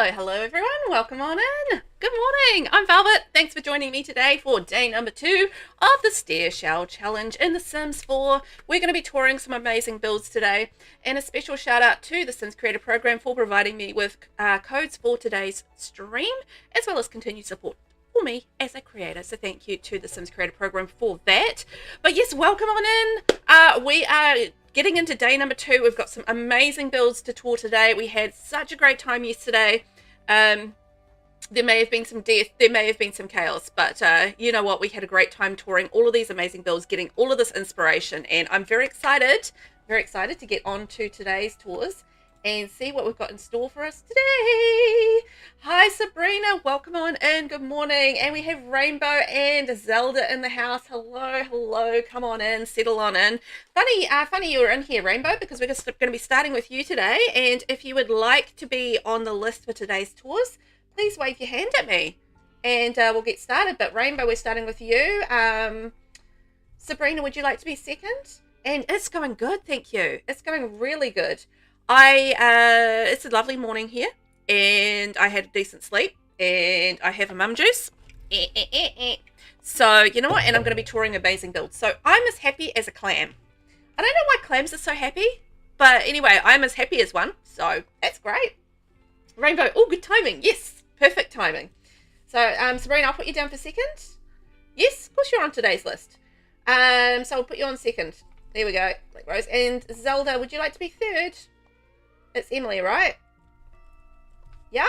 Hello everyone, welcome on in. Good morning, I'm Velvet. Thanks for joining me today for day number 2 of the Stair Shell challenge in The Sims 4. We're going to be touring some amazing builds today, and a special shout out to the Sims Creator Program for providing me with codes for today's stream, as well as continued support for me as a creator. So thank you to the Sims Creator Program for that. But yes, welcome on in. We are getting into day number 2. We've got some amazing builds to tour today. We had such a great time yesterday. There may have been some death, there may have been some chaos, but you know what? We had a great time touring all of these amazing builds, getting all of this inspiration, and I'm very excited to get on to today's tours and see what we've got in store for us today. Hi Sabrina, welcome on in, good morning. And we have Rainbow and Zelda in the house. Hello, come on in, settle on in. Funny you're in here, Rainbow, because we're going to be starting with you today, and if you would like to be on the list for today's tours, please wave your hand at me and we'll get started. But Rainbow, we're starting with you. Sabrina, would you like to be second? And it's going good, thank you. It's going really good. It's a lovely morning here, and I had a decent sleep, and I have a mum juice. So, you know what? And I'm going to be touring amazing builds. So I'm as happy as a clam. I don't know why clams are so happy, but anyway, I'm as happy as one. So that's great. Rainbow, oh, good timing. Yes, perfect timing. So, Sabrina, I'll put you down for second. Yes, of course you're on today's list. So I'll put you on second. There we go. Black Rose. And Zelda, would you like to be third? It's Emily, right? Yeah.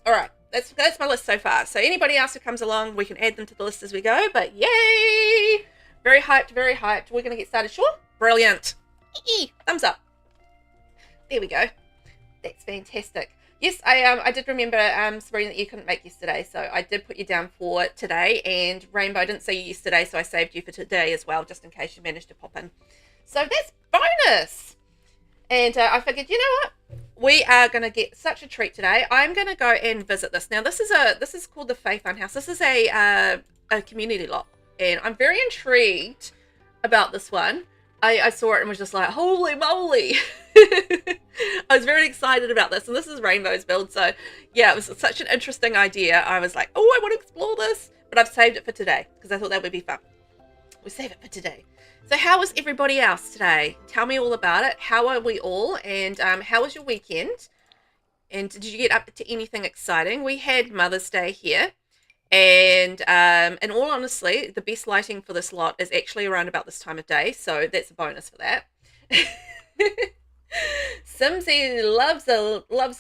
All right, that's my list so far. So anybody else who comes along, we can add them to the list as we go. But yay! Very hyped, very hyped. We're gonna get started. Sure. Brilliant. Thumbs up. There we go. That's fantastic. Yes, I did remember, Sabrina, that you couldn't make yesterday, so I did put you down for today. And Rainbow, I didn't see you yesterday, so I saved you for today as well, just in case you managed to pop in. So that's bonus. And I figured, you know what? We are going to get such a treat today. I'm going to go and visit this. Now, this is called the Fae Fun House. This is a community lot, and I'm very intrigued about this one. I saw it and was just like, holy moly. I was very excited about this, and this is Rainbow's build. So, yeah, it was such an interesting idea. I was like, oh, I want to explore this, but I've saved it for today because I thought that would be fun. We'll save it for today. So how was everybody else today? Tell me all about it. How are we all? And how was your weekend? And did you get up to anything exciting? We had Mother's Day here. And in all honesty, the best lighting for this lot is actually around about this time of day. So that's a bonus for that. Simsy loves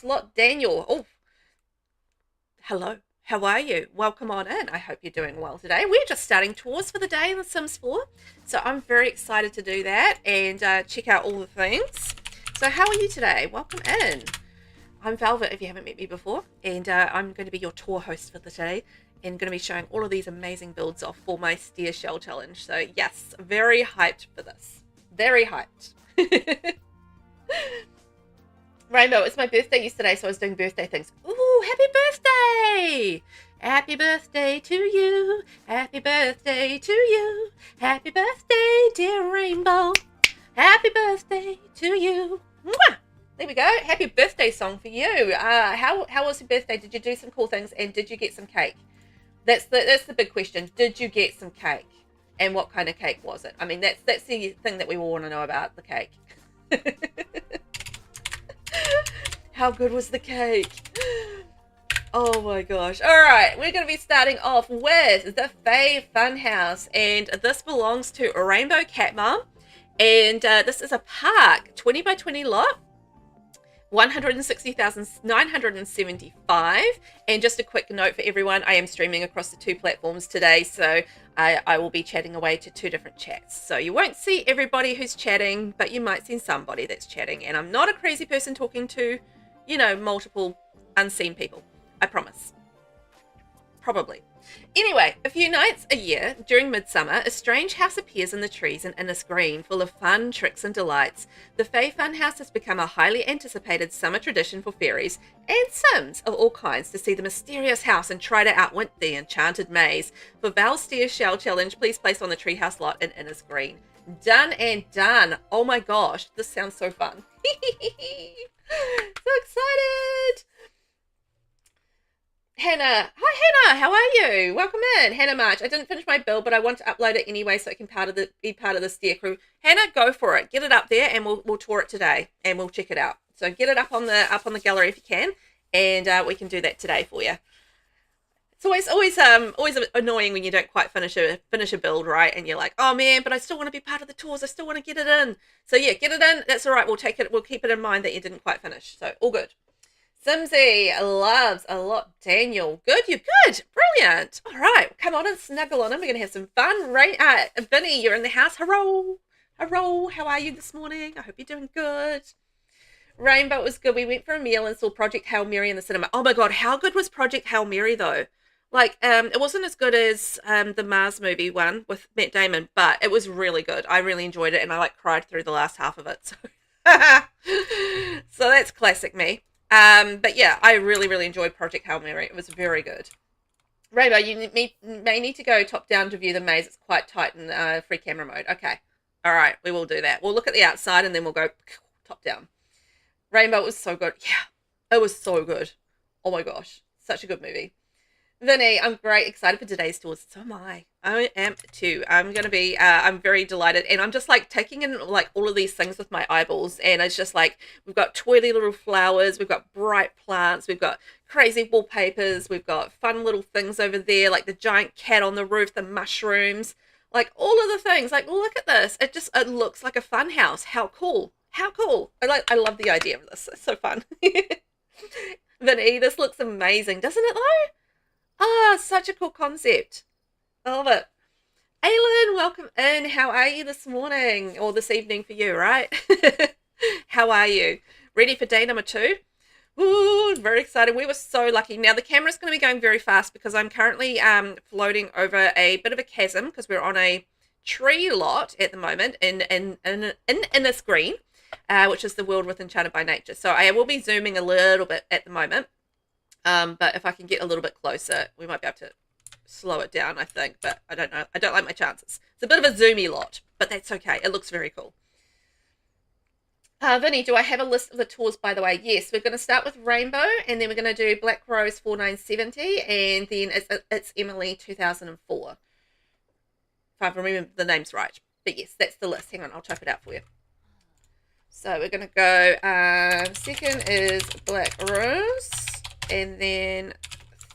lot Daniel. Oh, hello. How are you? Welcome on in. I hope you're doing well today. We're just starting tours for the day in The Sims 4. So I'm very excited to do that and check out all the things. So how are you today? Welcome in. I'm Velvet if you haven't met me before. And I'm going to be your tour host for the day. And going to be showing all of these amazing builds off for my Stair Shell challenge. So yes, very hyped for this. Very hyped. Rainbow, it's my birthday yesterday, so I was doing birthday things. Ooh, happy birthday! Happy birthday to you. Happy birthday to you. Happy birthday, dear Rainbow. Happy birthday to you. Mwah! There we go. Happy birthday song for you. How was your birthday? Did you do some cool things, and did you get some cake? That's the big question. Did you get some cake? And what kind of cake was it? I mean, that's the thing that we all want to know about, the cake. How good was the cake? Oh my gosh. All right, we're going to be starting off with the Fae Funhouse, and this belongs to RainbowCatMom, and this is a park, 20 by 20 lot, 160,975. And just a quick note for everyone, I am streaming across the 2 platforms today, so I will be chatting away to 2 different chats. So you won't see everybody who's chatting, but you might see somebody that's chatting. And I'm not a crazy person talking to, you know, multiple unseen people. I promise. Probably. Anyway, a few nights a year during midsummer, a strange house appears in the trees in Innis Green, full of fun, tricks and delights. The Fae Fun House has become a highly anticipated summer tradition for fairies and Sims of all kinds to see the mysterious house and try to outwit the enchanted maze. For Val's Stair Shell challenge, please place on the treehouse lot in Innis Green. Done and done. Oh my gosh, this sounds so fun. So excited. Hannah. Hi, Hannah. How are you? Welcome in. Hannah March. I didn't finish my build, but I want to upload it anyway so it can be part of the Stair crew. Hannah, go for it. Get it up there and we'll tour it today and we'll check it out. So get it up on the gallery if you can, and we can do that today for you. It's always annoying when you don't quite finish a build, right? And you're like, oh man, but I still want to be part of the tours. I still want to get it in. So yeah, get it in. That's all right. We'll keep it in mind that you didn't quite finish. So all good. Simsy loves a lot. Daniel, good. You're good. Brilliant. All right, come on and snuggle on in. We're gonna have some fun. Vinny, you're in the house. Hello. Hello. How are you this morning? I hope you're doing good. Rainbow was good. We went for a meal and saw Project Hail Mary in the cinema. Oh my god, how good was Project Hail Mary though? Like, it wasn't as good as the Mars movie one with Matt Damon, but it was really good. I really enjoyed it, and I like cried through the last half of it. So, so that's classic me. But yeah, I really, really enjoyed Project Hail Mary. It was very good. Rainbow, you may need to go top down to view the maze. It's quite tight in free camera mode. Okay. All right, we will do that. We'll look at the outside, and then we'll go top down. Rainbow was so good. Yeah, it was so good. Oh my gosh, such a good movie. Vinny, I'm great, excited for today's tours. So am I. I am too. I'm going to be, I'm very delighted. And I'm just like taking in like all of these things with my eyeballs. And it's just like, we've got twirly little flowers. We've got bright plants. We've got crazy wallpapers. We've got fun little things over there, like the giant cat on the roof, the mushrooms, like all of the things. Like, look at this. It looks like a fun house. How cool. How cool. I love the idea of this. It's so fun. Vinny, this looks amazing, doesn't it though? Ah, such a cool concept. I love it. Aylin, welcome in. How are you this morning? Or this evening for you, right? How are you? Ready for day number 2? Ooh, very excited. We were so lucky. Now, the camera's going to be going very fast because I'm currently floating over a bit of a chasm because we're on a tree lot at the moment in this green, which is the world with Enchanted by Nature. So I will be zooming a little bit at the moment. But if I can get a little bit closer, we might be able to slow it down, I think. But I don't know. I don't like my chances. It's a bit of a zoomy lot, but that's okay. It looks very cool. Vinny, do I have a list of the tours, by the way? Yes, we're going to start with Rainbow, and then we're going to do Black Rose 4970, and then it's Emily 2004. If I remember the names right. But yes, that's the list. Hang on, I'll type it out for you. So we're going to go, second is Black Rose. And then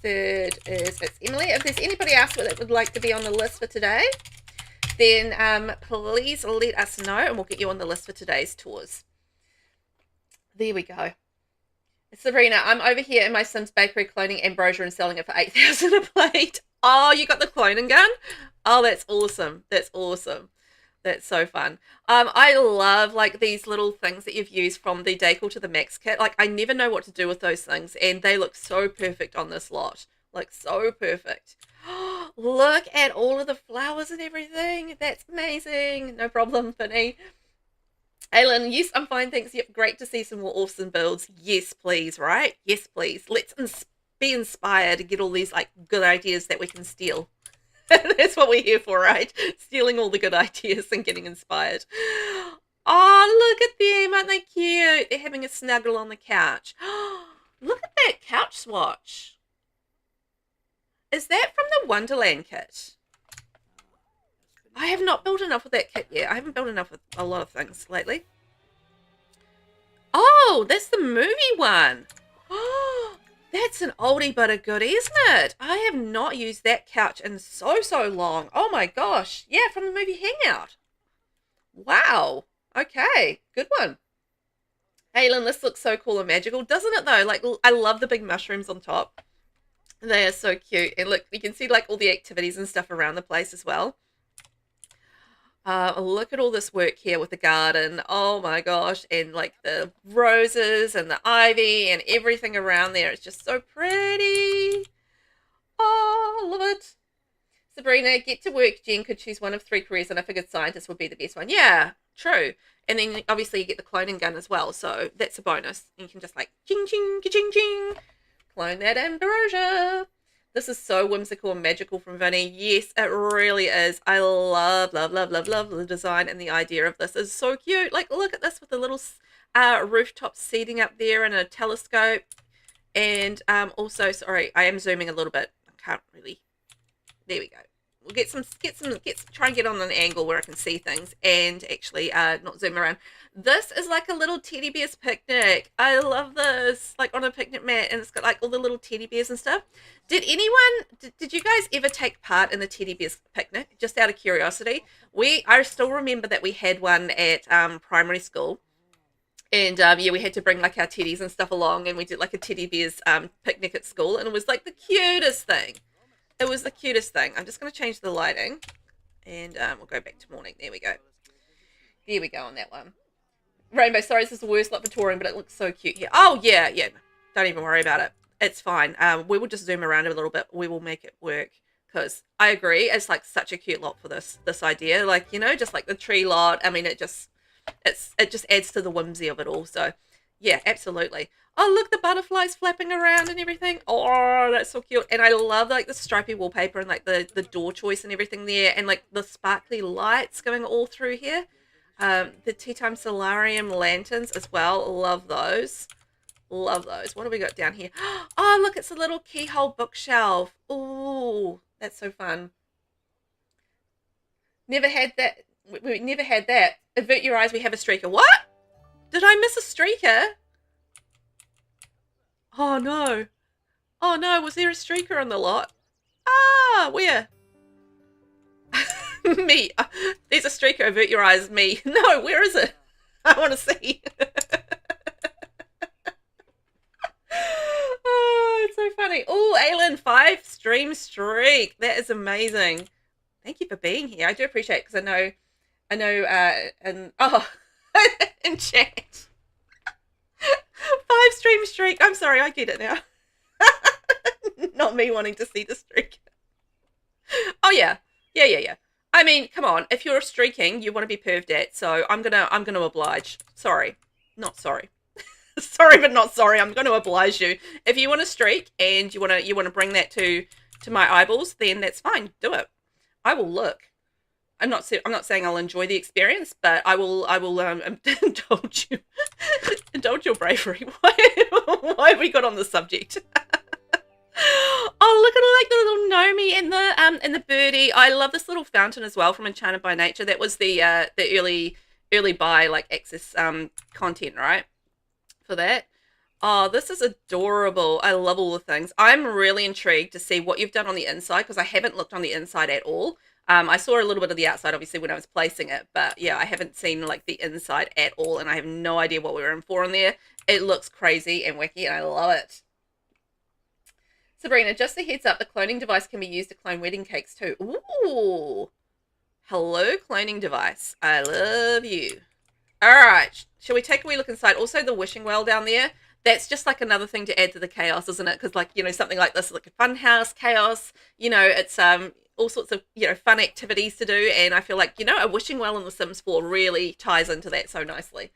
third is it's Emily. If there's anybody else that would like to be on the list for today, then please let us know and we'll get you on the list for today's tours. There we go. Sabrina, I'm over here in my Sims bakery cloning ambrosia and selling it for 8,000 a plate. Oh, you got the cloning gun? Oh, that's awesome. That's awesome. That's so fun. I love like these little things that you've used from the Decor to the Max kit. Like I never know what to do with those things and they look so perfect on this lot. Like so perfect. Look at all of the flowers and everything. That's amazing. No problem, Finny. Aylin, yes, I'm fine, thanks. Yep, great to see some more awesome builds. Yes, please, right? Yes, please. Let's be inspired and get all these like good ideas that we can steal. That's what we're here for, right? Stealing all the good ideas and getting inspired. Oh, look at them. Aren't they cute? They're having a snuggle on the couch. Look at that couch swatch. Is that from the Wonderland kit? I have not built enough with that kit yet. I haven't built enough with a lot of things lately. Oh, that's the movie one. Oh, that's an oldie but a goodie, isn't it? I have not used that couch in so long. Oh my gosh. Yeah, from the movie Hangout. Wow. Okay, good one. Aylin, this looks so cool and magical, doesn't it though? Like, I love the big mushrooms on top. They are so cute. And look, you can see like all the activities and stuff around the place as well. Look at all this work here with the garden. Oh my gosh. And like the roses and the ivy and everything around there. It's just so pretty. Oh, love it. Sabrina, get to work. Jen could choose one of 3 careers and I figured scientist would be the best one. Yeah, true. And then obviously you get the cloning gun as well. So that's a bonus. And you can just like ching, ching, ching, ching. Clone that ambrosia. This is so whimsical and magical from Vinny. Yes, it really is. I love the design and the idea of this. It's so cute. Like, look at this with the little rooftop seating up there and a telescope. And also, sorry, I am zooming a little bit. I can't really. There we go. We'll try and get on an angle where I can see things and actually not zoom around. This is like a little teddy bear's picnic. I love this, like on a picnic mat, and it's got like all the little teddy bears and stuff. Did you guys ever take part in the teddy bear's picnic? Just out of curiosity. I still remember that we had one at primary school. And yeah, we had to bring like our teddies and stuff along, and we did like a teddy bear's picnic at school, and it was like the cutest thing. It was the cutest thing. I'm just going to change the lighting, and we'll go back to morning. There we go. There we go on that one. Rainbow, sorry, this is the worst luck for touring, but it looks so cute here. Oh, yeah, yeah. Don't even worry about it. It's fine. We will just zoom around a little bit. We will make it work, because I agree. It's like such a cute lot for this idea. Like, you know, just like the tree lot. I mean, it just adds to the whimsy of it all. So, yeah, absolutely. Oh, look, the butterflies flapping around and everything. Oh, that's so cute. And I love like the stripy wallpaper and like the door choice and everything there, and like the sparkly lights going all through here. The tea time solarium lanterns as well. Love those. Love those. What do we got down here? Oh, look, it's a little keyhole bookshelf. Oh, that's so fun. Never had that. We never had that. Avert your eyes, we have a streaker. What? Did I miss a streaker? Oh, no. Oh, no. Was there a streaker on the lot? Ah, where? Me. There's a streaker. Avert your eyes. Me. No, where is it? I want to see. Oh, it's so funny. Oh, Aylin, 5 stream streak. That is amazing. Thank you for being here. I do appreciate it, because I know, and oh, in chat. 5 stream streak. I'm sorry, I get it now. Not me wanting to see the streak. Oh yeah. Yeah. I mean, come on. If you're streaking, you want to be perved at, so I'm gonna oblige. Sorry. Not sorry. Sorry, but not sorry. I'm gonna oblige you. If you want to streak and you wanna bring that to my eyeballs, then that's fine. Do it. I will look. I'm not saying I'll enjoy the experience, but I will indulge you. Indulge your bravery. Why have we got on the subject? Oh, look at like the little Nomi and the birdie. I love this little fountain as well from Enchanted by Nature. That was the early buy like access content, right? For that. Oh, this is adorable. I love all the things. I'm really intrigued to see what you've done on the inside, because I haven't looked on the inside at all. I saw a little bit of the outside, obviously, when I was placing it, but yeah, I haven't seen like the inside at all, and I have no idea what we were in for in there. It looks crazy and wacky, and I love it. Sabrina, just a heads up, the cloning device can be used to clone wedding cakes too. Ooh. Hello, cloning device. I love you. All right, shall we take a wee look inside? Also, the wishing well down there. That's just like another thing to add to the chaos, isn't it? Because like, you know, something like this is like a fun house chaos. You know, it's all sorts of, you know, fun activities to do, and I feel like, you know, a wishing well in The Sims 4 really ties into that so nicely.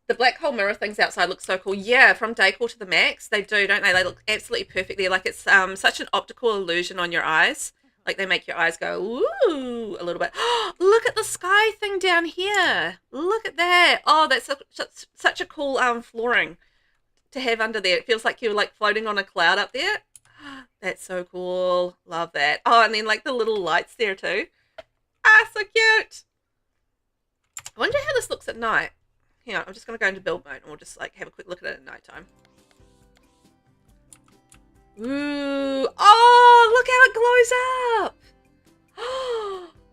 The black hole mirror things outside look so cool. Yeah, from Decor to the max, they do, don't they? They look absolutely perfect there. Like, it's such an optical illusion on your eyes. Like, they make your eyes go, ooh, a little bit. Look at the sky thing down here. Look at that. Oh, that's such a cool flooring to have under there. It feels like you're like floating on a cloud up there. That's so cool. Love that. Oh, and then like the little lights there too. Ah, so cute. I wonder how this looks at night. Hang on, I'm just going to go into build mode and we'll just like have a quick look at it at nighttime. Ooh. Oh, look how it glows up.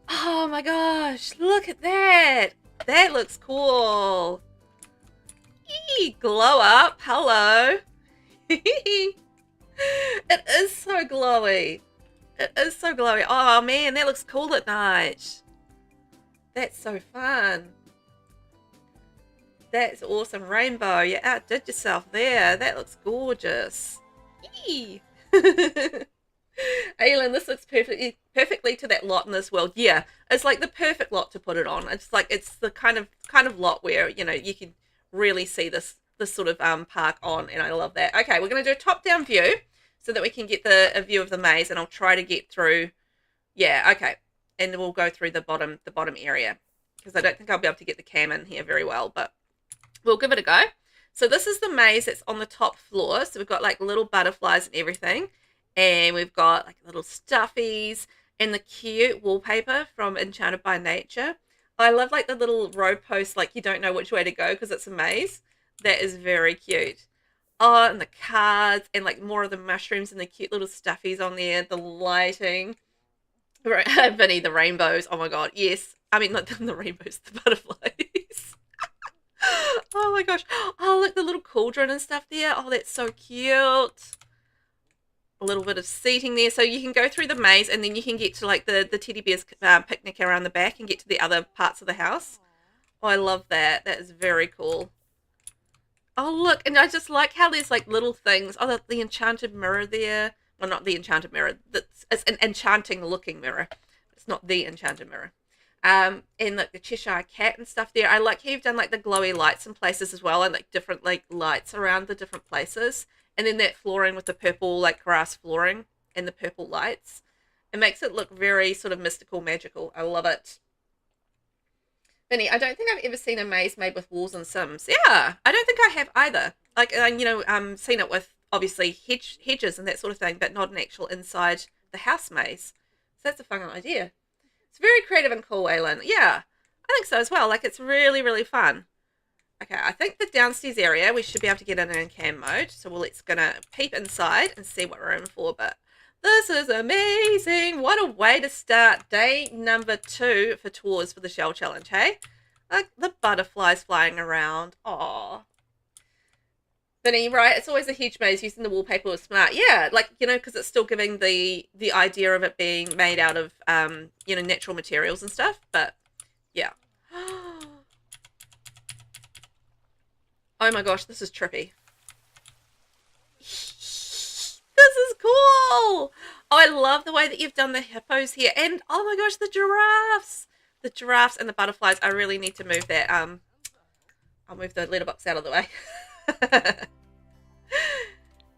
Oh my gosh. Look at that. That looks cool. Eee, glow up. Hello. It is so glowy. It is so glowy. Oh man, that looks cool at night. That's so fun. That's awesome. Rainbow, you outdid yourself there. That looks gorgeous. Eee. Aylin, this looks perfectly to that lot in this world. Yeah, it's like the perfect lot to put it on. It's like, it's the kind of lot where, you know, you can really see this sort of park on, and I love that. Okay, we're going to do a top-down view so that we can get a view of the maze, and I'll try to get through. Yeah, okay, and then we'll go through the bottom area, because I don't think I'll be able to get the cam in here very well, but we'll give it a go. So this is the maze that's on the top floor. So we've got like little butterflies and everything. And we've got like little stuffies and the cute wallpaper from Enchanted by Nature. I love like the little row posts, like you don't know which way to go because it's a maze. That is very cute. Oh, and the cards and like more of the mushrooms and the cute little stuffies on there. The lighting. Vinny, the rainbows. Oh my god, yes. I mean, not the rainbows, the butterflies. Oh my gosh. Oh, look, the little cauldron and stuff there. Oh, that's so cute. A little bit of seating there. So you can go through the maze and then you can get to like the teddy bear's picnic around the back and get to the other parts of the house. Oh, I love that. That is very cool. Oh, look. And I just like how there's like little things. Oh, the enchanted mirror there. Well, not the enchanted mirror. It's an enchanting looking mirror. It's not the enchanted mirror. And like the Cheshire Cat and stuff there. I like how you've done like the glowy lights in places as well, and like different like lights around the different places. And then that flooring with the purple like grass flooring and the purple lights. It makes it look very sort of mystical, magical. I love it. Vinny, I don't think I've ever seen a maze made with walls and Sims. Yeah, I don't think I have either. Like, you know, seen it with obviously hedges and that sort of thing, but not an actual inside the house maze. So that's a fun idea. It's very creative and cool, Aylin. Yeah, I think so as well. Like, it's really, really fun. Okay, I think the downstairs area, we should be able to get in cam mode. So let's gonna peep inside and see what we're in for. But this is amazing. What a way to start day number 2 for tours for the shell challenge, hey? Like the butterflies flying around. Aww. Vinny, right? It's always a hedge maze. Using the wallpaper was smart. Yeah, like, you know, because it's still giving the idea of it being made out of, you know, natural materials and stuff. But, yeah. Oh my gosh, this is trippy. This is cool. Oh, I love the way that you've done the hippos here. And, oh my gosh, the giraffes. The giraffes and the butterflies. I really need to move that. I'll move the letterbox out of the way.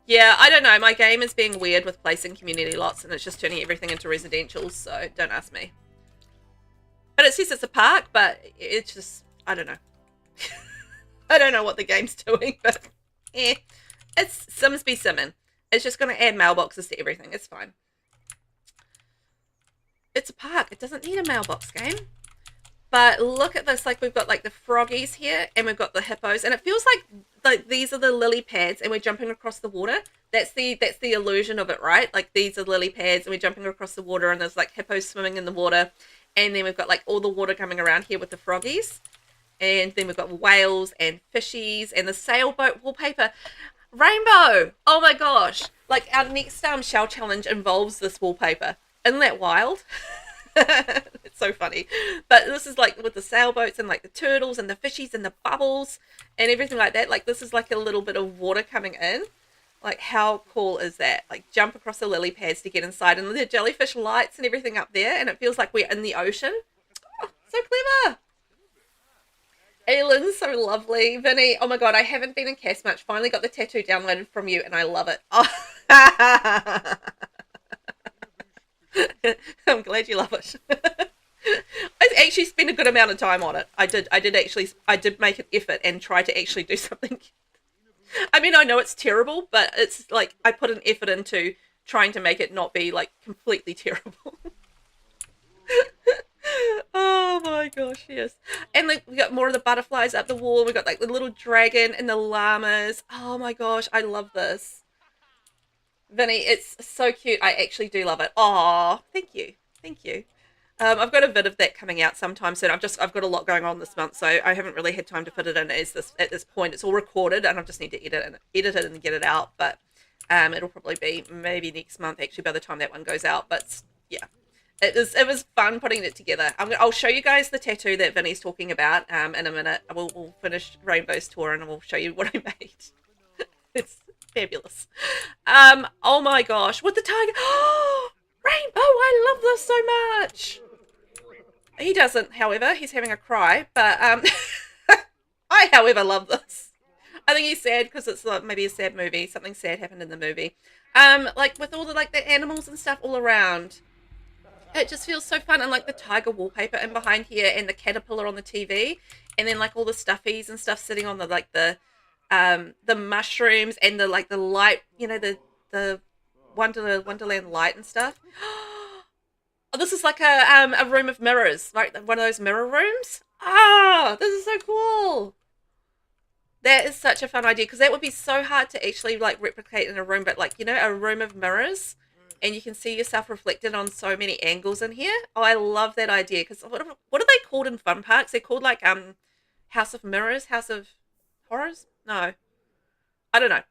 Yeah, I don't know. My game is being weird with placing community lots and it's just turning everything into residential, so don't ask me. But it says it's a park, but it's just, I don't know. I don't know what the game's doing, but it's Sims be Simming. It's just going to add mailboxes to everything. It's fine. It's a park. It doesn't need a mailbox game. But look at this, like we've got like the froggies here and we've got the hippos and it feels like these are the lily pads and we're jumping across the water. That's the illusion of it, right? Like these are lily pads and we're jumping across the water and there's like hippos swimming in the water and then we've got like all the water coming around here with the froggies and then we've got whales and fishies and the sailboat wallpaper. Rainbow! Oh my gosh! Like our next shell challenge involves this wallpaper. Isn't that wild? It's so funny. But this is like with the sailboats and like the turtles and the fishies and the bubbles and everything like that. Like this is like a little bit of water coming in. Like how cool is that? Like jump across the lily pads to get inside and the jellyfish lights and everything up there and it feels like we're in the ocean. Oh, so clever. Aylin's so lovely. Vinny, oh my god, I haven't been in Cass much. Finally got the tattoo downloaded from you and I love it. Oh. I'm glad you love it. I actually spent a good amount of time on it. I did make an effort and try to actually do something. I mean, I know it's terrible, but it's like I put an effort into trying to make it not be like completely terrible. Oh my gosh, yes. And like we got more of the butterflies up the wall. We got like the little dragon and the llamas. Oh my gosh, I love this. Vinny, it's so cute. I actually do love it. Oh, thank you. Thank you. I've got a vid of that coming out sometime soon. I've got a lot going on this month, so I haven't really had time to fit it in at this point. It's all recorded and I just need to edit it and get it out. But it'll probably be maybe next month actually by the time that one goes out. But yeah, it was fun putting it together. I'll show you guys the tattoo that Vinny's talking about in a minute. We'll finish Rainbow's tour and we'll show you what I made. It's fabulous. Oh my gosh, with the tiger. Oh, Rainbow, I love this so much. He doesn't, however, he's having a cry, but I, however, love this. I think he's sad because it's like maybe a sad movie. Something sad happened in the movie. Like with all the like the animals and stuff all around. It just feels so fun, and like the tiger wallpaper in behind here and the caterpillar on the TV and then like all the stuffies and stuff sitting on the like the the mushrooms and the like the light, you know, the Wonderland light and stuff. Oh, this is like a room of mirrors, like one of those mirror rooms. Ah, this is so cool. That is such a fun idea because that would be so hard to actually like replicate in a room, but like, you know, a room of mirrors and you can see yourself reflected on so many angles in here. Oh, I love that idea because what are they called in fun parks? They're called like House of Mirrors, House of Horrors? No. I don't know.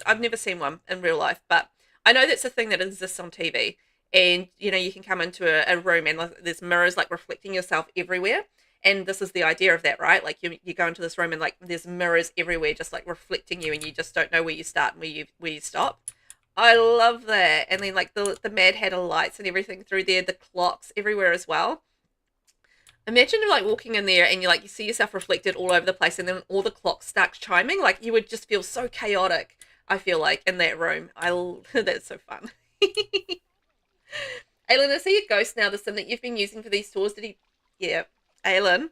I've never seen one in real life, but I know that's a thing that exists on TV. And, you know, you can come into a room and like, there's mirrors like reflecting yourself everywhere. And this is the idea of that, right? Like you go into this room and like there's mirrors everywhere just like reflecting you and you just don't know where you start and where you stop. I love that. And then like the Mad Hatter lights and everything through there, the clocks everywhere as well. Imagine like walking in there and you see yourself reflected all over the place and then all the clocks start chiming. Like you would just feel so chaotic, I feel like, in that room. That's so fun. Aylin, I see your ghost now, the sim that you've been using for these tours. Did he? Yeah, Aylin,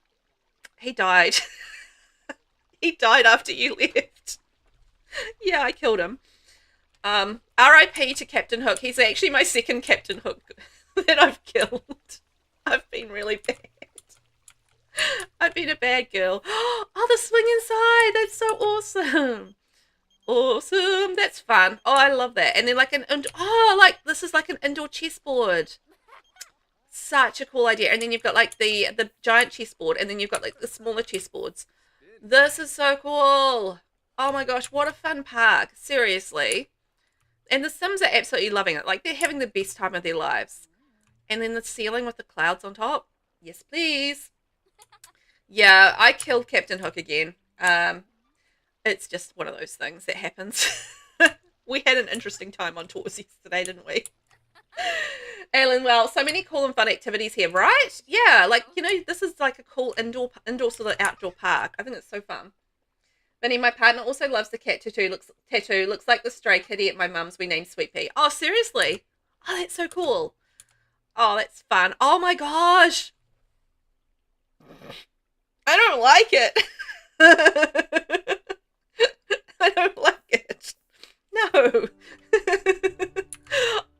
he died. He died after you left. Yeah, I killed him. R.I.P. to Captain Hook. He's actually my second Captain Hook that I've killed. I've been really bad. I've been a bad girl. Oh, the swing inside. That's so awesome. Awesome. That's fun. Oh, I love that. And then like this is like an indoor chessboard. Such a cool idea. And then you've got like the giant chessboard and then you've got like the smaller chessboards. This is so cool. Oh my gosh, what a fun park. Seriously. And the Sims are absolutely loving it. Like they're having the best time of their lives. And then the ceiling with the clouds on top. Yes, please. Yeah, I killed Captain Hook again. It's just one of those things that happens. We had an interesting time on tours yesterday, didn't we? Aylin, well, so many cool and fun activities here, right? Yeah, like, you know, this is like a cool indoor sort of outdoor park. I think it's so fun. Vinny, my partner also loves the cat tattoo. Looks like the stray kitty at my mum's we named Sweet Pea. Oh, seriously? Oh, that's so cool. Oh, that's fun. Oh my gosh. I don't like it. I don't like it. No.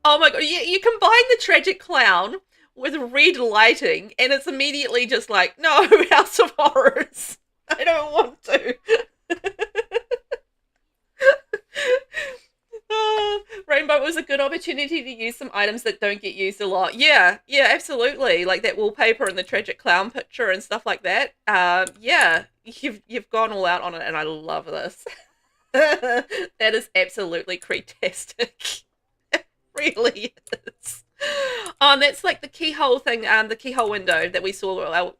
Oh my god. Yeah, you combine the tragic clown with red lighting and it's immediately just like, no, House of Horrors. I don't want to. Rainbow was a good opportunity to use some items that don't get used a lot. Yeah, absolutely. Like that wallpaper and the tragic clown picture and stuff like that. Yeah, you've gone all out on it, and I love this. That is absolutely cretastic. It really is. Oh, and that's like the keyhole thing, the keyhole window that we saw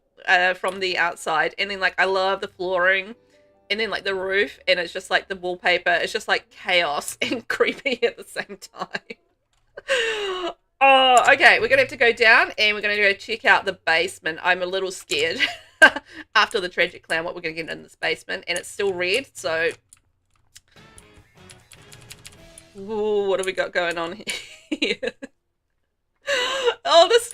from the outside, and then like I love the flooring. And then like the roof, and it's just like the wallpaper. It's just like chaos and creepy at the same time. Oh, okay. We're going to have to go down and we're going to go check out the basement. I'm a little scared after the tragic clown what we're going to get in this basement. And it's still red, so... Ooh, what have we got going on here? Oh, this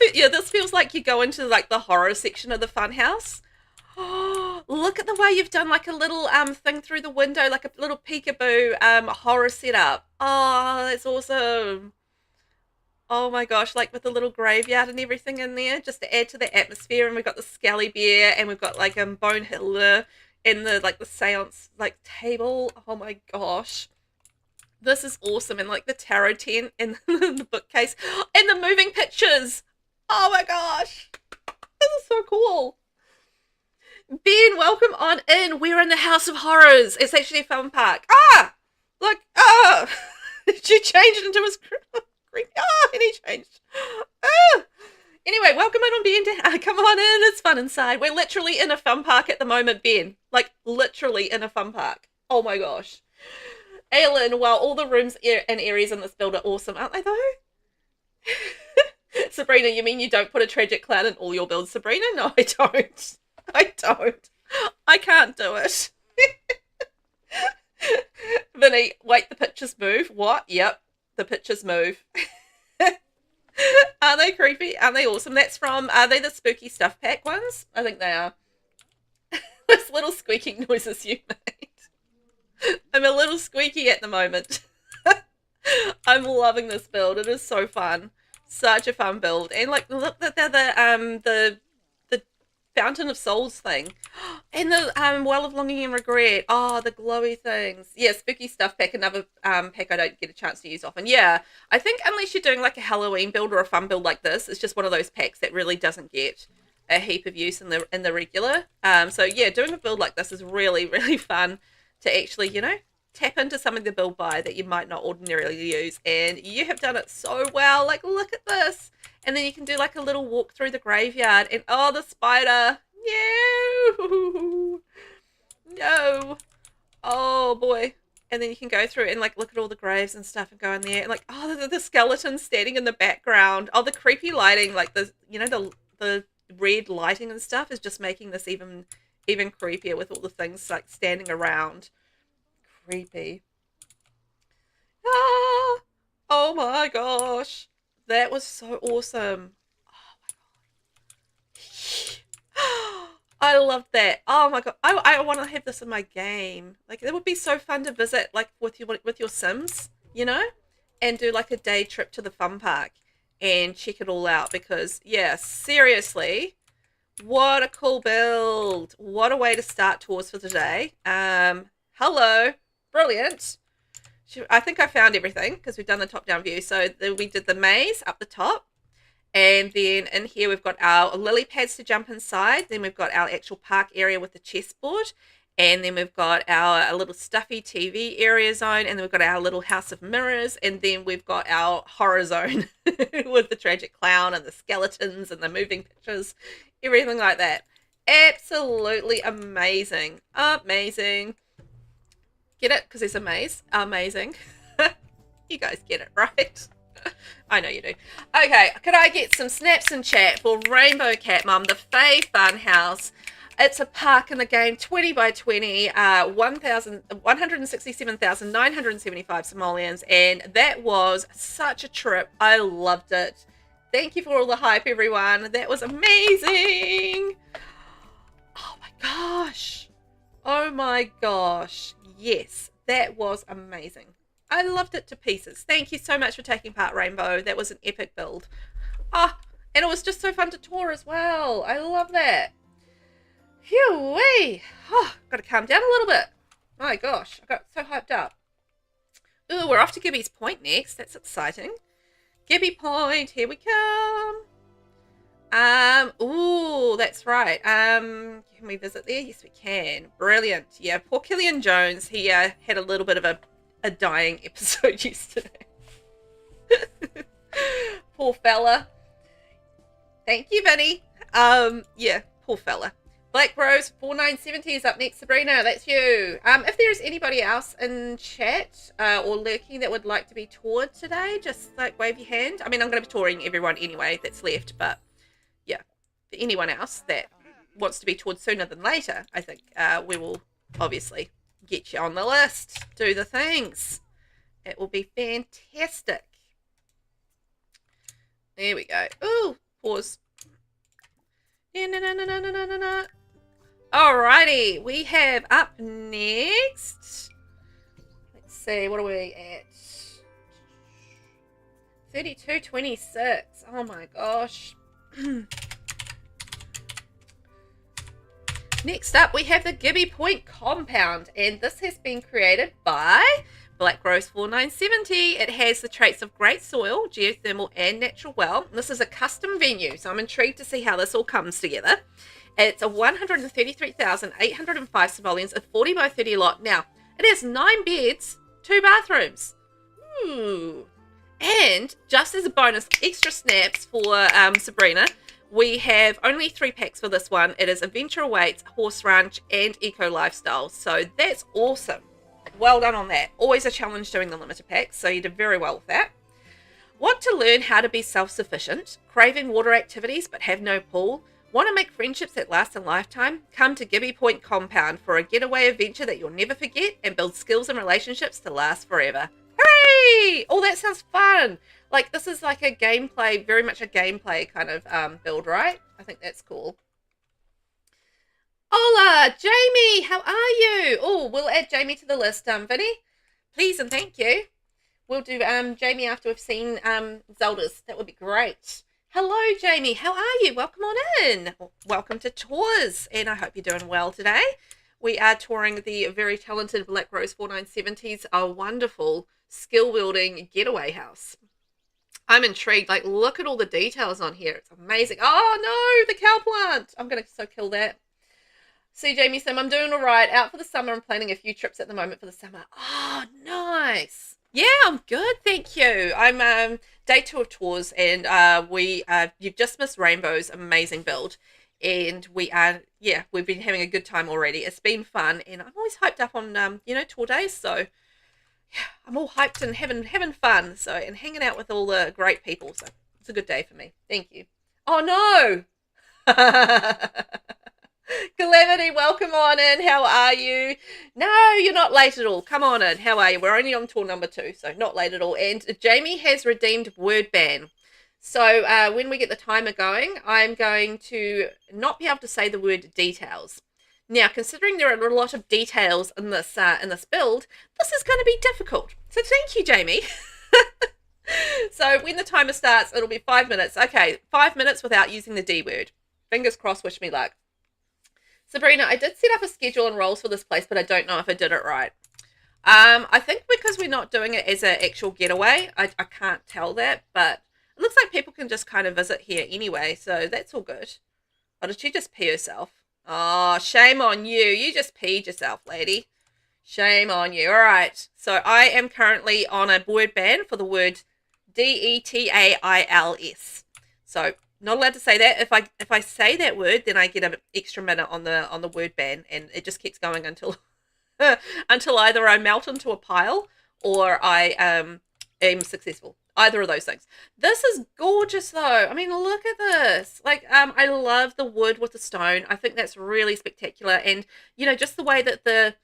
feels like you go into like the horror section of the funhouse. Oh, look at the way you've done like a little thing through the window, like a little peekaboo horror setup. Oh, that's awesome. Oh my gosh, like with the little graveyard and everything in there, just to add to the atmosphere. And we've got the Skelly Bear, and we've got like Bonehilda and the like the seance like table. Oh my gosh. This is awesome. And like the tarot tent and the bookcase and the moving pictures. Oh my gosh. This is so cool. Ben, welcome on in. We're in the House of Horrors. It's actually a fun park. Ah! Look, ah! She changed into his creepy. Ah! And he changed. Ah! Anyway, welcome in on Ben. Come on in. It's fun inside. We're literally in a fun park at the moment, Ben. Like, literally in a fun park. Oh my gosh. Aylin, well, all the rooms and areas in this build are awesome, aren't they, though? Sabrina, you mean you don't put a tragic clown in all your builds, Sabrina? No, I don't. I don't. I can't do it. Vinny, wait, the pictures move. What? Yep, the pictures move. Are they creepy? Are they awesome? That's from, are they the spooky stuff pack ones? I think they are. Those little squeaking noises you made. I'm a little squeaky at the moment. I'm loving this build. It is so fun. Such a fun build. And like, look at the Fountain of Souls thing. And the Well of Longing and Regret. Oh, the glowy things. Yeah, Spooky Stuff Pack, another pack I don't get a chance to use often. Yeah, I think unless you're doing like a Halloween build or a fun build like this, it's just one of those packs that really doesn't get a heap of use in the regular. So yeah, doing a build like this is really, really fun to actually, you know, tap into something to build by that you might not ordinarily use. And you have done it so well. Like, look at this. And then you can do like a little walk through the graveyard. And oh, the spider. No. No. Oh, boy. And then you can go through and like look at all the graves and stuff and go in there. And like, oh, the skeleton standing in the background. Oh, the creepy lighting. Like, the, you know, the red lighting and stuff is just making this even creepier with all the things like standing around. Creepy. Ah, oh my gosh, that was so awesome. Oh my god, I loved that. Oh my god, I want to have this in my game. Like, it would be so fun to visit like with your Sims, you know, and do like a day trip to the fun park and check it all out. Because yeah, seriously, what a cool build. What a way to start tours for today. Hello. Brilliant. I think I found everything because we've done the top-down view. So we did the maze up the top. And then in here we've got our lily pads to jump inside. Then we've got our actual park area with the chessboard. And then we've got a little stuffy TV area zone. And then we've got our little house of mirrors. And then we've got our horror zone with the tragic clown and the skeletons and the moving pictures. Everything like that. Absolutely amazing. Amazing. Get it? Because it's a maze. Amazing. You guys get it, right? I know you do. Okay, could I get some snaps in chat for RainbowCatMom, the Fae Funhouse? It's a park in the game, 20 by 20, 167,975 simoleons, and that was such a trip. I loved it. Thank you for all the hype, everyone. That was amazing. Oh my gosh. Oh my gosh. Yes, that was amazing. I loved it to pieces. Thank you so much for taking part, Rainbow. That was an epic build. Ah, and it was just so fun to tour as well. I love that. Phew-wee. Oh, got to calm down a little bit. My gosh, I got so hyped up. Ooh, we're off to Gibby's Point next. That's exciting. Gibby Point, here we come. Ooh, that's right. Can we visit there? Yes, we can. Brilliant. Yeah, poor Killian Jones. He had a little bit of a dying episode yesterday. Poor fella. Thank you, Vinny. Yeah, poor fella. Black Rose 4970 is up next. Sabrina, that's you. If there's anybody else in chat or lurking that would like to be toured today, just like wave your hand. I mean, I'm going to be touring everyone anyway that's left, but yeah, for anyone else that wants to be toured sooner than later, I think we will obviously get you on the list. Do the things. It will be fantastic. There we go. Ooh, pause. Alrighty, we have up next. Let's see, what are we at? 32:26. Oh my gosh. Next up, we have the Gibby Point Compound, and this has been created by Black Rose 4970. It has the traits of great soil, geothermal, and natural well. This is a custom venue, so I'm intrigued to see how this all comes together. It's a 133,805 simoleons, a 40 by 30 lot. Now, it has 9 beds, 2 bathrooms. Ooh. And just as a bonus, extra snaps for Sabrina, we have only 3 packs for this one. It is Adventure Awaits, Horse Ranch, and Eco Lifestyle. So that's awesome. Well done on that. Always a challenge doing the limited packs, so you did very well with that. Want to learn how to be self-sufficient? Craving water activities but have no pool? Want to make friendships that last a lifetime? Come to Gibby Point Compound for a getaway adventure that you'll never forget and build skills and relationships to last forever. Hooray! Oh, that sounds fun. Like, this is like a gameplay, very much a gameplay kind of build, right? I think that's cool. Hola, Jamie, how are you? Oh, we'll add Jamie to the list, Vinny. Please and thank you. We'll do Jamie after we've seen Zelda's. That would be great. Hello, Jamie. How are you? Welcome on in. Welcome to Tours, and I hope you're doing well today. We are touring the very talented Black Rose 4970's, a wonderful skill-building getaway house. I'm intrigued. Like, look at all the details on here. It's amazing. Oh, no, the cow plant. I'm going to so kill that. SeeJamieSim, I'm doing all right. Out for the summer. I'm planning a few trips at the moment for the summer. Oh, nice. Yeah, I'm good, thank you. I'm day 2 of tours, and you've just missed Rainbow's amazing build, and we've been having a good time already. It's been fun, and I'm always hyped up on tour days, so yeah, I'm all hyped and having fun, so and hanging out with all the great people. So it's a good day for me. Thank you. Oh no. Calamity, welcome on in. How are you? No, you're not late at all. Come on in. How are you? We're only on tour number 2, so not late at all. And Jamie has redeemed word ban. So when we get the timer going, I'm going to not be able to say the word details. Now, considering there are a lot of details in this build, this is going to be difficult. So thank you, Jamie. So when the timer starts, it'll be 5 minutes. Okay, 5 minutes without using the D word. Fingers crossed, wish me luck. Sabrina, I did set up a schedule and roles for this place, but I don't know if I did it right. I think because we're not doing it as an actual getaway, I can't tell that, but it looks like people can just kind of visit here anyway, so that's all good. Oh, did she just pee herself? Oh, shame on you. You just peed yourself, lady. Shame on you. All right, so I am currently on a word ban for the word details. So not allowed to say that. If I say that word, then I get an extra minute on the word ban, and it just keeps going until until either I melt into a pile or I am successful. Either of those things. This is gorgeous though. I mean, look at this. Like, I love the wood with the stone. I think that's really spectacular, and just the way that the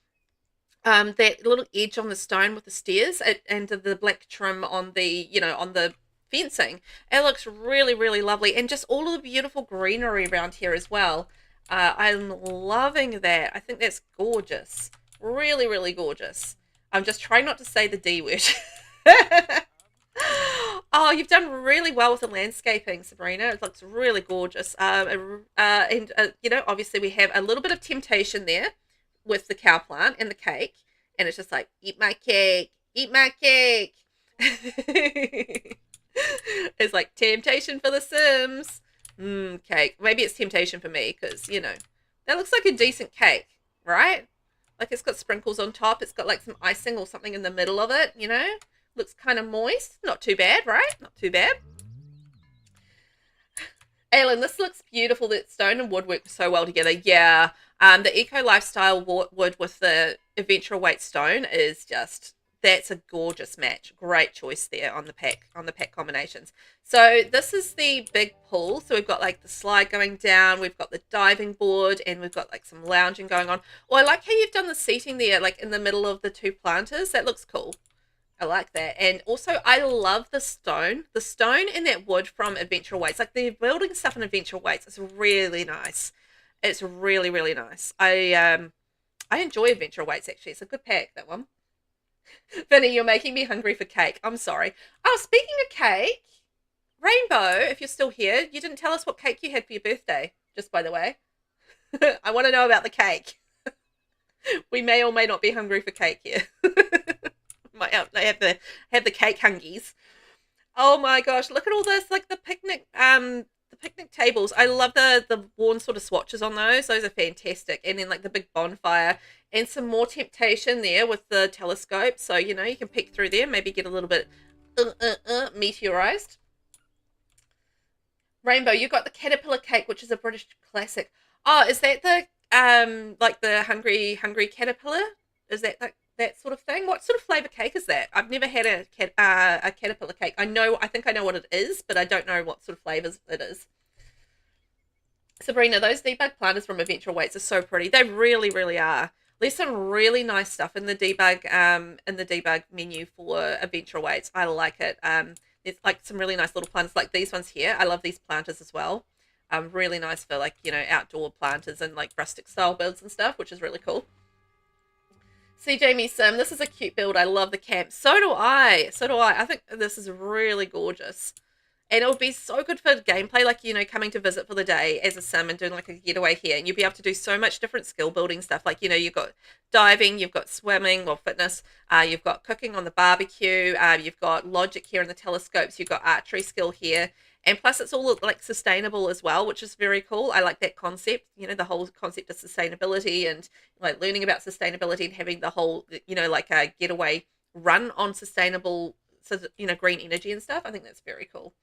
that little edge on the stone with the stairs and the black trim on the on the fencing, it looks really, really lovely, and just all of the beautiful greenery around here as well. I'm loving that. I think that's gorgeous. Really, really gorgeous. I'm just trying not to say the D word. Oh, you've done really well with the landscaping, Sabrina. It looks really gorgeous. Obviously we have a little bit of temptation there with the cow plant and the cake, and it's just like, eat my cake, eat my cake. It's like temptation for the Sims. Cake. Maybe it's temptation for me because, that looks like a decent cake, right? Like, it's got sprinkles on top. It's got like some icing or something in the middle of it, Looks kind of moist. Not too bad, right? Not too bad. Aylin, this looks beautiful. That stone and wood work so well together. Yeah. The eco lifestyle wood with the adventure weight stone is just... that's a gorgeous match. Great choice there on the pack combinations. So this is the big pool. So we've got like the slide going down, we've got the diving board, and we've got like some lounging going on. Oh, I like how you've done the seating there, like in the middle of the 2 planters. That looks cool. I like that. And also I love the stone. The stone and that wood from Adventure Weights. Like, they're building stuff in Adventure Weights. It's really nice. It's really, really nice. I enjoy Adventure Weights, actually. It's a good pack, that one. Vinny, you're making me hungry for cake. I'm sorry. Oh, speaking of cake, Rainbow, if you're still here, you didn't tell us what cake you had for your birthday, just by the way. I want to know about the cake. We may or may not be hungry for cake here. Might have the cake hungies. Oh my gosh, look at all this, like the picnic tables. I love the worn sort of swatches on those. Those are fantastic. And then like the big bonfire and some more temptation there with the telescope. So, you can peek through there, maybe get a little bit meteorized. Rainbow, you got the caterpillar cake, which is a British classic. Oh, is that the like the hungry caterpillar? Is that that sort of thing? What sort of flavor cake is that? I've never had a caterpillar cake. I think I know what it is, but I don't know what sort of flavors it is. Sabrina, those debug planters from Adventure Weights are so pretty. They really, really are. There's some really nice stuff in the debug menu for Adventure Weights. I like it. There's like some really nice little planters like these ones here. I love these planters as well. Really nice for like, you know, outdoor planters and like rustic style builds and stuff, which is really cool. SeeJamieSim, this is a cute build. I love the camp. So do I. So do I. I think this is really gorgeous. And it would be so good for gameplay, like, you know, coming to visit for the day as a sim and doing like a getaway here. And you'll be able to do so much different skill building stuff. Like, you know, you've got diving, you've got swimming, well, fitness, you've got cooking on the barbecue, you've got logic here in the telescopes, you've got archery skill here. And plus it's all like sustainable as well, which is very cool. I like that concept, you know, the whole concept of sustainability and like learning about sustainability and having the whole, you know, like a getaway run on sustainable, you know, green energy and stuff. I think that's very cool.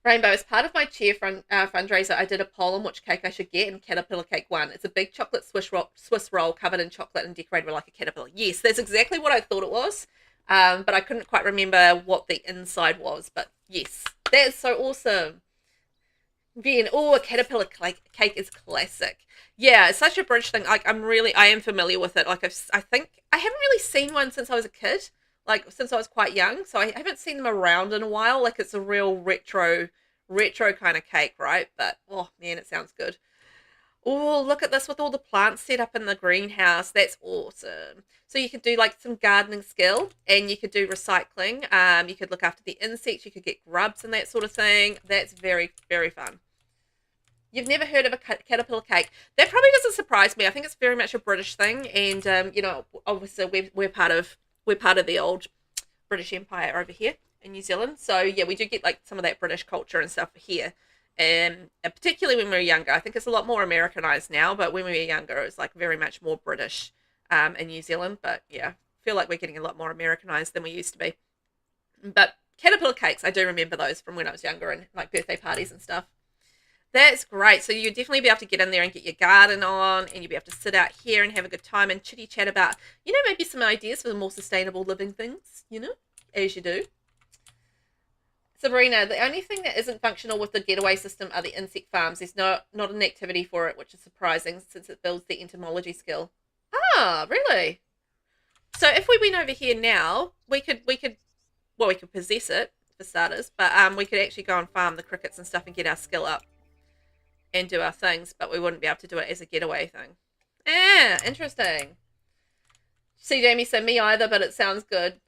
Rainbow, as part of my cheer fundraiser, I did a poll on which cake I should get, and Caterpillar Cake won. It's a big chocolate Swiss roll covered in chocolate and decorated like a caterpillar. Yes, that's exactly what I thought it was, but I couldn't quite remember what the inside was. But yes, that's so awesome. Being, oh, a caterpillar cake is classic. Yeah, it's such a British thing. Like, I am familiar with it. Like, I think I haven't really seen one since I was a kid. Like, since I was quite young, so I haven't seen them around in a while. Like, it's a real retro kind of cake, right? But, oh, man, it sounds good. Oh, look at this with all the plants set up in the greenhouse. That's awesome. So you could do, like, some gardening skill, and you could do recycling. You could look after the insects. You could get grubs and that sort of thing. That's very, very fun. You've never heard of a caterpillar cake? That probably doesn't surprise me. I think it's very much a British thing, and, you know, obviously we're part of the old British Empire over here in New Zealand. So, yeah, we do get, like, some of that British culture and stuff here. And particularly when we were younger. I think it's a lot more Americanized now, but when we were younger, it was, like, very much more British in New Zealand. But, yeah, I feel like we're getting a lot more Americanized than we used to be. But caterpillar cakes, I do remember those from when I was younger and, like, birthday parties and stuff. That's great. So you'll definitely be able to get in there and get your garden on, and you'll be able to sit out here and have a good time and chitty chat about, you know, maybe some ideas for the more sustainable living things, you know, as you do. Sabrina, the only thing that isn't functional with the getaway system are the insect farms. There's not an activity for it, which is surprising since it builds the entomology skill. Ah, really? So if we went over here now, we could possess it for starters, but we could actually go and farm the crickets and stuff and get our skill up and do our things, but we wouldn't be able to do it as a getaway thing. Interesting. SeeJamieSim, me either, but it sounds good.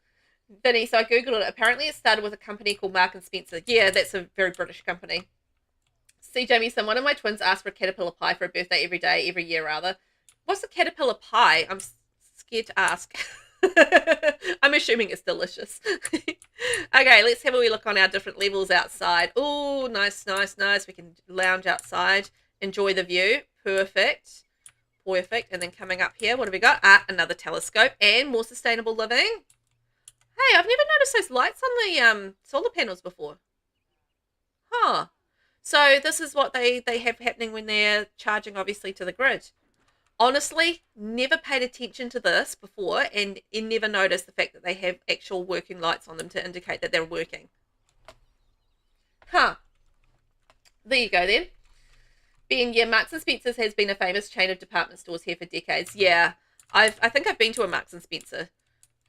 Vinny, so I googled it. Apparently it started with a company called Mark & Spencer. Yeah, that's a very British company. SeeJamieSim, one of my twins asked for a caterpillar pie for a birthday every year rather. What's a caterpillar pie? I'm scared to ask. I'm assuming it's delicious. Okay, let's have a wee look on our different levels outside. Oh, nice. We can lounge outside, enjoy the view. Perfect. And then coming up here, what have we got? Another telescope and more sustainable living. Hey, I've never noticed those lights on the solar panels before. Huh. So this is what they have happening when they're charging, obviously, to the grid. Honestly, never paid attention to this before and never noticed the fact that they have actual working lights on them to indicate that they're working. Huh. There you go then. Ben, yeah, Marks & Spencer's has been a famous chain of department stores here for decades. Yeah, I think I've been to a Marks & Spencer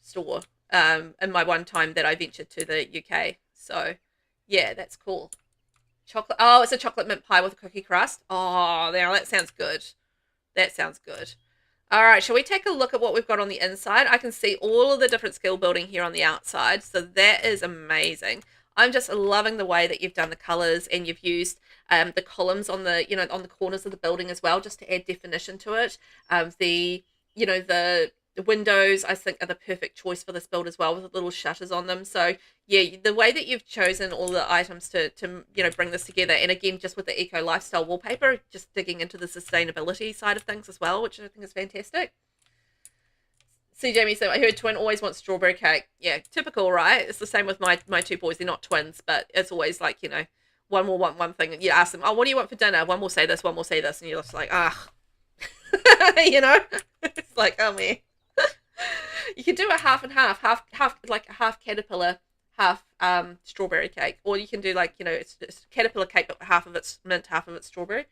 store in my one time that I ventured to the UK. So, yeah, that's cool. Chocolate. Oh, it's a chocolate mint pie with a cookie crust. Oh, now that sounds good. That sounds good. All right, shall we take a look at what we've got on the inside? I can see all of the different skill building here on the outside, so that is amazing. I'm just loving the way that you've done the colors and you've used the columns on the, you know, on the corners of the building as well, just to add definition to it. The windows, I think, are the perfect choice for this build as well, with the little shutters on them. So yeah, the way that you've chosen all the items to you know, bring this together, and again, just with the eco lifestyle wallpaper, just digging into the sustainability side of things as well, which I think is fantastic. SeeJamieSim, I heard twin always wants strawberry cake. Yeah, typical, right? It's the same with my two boys. They're not twins, but it's always like, you know, one will want one thing, and you ask them, oh, what do you want for dinner? One will say this, one will say this, and you're just like, ah, you know, it's like, oh man. You can do a half and half, like a half caterpillar, half strawberry cake, or you can do, like, you know, it's caterpillar cake, but half of it's mint, half of it's strawberry.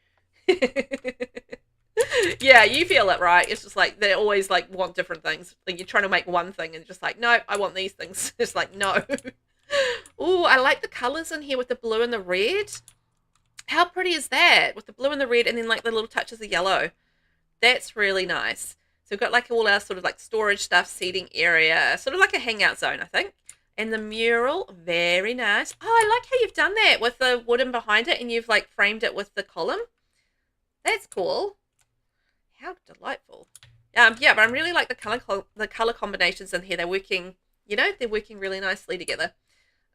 Yeah, you feel it, right? It's just like they always like want different things. Like you're trying to make one thing and just like, no, I want these things. It's like, no. Oh, I like the colors in here with the blue and the red. How pretty is that? With the blue and the red and then like the little touches of yellow. That's really nice. So we've got like all our sort of like storage stuff, seating area, sort of like a hangout zone, I think. And the mural, very nice. Oh, I like how you've done that with the wooden behind it and you've like framed it with the column. That's cool. How delightful. Yeah, but I really like the color combinations in here. They're working, you know, they're working really nicely together.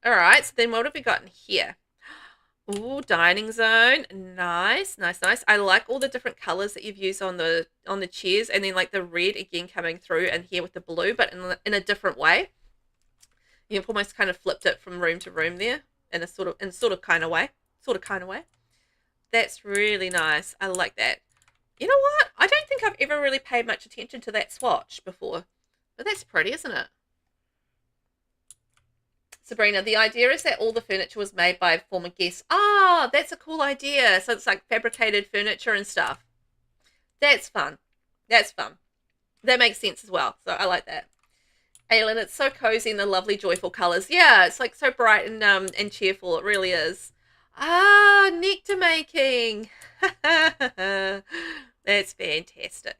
All right, so then what have we got in here? Ooh, dining zone. Nice, nice, nice. I like all the different colors that you've used on the chairs, and then like the red again coming through and here with the blue, but in a different way. You've almost kind of flipped it from room to room there in a sort of kind of way. That's really nice. I like that. You know what? I don't think I've ever really paid much attention to that swatch before, but that's pretty, isn't it? Sabrina, the idea is that all the furniture was made by former guests. Ah, that's a cool idea. So it's like fabricated furniture and stuff. That's fun. That's fun. That makes sense as well. So I like that. Aylin, it's so cozy in the lovely, joyful colours. Yeah, it's like so bright and cheerful. It really is. Ah, nectar making. That's fantastic.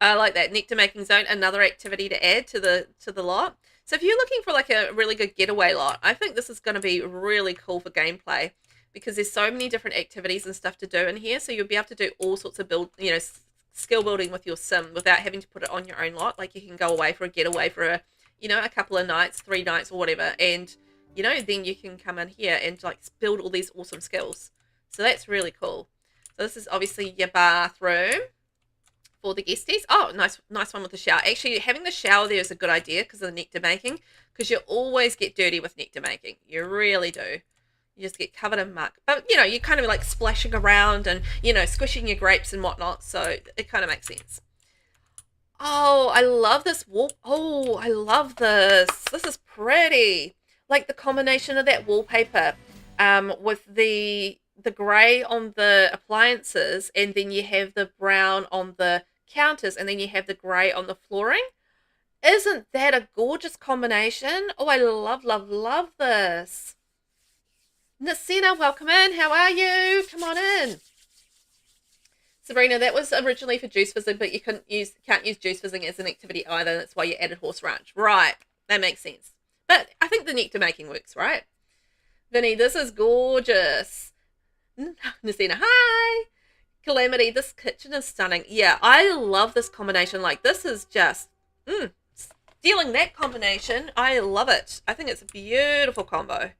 I like that. Nectar making zone, another activity to add to the lot. So if you're looking for like a really good getaway lot, I think this is going to be really cool for gameplay because there's so many different activities and stuff to do in here. So you'll be able to do all sorts of skill building with your sim without having to put it on your own lot. Like you can go away for a getaway for a couple of nights, 3 nights or whatever. And, then you can come in here and like build all these awesome skills. So that's really cool. So this is obviously your bathroom for the guesties. Oh, nice one with the shower. Actually, having the shower there is a good idea because of the nectar making, because you always get dirty with nectar making. You really do. You just get covered in muck. But, you're kind of like splashing around and, squishing your grapes and whatnot, so it kind of makes sense. Oh, I love this wall. Oh, I love this. This is pretty. Like the combination of that wallpaper with the grey on the appliances, and then you have the brown on the counters, and then you have the grey on the flooring. Isn't that a gorgeous combination? Oh, I love this. Nasina, welcome in. How are you? Come on in. Sabrina, that was originally for juice fizzing, but you can't use juice fizzing as an activity either. That's why you added horse ranch. Right. That makes sense. But I think the nectar making works, right? Vinny, this is gorgeous. Nasina, hi. Calamity, this kitchen is stunning. Yeah, I love this combination. Like, this is just, stealing that combination. I love it. I think it's a beautiful combo.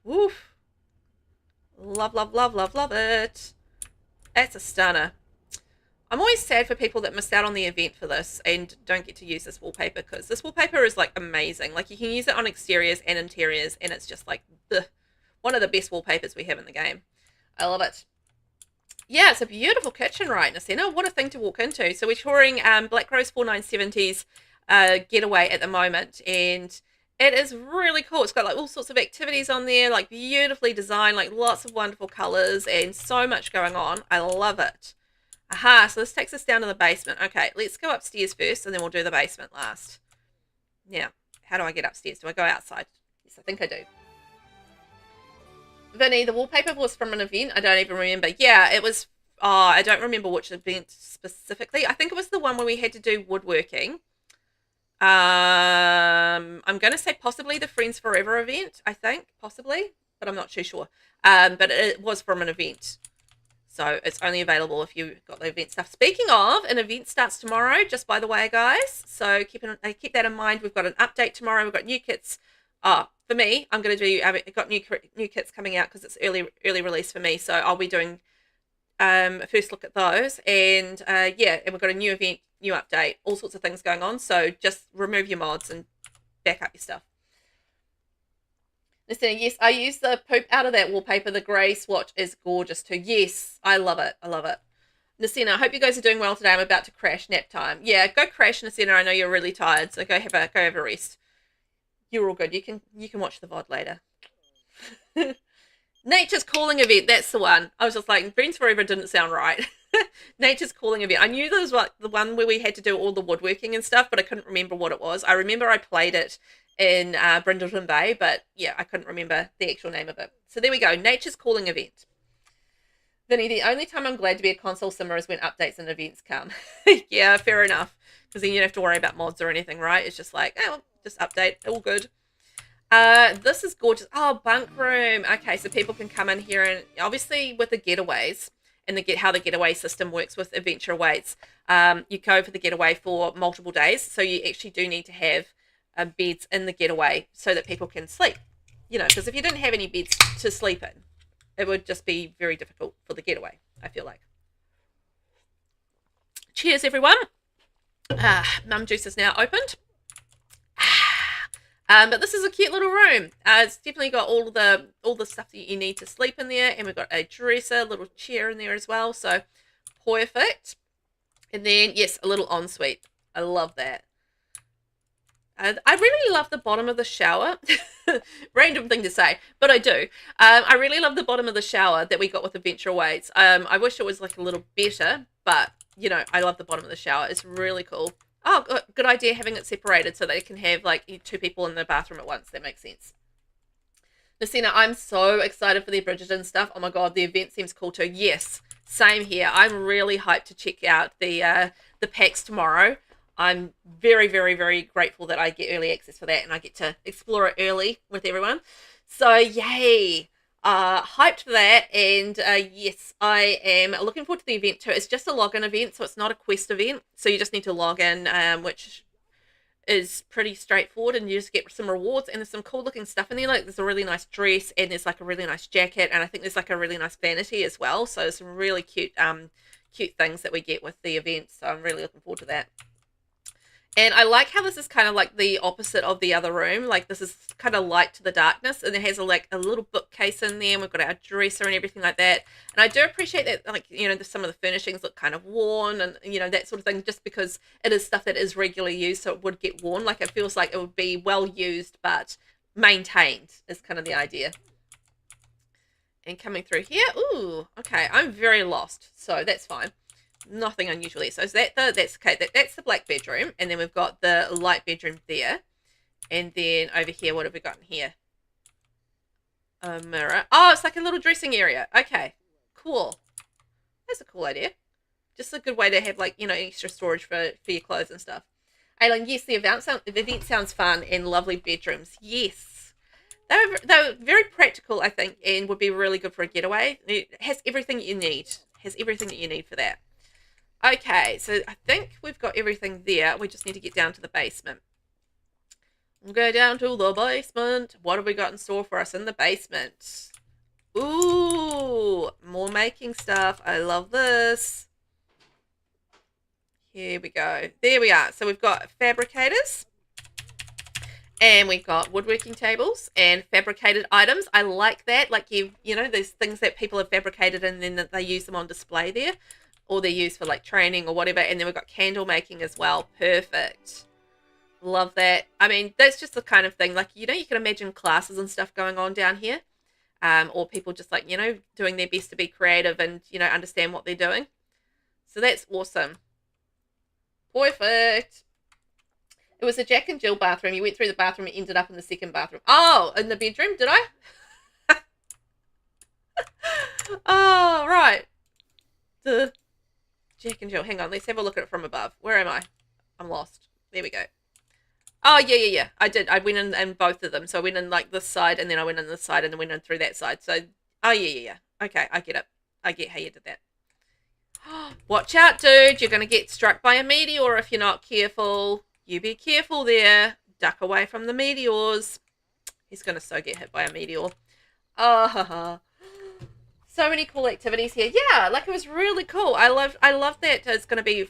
Woof. Love it. That's a stunner. I'm always sad for people that missed out on the event for this and don't get to use this wallpaper, because this wallpaper is like amazing. Like you can use it on exteriors and interiors, and it's just like one of the best wallpapers we have in the game. I love it. Yeah, it's a beautiful kitchen, right, Nasina? What a thing to walk into. So we're touring Black Rose 4970's getaway at the moment, and it is really cool. It's got like all sorts of activities on there, like beautifully designed, like lots of wonderful colors and so much going on. I love it. Aha, so this takes us down to the basement. Okay, let's go upstairs first and then we'll do the basement last. Now, how do I get upstairs? Do I go outside? Yes, I think I do. Vinny, the wallpaper was from an event. I don't even remember. Yeah, it was, I don't remember which event specifically. I think it was the one where we had to do woodworking. I'm going to say possibly the Friends Forever event, I think, possibly, but I'm not too sure. But it was from an event. So it's only available if you got the event stuff. Speaking of, an event starts tomorrow, just by the way, guys. So keep that in mind. We've got an update tomorrow. We've got new kits. For me, I'm going to do, I've got new kits coming out because it's early release for me. So I'll be doing a first look at those. And yeah, and we've got a new event, new update, all sorts of things going on. So just remove your mods and back up your stuff. Listen, yes, I use the poop out of that wallpaper. The grey swatch is gorgeous too. Yes, I love it. I love it. Nasina, I hope you guys are doing well today. I'm about to crash. Nap time. Yeah, go crash, Nasina. I know you're really tired, so go have a rest. You're all good. You can watch the VOD later. Nature's Calling event. That's the one. I was just like, Friends Forever didn't sound right. Nature's Calling event. I knew there was like the one where we had to do all the woodworking and stuff, but I couldn't remember what it was. I remember I played it in Brindleton Bay, but yeah, I couldn't remember the actual name of it. So there we go, Nature's Calling event. Vinny, the only time I'm glad to be a console simmer is when updates and events come. Yeah, fair enough. Because then you don't have to worry about mods or anything, right? It's just like, oh, just update, all good. This is gorgeous. Oh, bunk room. Okay, so people can come in here, and obviously with the getaways and how the getaway system works with adventure awaits, you go for the getaway for multiple days. So you actually do need to have beds in the getaway so that people can sleep. You know, because if you didn't have any beds to sleep in, it would just be very difficult for the getaway, I feel like. Cheers, everyone. Mum Juice is now opened. But this is a cute little room. It's definitely got all the stuff that you need to sleep in there. And we've got a dresser, little chair in there as well. So, perfect. And then, yes, a little ensuite. I love that. I really love the bottom of the shower. Random thing to say, but I do. I really love the bottom of the shower that we got with Adventure Awaits. I wish it was like a little better, but, you know, I love the bottom of the shower. It's really cool. Oh, good idea having it separated so they can have like 2 people in the bathroom at once. That makes sense. Messina, I'm so excited for the Bridgerton stuff. Oh my god, the event seems cool too. Yes, same here. I'm really hyped to check out the packs tomorrow. I'm very, very, very grateful that I get early access for that and I get to explore it early with everyone. So, yay. Hyped for that, and yes, I am looking forward to the event too. It's just a login event, so it's not a quest event. So you just need to log in, which is pretty straightforward, and you just get some rewards, and there's some cool looking stuff in there. Like there's a really nice dress, and there's like a really nice jacket, and I think there's like a really nice vanity as well. So there's some really cute things that we get with the event. So I'm really looking forward to that. And I like how this is kind of like the opposite of the other room. Like this is kind of light to the darkness, and it has like a little bookcase in there, and we've got our dresser and everything like that. And I do appreciate that, like, you know, some of the furnishings look kind of worn and, you know, that sort of thing, just because it is stuff that is regularly used, so it would get worn. Like it feels like it would be well used but maintained is kind of the idea. And coming through here, ooh, okay, I'm very lost, so that's fine. Nothing unusual here. So is that that's okay. That's the black bedroom, and then we've got the light bedroom there, and then over here, what have we got in here? A mirror. Oh, it's like a little dressing area. Okay, cool. That's a cool idea. Just a good way to have, like, you know, extra storage for your clothes and stuff. Aileen, yes, the event sounds fun, and lovely bedrooms. Yes, they're very practical, I think, and would be really good for a getaway. It has everything you need. Has everything that you need for that. Okay, so I think we've got everything there. We just need to get down to the basement. We'll go down to the basement. What have we got in store for us in the basement? Ooh, more making stuff. I love this. Here we go. There we are. So we've got fabricators. And we've got woodworking tables and fabricated items. I like that. Like, you know, there's things that people have fabricated and then they use them on display there. Or they're used for like training or whatever. And then we've got candle making as well. Perfect. Love that. I mean, that's just the kind of thing, like, you know, you can imagine classes and stuff going on down here. Or people just, like, you know, doing their best to be creative and, you know, understand what they're doing. So that's awesome. Perfect. It was a Jack and Jill bathroom. You went through the bathroom and ended up in the second bathroom. Oh, in the bedroom, did I? Oh, right. The Jack and Jill. Hang on, let's have a look at it from above. Where am I? I'm lost. There we go. Oh, yeah. I did. I went in both of them. So I went in like this side, and then I went in this side, and then went in through that side. So, oh, yeah. Okay, I get it. I get how you did that. Watch out, dude. You're going to get struck by a meteor if you're not careful. You be careful there. Duck away from the meteors. He's going to so get hit by a meteor. Oh, so many cool activities here. Yeah, like, it was really cool. I love that it's going to be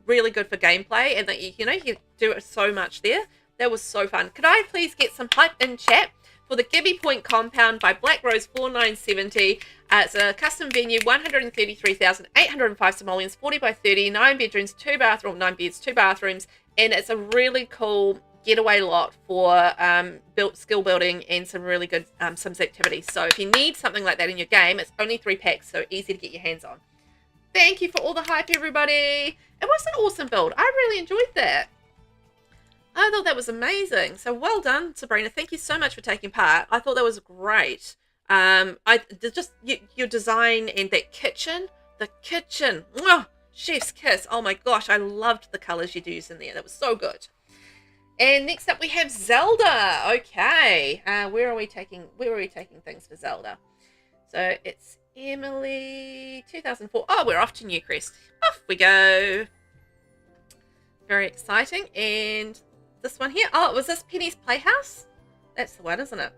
really good for gameplay, and that you know, you do it so much there. That was so fun. Could I please get some hype in chat for the Gibby Point compound by Black Rose 4970? It's a custom venue, 133,805 simoleons, 40 by 30, 9 bedrooms, 2 bathrooms, 9 beds, 2 bathrooms, and it's a really cool getaway lot for skill building and some really good Sims activities. So if you need something like that in your game, it's only 3 packs, so easy to get your hands on. Thank you for all the hype, everybody. It was an awesome build. I really enjoyed that. I thought that was amazing. So well done, Sabrina. Thank you so much for taking part. I thought that was great. Your design and that kitchen, the kitchen, chef's kiss. Oh my gosh, I loved the colors you'd used in there. That was so good. And next up we have Zelda. Okay, where are we taking things for Zelda? So it's Emily 2004. Oh, we're off to Newcrest. Off we go. Very exciting. And this one here. Oh, was this Penny's Playhouse? That's the one, isn't it?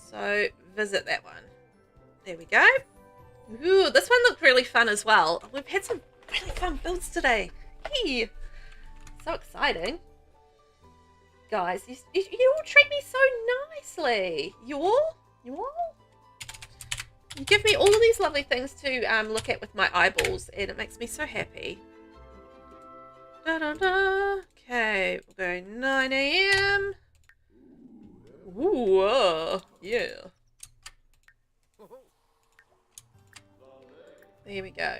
So visit that one. There we go. Ooh, this one looked really fun as well. We've had some really fun builds today. Hey, so exciting. Guys, you all treat me so nicely. You all? You give me all of these lovely things to look at with my eyeballs, and it makes me so happy. Da, da, da. Okay, we'll go 9 a.m. Ooh, yeah. There we go.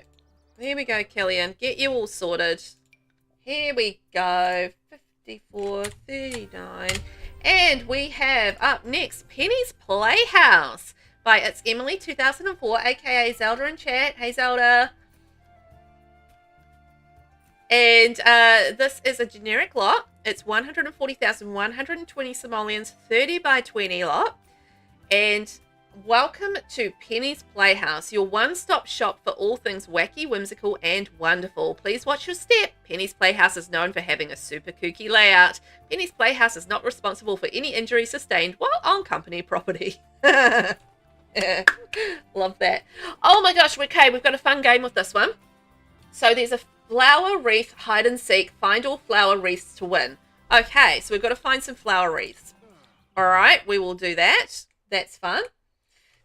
There we go, Kellyanne. Get you all sorted. Here we go. 54, 39. And we have up next Penny's Playhouse by It's Emily 2004, aka Zelda in chat. Hey, Zelda. And this is a generic lot. It's 140,120 simoleons, 30 by 20 lot. And welcome to Penny's Playhouse, your one-stop shop for all things wacky, whimsical, and wonderful. Please watch your step. Penny's Playhouse is known for having a super kooky layout. Penny's Playhouse is not responsible for any injury sustained while on company property. Love that. Oh my gosh, okay, we've got a fun game with this one. So there's a flower wreath hide and seek. Find all flower wreaths to win. Okay, so we've got to find some flower wreaths. All right, we will do that. That's fun.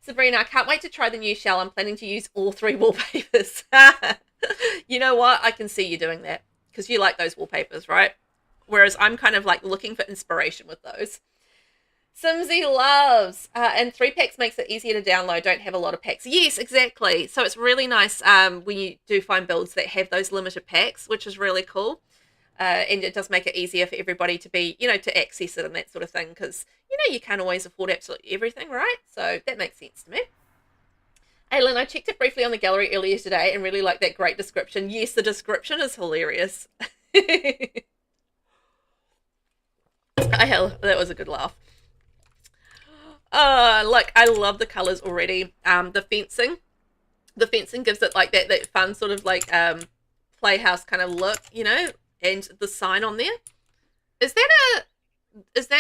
Sabrina, I can't wait to try the new shell. I'm planning to use all 3 wallpapers. You know what? I can see you doing that because you like those wallpapers, right? Whereas I'm kind of like looking for inspiration with those. Simsy loves, and 3 packs makes it easier to download. Don't have a lot of packs. Yes, exactly. So it's really nice when you do find builds that have those limited packs, which is really cool. And it does make it easier for everybody to be, to access it and that sort of thing. Because, you can't always afford absolutely everything, right? So that makes sense to me. Aylin, I checked it briefly on the gallery earlier today and really liked that great description. Yes, the description is hilarious. That was a good laugh. Look, I love the colors already. The fencing gives it like that fun sort of like playhouse kind of look, and the sign on there. Is that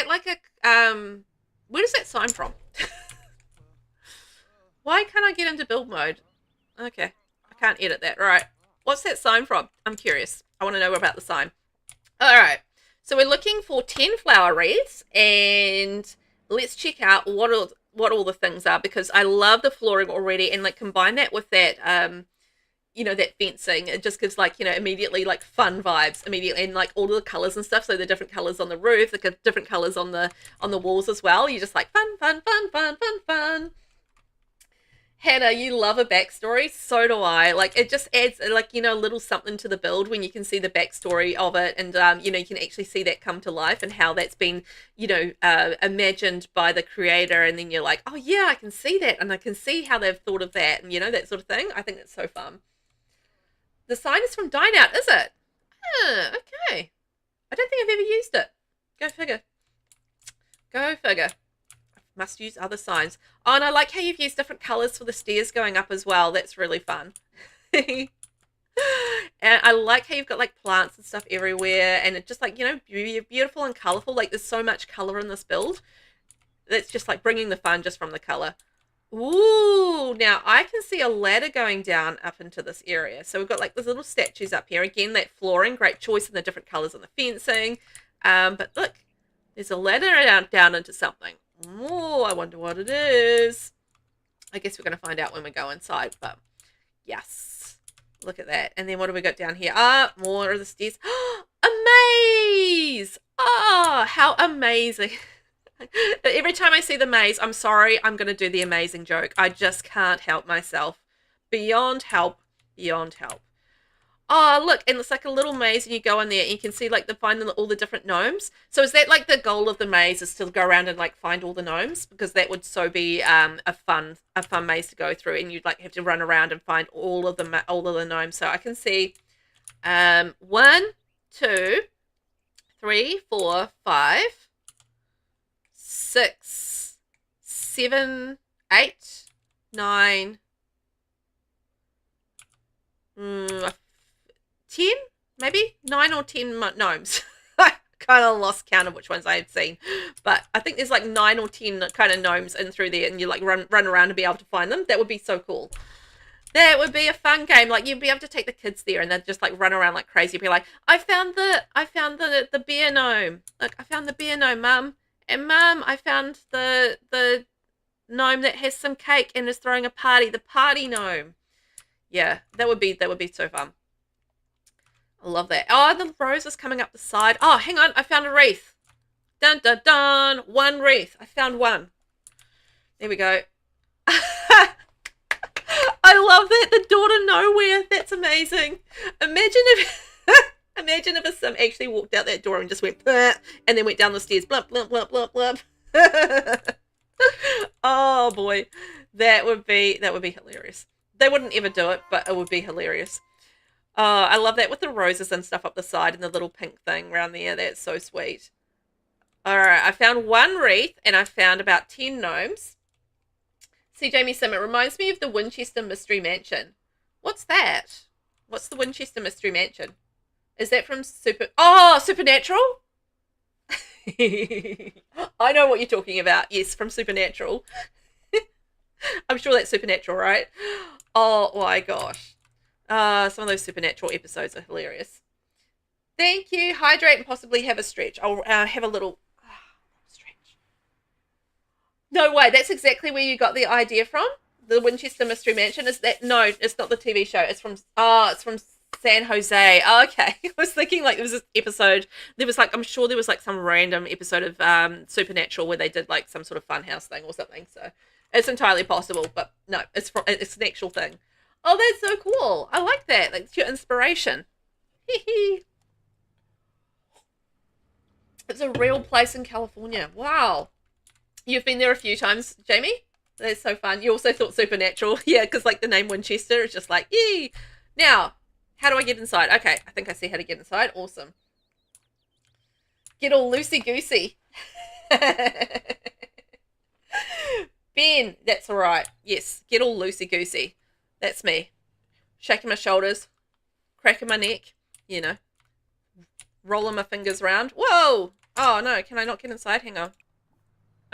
like a where does that sign from? Why can't I get into build mode? Okay, I can't edit that. All right, what's that sign from? I'm curious. I want to know about the sign. All right, so we're looking for 10 flower wreaths, and let's check out what all the things are, because I love the flooring already, and like combine that with that that fencing. It just gives like immediately like fun vibes immediately, and like all the colors and stuff. So the different colors on the roof, the different colors on the walls as well. You're just like fun. Hannah, you love a backstory. So do I. Like it just adds like a little something to the build when you can see the backstory of it, and you can actually see that come to life and how that's been imagined by the creator, and then you're like, oh yeah, I can see that, and I can see how they've thought of that, and that sort of thing. I think that's so fun. The sign is from Dine Out, is it? Okay. I don't think I've ever used it. Go figure. Go figure. Must use other signs. Oh, and I like how you've used different colors for the stairs going up as well. That's really fun. And I like how you've got like plants and stuff everywhere, and it's just like beautiful and colorful. Like there's so much color in this build. That's just like bringing the fun just from the color. Ooh, now I can see a ladder going down up into this area. So we've got like those little statues up here. Again, that flooring, great choice in the different colors on the fencing. But look, there's a ladder down into something. Oh, I wonder what it is. I guess we're going to find out when we go inside, but yes, look at that. And then what do we got down here? More of the stairs. A maze! Oh, how amazing. Every time I see the maze, I'm sorry, I'm going to do the amazing joke. I just can't help myself. Beyond help, beyond help. Oh, look, and it's like a little maze, and you go in there, and you can see like all the different gnomes. So is that like the goal of the maze, is to go around and like find all the gnomes? Because that would so be a fun maze to go through, and you'd like have to run around and find all of the gnomes. So I can see 1, 2, 3, 4, 5, 6, 7, 8, 9, 10, maybe 9 or 10 gnomes. I kind of lost count of which ones I had seen, but I think there's like 9 or 10 kind of gnomes in through there, and you like run around to be able to find them. That would be so cool. That would be a fun game. Like, you'd be able to take the kids there, and they'd just like run around like crazy. You'd be like, I found the bear gnome. Look, I found the bear gnome, Mum. And Mum, I found the gnome that has some cake and is throwing a party. The party gnome. Yeah, that would be so fun. I love that. Oh, the rose is coming up the side. Oh, hang on. I found a wreath. Dun, dun, dun. 1 wreath. I found 1. There we go. I love that. The door to nowhere. That's amazing. Imagine if a sim actually walked out that door and just went, and then went down the stairs. Blump, blump, blump, blump, blump. Oh, boy. That would be hilarious. They wouldn't ever do it, but it would be hilarious. Oh, I love that with the roses and stuff up the side and the little pink thing around there. That's so sweet. All right, I found 1 wreath, and I found about 10 gnomes. SeeJamieSim, it reminds me of the Winchester Mystery Mansion. What's that? What's the Winchester Mystery Mansion? Is that from Supernatural? I know what you're talking about. Yes, from Supernatural. I'm sure that's Supernatural, right? Oh my gosh. Some of those Supernatural episodes are hilarious. Thank you. Hydrate and possibly have a stretch. I'll have a little stretch. No way. That's exactly where you got the idea from? The Winchester Mystery Mansion? Is that? No, it's not the TV show. It's from San Jose. Oh, okay. I was thinking like there was this episode. There was like, I'm sure there was like some random episode of Supernatural where they did like some sort of funhouse thing or something. So it's entirely possible, but no, it's an actual thing. Oh, that's so cool. I like that. Like, it's your inspiration. It's a real place in California. Wow. You've been there a few times, Jamie? That's so fun. You also thought Supernatural. Yeah, because like the name Winchester is just like, yee. Now, how do I get inside? Okay, I think I see how to get inside. Awesome. Get all loosey-goosey. Ben, that's all right. Yes, get all loosey-goosey. That's me. Shaking my shoulders, cracking my neck, you know, rolling my fingers around. Whoa! Oh, no. Can I not get inside? Hang on.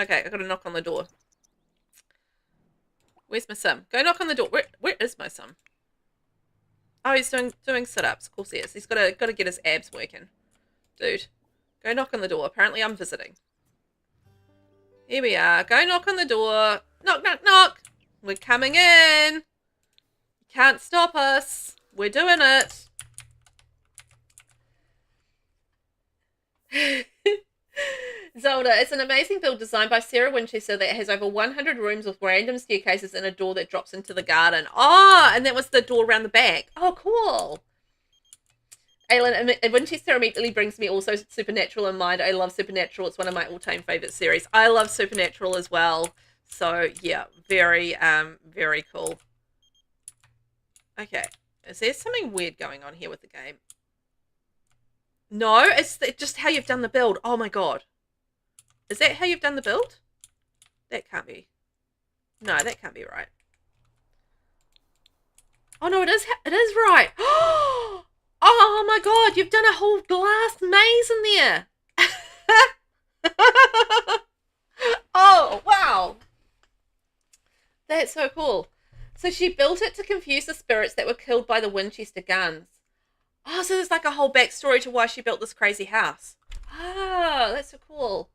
Okay, I got to knock on the door. Where's my sim? Go knock on the door. Where is my sim? Oh, he's doing sit-ups. Of course he is. He's got to get his abs working. Dude, go knock on the door. Apparently I'm visiting. Here we are. Go knock on the door. Knock, knock, knock. We're coming in. Can't stop us. We're doing it. Zelda, it's an amazing build designed by Sarah Winchester that has over 100 rooms with random staircases and a door that drops into the garden. Oh, and that was the door around the back. Oh, cool. Aylin, and Winchester immediately brings me also Supernatural in mind. I love Supernatural. It's one of my all-time favorite series. I love Supernatural as well. So, yeah, very cool. Okay, is there something weird going on here with the game? No, it's just how you've done the build. Oh my god. Is that how you've done the build? That can't be. No, that can't be right. Oh no, it is right. Oh my god, you've done a whole glass maze in there. Oh, wow. That's so cool. So she built it to confuse the spirits that were killed by the Winchester guns. Oh, so there's like a whole backstory to why she built this crazy house. Oh, that's so cool.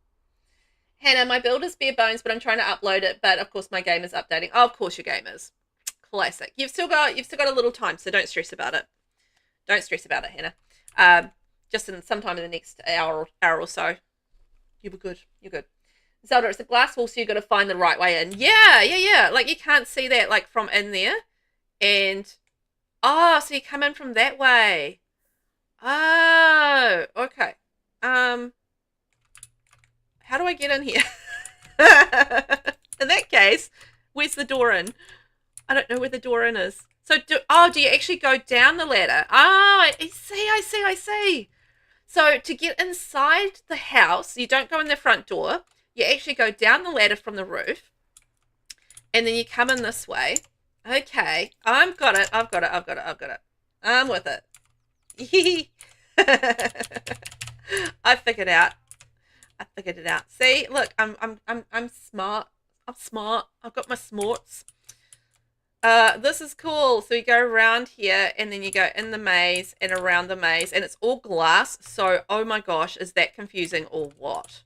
Hannah, my build is bare bones, but I'm trying to upload it. But of course, my game is updating. Oh, of course, your game is. Classic. You've still got a little time, so don't stress about it. Don't stress about it, Hannah. Just sometime in the next hour or so, you'll be good. You're good. Zelda, it's a glass wall, so you've got to find the right way in. Yeah. Like, you can't see that, like, from in there. And Oh, so you come in from that way. Oh, okay. How do I get in here? In that case, where's the door in? I don't know where the door in is. So, do you actually go down the ladder? Oh, I see. So, to get inside the house, you don't go in the front door. You actually go down the ladder from the roof. And then you come in this way. Okay. I've got it. I'm with it. I figured it out. See, look, I'm smart. I've got my smarts. This is cool. So you go around here and then you go in the maze and around the maze and it's all glass. So, oh my gosh, is that confusing or what?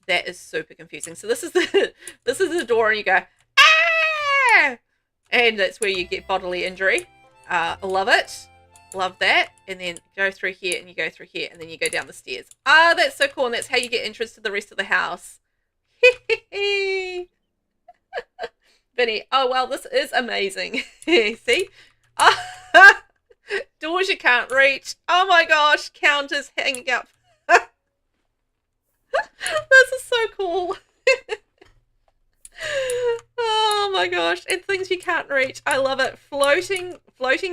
That is super confusing. So this is the door and you go, ah! And that's where you get bodily injury. Love it. Love that. And then go through here and you go through here and then you go down the stairs. Ah, that's so cool. And that's how you get entrance to the rest of the house. Vinny, oh, well, this is amazing. See? Oh, doors you can't reach. Oh my gosh, counters hanging up. This is so cool. Oh my gosh, and things you can't reach. I love it. Floating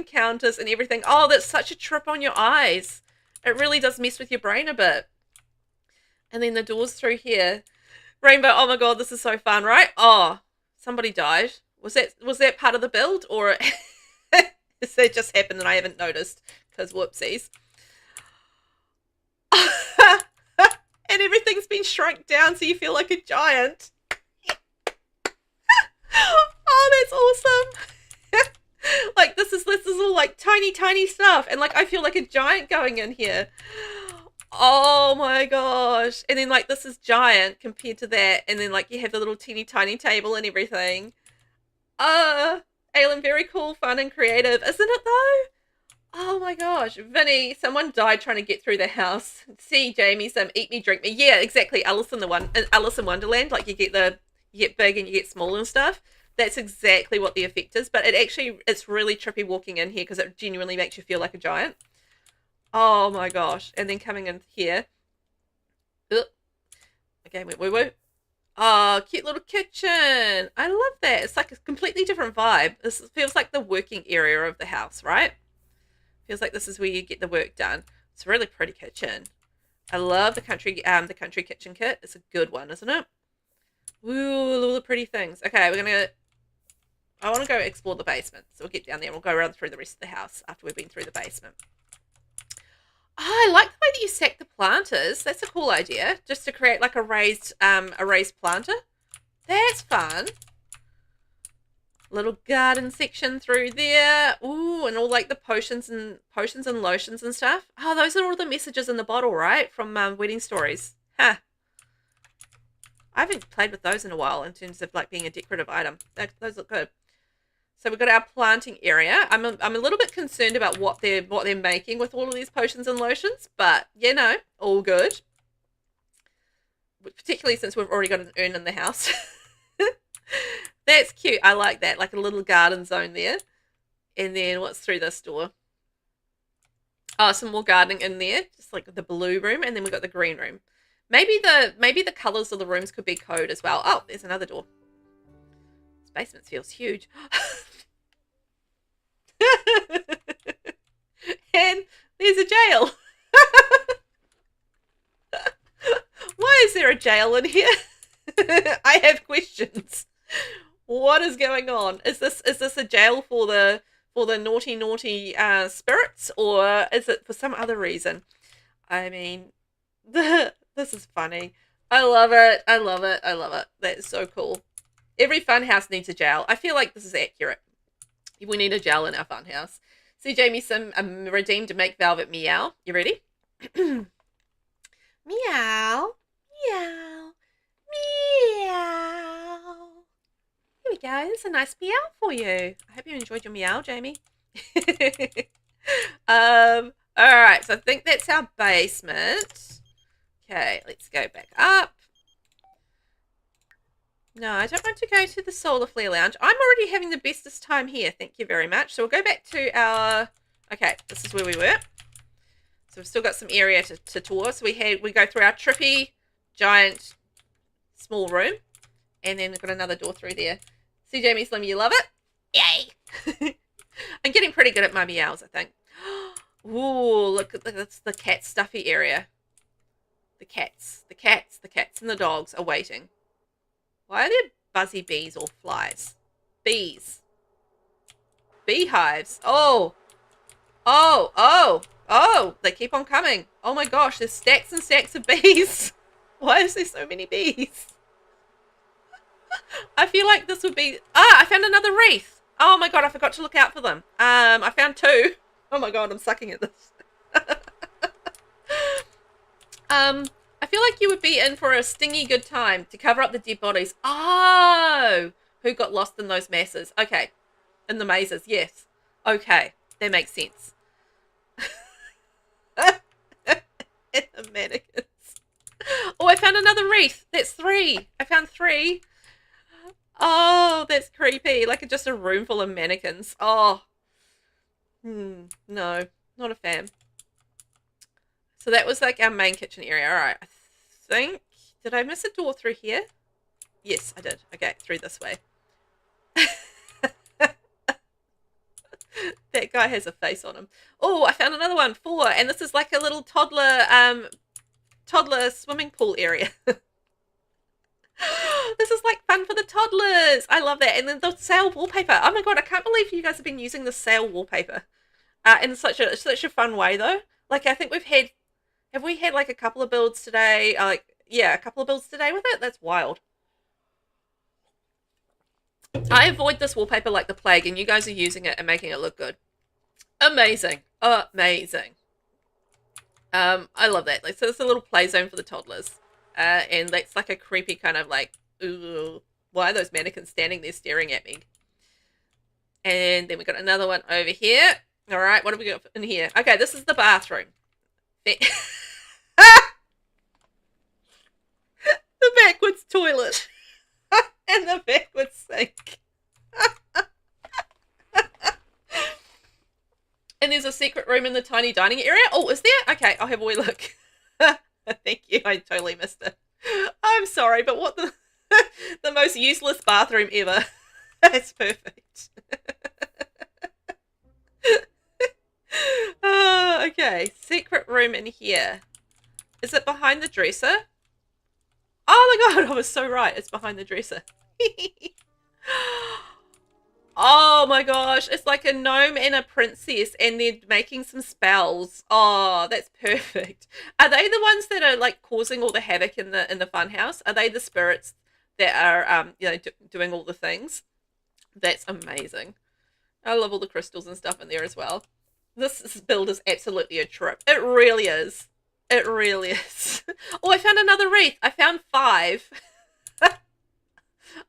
counters and everything. Oh, that's such a trip on your eyes. It really does mess with your brain a bit. And then the doors through here. Rainbow, oh my god, this is so fun, right? Oh, somebody died. Was that part of the build, or has that just happened and I haven't noticed? Because whoopsies. And everything's been shrunk down so you feel like a giant. Oh, that's awesome. Like this is all like tiny stuff, and like I feel like a giant going in here. Oh my gosh. And then like this is giant compared to that, and then like you have the little teeny tiny table and everything. Aylin, very cool, fun and creative, isn't it though? Oh my gosh. Vinny, someone died trying to get through the house. SeeJamieSim, eat me, drink me. Yeah, exactly. Alice in Wonderland, like you get big and you get small and stuff. That's exactly what the effect is, but it's really trippy walking in here because it genuinely makes you feel like a giant. Oh my gosh. And then coming in here. Okay, woo. Oh, cute little kitchen. I love that. It's like a completely different vibe. This feels like the working area of the house, right? Feels like this is where you get the work done. It's a really pretty kitchen. I love the country kitchen kit. It's a good one, isn't it? Ooh, all the pretty things. Okay, I want to go explore the basement. So we'll get down there and we'll go around through the rest of the house after we've been through the basement. Oh, I like the way that you stack the planters. That's a cool idea. Just to create like a raised planter. That's fun. Little garden section through there. Ooh, and all like the potions and lotions and stuff. Oh, those are all the messages in the bottle, right? From Wedding Stories. Huh. I haven't played with those in a while in terms of like being a decorative item. Those look good. So we've got our planting area. I'm a little bit concerned about what they're making with all of these potions and lotions, but you know, all good. Particularly since we've already got an urn in the house. That's cute. I like that. Like a little garden zone there. And then what's through this door? Oh, some more gardening in there. Just like the blue room, and then we've got the green room. Maybe the colours of the rooms could be code as well. Oh, there's another door. This basement feels huge. And there's a jail. Why is there a jail in here? I have questions. What is going on? Is this a jail for the naughty spirits, or is it for some other reason? I mean, this is funny. I love it. That's so cool. Every fun house needs a jail. I feel like this is accurate. We need a jail in our fun house. SeeJamieSim redeemed to make Velvet meow. You ready? Meow. Meow. Meow. Here we go. This is a nice meow for you. I hope you enjoyed your meow, Jamie. Alright, so I think that's our basement. Okay, let's go back up. No, I don't want to go to the Solar Flare Lounge. I'm already having the bestest time here. Thank you very much. So we'll go back to our... Okay, this is where we were. So we've still got some area to tour. So we go through our trippy, giant, small room. And then we've got another door through there. SeeJamieSim, you love it? Yay! I'm getting pretty good at my meows, I think. Ooh, look at that's the cat stuffy area. The cats and the dogs are waiting. Why are there buzzy bees or flies? Bees. Beehives. Oh. Oh, oh, oh. They keep on coming. Oh my gosh, there's stacks and stacks of bees. Why is there so many bees? I feel like this would be... Ah, I found another wreath. Oh my god, I forgot to look out for them. I found two. Oh my god, I'm sucking at this. I feel like you would be in for a stingy good time to cover up the dead bodies. Oh, who got lost in those masses? Okay, in the mazes, yes. Okay, that makes sense. And the mannequins. Oh, I found another wreath. That's 3. I found 3. Oh, that's creepy. Like just a room full of mannequins. Oh, no, not a fan. So that was like our main kitchen area. All right, I think, did I miss a door through here? Yes, I did. Okay, through this way. That guy has a face on him. Oh, I found another one, 4, and this is like a little toddler swimming pool area. This is like fun for the toddlers. I love that. And then the sail wallpaper. Oh my god, I can't believe you guys have been using the sail wallpaper in such a fun way though. Like I think have we had like a couple of builds today? Yeah, a couple of builds today with it. That's wild. I avoid this wallpaper like the plague, and you guys are using it and making it look good. Amazing. Amazing. I love that. Like, so it's a little play zone for the toddlers. And that's like a creepy kind of like, ooh, why are those mannequins standing there staring at me? And then we got another one over here. All right, what have we got in here? Okay, this is the bathroom. The backwards toilet. And the backwards sink. And there's a secret room in the tiny dining area. Oh, is there? Okay, I'll have a wee look. Thank you. I totally missed it. I'm sorry, but what the most useless bathroom ever. That's perfect. Oh, okay. Secret room in here. Is it behind the dresser? Oh my god, I was so right. It's behind the dresser. Oh my gosh, it's like a gnome and a princess and they're making some spells. Oh, that's perfect. Are they the ones that are like causing all the havoc in the fun house? Are they the spirits that are doing all the things? That's amazing. I love all the crystals and stuff in there as well. This build is absolutely a trip. It really is. It really is. Oh, I found another wreath. I found 5.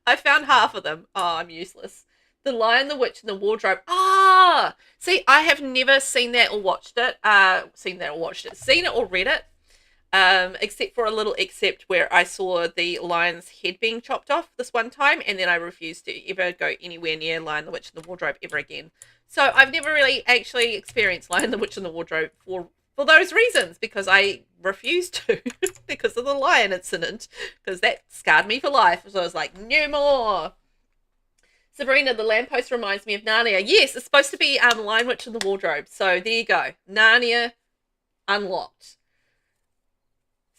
I found half of them. Oh, I'm useless. The Lion, the Witch, and the Wardrobe. Ah! See, I have never seen that or watched it. Seen it or read it. Except for a little excerpt where I saw the lion's head being chopped off this one time, and then I refused to ever go anywhere near Lion, the Witch, and the Wardrobe ever again. So I've never really actually experienced Lion, the Witch, and the Wardrobe for those reasons, because I refused to because of the lion incident, because that scarred me for life. So I was like, no more. Sabrina, the lamppost reminds me of Narnia. Yes, it's supposed to be Lion, Witch, and the Wardrobe. So there you go. Narnia unlocked.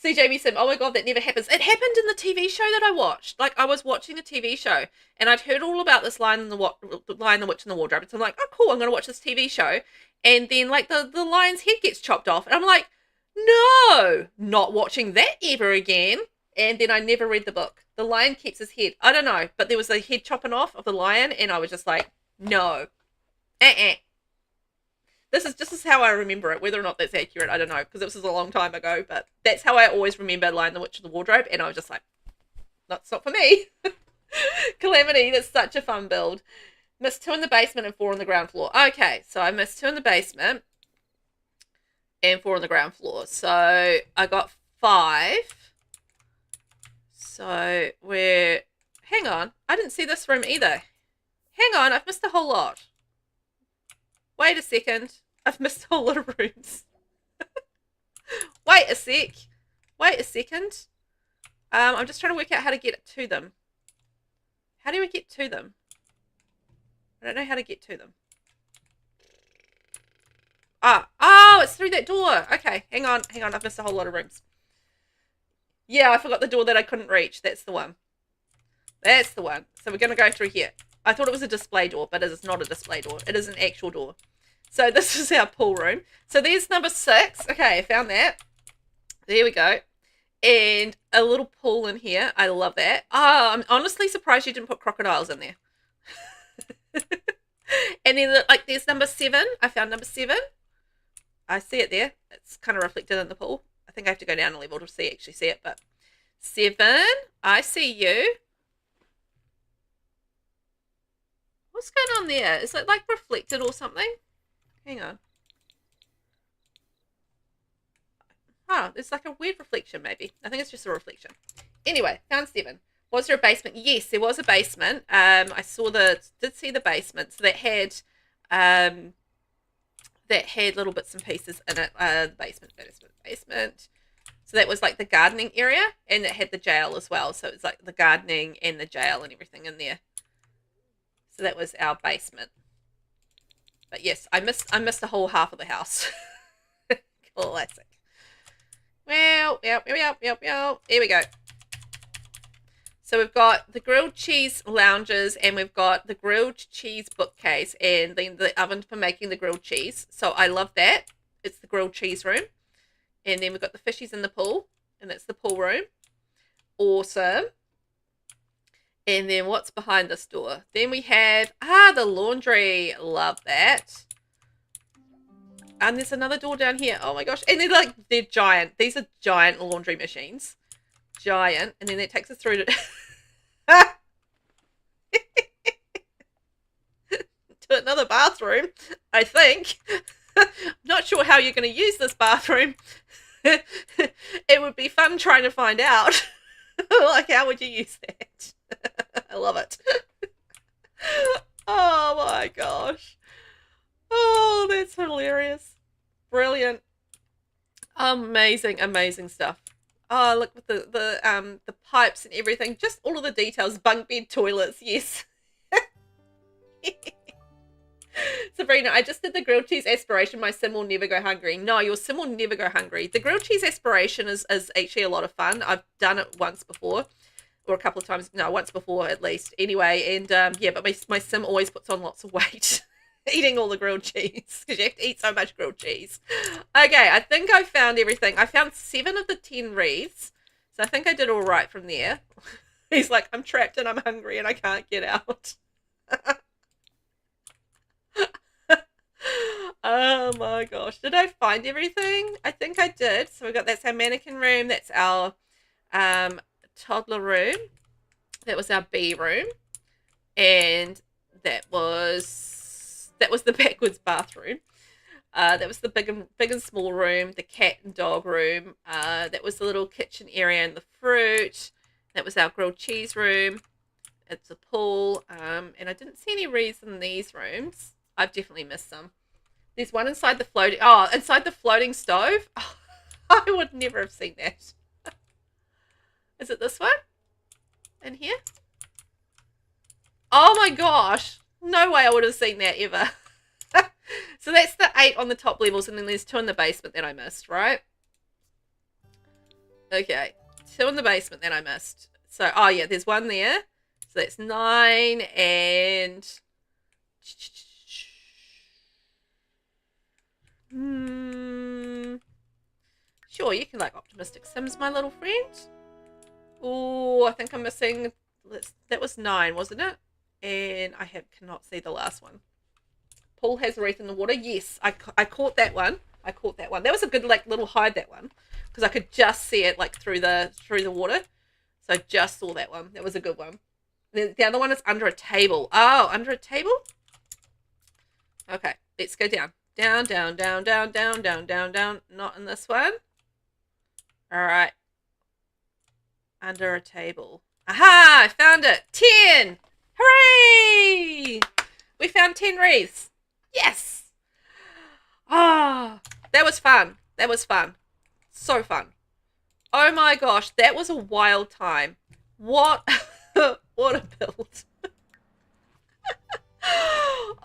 SeeJamieSim, oh my god, that never happens. It happened in the TV show that I watched. Like, I was watching the TV show, and I'd heard all about this Lion, the Witch, and the Wardrobe. So I'm like, oh cool, I'm going to watch this TV show. And then, like, the lion's head gets chopped off. And I'm like, no, not watching that ever again. And then I never read the book. The lion keeps his head. I don't know, but there was a head chopping off of the lion, and I was just like, no. This is how I remember it. Whether or not that's accurate, I don't know, because this was a long time ago, but that's how I always remember Lion, the Witch, and the Wardrobe, and I was just like, that's not for me. Calamity, that's such a fun build. Missed 2 in the basement and 4 on the ground floor. Okay, so I missed 2 in the basement and 4 on the ground floor. So I got 5. So hang hang on. I didn't see this room either. Hang on, I've missed a whole lot. Wait a second. I've missed a whole lot of rooms. Wait a sec. Wait a second. I'm just trying to work out how to get to them. How do we get to them? I don't know how to get to them. Oh, it's through that door. Okay, hang on. I've missed a whole lot of rooms. Yeah, I forgot the door that I couldn't reach. That's the one. That's the one. So we're going to go through here. I thought it was a display door, but it is not a display door. It is an actual door. So this is our pool room. So there's number 6. Okay, I found that. There we go. And a little pool in here. I love that. Oh, I'm honestly surprised you didn't put crocodiles in there. And then, like, there's number 7. I found number 7. I see it there. It's kind of reflected in the pool. I think I have to go down a level to actually see it, but 7. I see you. What's going on there? Is it like reflected or something? Hang on. Oh, it's like a weird reflection maybe. I think it's just a reflection. Anyway, found 7. Was there a basement? Yes, there was a basement. I did see the basement. So that had little bits and pieces in it. The basement. So that was like the gardening area, and it had the jail as well. So it was like the gardening and the jail and everything in there. So that was our basement. But yes, I missed the whole half of the house. Classic. Well, yep. Here we go. So we've got the grilled cheese lounges, and we've got the grilled cheese bookcase, and then the oven for making the grilled cheese. So I love that. It's the grilled cheese room. And then we've got the fishies in the pool, and that's the pool room. Awesome. And then what's behind this door? Then we have, the laundry. Love that. And there's another door down here. Oh my gosh. And they're giant. These are giant laundry machines. Giant. And then that takes us through to to another bathroom, I think. Not sure how you're going to use this bathroom. It would be fun trying to find out. Like, how would you use that? I love it. Oh my gosh. Oh, that's hilarious. Brilliant. Amazing stuff. Oh, look with the pipes and everything. Just all of the details. Bunk bed, toilets, yes. Sabrina, I just did the grilled cheese aspiration. My sim will never go hungry. No, your sim will never go hungry. The grilled cheese aspiration is actually a lot of fun. I've done it once before. Or a couple of times. No, once before at least. Anyway, and yeah, but my sim always puts on lots of weight. Eating all the grilled cheese. Because you have to eat so much grilled cheese. Okay, I think I found everything. I found 7 of the 10 wreaths. So I think I did all right from there. He's like, I'm trapped and I'm hungry and I can't get out. Oh my gosh. Did I find everything? I think I did. So that's our mannequin room. That's our toddler room. That was our B room. And that was the backwards bathroom. That was the big and small room, the cat and dog room. That was the little kitchen area and the fruit. That was our grilled cheese room. It's a pool. And I didn't see any wreaths in these rooms. I've definitely missed some. There's one inside the floating stove. Oh, I would never have seen that. Is it this one? In here? Oh my gosh. No way I would have seen that ever. So that's the 8 on the top levels, and then there's 2 in the basement that I missed, right? Okay. 2 in the basement that I missed. So, oh yeah, there's one there. So that's 9 and... Sure, you can like optimistic Sims, my little friend. Oh, I think I'm missing... That was 9, wasn't it? And I cannot see the last one. Paul has a wreath in the water. Yes, I caught that one. That was a good like little hide, that one, because I could just see it like through the water. So I just saw that one. That was a good one. The other one is under a table. Oh, under a table? Okay, let's go down. Down. Not in this one. All right. Under a table. Aha! I found it. 10. Hooray! We found 10 wreaths. Yes. Ah, that was fun. That was fun. So fun. Oh my gosh, that was a wild time. What, what a build.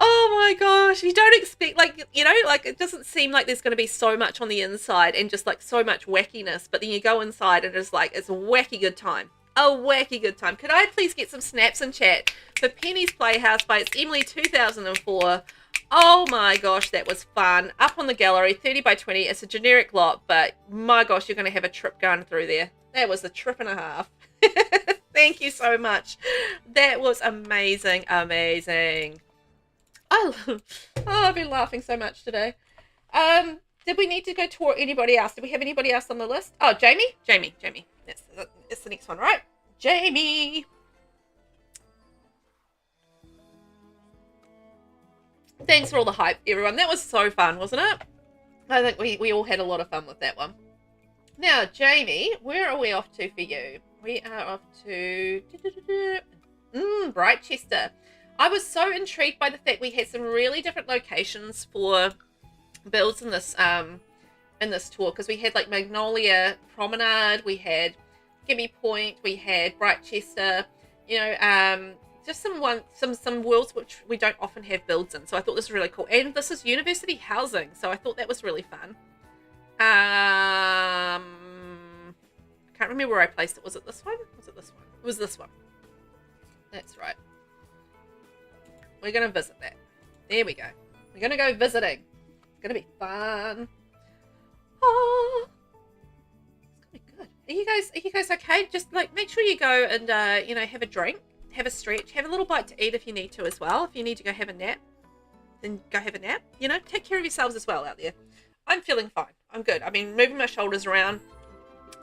Oh my gosh, you don't expect, like, you know, like, it doesn't seem like there's going to be so much on the inside and just like so much wackiness, but then you go inside and it's like, it's a wacky good time. A wacky good time. Could I please get some snaps in chat for Penny's Playhouse by It's Emily 2004? Oh my gosh, that was fun. Up on the gallery, 30 by 20. It's a generic lot, but my gosh, you're going to have a trip going through there. That was a trip and a half. Thank you so much. That was amazing, amazing. Oh, I've been laughing so much today. Did we need to go to anybody else? Did we have anybody else on the list? Oh, Jamie. That's the next one, right? Jamie. Thanks for all the hype, everyone. That was so fun, wasn't it? I think we all had a lot of fun with that one. Now, Jamie, where are we off to for you? We are off to Brightchester. I was so intrigued by the fact we had some really different locations for builds in this tour, because we had like Magnolia Promenade, we had Gimme Point, we had Brightchester, you know, just some worlds which we don't often have builds in. So I thought this was really cool. And this is university housing, so I thought that was really fun. I can't remember where I placed it. Was it this one? Was it this one? It was this one. That's right. We're going to visit that. There we go. We're going to go visiting. It's going to be fun. Oh, it's going to be good. Are you guys okay? Just like make sure you go and you know, have a drink, have a stretch, have a little bite to eat if you need to as well. If you need to go have a nap, then go have a nap. You know, take care of yourselves as well out there. I'm feeling fine. I'm good. I've been moving my shoulders around,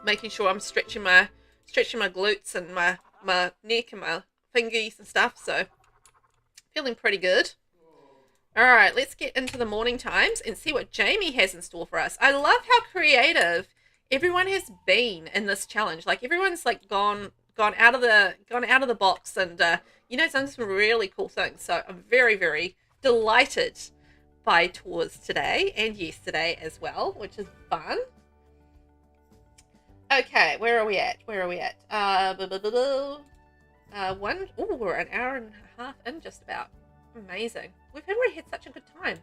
making sure I'm stretching my glutes and my neck and my fingies and stuff. So feeling pretty good. All right, let's get into the morning times and see what Jamie has in store for us. I love how creative everyone has been in this challenge. Like everyone's like gone out of the box and you know, done some really cool things. So I'm very, very delighted by tours today and yesterday as well, which is fun. Okay, where are we at? We're an hour and a half in just about. Amazing. We've already had such a good time.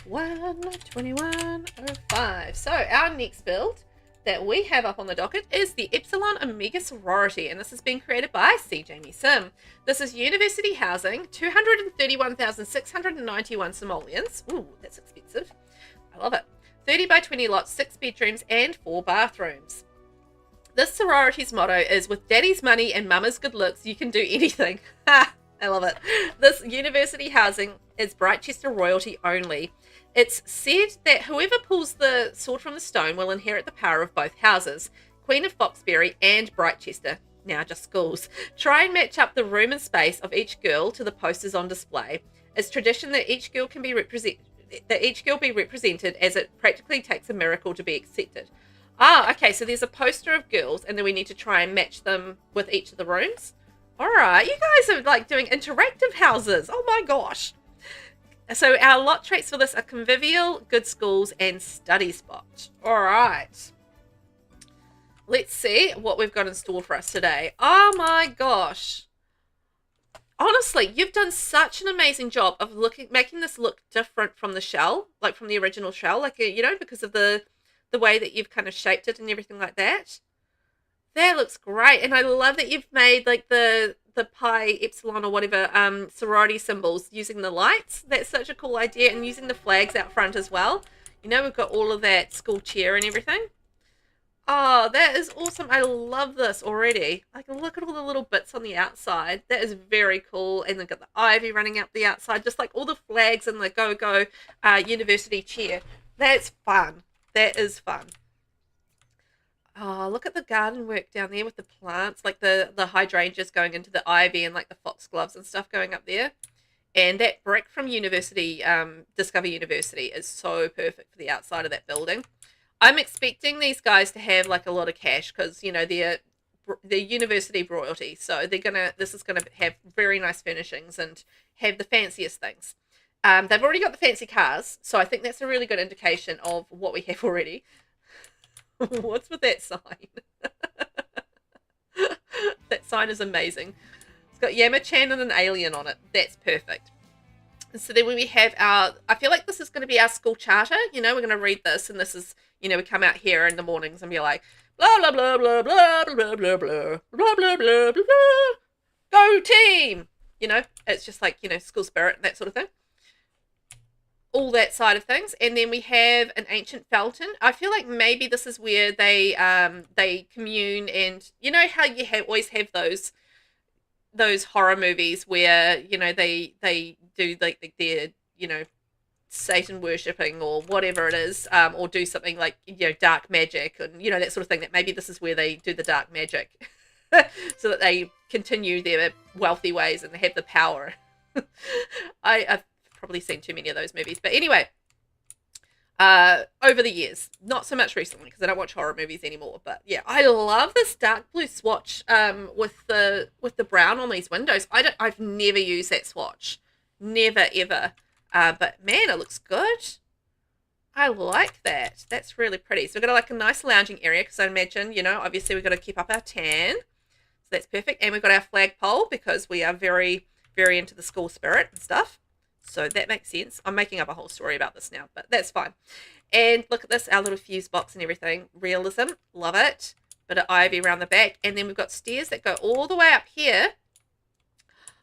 1:21:05. So our next build that we have up on the docket is the Epsilon Omega Sorority, and this has been created by SeeJamieSim. This is university housing, 231,691 simoleons. Ooh, that's expensive. I love it. 30 by 20 lots, 6 bedrooms and 4 bathrooms. This sorority's motto is, with daddy's money and mama's good looks, you can do anything. Ha! I love it. This university housing is Brightchester royalty only. It's said that whoever pulls the sword from the stone will inherit the power of both houses, Queen of Foxbury and Brightchester, now just schools. Try and match up the room and space of each girl to the posters on display. It's tradition that each girl be represented, as it practically takes a miracle to be accepted. Ah, okay, so there's a poster of girls and then we need to try and match them with each of the rooms. All right, you guys are like doing interactive houses. Oh my gosh. So our lot traits for this are convivial, good schools, and study spot. All right. Let's see what we've got in store for us today. Oh my gosh. Honestly, you've done such an amazing job of making this look different from the shell, like from the original shell, like, you know, because of the way that you've kind of shaped it and everything like that. That looks great. And I love that you've made like the pi, epsilon or whatever sorority symbols using the lights. That's such a cool idea. And using the flags out front as well. You know, we've got all of that school cheer and everything. Oh, that is awesome. I love this already. Like, look at all the little bits on the outside. That is very cool. And they've got the ivy running up the outside, just like all the flags and the go-go university cheer. That's fun. That is fun. Oh, look at the garden work down there with the plants, like the hydrangeas going into the ivy and like the foxgloves and stuff going up there. And that brick from University, Discover University is so perfect for the outside of that building. I'm expecting these guys to have like a lot of cash because, you know, they're the university royalty, so this is gonna have very nice furnishings and have the fanciest things. They've already got the fancy cars, so I think that's a really good indication of what we have already. What's with that sign? That sign is amazing. It's got Yamachan and an alien on it. That's perfect. And so then when we have our, I feel like this is going to be our school charter. You know, we're going to read this, and this is, you know, we come out here in the mornings and be like, blah, blah, blah, blah, blah, blah, blah, blah, blah, blah, blah, blah, blah, go team! You know, it's just like, you know, school spirit and that sort of thing. All that side of things. And then we have an ancient fountain. I feel like maybe this is where they commune, and you know how you always have those horror movies where, you know, they do like their, you know, Satan worshipping or whatever it is, or do something like, you know, dark magic and, you know, that sort of thing. That maybe this is where they do the dark magic so that they continue their wealthy ways and they have the power. I've probably seen too many of those movies, but anyway, over the years, not so much recently because I don't watch horror movies anymore, but yeah, I love this dark blue swatch with the brown on these windows. I've never used that swatch, never ever, but man, it looks good. I like that. That's really pretty. So we've got like a nice lounging area because I imagine, you know, obviously we've got to keep up our tan, so that's perfect. And we've got our flagpole because we are very, very into the school spirit and stuff. So that makes sense. I'm making up a whole story about this now, but that's fine. And look at this, our little fuse box and everything. Realism, love it. Bit of ivy around the back. And then we've got stairs that go all the way up here.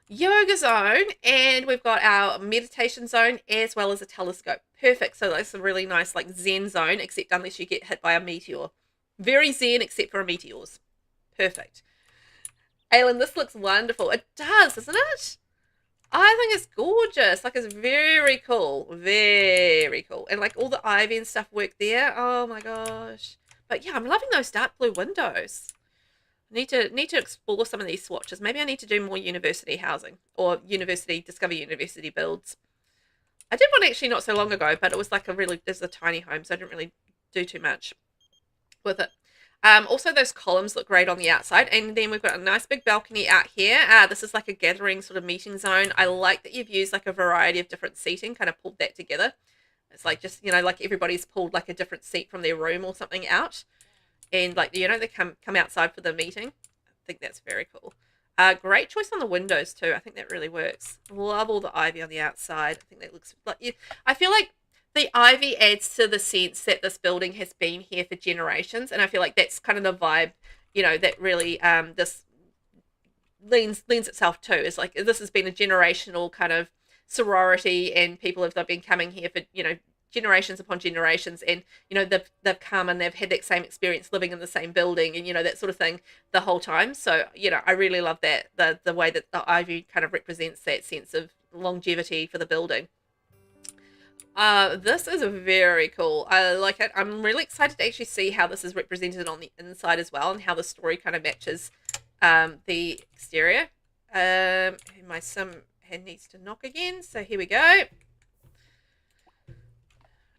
Yoga zone. And we've got our meditation zone as well as a telescope. Perfect. So that's a really nice like zen zone, except unless you get hit by a meteor. Very zen except for meteors. Perfect. Aylin, this looks wonderful. It does, doesn't it? I think it's gorgeous. Like, it's very cool. Very cool. And, like, all the ivy and stuff work there. Oh, my gosh. But, yeah, I'm loving those dark blue windows. I need to explore some of these swatches. Maybe I need to do more university housing or Discover University builds. I did one actually not so long ago, but it was like it's a tiny home, so I didn't really do too much with it. Also, those columns look great on the outside. And then we've got a nice big balcony out here. This is like a gathering sort of meeting zone. I like that you've used like a variety of different seating, kind of pulled that together. It's like just, you know, like everybody's pulled like a different seat from their room or something out. And like, you know, they come outside for the meeting. I think that's very cool. Great choice on the windows too. I think that really works. Love all the ivy on the outside. I think that looks like, I feel like the ivy adds to the sense that this building has been here for generations, and I feel like that's kind of the vibe, you know, that really this leans itself to. Is like this has been a generational kind of sorority, and people have been coming here for, you know, generations upon generations, and you know they've come and they've had that same experience living in the same building, and you know that sort of thing the whole time. So you know, I really love that the way that the ivy kind of represents that sense of longevity for the building. This is very cool. I like it. I'm really excited to actually see how this is represented on the inside as well, and how the story kind of matches the exterior. My sim needs to knock again, so here we go. I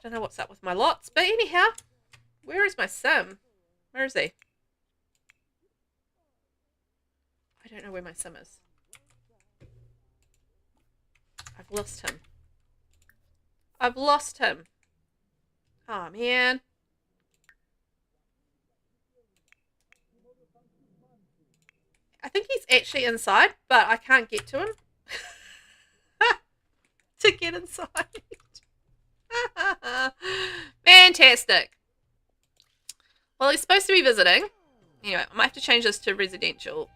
don't know what's up with my lots, but anyhow, where is my sim? Where is he? I don't know where my sim is. I've lost him. I've lost him. Oh, man. I think he's actually inside, but I can't get to him. To get inside. Fantastic. Well, he's supposed to be visiting. Anyway, I might have to change this to residential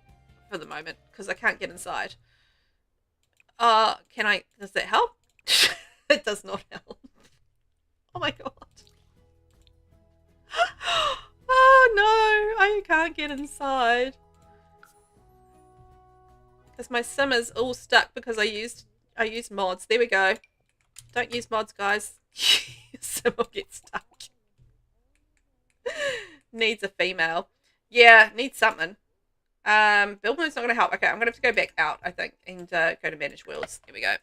for the moment because I can't get inside. Does that help? It does not help. Oh my god. Oh no, I can't get inside. Because my sim is all stuck because I used mods. There we go. Don't use mods, guys. Sim will get stuck. Needs a female. Yeah, needs something. Build mode's not going to help. Okay, I'm going to have to go back out, I think, and go to manage worlds. Here we go.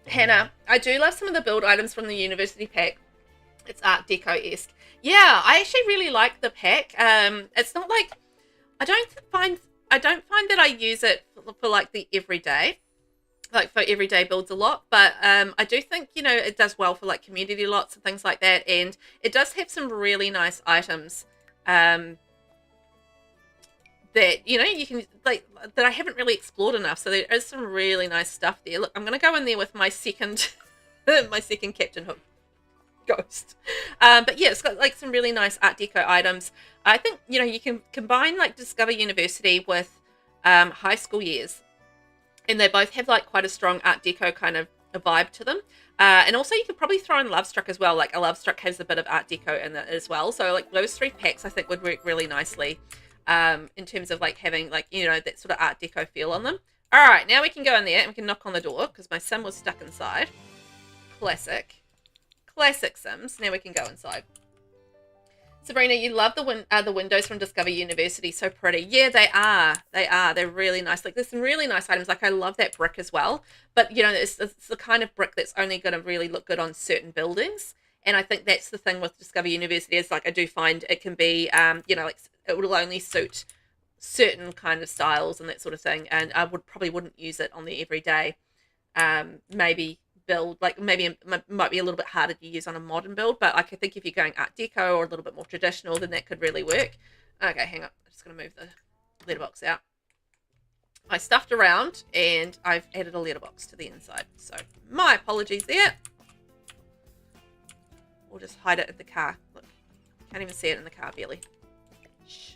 Hannah, I do love some of the build items from the university pack. It's Art Deco-esque. Yeah, I actually really like the pack. It's not like I don't find that I use it for like the everyday, like for everyday builds a lot, but I do think, you know, it does well for like community lots and things like that, and it does have some really nice items that, you know, you can like that I haven't really explored enough. So there is some really nice stuff there. Look, I'm gonna go in there with my second my second Captain Hook ghost. But yeah, it's got like some really nice Art Deco items. I think, you know, you can combine like Discover University with high school years, and they both have like quite a strong Art Deco kind of a vibe to them. And also you could probably throw in Love Struck as well. Like a Love Struck has a bit of Art Deco in it as well. So like those three packs I think would work really nicely in terms of like having like, you know, that sort of Art Deco feel on them. All right, now we can go in there and we can knock on the door because my sim was stuck inside. Classic Sims. Now we can go inside. Sabrina, you love the windows from Discover University. So pretty. Yeah, they are. They're really nice. Like there's some really nice items. Like I love that brick as well. But you know, it's the kind of brick that's only going to really look good on certain buildings. And I think that's the thing with Discover University is like I do find it can be, you know, like it will only suit certain kind of styles and that sort of thing. And I probably wouldn't use it on the everyday. Maybe build, like maybe it might be a little bit harder to use on a modern build, but like I think if you're going Art Deco or a little bit more traditional, then that could really work. Okay, hang on, I'm just going to move the letterbox out. I stuffed around and I've added a letterbox to the inside, so my apologies there. We'll just hide it in the car. Look, can't even see it in the car barely. Shh.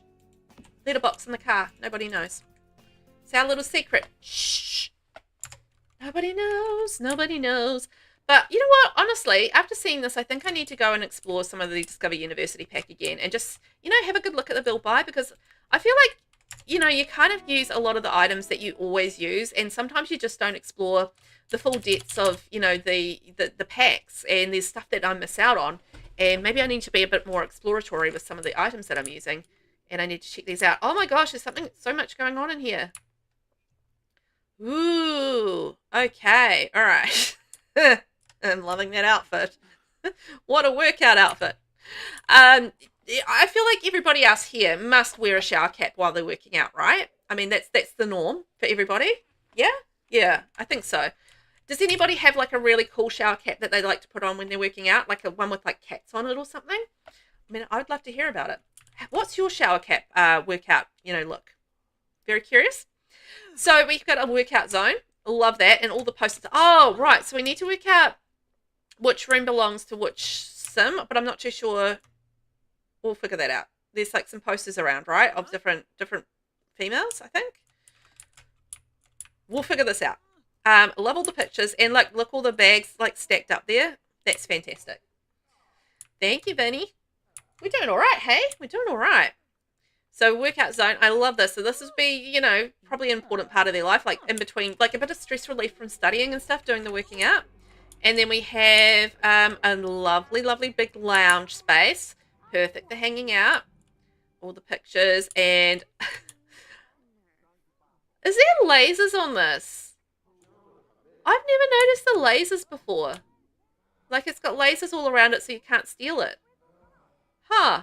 Letterbox in the car, nobody knows. It's our little secret. Shh. Nobody knows. But you know what? Honestly, after seeing this, I think I need to go and explore some of the Discover University pack again and just, you know, have a good look at the build buy, because I feel like, you know, you kind of use a lot of the items that you always use, and sometimes you just don't explore the full depths of, you know, the packs, and there's stuff that I miss out on, and maybe I need to be a bit more exploratory with some of the items that I'm using, and I need to check these out. Oh my gosh, there's so much going on in here. Ooh, okay, all right. I'm loving that outfit. What a workout outfit. I feel like everybody else here must wear a shower cap while they're working out, right? I mean, that's the norm for everybody. Yeah? Yeah, I think so. Does anybody have like a really cool shower cap that they like to put on when they're working out? Like a one with like cats on it or something? I mean, I'd love to hear about it. What's your shower cap workout, you know, look? Very curious. So we've got a workout zone. Love that. And all the posters. Oh, right. So we need to work out which room belongs to which sim, but I'm not too sure. We'll figure that out. There's like some posters around, right? Of different females, I think. We'll figure this out. Love all the pictures. And like, look, all the bags like stacked up there. That's fantastic. Thank you, Vinny. We're doing all right, hey? We're doing all right. So workout zone, I love this. So this would be, you know, probably an important part of their life, like in between, like a bit of stress relief from studying and stuff, doing the working out. And then we have a lovely, lovely big lounge space. Perfect for hanging out. All the pictures. And is there lasers on this? I've never noticed the lasers before. Like it's got lasers all around it so you can't steal it. Huh.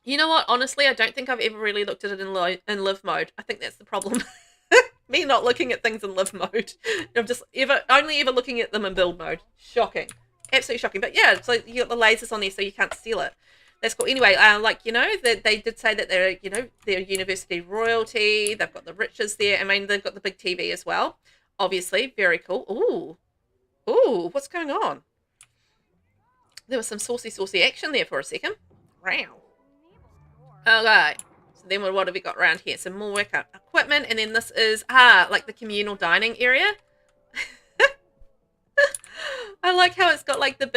You know what? Honestly, I don't think I've ever really looked at it in live mode. I think that's the problem. Me not looking at things in live mode. I'm just only ever looking at them in build mode. Shocking. Absolutely shocking. But yeah, so you got the lasers on there so you can't steal it. That's cool. Anyway, like, you know, they did say that they're, you know, they're university royalty. They've got the riches there. I mean, they've got the big TV as well. Obviously, very cool. Ooh. Ooh, what's going on? There was some saucy action there for a second. Wow. Okay, so then what have we got around here? Some more workout equipment, and then this is like the communal dining area. I like how it's got like the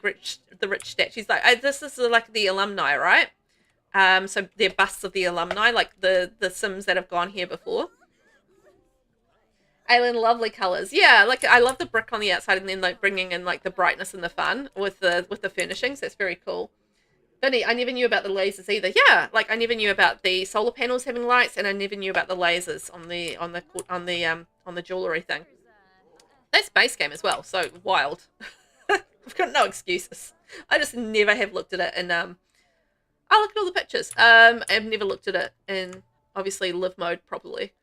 rich statues. Like this is like the alumni, right? So they're busts of the alumni, like the Sims that have gone here before. Aileen, lovely colors. Yeah, like I love the brick on the outside, and then like bringing in like the brightness and the fun with the furnishings. That's very cool. Vinny, I never knew about the lasers either. Yeah, like I never knew about the solar panels having lights, and I never knew about the lasers on the jewelry thing. That's base game as well, so wild. I've got no excuses. I just never have looked at it in oh, look at all the pictures. I've never looked at it in obviously live mode properly.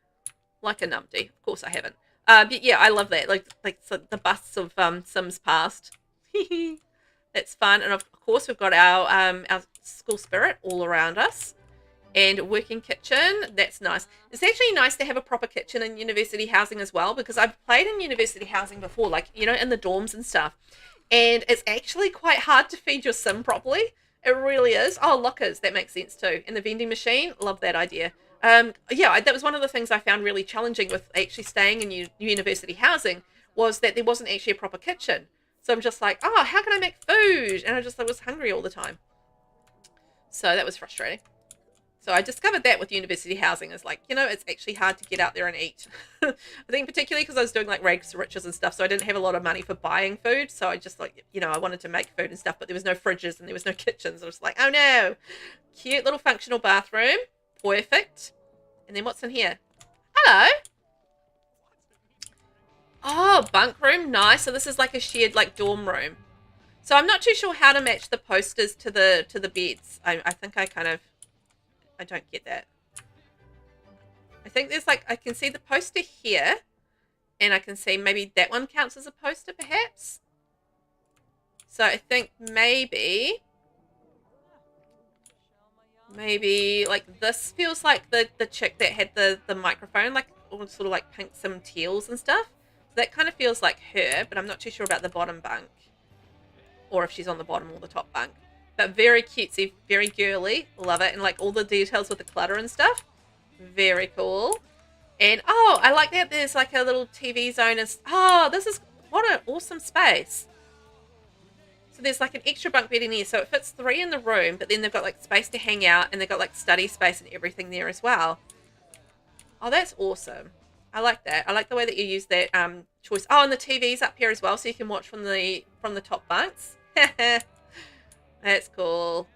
Like a numpty. Of course I haven't. But yeah, I love that. Like so the busts of Sims past. It's fun. And of course we've got our school spirit all around us. And working kitchen, that's nice. It's actually nice to have a proper kitchen in university housing as well, because I've played in university housing before, like, you know, in the dorms and stuff. And it's actually quite hard to feed your sim properly. It really is. Oh, lockers, that makes sense too. And the vending machine, love that idea. Yeah, that was one of the things I found really challenging with actually staying in university housing, was that there wasn't actually a proper kitchen. So I'm just like, oh, how can I make food? And I was hungry all the time. So that was frustrating. So I discovered that with university housing is like, you know, it's actually hard to get out there and eat. I think particularly because I was doing like rags to riches and stuff, so I didn't have a lot of money for buying food. So I just like, you know, I wanted to make food and stuff, but there was no fridges and there was no kitchens. I was like, oh no. Cute little functional bathroom. Perfect. And then what's in here? Hello. Oh, bunk room. Nice. So this is like a shared like dorm room. So I'm not too sure how to match the posters to the beds. I think I don't get that. I think there's like, I can see the poster here, and I can see maybe that one counts as a poster perhaps. So I think maybe like this feels like the chick that had the microphone, like all sort of like pink some teals and stuff. So that kind of feels like her, but I'm not too sure about the bottom bunk, or if she's on the bottom or the top bunk. But very cutesy, very girly. Love it. And like all the details with the clutter and stuff. Very cool. And oh, I like that there's like a little TV zone. Oh, this is, what an awesome space. So there's like an extra bunk bed in here. So it fits 3 in the room, but then they've got like space to hang out, and they've got like study space and everything there as well. Oh, that's awesome. I like that. I like the way that you use that choice. Oh, and the TV's up here as well, so you can watch from the top bunks. That's cool.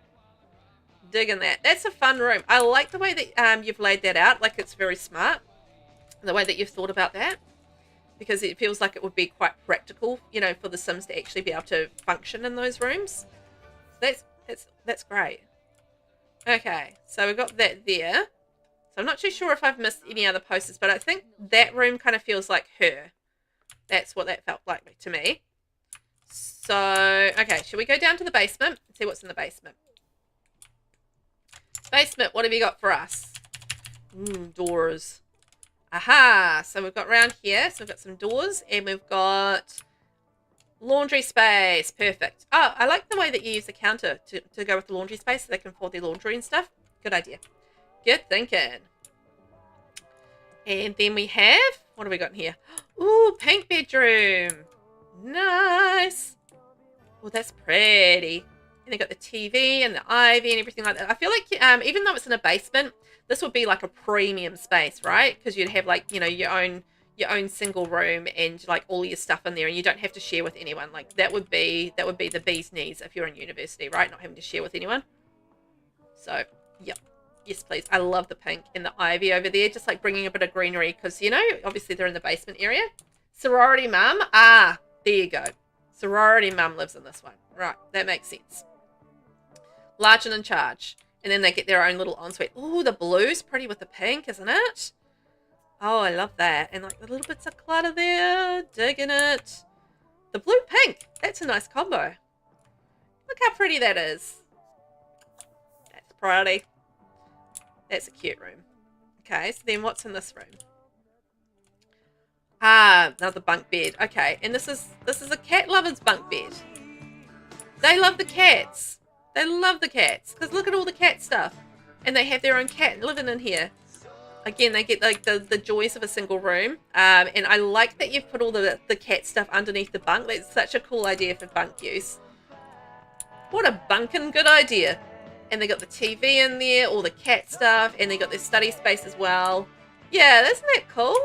Digging that. That's a fun room. I like the way that you've laid that out. Like, it's very smart. The way that you've thought about that. Because it feels like it would be quite practical, you know, for the Sims to actually be able to function in those rooms. So that's great. Okay, so we've got that there. So I'm not too sure if I've missed any other posters, but I think that room kind of feels like her. That's what that felt like to me. So, okay, should we go down to the basement and see what's in the basement? Basement, what have you got for us? Doors. Aha! So we've got around here, so we've got some doors, and we've got laundry space. Perfect. Oh, I like the way that you use the counter to go with the laundry space so they can fold their laundry and stuff. Good idea. Good thinking. And then we have, what have we got in here? Ooh, pink bedroom. Nice. Oh, that's pretty. And they got the TV and the ivy and everything like that. I feel like even though it's in a basement, this would be like a premium space, right? Because you'd have like, you know, your own single room and like all your stuff in there, and you don't have to share with anyone. Like that would be the bee's knees if you're in university, right? Not having to share with anyone. So, yep. Yes, please. I love the pink and the ivy over there, just like bringing a bit of greenery because, you know, obviously they're in the basement area. Sorority mum. Ah, there you go. Sorority mum lives in this one. Right, that makes sense. Large and in charge. And then they get their own little ensuite. Oh, the blue's pretty with the pink, isn't it? Oh, I love that. And like the little bits of clutter there. Digging it. The blue-pink. That's a nice combo. Look how pretty that is. That's pretty. That's a cute room. Okay, so then what's in this room? Ah, another bunk bed. Okay, and this is a cat lover's bunk bed. They love the cats. They love the cats because look at all the cat stuff, and they have their own cat living in here. Again, they get like the joys of a single room. And I like that you've put all the cat stuff underneath the bunk. That's such a cool idea for bunk use. What a bunkin' good idea. And they got the TV in there, all the cat stuff, and they got their study space as well. Yeah, isn't that cool?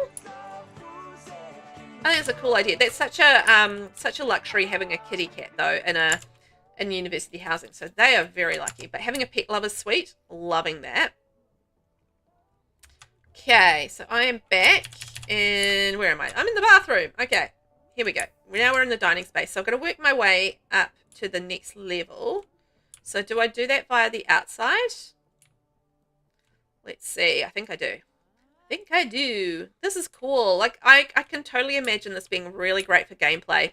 I think it's a cool idea. That's such a luxury having a kitty cat though in university housing. So they are very lucky. But having a pet lover's suite, loving that. Okay, so I am back, and where am I? I'm in the bathroom. Okay, Here we go. Now we're in the dining space. So I'm going to work my way up to the next level. So do I do that via the outside? Let's see. I think I do. I think I do. This is cool. Like, I can totally imagine this being really great for gameplay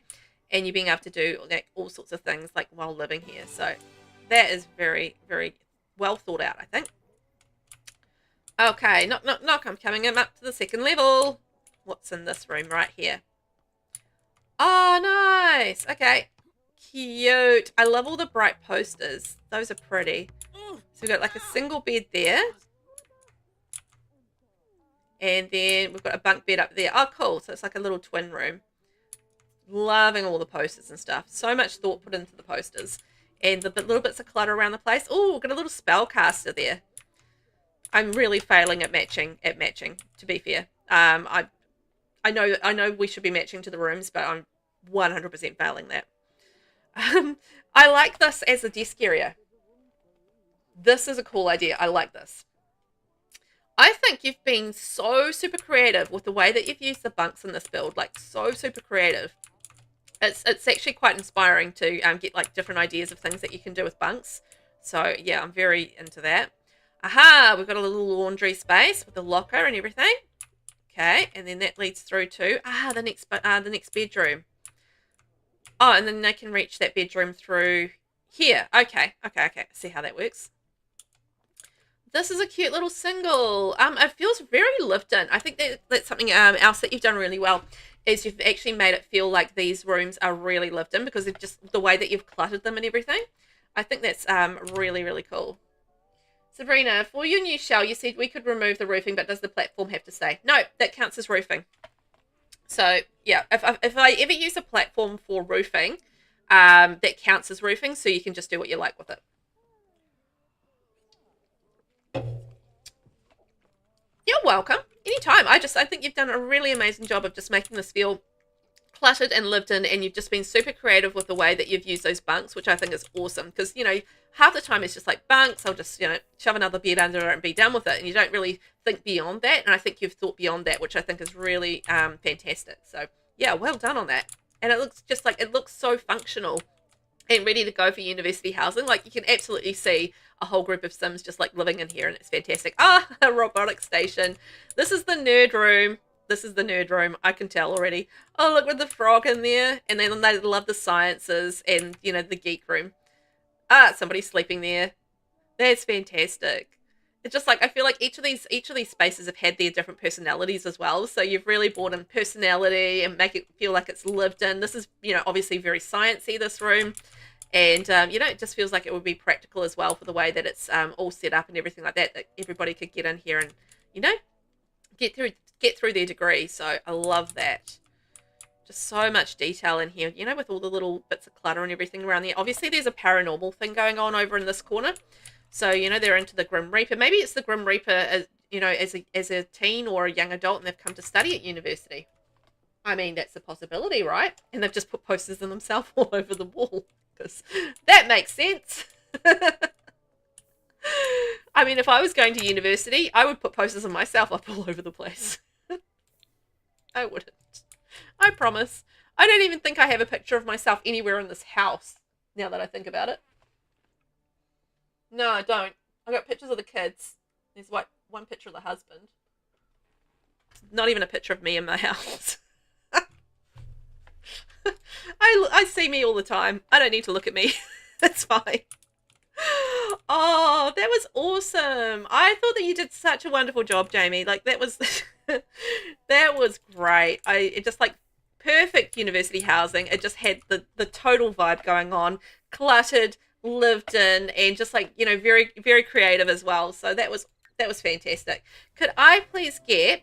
and you being able to do like all sorts of things like while living here. So that is very, very well thought out, I think. Okay, knock, knock, knock. I'm coming up to the second level. What's in this room right here? Oh, nice. Okay. Cute. I love all the bright posters. Those are pretty. So we've got like a single bed there. And then we've got a bunk bed up there. Oh, cool. So it's like a little twin room. Loving all the posters and stuff. So much thought put into the posters. And the little bits of clutter around the place. Oh, we've got a little spellcaster there. I'm really failing at matching, to be fair. I know we should be matching to the rooms, but I'm 100% failing that. I like this as a desk area. This is a cool idea. I like this. I think you've been so super creative with the way that you've used the bunks in this build. Like, so super creative. It's actually quite inspiring to get like different ideas of things that you can do with bunks. So yeah, I'm very into that. Aha, we've got a little laundry space with a locker and everything. Okay, and then that leads through to the next bedroom. Oh, and then they can reach that bedroom through here. Okay. See how that works. This is a cute little single. It feels very lived in. I think that's something else that you've done really well, is you've actually made it feel like these rooms are really lived in because of just the way that you've cluttered them and everything. I think that's really, really cool. Sabrina, for your new shell, you said we could remove the roofing, but does the platform have to stay? No, that counts as roofing. So, yeah, if I ever use a platform for roofing, that counts as roofing, so you can just do what you like with it. You're welcome. Anytime. I think you've done a really amazing job of just making this feel cluttered and lived in, and you've just been super creative with the way that you've used those bunks, which I think is awesome, because, you know, half the time it's just like bunks, I'll just, you know, shove another bed under it and be done with it, and you don't really think beyond that, and I think you've thought beyond that, which I think is really fantastic. So yeah, well done on that. And it looks just like, it looks so functional and ready to go for university housing. Like, you can absolutely see a whole group of Sims just like living in here, and it's fantastic. Ah, a robotic station. This is the nerd room. This is the nerd room. I can tell already. Oh, look with the frog in there. And then they love the sciences and, you know, the geek room. Ah, somebody's sleeping there. That's fantastic. It's just like, I feel like each of these spaces have had their different personalities as well. So you've really brought in personality and make it feel like it's lived in. This is, you know, obviously very sciencey, this room. And, you know, it just feels like it would be practical as well for the way that it's all set up and everything like that everybody could get in here and, you know, get through their degree. So I love that. Just so much detail in here, you know, with all the little bits of clutter and everything around there. Obviously, there's a paranormal thing going on over in this corner. So, you know, they're into the Grim Reaper. Maybe it's the Grim Reaper, as, you know, as a teen or a young adult, and they've come to study at university. I mean, that's a possibility, right? And they've just put posters of themselves all over the wall, because that makes sense. I mean, if I was going to university, I would put posters of myself up all over the place. I wouldn't. I promise. I don't even think I have a picture of myself anywhere in this house, now that I think about it. No, I don't. I got pictures of the kids. There's one picture of the husband. Not even a picture of me in my house. I see me all the time. I don't need to look at me. That's fine. Oh, that was awesome. I thought that you did such a wonderful job, Jamie. Like, that was that was great. It just, like, perfect university housing. It just had the total vibe going on. Cluttered, lived in, and just, like, you know, very, very creative as well. So that was fantastic. Could I please get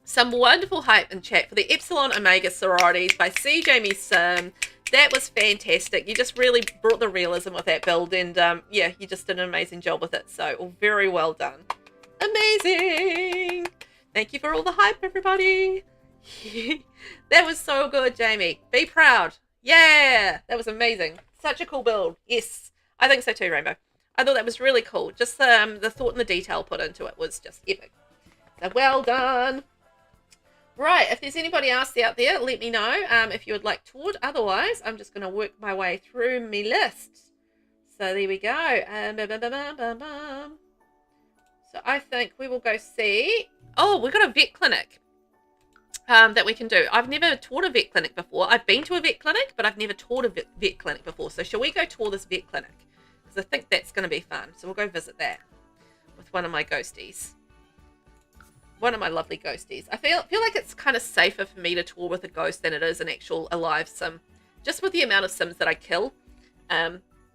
some wonderful hype in chat for the Epsilon Omega sororities by SeeJamieSim? That was fantastic. You just really brought the realism with that build, and yeah, you just did an amazing job with it. So very well done. Amazing. Thank you for all the hype, everybody. That was so good, Jamie. Be proud. Yeah, that was amazing. Such a cool build. Yes, I think so too, Rainbow. I thought that was really cool. Just the thought and the detail put into it was just epic. So well done. Right, if there's anybody else out there, let me know if you would like toured. Otherwise, I'm just going to work my way through my list. So there we go. So I think we will go see... Oh, we've got a vet clinic that we can do. I've never toured a vet clinic before. I've been to a vet clinic, but I've never toured a vet clinic before. So shall we go tour this vet clinic? Because I think that's going to be fun. So we'll go visit that with one of my ghosties. One of my lovely ghosties. I feel like it's kind of safer for me to tour with a ghost than it is an actual alive sim. Just with the amount of sims that I kill.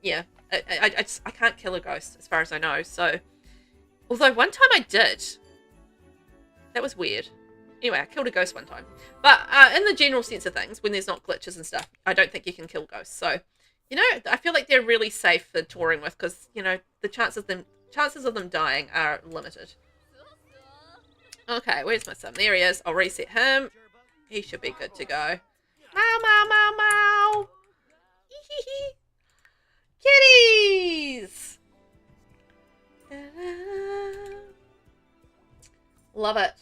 Yeah, I can't kill a ghost as far as I know. So, although one time I did. That was weird. Anyway, I killed a ghost one time. But in the general sense of things, when there's not glitches and stuff, I don't think you can kill ghosts. So, you know, I feel like they're really safe for touring with because, you know, the chances of them dying are limited. Okay, where's my son? There he is. I'll reset him. He should be good to go. Meow, meow, meow, meow. Kitties! Love it.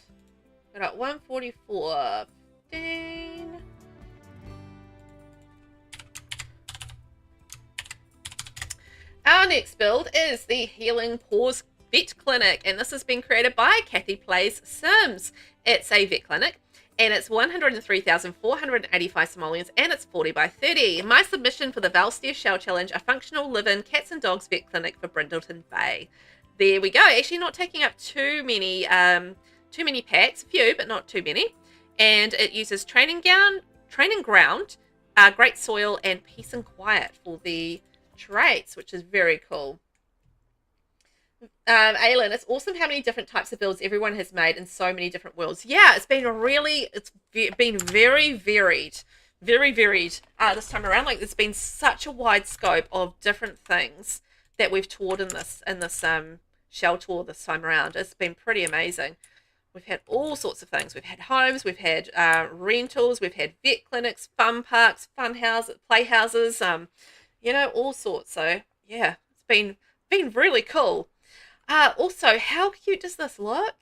We're at 144. Ding. Our next build is the Healing Paws Vet Clinic, and this has been created by CathyPlaysSims. It's a vet clinic, and it's 103,485 simoleons, and it's 40 by 30. My submission for the Stair Shell Challenge, a functional live-in cats and dogs vet clinic for Brindleton Bay. There we go. Actually not taking up too many packs, a few, but not too many. And it uses training ground, great soil, and peace and quiet for the traits, which is very cool. Aylin, it's awesome how many different types of builds everyone has made in so many different worlds. Yeah, it's been very varied, this time around. Like, there's been such a wide scope of different things that we've toured in this shell tour this time around. It's been pretty amazing. We've had all sorts of things. We've had homes, we've had rentals, we've had vet clinics, fun parks, fun houses, playhouses, you know, all sorts. So yeah, it's been really cool. Also, how cute does this look?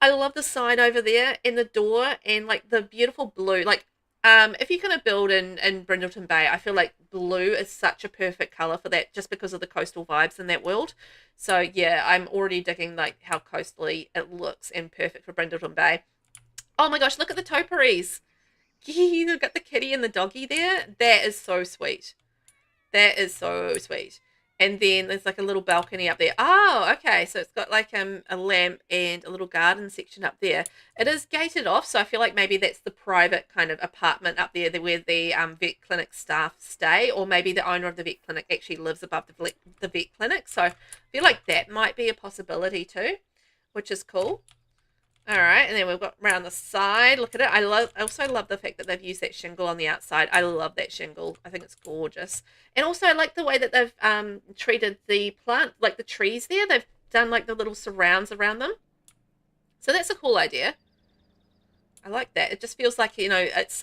I love the sign over there and the door and like the beautiful blue. Like, if you're going to build in Brindleton Bay, I feel like blue is such a perfect color for that just because of the coastal vibes in that world. So yeah, I'm already digging like how coastally it looks and perfect for Brindleton Bay. Oh my gosh, look at the topiaries. They've got the kitty and the doggy there. That is so sweet. That is so sweet. And then there's like a little balcony up there. Oh, okay. So it's got like a lamp and a little garden section up there. It is gated off, so I feel like maybe that's the private kind of apartment up there where the vet clinic staff stay, or maybe the owner of the vet clinic actually lives above the vet clinic. So I feel like that might be a possibility too, which is cool. All right, and then we've got around the side. Look at it. I also love the fact that they've used that shingle on the outside. I love that shingle. I think it's gorgeous. And also I like the way that they've treated the plant, like the trees there. They've done like the little surrounds around them. So that's a cool idea. I like that. It just feels like, you know, it's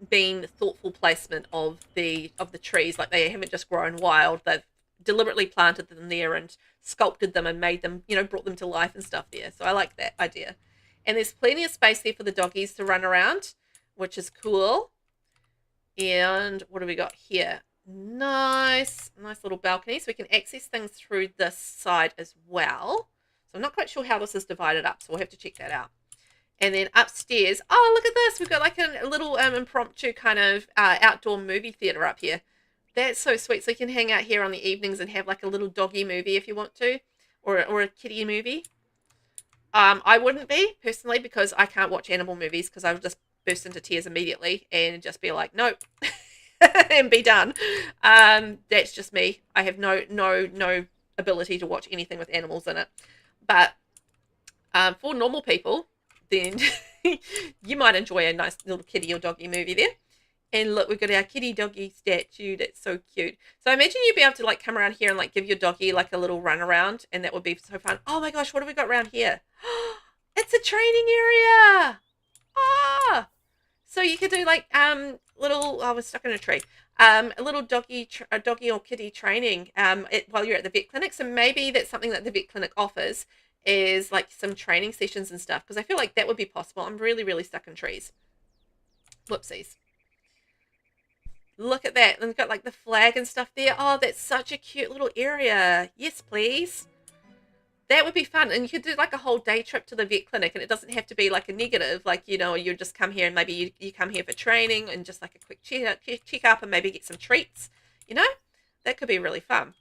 been thoughtful placement of the trees. Like they haven't just grown wild. They've deliberately planted them there and sculpted them and made them, you know, brought them to life and stuff there. So I like that idea. And there's plenty of space there for the doggies to run around, which is cool. And what do we got here? Nice little balcony. So we can access things through this side as well. So I'm not quite sure how this is divided up, so we'll have to check that out. And then upstairs, oh, look at this. We've got like a little impromptu kind of outdoor movie theater up here. That's so sweet. So you can hang out here on the evenings and have like a little doggy movie if you want to, or a kitty movie. I wouldn't be personally because I can't watch animal movies because I would just burst into tears immediately and just be like, nope, and be done. That's just me. I have no ability to watch anything with animals in it. But for normal people, then you might enjoy a nice little kitty or doggy movie there. And look, we've got our kitty doggy statue. That's so cute. So I imagine you'd be able to like come around here and like give your doggy like a little run around, and that would be so fun. Oh my gosh, what have we got around here? It's a training area. Ah, so you could do like little. I was stuck in a tree. A little doggy or kitty training while you're at the vet clinic. So maybe that's something that the vet clinic offers is like some training sessions and stuff, because I feel like that would be possible. I'm really, really stuck in trees. Whoopsies. Look at that. And we've got like the flag and stuff there. Oh, that's such a cute little area. Yes, please. That would be fun. And you could do like a whole day trip to the vet clinic, and it doesn't have to be like a negative. Like, you know, you just come here and maybe you come here for training and just like a quick check up and maybe get some treats. You know, that could be really fun.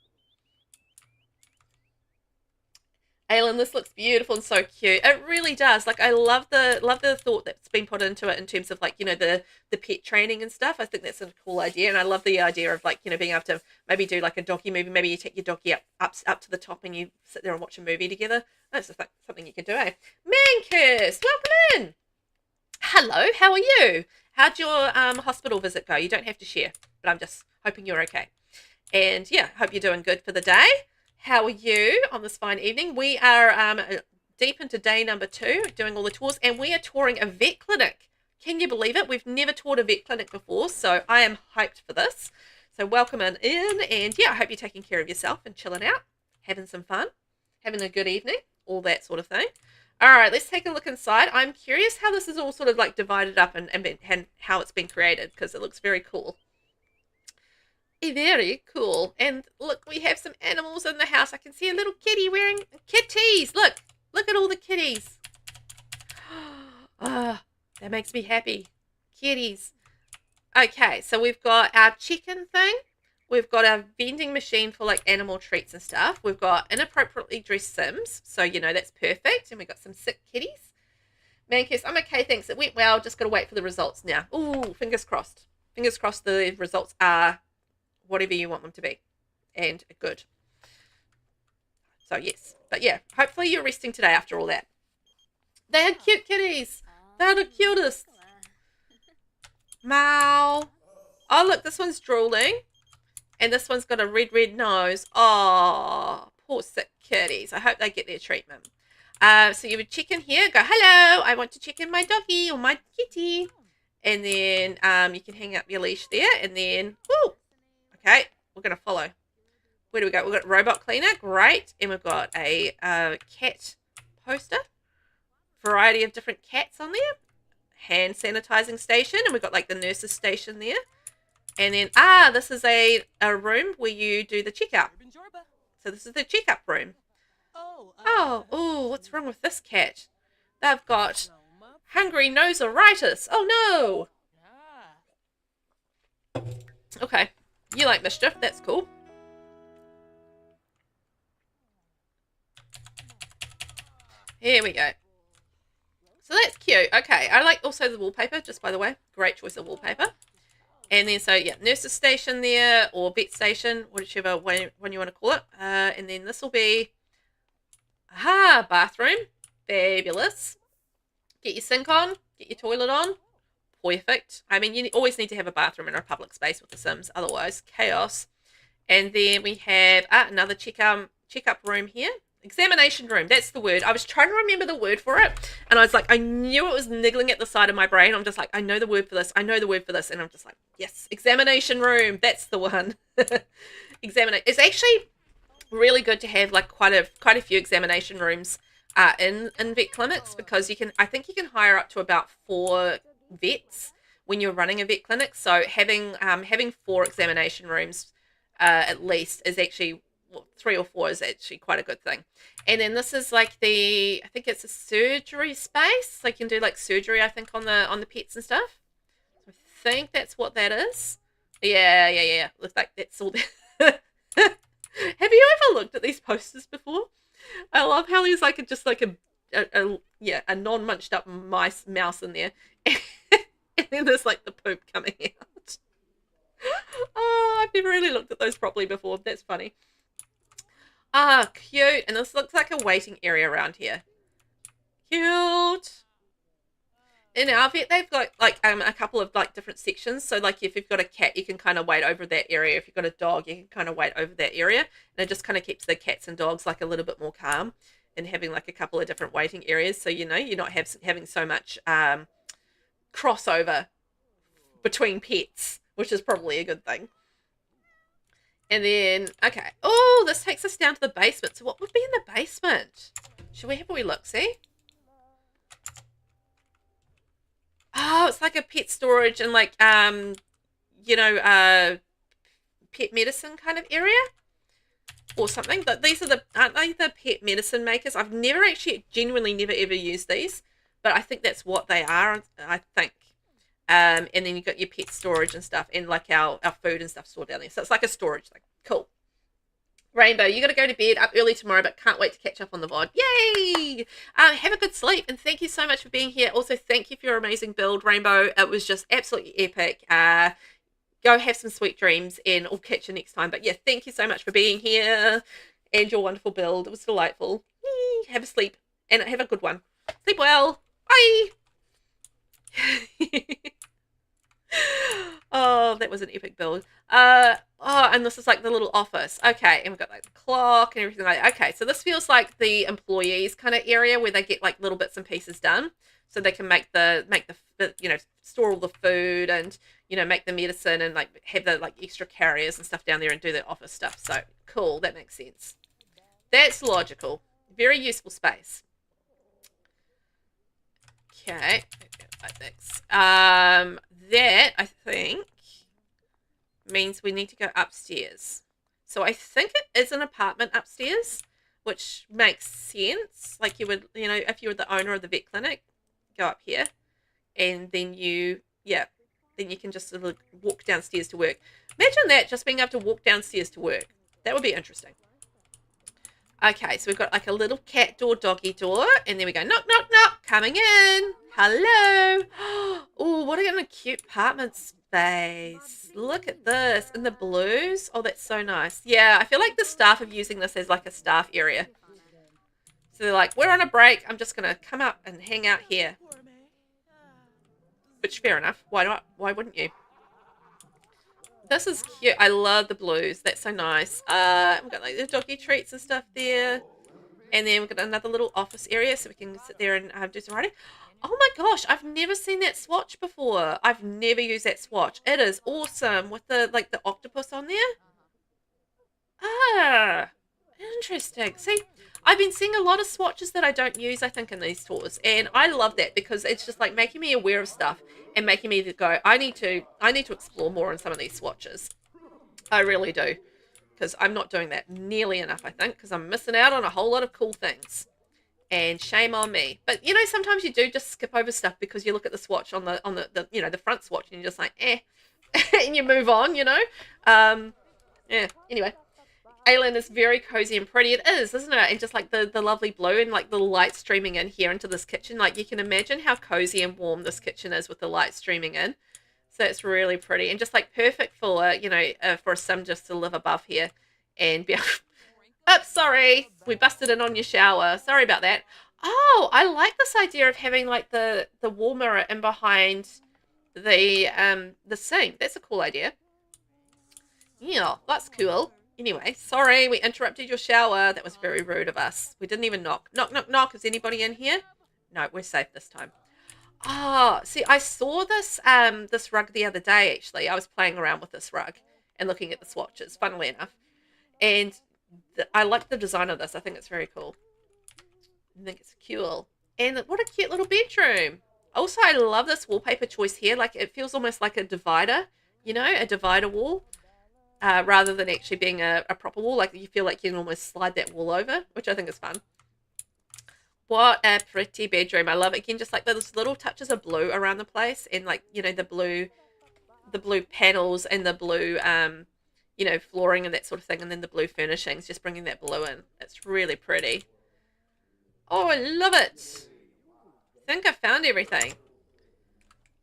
Aylin, this looks beautiful and so cute. It really does. Like, I love the thought that's been put into it in terms of like, you know, the pet training and stuff. I think that's a cool idea, and I love the idea of like, you know, being able to maybe do like a doggy movie. Maybe you take your doggy up to the top and you sit there and watch a movie together. That's just like something you can do, eh? Mancus, welcome in. Hello, how are you? How'd your hospital visit go? You don't have to share, but I'm just hoping you're okay. And yeah, hope you're doing good for the day. How are you on this fine evening? We are deep into day number 2, doing all the tours, and we are touring a vet clinic. Can you believe it? We've never toured a vet clinic before, so I am hyped for this. So welcome in, and yeah, I hope you're taking care of yourself and chilling out, having some fun, having a good evening, all that sort of thing. All right, let's take a look inside. I'm curious how this is all sort of like divided up and how it's been created, because it looks very cool. Very cool. And look, we have some animals in the house. I can see a little kitty wearing kitties. Look at all the kitties. Ah, that makes me happy. Kitties. Okay, so we've got our chicken thing. We've got our vending machine for like animal treats and stuff. We've got inappropriately dressed Sims, so you know that's perfect. And we've got some sick kitties. Mancus, I'm okay, thanks. It went well. Just got to wait for the results now. Ooh, fingers crossed. Fingers crossed the results are whatever you want them to be, and good. So yes, but yeah, hopefully you're resting today after all that. They are cute kitties. They're the cutest. Meow. Oh look, this one's drooling, and this one's got a red nose. Oh, poor sick kitties. I hope they get their treatment. So you would check in here, go hello, I want to check in my doggy or my kitty, and then you can hang up your leash there, and then woo. Okay, we're going to follow. Where do we go? We've got robot cleaner, great. And we've got a cat poster. Variety of different cats on there. Hand sanitizing station. And we've got like the nurse's station there. And then, this is a room where you do the checkup. So this is the checkup room. Oh, what's wrong with this cat? They've got hungry noseritis. Oh no. Okay. You like mischief, that's cool. Here we go. So that's cute. Okay, I like also the wallpaper, just by the way. Great choice of wallpaper. And then, so yeah, nurse's station there, or vet station, whichever one you want to call it. And then this will be, bathroom. Fabulous. Get your sink on, get your toilet on. Perfect. I mean, you always need to have a bathroom in a public space with the Sims, otherwise chaos. And then we have another checkup room here. Examination room, that's the word. I was trying to remember the word for it, and I was like, I knew it was niggling at the side of my brain. I'm just like, I know the word for this. I know the word for this. And I'm just like, yes, examination room. That's the one. It's actually really good to have like quite a few examination rooms in vet clinics, because I think you can hire up to about 4 vets when you're running a vet clinic. So having 4 examination rooms at least is actually, 3 or 4 is actually quite a good thing. And then this is like I think it's a surgery space. So you can do like surgery, I think, on the pets and stuff. I think that's what that is. Yeah. Looks like that's all that. Have you ever looked at these posters before? I love how there's like a non-munched up mouse in there. And then there's like the poop coming out. Oh, I've never really looked at those properly before. That's funny. Cute. And this looks like a waiting area around here. Cute. In our vet, they've got like a couple of like different sections. So like if you've got a cat, you can kind of wait over that area. If you've got a dog, you can kind of wait over that area. And it just kind of keeps the cats and dogs like a little bit more calm, and having like a couple of different waiting areas. So, you know, you're not having so much crossover between pets, which is probably a good thing. And then, okay. Oh, this takes us down to the basement. So what would be in the basement? Should we have a wee look, see? Oh, it's like a pet storage and like, you know, pet medicine kind of area or something. But these are aren't they the pet medicine makers? I've never actually, genuinely never ever used these, but I think that's what they are, I think. And then you've got your pet storage and stuff and like our food and stuff stored down there. So it's like a storage thing. Cool. Rainbow, you got to go to bed up early tomorrow, but can't wait to catch up on the VOD. Yay! Have a good sleep, and thank you so much for being here. Also, thank you for your amazing build, Rainbow. It was just absolutely epic. Go have some sweet dreams, and I'll catch you next time. But yeah, thank you so much for being here and your wonderful build. It was delightful. Yay! Have a sleep, and have a good one. Sleep well. Bye! Oh, that was an epic build. Oh, and this is like the little office. Okay, and we've got like the clock and everything like that. Okay, so this feels like the employees kind of area where they get like little bits and pieces done, so they can make the you know, store all the food and, you know, make the medicine and like have the like extra carriers and stuff down there and do the office stuff. So cool, that makes sense. That's logical. Very useful space. Okay, thanks. That I think means we need to go upstairs. So I think it is an apartment upstairs, which makes sense. Like you would, you know, if you were the owner of the vet clinic, go up here, and then you, yeah, then you can just sort of walk downstairs to work. Imagine that, just being able to walk downstairs to work. That would be interesting. Okay, so we've got like a little cat door, doggy door, and then we go knock, knock, knock, coming in. Hello. Oh, what a cute apartment space. Look at this in the blues. Oh, that's so nice. Yeah, I feel like the staff are using this as like a staff area. So they're like, we're on a break. I'm just going to come up and hang out here. Which, fair enough. Why not? Why wouldn't you? This is cute. I love the blues. That's so nice. We've got like the doggy treats and stuff there. And then we've got another little office area so we can sit there and do some writing. Oh my gosh, I've never seen that swatch before. I've never used that swatch. It is awesome with the like the octopus on there. Ah, interesting. See, I've been seeing a lot of swatches that I don't use, I think, in these tours. And I love that because it's just like making me aware of stuff and making me go, I need to explore more on some of these swatches. I really do. Because I'm not doing that nearly enough, I think, because I'm missing out on a whole lot of cool things. And shame on me. But, you know, sometimes you do just skip over stuff because you look at the swatch on the you know, the front swatch and you're just like, eh. And you move on, you know. Yeah, anyway. Aileen is very cozy and pretty. It is, isn't it? And just like the lovely blue and like the light streaming in here into this kitchen. Like you can imagine how cozy and warm this kitchen is with the light streaming in. So it's really pretty and just like perfect for, you know, for a sim just to live above here and be able... Oops, sorry. We busted in on your shower. Sorry about that. Oh, I like this idea of having like the wall mirror in behind the sink. That's a cool idea. Yeah, that's cool. Anyway, sorry, we interrupted your shower. That was very rude of us. We didn't even knock. Knock, knock, knock. Is anybody in here? No, we're safe this time. Oh, see, I saw this this rug the other day, actually. I was playing around with this rug and looking at the swatches, funnily enough. And I like the design of this. I think it's very cool. I think it's cool. And what a cute little bedroom. Also, I love this wallpaper choice here. Like, it feels almost like a divider, you know, a divider wall. Rather than actually being a proper wall. Like, you feel like you can almost slide that wall over, which I think is fun. What a pretty bedroom. I love it. Again, just like those little touches of blue around the place. And, like, you know, the blue panels and the blue, you know, flooring and that sort of thing. And then the blue furnishings, just bringing that blue in. It's really pretty. Oh, I love it. I think I found everything.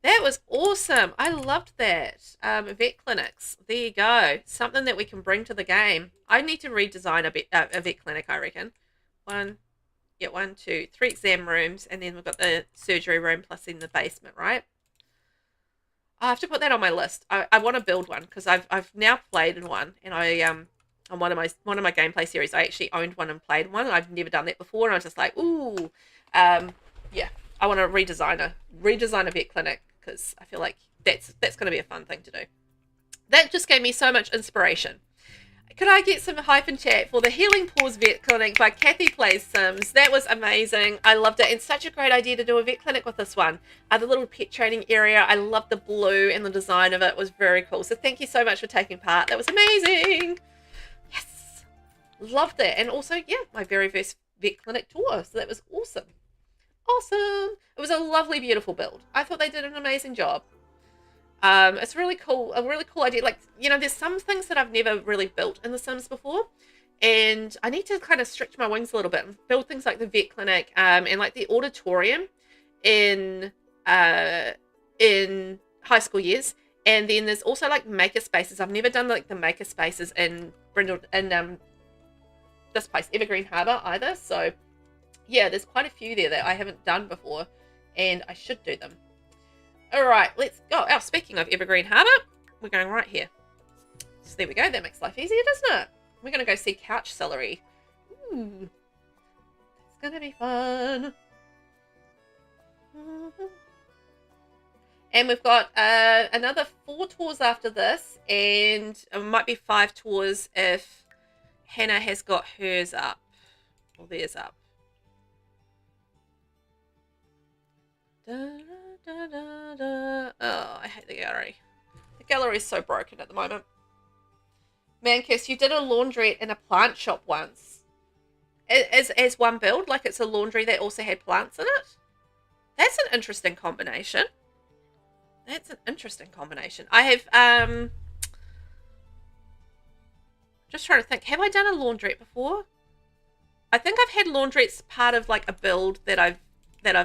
That was awesome. I loved that. Vet clinics. There you go. Something that we can bring to the game. I need to redesign a vet clinic, I reckon. 1, 2, 3 exam rooms. And then we've got the surgery room plus in the basement, right? I have to put that on my list. I want to build one because I've now played in one. And on one of my gameplay series, I actually owned one and played one. I've never done that before. And I was just like, ooh. Yeah. I want to redesign a vet clinic. Because I feel like that's going to be a fun thing to do. That just gave me so much inspiration. Could I get some hype in chat for the Healing Paws Vet Clinic by CathyPlaysSims? That was amazing. I loved it. And such a great idea to do a vet clinic with this one. The little pet training area. I loved the blue and the design of it. It was very cool. So thank you so much for taking part. That was amazing. Yes. Loved it. And also, yeah, my very first vet clinic tour. So that was awesome. Awesome. It was a lovely, beautiful build. I thought they did an amazing job. It's really cool, a really cool idea. Like, you know, there's some things that I've never really built in The Sims before, and I need to kind of stretch my wings a little bit and build things like the vet clinic, and like the auditorium in high school years. And then there's also like maker spaces. I've never done like the maker spaces in this place, Evergreen Harbour, either. So yeah, there's quite a few there that I haven't done before, and I should do them. All right, let's go. Oh, speaking of Evergreen Harbour, we're going right here. So there we go. That makes life easier, doesn't it? We're going to go see CouchCelery. Ooh, it's going to be fun. And we've got another 4 tours after this, and it might be 5 tours if Hannah has got hers up. Well, theirs up. Oh, I hate the gallery. The gallery is so broken at the moment. Mankiss, you did a laundry in a plant shop once. As one build, like it's a laundry that also had plants in it. That's an interesting combination. That's an interesting combination. I have just trying to think, have I done a laundrette before? I think I've had laundrettes part of like a build that I've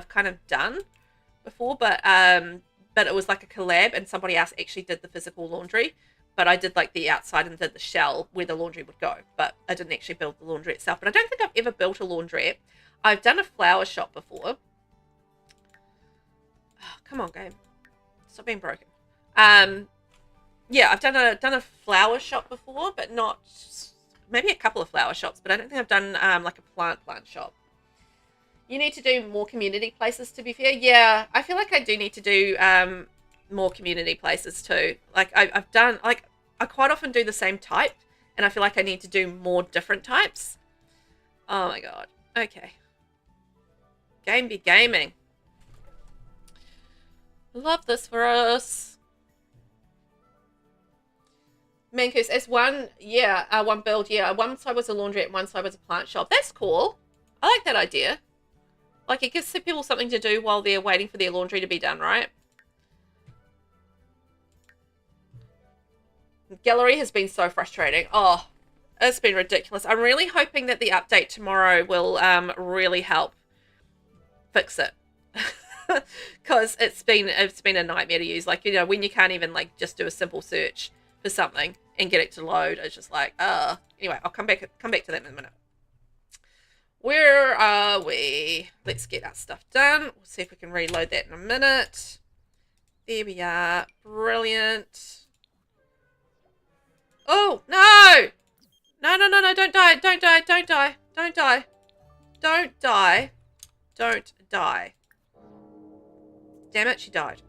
kind of done before, but it was like a collab and somebody else actually did the physical laundry, but I did like the outside and did the shell where the laundry would go, but I didn't actually build the laundry itself. But I don't think I've ever built a laundrette. I've done a flower shop before. Oh, come on, game, stop being broken. Yeah, I've done a flower shop before, but not, maybe a couple of flower shops, but I don't think I've done like a plant shop. You need to do more community places, to be fair. Yeah, I feel like I do need to do more community places too. Like I've done, like I quite often do the same type, and I feel like I need to do more different types. Oh my god. Okay. Game be gaming. Love this for us. Mankus, as one, yeah, one build, yeah. One side was a laundry and one side was a plant shop. That's cool. I like that idea. Like, it gives people something to do while they're waiting for their laundry to be done, right? Gallery has been so frustrating. Oh, it's been ridiculous. I'm really hoping that the update tomorrow will really help fix it. Because it's been a nightmare to use. Like, you know, when you can't even, like, just do a simple search for something and get it to load, it's just like, anyway, I'll come back to that in a minute. Where are we? Let's get our stuff done. We'll see if we can reload that in a minute. There we are. Brilliant. Oh, no! No, no, no, no, don't die. Don't die. Don't die. Don't die. Don't die. Don't die. Damn it, she died.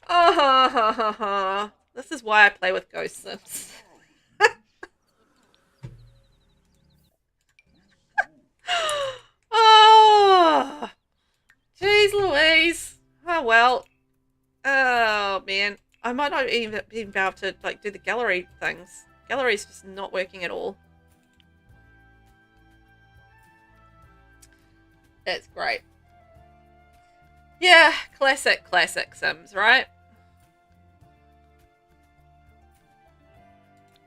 Oh, ha, ha, ha, ha. This is why I play with Ghost Sims. Oh, jeez Louise. Oh, well. Oh, man. I might not even be able to, like, do the gallery things. Gallery's just not working at all. That's great. Yeah, classic Sims, right?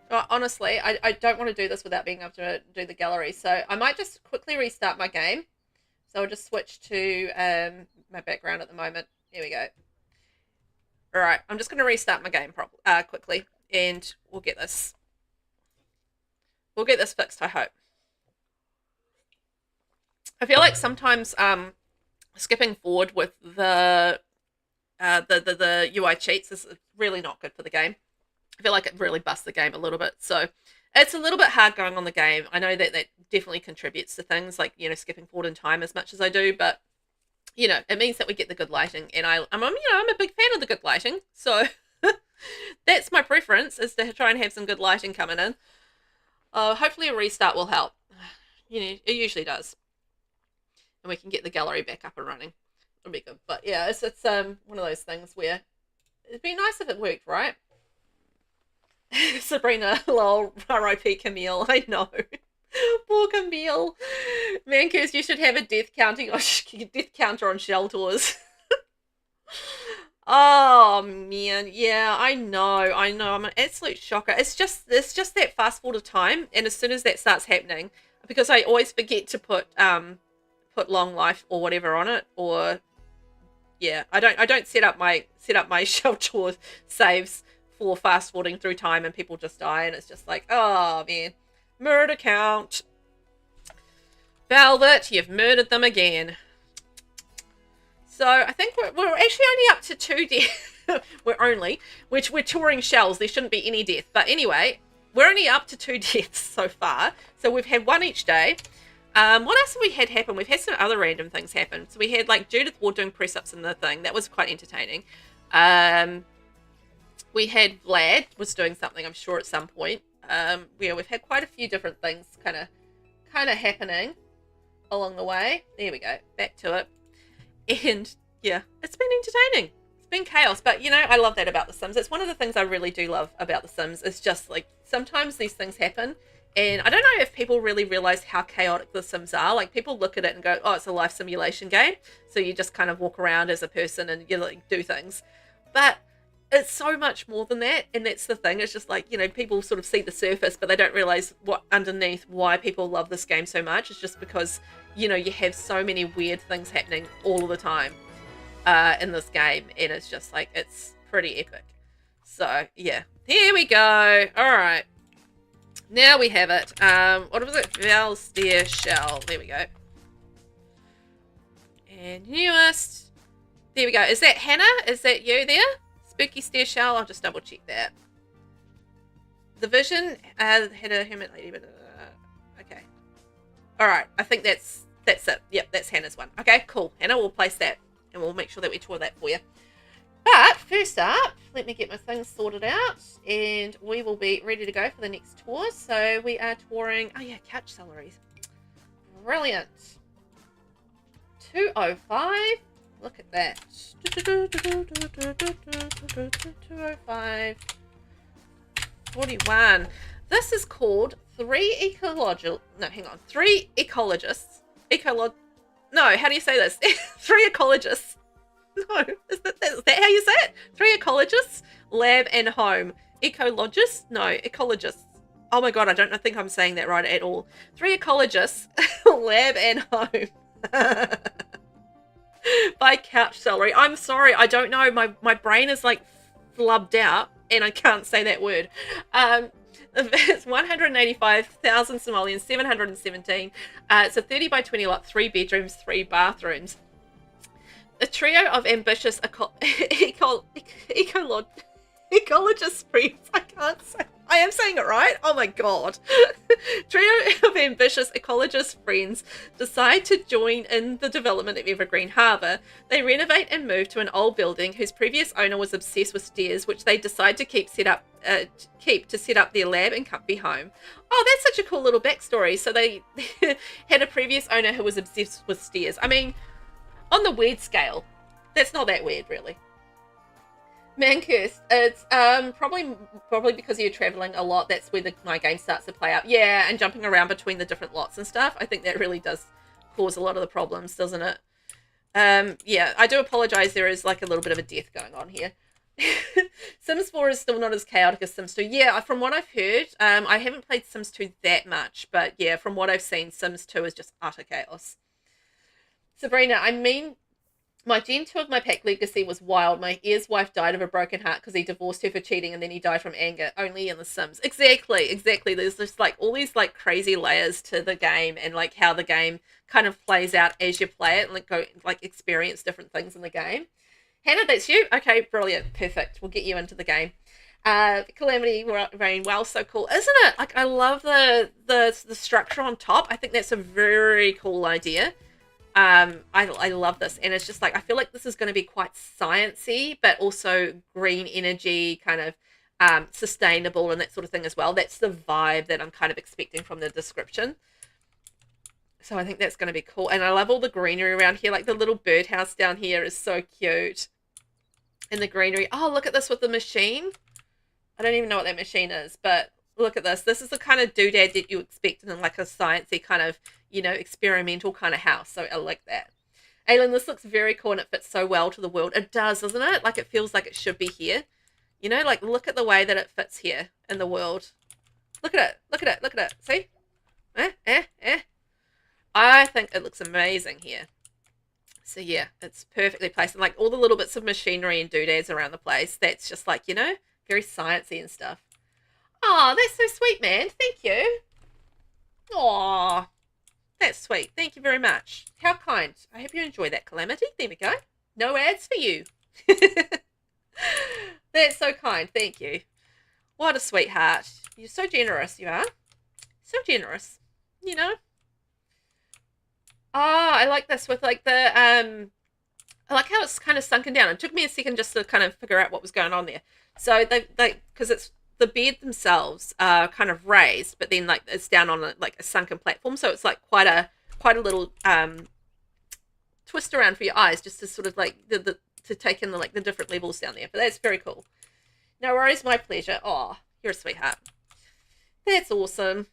Well, honestly, I don't want to do this without being able to do the gallery, so I might just quickly restart my game. So I'll just switch to my background at the moment. Here we go. All right, I'm just going to restart my game quickly, and we'll get this fixed, I hope. I feel like sometimes skipping forward with the UI cheats is really not good for the game. I feel like it really busts the game a little bit. So it's a little bit hard going on the game. I know that definitely contributes to things like, you know, skipping forward in time as much as I do, but you know, it means that we get the good lighting, and I'm a big fan of the good lighting, so that's my preference, is to try and have some good lighting coming in. Hopefully a restart will help. You know, it usually does, and we can get the gallery back up and running. It'll be good. But yeah, it's one of those things where it'd be nice if it worked, right? Sabrina, lol, R.I.P. Camille. I know. Poor Camille. Mancus, you should have a death counter on Shell Tours. Oh man, yeah, I know. I'm an absolute shocker. It's just that fast forward of time, and as soon as that starts happening, because I always forget to put long life or whatever on it, or yeah, I don't set up my Shell Tour saves for fast forwarding through time, and people just die, and it's just like, oh man. Murder count. Velvet, you've murdered them again. So I think we're actually only up to 2 deaths. We're touring shells. There shouldn't be any death. But anyway, we're only up to 2 deaths so far. So we've had 1 each day. What else have we had happen? We've had some other random things happen. So we had like Judith Ward doing press-ups in the thing. That was quite entertaining. We had Vlad was doing something, I'm sure, at some point. Yeah, we've had quite a few different things kind of happening along the way. There we go, back to it. And yeah, it's been entertaining. It's been chaos, but you know, I love that about The Sims. It's one of the things I really do love about The Sims. It's just like sometimes these things happen, and I don't know if people really realize how chaotic The Sims are. Like, people look at it and go, oh, it's a life simulation game, so you just kind of walk around as a person and you like do things, but it's so much more than that, and that's the thing. It's just like, you know, people sort of see the surface, but they don't realize what underneath, why people love this game so much. It's just because, you know, you have so many weird things happening all of the time in this game, and it's just like, it's pretty epic. So yeah, here we go. All right, now we have it. What was it? Stair Shell. There we go. And newest. There we go. Is that Hannah? Is that you there? Spooky Stair Shell. I'll just double check that. The Vision had a hermit lady, but okay. All right, I think that's it. Yep, that's Hannah's one. Okay, cool. Hannah, we'll place that, and we'll make sure that we tour that for you. But first up, let me get my things sorted out, and we will be ready to go for the next tour. So we are touring. Oh yeah, CouchCelery. Brilliant. 205. Look at that. 205. 41. This is called 3 ecologists. No, how do you say this? 3 ecologists. No, is that how you say it? 3 ecologists, lab and home. Ecologists? No, ecologists. Oh my god, I don't think I'm saying that right at all. 3 ecologists, lab and home. By CouchCelery. I'm sorry, I don't know. My brain is like flubbed out and I can't say that word. It's 185,000 simoleons, 717. It's a 30 by 20 lot, 3 bedrooms, 3 bathrooms. A trio of ambitious ecologist friends. I am saying it right. Oh my god. Trio of ambitious ecologist friends decide to join in the development of Evergreen Harbour. They renovate and move to an old building whose previous owner was obsessed with stairs, which they decide to keep to set up their lab and comfy home. Oh, that's such a cool little backstory. So they had a previous owner who was obsessed with stairs. I mean, on the weird scale, that's not that weird, really. Mancurse, it's probably because you're traveling a lot. That's where my game starts to play up. Yeah, and jumping around between the different lots and stuff. I think that really does cause a lot of the problems, doesn't it? Yeah, I do apologize. There is like a little bit of a death going on here. Sims 4 is still not as chaotic as Sims 2. Yeah, from what I've heard, I haven't played Sims 2 that much, but yeah, from what I've seen, Sims 2 is just utter chaos. Sabrina, I mean, my Gen 2 of my pack legacy was wild. My heir's wife died of a broken heart because he divorced her for cheating, and then he died from anger. Only in The Sims. Exactly. There's just like all these like crazy layers to the game, and like how the game kind of plays out as you play it, and like experience different things in the game. Hannah, that's you? Okay, brilliant. Perfect. We'll get you into the game. Calamity Rain, wow, so cool, isn't it? Like, I love the structure on top. I think that's a very cool idea. I love this, and it's just like, I feel like this is going to be quite sciencey, but also green energy, kind of sustainable and that sort of thing as well. That's the vibe that I'm kind of expecting from the description. So I think that's going to be cool. And I love all the greenery around here. Like the little birdhouse down here is so cute. And the greenery. Oh, look at this with the machine. I don't even know what that machine is, but look at this. This is the kind of doodad that you expect in like a sciencey kind of, you know, experimental kind of house. So I like that. Aylin, this looks very cool and it fits so well to the world. It does, doesn't it? Like it feels like it should be here. You know, like look at the way that it fits here in the world. Look at it. Look at it. Look at it. See? I think it looks amazing here. So yeah, it's perfectly placed. And like all the little bits of machinery and doodads around the place, that's just like, you know, very sciencey and stuff. Oh, that's so sweet, man. Thank you. Aw, that's sweet. Thank you very much. How kind. I hope you enjoy that, Calamity. There we go. No ads for you. That's so kind. Thank you. What a sweetheart. You're so generous, you are. So generous. You know? Oh, I like this with like the, I like how it's kind of sunken down. It took me a second just to kind of figure out what was going on there. So because it's, the bed themselves are kind of raised, but then like it's down on like a sunken platform. So it's like quite a little, twist around for your eyes just to sort of like, to take in the, like the different levels down there. But that's very cool. No worries, my pleasure. Oh, you're a sweetheart. That's awesome.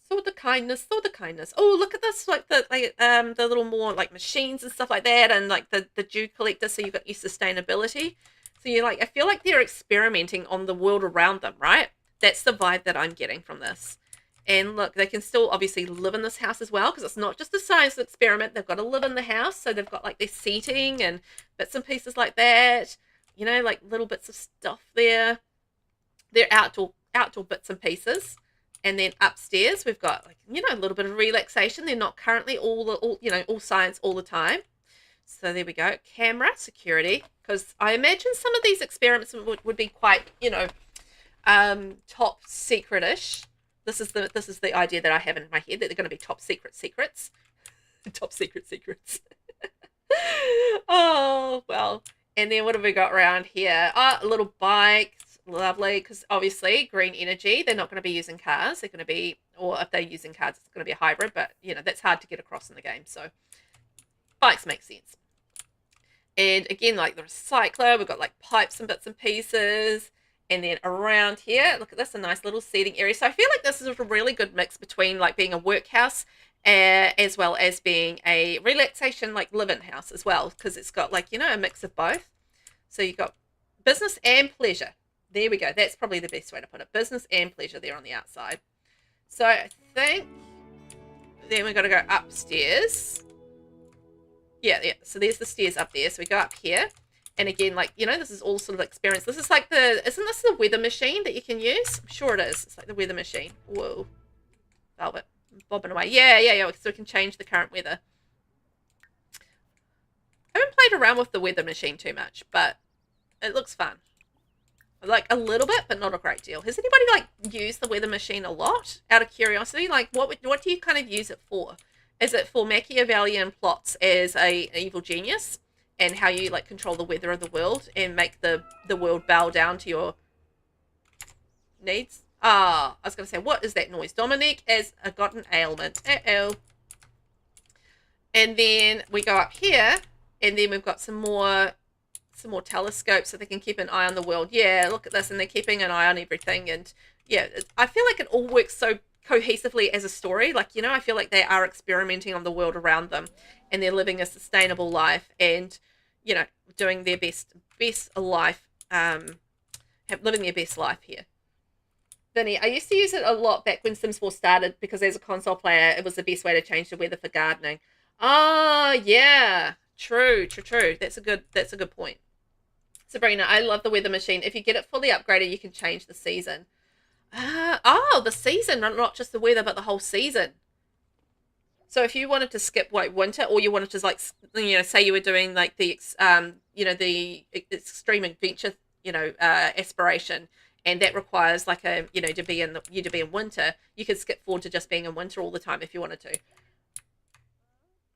So the kindness, so the kindness. Oh, look at this, like the little more like machines and stuff like that, and like the dew collector. So you've got your sustainability. So you're like, I feel like they're experimenting on the world around them, right? That's the vibe that I'm getting from this. And look, they can still obviously live in this house as well, because it's not just a science experiment. They've got to live in the house, so they've got like their seating and bits and pieces like that. You know, like little bits of stuff there. They're outdoor bits and pieces. And then upstairs, we've got, like, you know, a little bit of relaxation. They're not currently all science all the time. So there we go. Camera, security. Because I imagine some of these experiments would be quite, you know, top secret-ish. This is the idea that I have in my head, that they're going to be top secret secrets. Top secret secrets. Oh, well. And then what have we got around here? Oh, a little bike. Lovely, because obviously green energy, they're not going to be using cars. They're going to be, or if they're using cars, it's going to be a hybrid, but you know, that's hard to get across in the game, so bikes make sense. And again, like the recycler, we've got like pipes and bits and pieces. And then around here, look at this, a nice little seating area. So I feel like this is a really good mix between like being a workhouse as well as being a relaxation, like live-in house as well, because it's got like, you know, a mix of both. So you've got business and pleasure. There we go. That's probably the best way to put it. Business and pleasure there on the outside. So I think then we've got to go upstairs. Yeah. So there's the stairs up there. So we go up here. And again, like, you know, this is all sort of experience. This is like isn't this the weather machine that you can use? I'm sure it is. It's like the weather machine. Whoa. Velvet. Bobbing away. Yeah. So we can change the current weather. I haven't played around with the weather machine too much, but it looks fun. Like a little bit, but not a great deal. Has anybody like used the weather machine a lot? Out of curiosity, like what do you kind of use it for? Is it for Machiavellian plots as an evil genius, and how you like control the weather of the world and make the world bow down to your needs? Ah, I was going to say, what is that noise? Dominique has got an ailment. Uh-oh. And then we go up here, and then we've got some more telescopes so they can keep an eye on the world. Yeah, look at this, and they're keeping an eye on everything. And yeah, I feel like it all works so cohesively as a story. Like, you know, I feel like they are experimenting on the world around them, and they're living a sustainable life, and you know, doing their best life, living their best life here. Vinny, I used to use it a lot back when Sims 4 started, because as a console player, it was the best way to change the weather for gardening. Oh yeah, true. That's a good point. Sabrina, I love the weather machine. If you get it fully upgraded, you can change the season. Oh, the season, not just the weather, but the whole season. So if you wanted to skip like winter, or you wanted to like, you know, say you were doing like the you know, the extreme adventure, you know, aspiration, and that requires like a, you know, to be in winter, you could skip forward to just being in winter all the time if you wanted to.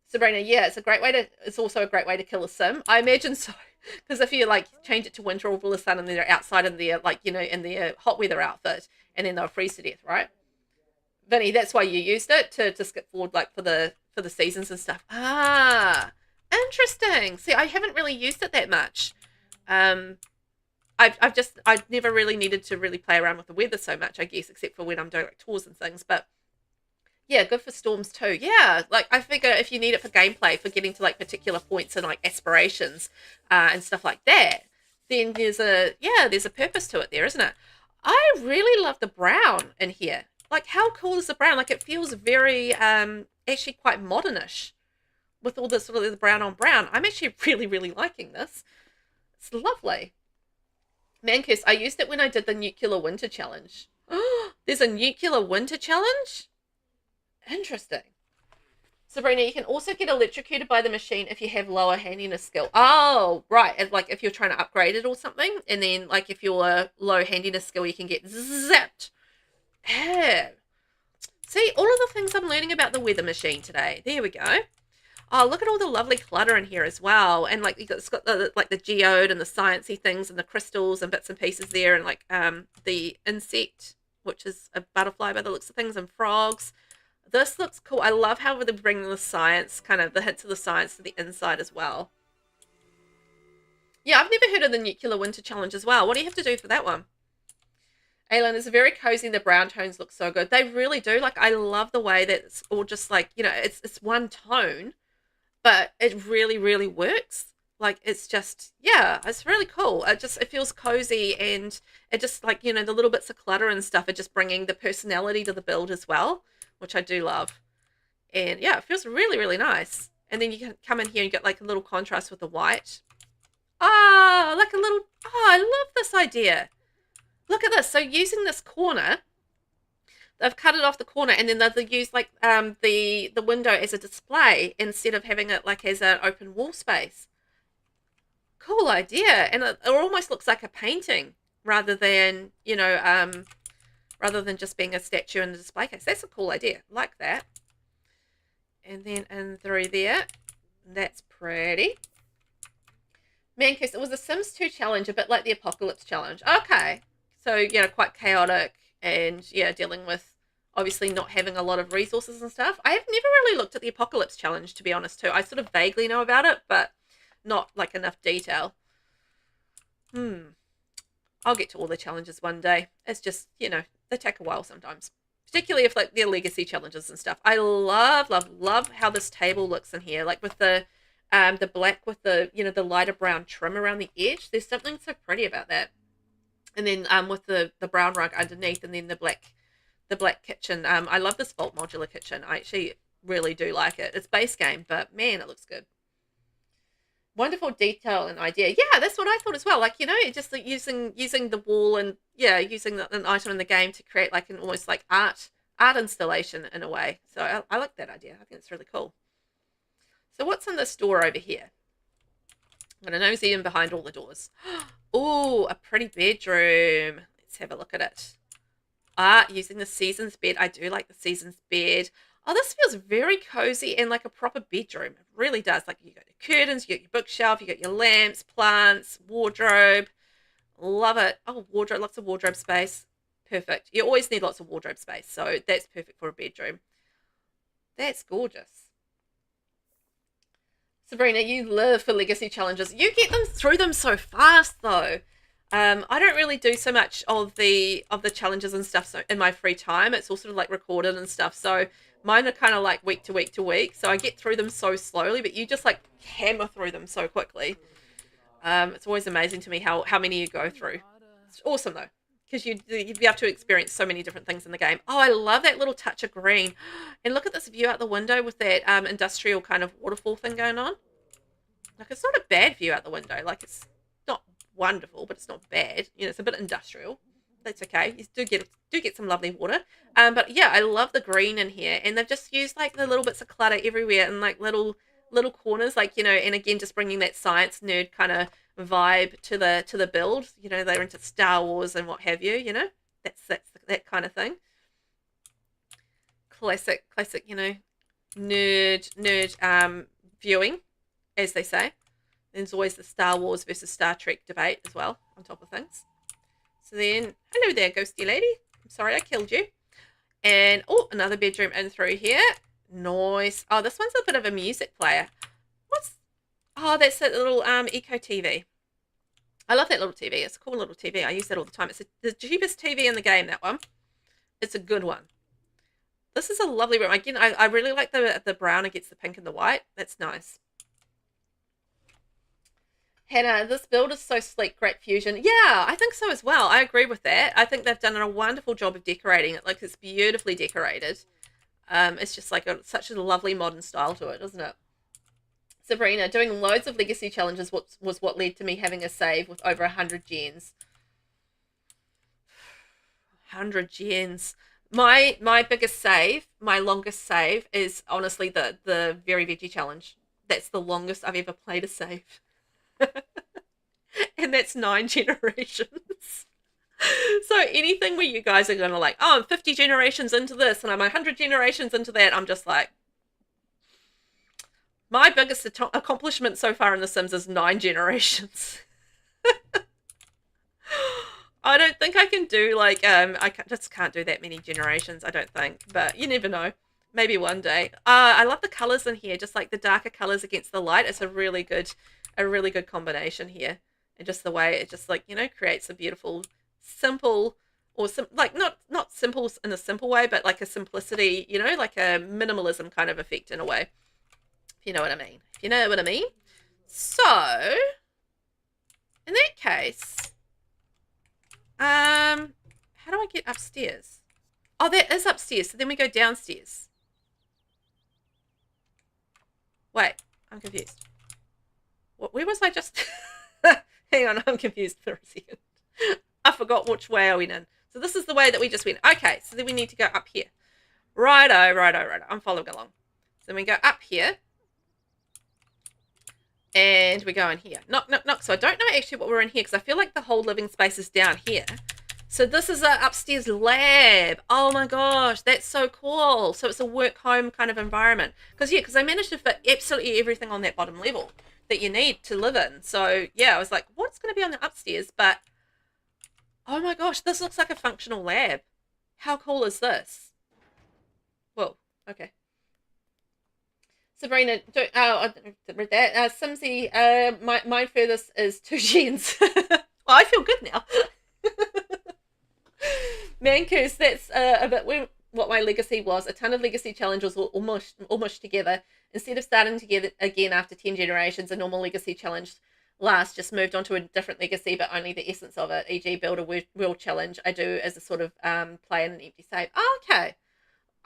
Sabrina, yeah, it's also a great way to kill a sim. I imagine so. Because if you like change it to winter all of a sudden they're outside in their like, in their hot weather outfit and then they'll freeze to death, right? Vinny, that's why you used it to skip forward like for the seasons and stuff. Ah, interesting. See, I haven't really used it that much. I've never really needed to really play around with the weather so much, I guess, except for when I'm doing like tours and things. But yeah, good for storms too. Yeah, like I figure if you need it for gameplay, for getting to like particular points and like aspirations and stuff like that, then there's a purpose to it there, isn't it? I really love the brown in here. Like, how cool is the brown? Like, it feels very actually quite modernish with all this sort of the brown on brown. I'm actually really, really liking this. It's lovely. Mancus, I used it when I did the Nuclear Winter Challenge. Oh, there's a Nuclear Winter Challenge? Interesting. Sabrina, you can also get electrocuted by the machine if you have lower handiness skill. Oh, right. And like if you're trying to upgrade it or something. And then like if you're low handiness skill, you can get zapped. Yeah. See, all of the things I'm learning about the weather machine today. There we go. Oh, look at all the lovely clutter in here as well. And like it's got the like the geode and the sciencey things and the crystals and bits and pieces there, and like the insect, which is a butterfly by the looks of things, and frogs. This looks cool. I love how they're bringing the science, kind of the hints of the science to the inside as well. Yeah, I've never heard of the Nuclear Winter Challenge as well. What do you have to do for that one? Aylin, it's very cozy. The brown tones look so good. They really do. Like, I love the way that it's all just like, it's one tone, but it really, really works. Like, it's just, yeah, it's really cool. It feels cozy, and it just like, the little bits of clutter and stuff are just bringing the personality to the build as well, which I do love. And yeah, it feels really, really nice. And then you can come in here and get like a little contrast with the white. Ah, like a little, I love this idea. Look at this. So using this corner, they've cut it off the corner, and then they've used like the window as a display instead of having it like as an open wall space. Cool idea. And it almost looks like a painting rather than, rather than just being a statue in the display case. That's a cool idea. Like that. And then in through there. That's pretty. Mancus, it was a Sims 2 challenge, a bit like the Apocalypse challenge. Okay. So, quite chaotic and, dealing with obviously not having a lot of resources and stuff. I have never really looked at the Apocalypse challenge, to be honest, too. I sort of vaguely know about it, but not like enough detail. I'll get to all the challenges one day. It's just, they take a while sometimes. Particularly if like they're legacy challenges and stuff. I love, love, love how this table looks in here. Like with the black with the, the lighter brown trim around the edge. There's something so pretty about that. And then with the brown rug underneath, and then the black kitchen. I love this Vault modular kitchen. I actually really do like it. It's base game, but man, it looks good. Wonderful detail and idea. Yeah, that's what I thought as well. Like, just like using the wall and using an item in the game to create like an almost like art installation in a way. So I like that idea. I think it's really cool. So what's in this door over here? I'm going to nosy in behind all the doors. Oh, a pretty bedroom. Let's have a look at it. Using the Seasons bed. I do like the Seasons bed. Oh, this feels very cozy and like a proper bedroom. It really does. Like you got your curtains, you got your bookshelf, you got your lamps, plants, wardrobe. Love it. Oh, wardrobe, lots of wardrobe space. Perfect. You always need lots of wardrobe space, so that's perfect for a bedroom. That's gorgeous. Sabrina, you live for legacy challenges. You get them through them so fast, though. I don't really do so much of the challenges and stuff in my free time. It's all sort of like recorded and stuff. So mine are kind of like week to week to week. So I get through them so slowly, but you just like hammer through them so quickly. It's always amazing to me how many you go through. It's awesome though, because you'd be able to experience so many different things in the game. Oh, I love that little touch of green. And look at this view out the window with that industrial kind of waterfall thing going on. Like, it's not a bad view out the window. Like, it's not wonderful, but it's not bad. It's a bit industrial. That's okay. You do get some lovely water. But yeah, I love the green in here, and they've just used like the little bits of clutter everywhere and like little corners, like and again just bringing that science nerd kind of vibe to the build. They're into Star Wars and what have you. That's that kind of thing. Classic. nerd viewing, as they say. There's always the Star Wars versus Star Trek debate as well, on top of things. So then, hello there, ghosty lady. I'm sorry I killed you. And, oh, another bedroom in through here. Nice. Oh, this one's a bit of a music player. Oh, that's that little Eco TV. I love that little TV. It's a cool little TV. I use that all the time. It's the cheapest TV in the game, that one. It's a good one. This is a lovely room. Again, I really like the brown against the pink and the white. That's nice. Hannah, this build is so sleek, great fusion. Yeah, I think so as well. I agree with that. I think they've done a wonderful job of decorating it. Like, it's beautifully decorated. It's just like such a lovely modern style to it, isn't it? Sabrina, doing loads of legacy challenges was what led to me having a save with over 100 gens. 100 gens. My biggest save, my longest save is honestly the Very Veggie challenge. That's the longest I've ever played a save. And that's 9 generations. So anything where you guys are going to like, oh, I'm 50 generations into this and I'm 100 generations into that, I'm just like, my biggest accomplishment so far in The Sims is 9 generations. I don't think I can do like, just can't do that many generations, I don't think, but you never know. Maybe one day. I love the colors in here, just like the darker colors against the light. It's a really good combination here. And just the way it just like, you know, creates a beautiful, simple, or like not simple in a simple way, but like a simplicity, you know, like a minimalism kind of effect in a way. If you know what I mean. If you know what I mean. So, in that case, how do I get upstairs? Oh, that is upstairs. So then we go downstairs. Wait, I'm confused. Where was I just? Hang on, I'm confused for a second. I forgot which way I went in. So this is the way that we just went. Okay, so then we need to go up here. Righto, righto, righto. I'm following along. So we go up here. And we go in here. Knock, knock, knock. So I don't know actually what we're in here because I feel like the whole living space is down here. So this is an upstairs lab. Oh my gosh, that's so cool. So it's a work home kind of environment. Because I managed to fit absolutely everything on that bottom level that you need to live in. So yeah, I was like, what's going to be on the upstairs? But oh my gosh, this looks like a functional lab. How cool is this? Whoa, okay. Sabrina, I read that. Simsy, my furthest is 2 gens. Well, I feel good now. Mancus, that's a bit what my legacy was. A ton of legacy challenges were almost together. Instead of starting together again after 10 generations, a normal legacy challenge just moved on to a different legacy, but only the essence of it, e.g. build a world challenge. I do as a sort of play in an empty save. Oh, okay.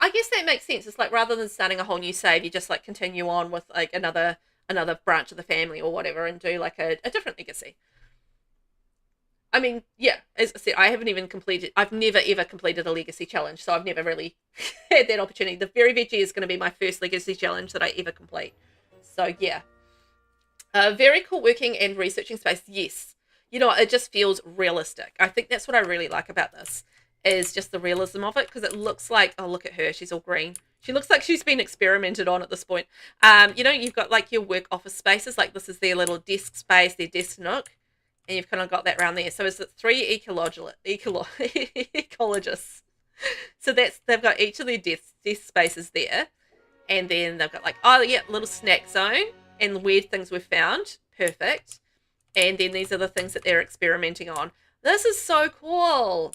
I guess that makes sense. It's like rather than starting a whole new save, you just like continue on with like another branch of the family or whatever and do like a different legacy. I mean, yeah, as I said, I've never ever completed a legacy challenge, so I've never really had that opportunity. The Very Veggie is going to be my first legacy challenge that I ever complete. So yeah. Very cool working and researching space. Yes. You know, it just feels realistic. I think that's what I really like about this. Is just the realism of it, because it looks like, oh, look at her, she's all green. She looks like she's been experimented on at this point. You know, you've got like your work office spaces, like this is their little desk space, their desk nook, and you've kind of got that around there. So it's 3 ecologists. So they've got each of their desk spaces there, and then they've got like, oh yeah, little snack zone and weird things we've found, perfect. And then these are the things that they're experimenting on. This is so cool.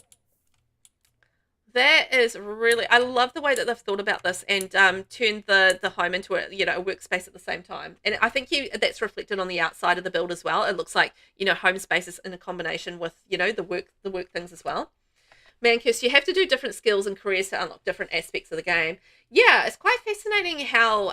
That is really, I love the way that they've thought about this and turned the home into a, you know, a workspace at the same time. And I think that's reflected on the outside of the build as well. It looks like, you know, home spaces in a combination with, you know, the work things as well. Mancus, you have to do different skills and careers to unlock different aspects of the game. Yeah, it's quite fascinating how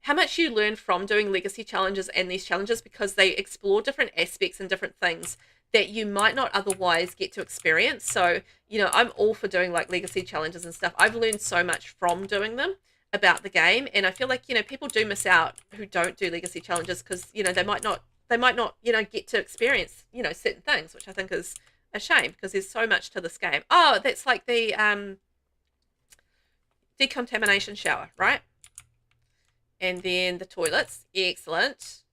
much you learn from doing legacy challenges and these challenges, because they explore different aspects and different things that you might not otherwise get to experience. So, you know, I'm all for doing like legacy challenges and stuff. I've learned so much from doing them about the game. And I feel like, you know, people do miss out who don't do legacy challenges because, you know, they might not, you know, get to experience, you know, certain things, which I think is a shame because there's so much to this game. Oh, that's like the decontamination shower, right? And then the toilets. Excellent.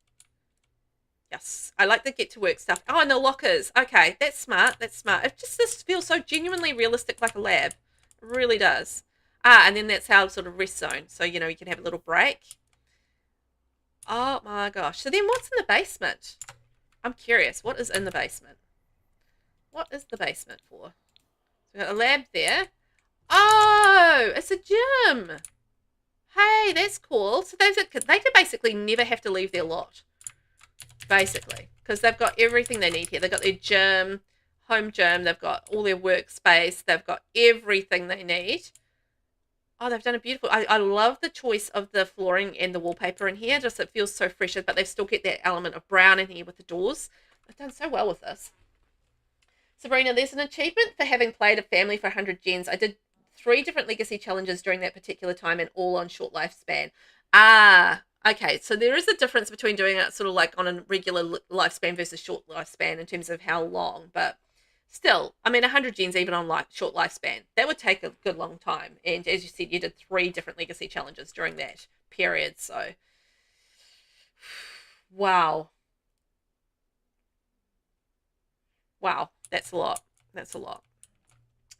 Yes. I like the get to work stuff. Oh, and the lockers. Okay, that's smart. That's smart. It just this feels so genuinely realistic, like a lab. It really does. Ah, and then that's our sort of rest zone. So, you know, you can have a little break. Oh my gosh. So then what's in the basement? I'm curious. What is in the basement? What is the basement for? So we've got a lab there. Oh, it's a gym. Hey, that's cool. So they could basically never have to leave their lot. Basically. Because they've got everything they need here. They've got their gym, home gym. They've got all their workspace. They've got everything they need. Oh, they've done a beautiful... I love the choice of the flooring and the wallpaper in here. Just it feels so fresh, but they still get that element of brown in here with the doors. They've done so well with this. Sabrina, there's an achievement for having played a family for 100 gens. I did 3 different legacy challenges during that particular time and all on short lifespan. Ah, okay. So there is a difference between doing it sort of like on a regular lifespan versus short lifespan in terms of how long, but... Still, I mean, 100 gens even on short lifespan, that would take a good long time. And as you said, you did 3 different legacy challenges during that period. So, wow. Wow, that's a lot. That's a lot.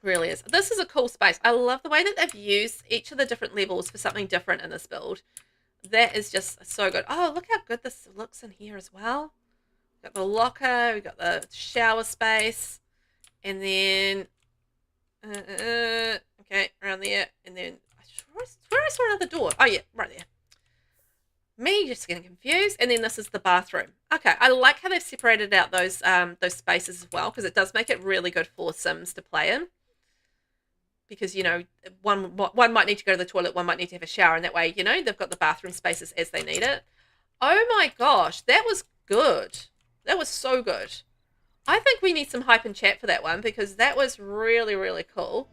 Really is. This is a cool space. I love the way that they've used each of the different levels for something different in this build. That is just so good. Oh, look how good this looks in here as well. We've got the locker, we've got the shower space. And then, okay, around there, and then, where I saw another door. Oh, yeah, right there. Me just getting confused. And then this is the bathroom. Okay, I like how they've separated out those spaces as well, because it does make it really good for Sims to play in. Because, you know, one might need to go to the toilet, one might need to have a shower, and that way, you know, they've got the bathroom spaces as they need it. Oh my gosh, that was good. That was so good. I think we need some hype and chat for that one because that was really, really cool.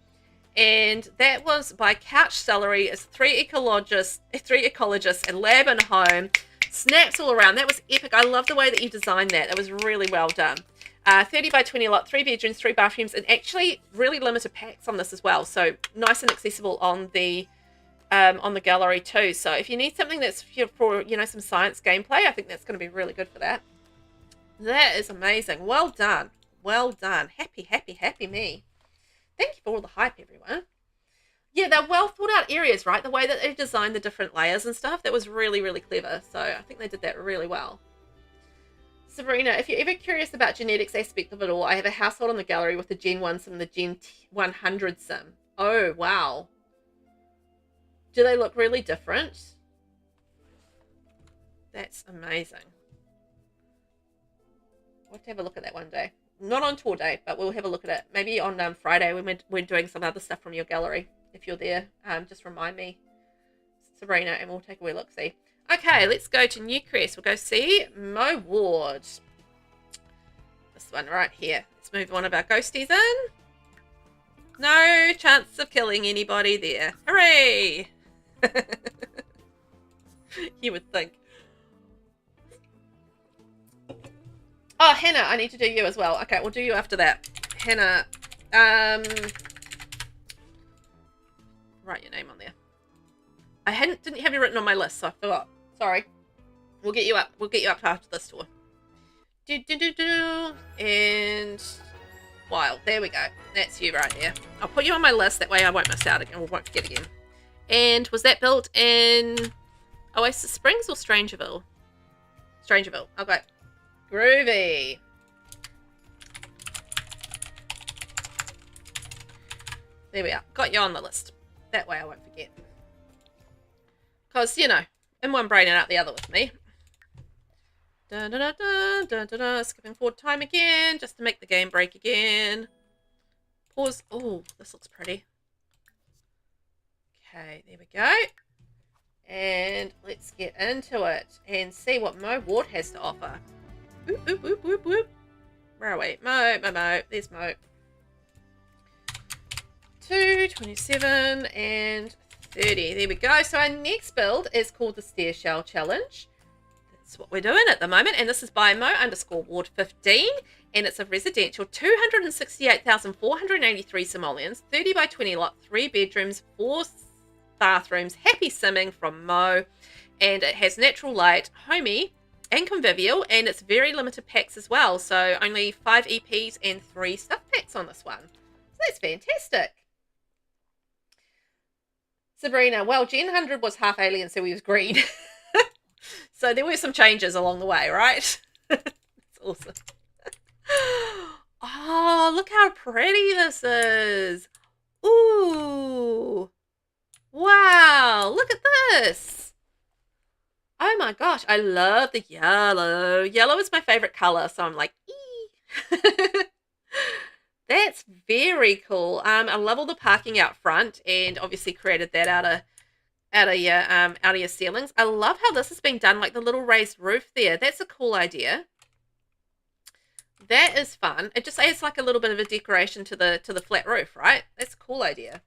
And that was by CouchCelery. It's 3 ecologists, and lab and home. Snaps all around. That was epic. I love the way that you designed that. That was really well done. 30 by 20 lot, 3 bedrooms, 3 bathrooms, and actually really limited packs on this as well. So nice and accessible on the gallery too. So if you need something that's for, you know, some science gameplay, I think that's going to be really good for that. That is amazing. Well done. Well done. Happy, happy, happy me. Thank you for all the hype, everyone. Yeah, they're well thought out areas, right? The way that they designed the different layers and stuff, that was really, really clever. So I think they did that really well. Sabrina, if you're ever curious about genetics aspect of it all, I have a household on the gallery with the Gen 1 sim and the Gen 100 sim. Oh, wow. Do they look really different? That's amazing. We'll have to have a look at that one day. Not on tour day, but we'll have a look at it. Maybe on Friday when we're doing some other stuff from your gallery. If you're there, just remind me, Sabrina, and we'll take a wee look-see. Okay, let's go to Newcrest. We'll go see Mo Ward. This one right here. Let's move one of our ghosties in. No chance of killing anybody there. Hooray! You would think. Oh, Hannah, I need to do you as well. Okay, we'll do you after that. Hannah, write your name on there. I didn't have you written on my list, so I forgot. Sorry. We'll get you up. We'll get you up after this tour. And Wild. There we go. That's you right there. I'll put you on my list. That way I won't miss out again. We won't forget again. And was that built in Oasis Springs or Strangerville? Strangerville. Okay. Groovy. There we are. Got you on the list. That way I won't forget. Because, you know, in one brain and out the other with me. Dun, dun, dun, dun, dun, dun, dun. Skipping forward time again, just to make the game break again. Pause. Oh, this looks pretty. Okay, there we go. And let's get into it and see what Mo Ward has to offer. Whoop, whoop, whoop, whoop, whoop. Where are we? Mo. There's Mo. 2, 27, and 30. There we go. So our next build is called the Stair Shell Challenge. That's what we're doing at the moment. And this is by Mo_Ward15. And it's a residential 268,483 simoleons, 30 by 20 lot, 3 bedrooms, 4 bathrooms, happy simming from Mo. and it has natural light, homey, and convivial, and it's very limited packs as well. So only 5 EPs and 3 stuff packs on this one. So that's fantastic. Sabrina, well, Gen 100 was half alien, so he was green. So there were some changes along the way, right? That's awesome. Oh, look how pretty this is. Ooh. Wow, look at this. Oh my gosh, I love the yellow. Yellow is my favorite color, so I'm like, ee. That's very cool. I love all the parking out front, and obviously created that out of your ceilings. I love how this has been done, like the little raised roof there. That's a cool idea. That is fun. It just adds like a little bit of a decoration to the flat roof, right? That's a cool idea.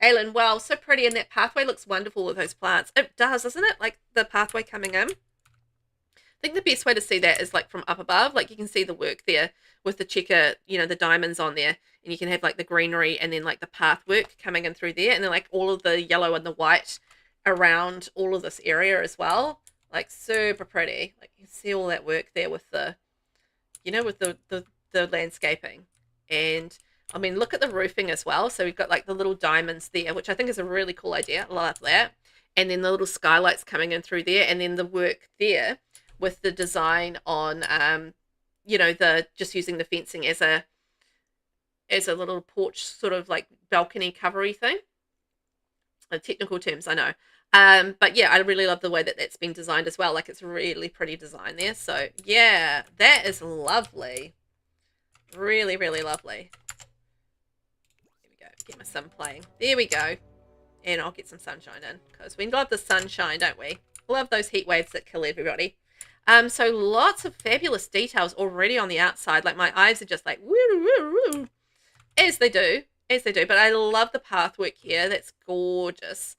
Aylin, wow, so pretty, and that pathway looks wonderful with those plants. It does, doesn't it? Like the pathway coming in. I think the best way to see that is like from up above. Like you can see the work there with the checker, you know, the diamonds on there. And you can have like the greenery and then like the path work coming in through there. And then like all of the yellow and the white around all of this area as well. Like super pretty. Like you can see all that work there with the, you know, with the landscaping. And I mean, look at the roofing as well. So we've got like the little diamonds there, which I think is a really cool idea. I love that. And then the little skylights coming in through there. And then the work there with the design on, you know, the just using the fencing as a little porch sort of like balcony covery thing. Technical terms, I know. But yeah, I really love the way that that's been designed as well. Like it's really pretty design there. So yeah, that is lovely. Really, really lovely. Here we go. Get my sim playing. There we go. And I'll get some sunshine in because we love the sunshine, don't we? Love those heat waves that kill everybody. So lots of fabulous details already on the outside. Like my eyes are just like woo, woo, woo, as they do. But I love the pathwork here. That's gorgeous.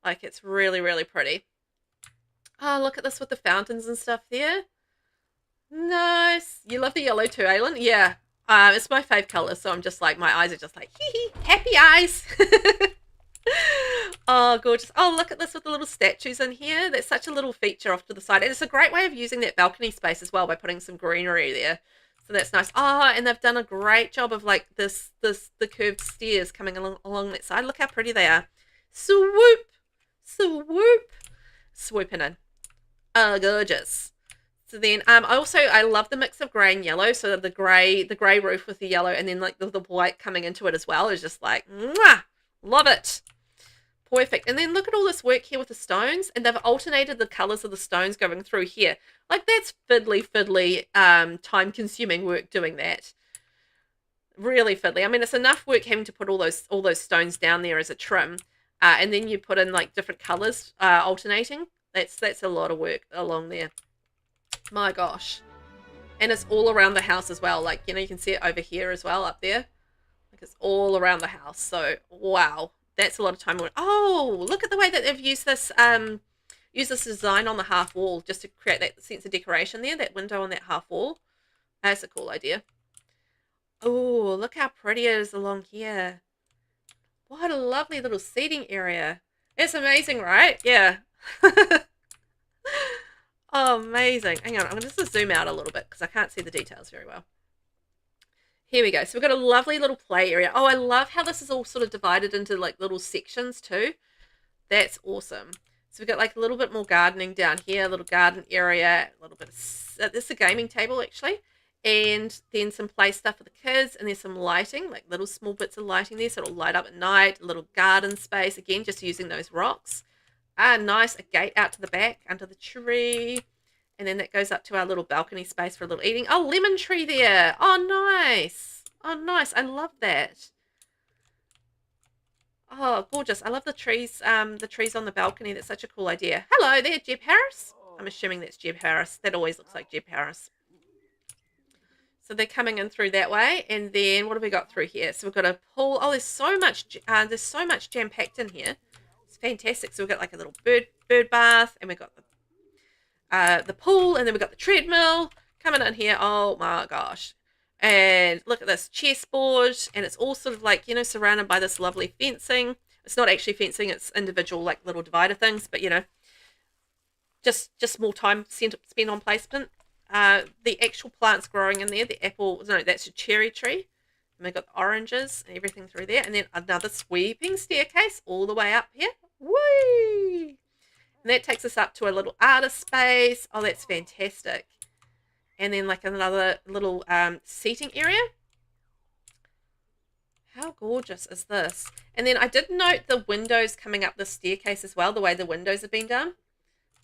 Like it's really, really pretty. Oh, look at this with the fountains and stuff there. Nice. You love the yellow too, Aylin? Yeah. It's my fave color, so I'm just like, my eyes are just like, hee hee, happy eyes. Oh, gorgeous. Oh, look at this with the little statues in here. That's such a little feature off to the side. And it's a great way of using that balcony space as well by putting some greenery there. So that's nice. Oh, and they've done a great job of like the curved stairs coming along that side. Look how pretty they are. Swoop, swoop, swooping in. Oh, gorgeous. So then, I love the mix of grey and yellow. So the grey roof with the yellow, and then like the white coming into it as well is just like, mwah, love it. Perfect. And then look at all this work here with the stones, and they've alternated the colors of the stones going through here. Like that's fiddly, time-consuming work doing that. Really fiddly. I mean, it's enough work having to put all those stones down there as a trim, and then you put in like different colors alternating. That's a lot of work along there. My gosh. And it's all around the house as well. Like, you know, you can see it over here as well, up there. Like it's all around the house. So wow. That's a lot of time. Oh, look at the way that they've used this design on the half wall just to create that sense of decoration there, that window on that half wall. That's a cool idea. Oh, look how pretty it is along here. What a lovely little seating area. It's amazing, right? Yeah. Oh, amazing. Hang on, I'm just going to zoom out a little bit because I can't see the details very well. Here we go. So we've got a lovely little play area. Oh, I love how this is all sort of divided into like little sections too. That's awesome. So we've got like a little bit more gardening down here, a little garden area, a little bit of, this is a gaming table actually. And then some play stuff for the kids, and there's some lighting, like little small bits of lighting there so it'll light up at night, a little garden space, again, just using those rocks. Nice, a gate out to the back under the tree. And then that goes up to our little balcony space for a little eating. Oh, lemon tree there. Oh, nice. Oh, nice. I love that. Oh, gorgeous. I love the trees on the balcony. That's such a cool idea. Hello there, Jeb Harris. I'm assuming that's Jeb Harris. That always looks like Jeb Harris. So they're coming in through that way. And then what have we got through here? So we've got a pool. Oh, there's so much jam-packed in here. It's fantastic. So we've got like a little bird bath, and we've got the pool, and then we've got the treadmill coming in here. Oh my gosh. And look at this chessboard, and it's all sort of like, you know, surrounded by this lovely fencing. It's not actually fencing, it's individual like little divider things, but you know, just more time spent on placement. The actual plants growing in there, the apple, no, that's a cherry tree. And we've got the oranges and everything through there. And then another sweeping staircase all the way up here. Whee! And that takes us up to a little artist space. Oh, that's fantastic. And then like another little seating area. How gorgeous is this? And then I did note the windows coming up the staircase as well, the way the windows have been done.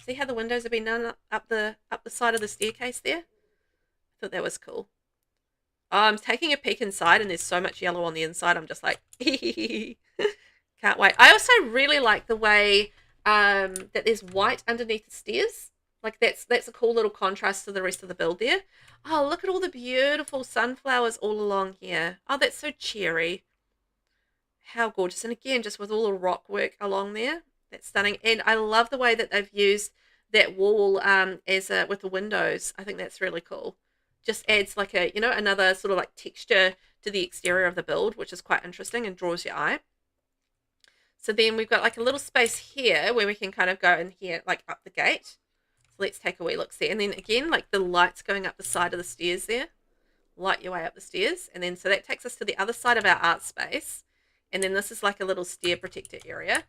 See how the windows have been done up the side of the staircase there? I thought that was cool. Oh, I'm taking a peek inside and there's so much yellow on the inside. I'm just like, can't wait. I also really like the way that there's white underneath the stairs. Like that's a cool little contrast to the rest of the build there. Oh, look at all the beautiful sunflowers all along here. Oh, that's so cheery. How gorgeous. And again, just with all the rock work along there. That's stunning. And I love the way that they've used that wall with the windows. I think that's really cool. Just adds like a, another sort of like texture to the exterior of the build, which is quite interesting and draws your eye. So then we've got like a little space here where we can kind of go in here, like up the gate. So let's take a wee look see. And then again, like the lights going up the side of the stairs there. Light your way up the stairs. And then so that takes us to the other side of our art space. And then this is like a little stair protector area.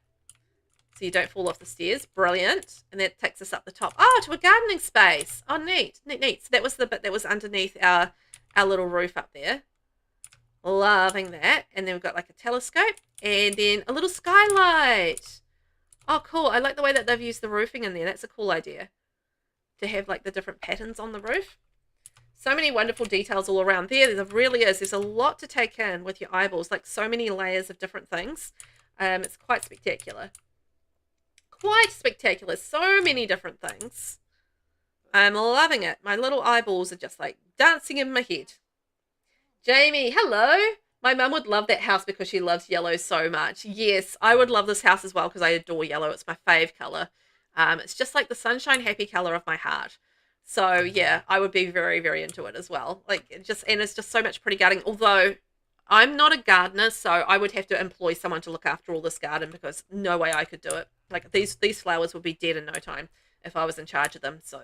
So you don't fall off the stairs. Brilliant. And that takes us up the top. Oh, to a gardening space. Oh, neat. Neat. So that was the bit that was underneath our little roof up there. Loving that. And then we've got like a telescope. And then a little skylight. Oh, cool. I like the way that they've used the roofing in there. That's a cool idea. To have like the different patterns on the roof. So many wonderful details all around there. There really is. There's a lot to take in with your eyeballs. Like so many layers of different things. It's quite spectacular. Quite spectacular. So many different things. I'm loving it. My little eyeballs are just like dancing in my head. Jamie, hello. My mum would love that house because she loves yellow so much. Yes, I would love this house as well because I adore yellow. It's my fave colour. It's just like the sunshine happy colour of my heart. So yeah, I would be very, very into it as well. Like it's just so much pretty gardening. Although I'm not a gardener, so I would have to employ someone to look after all this garden because no way I could do it. Like these flowers would be dead in no time if I was in charge of them. So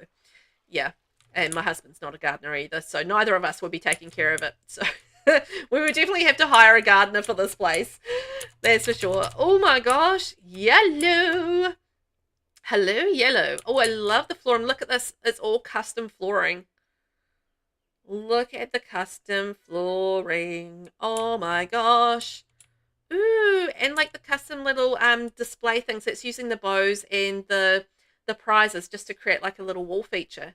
yeah, and my husband's not a gardener either, so neither of us would be taking care of it. So we would definitely have to hire a gardener for this place. That's for sure. Oh my gosh, yellow. Hello, yellow. Oh, I love the flooring. Look at this. It's all custom flooring. Look at the custom flooring. Oh my gosh. Ooh, and like the custom little display things. It's using the bows and the prizes just to create like a little wall feature.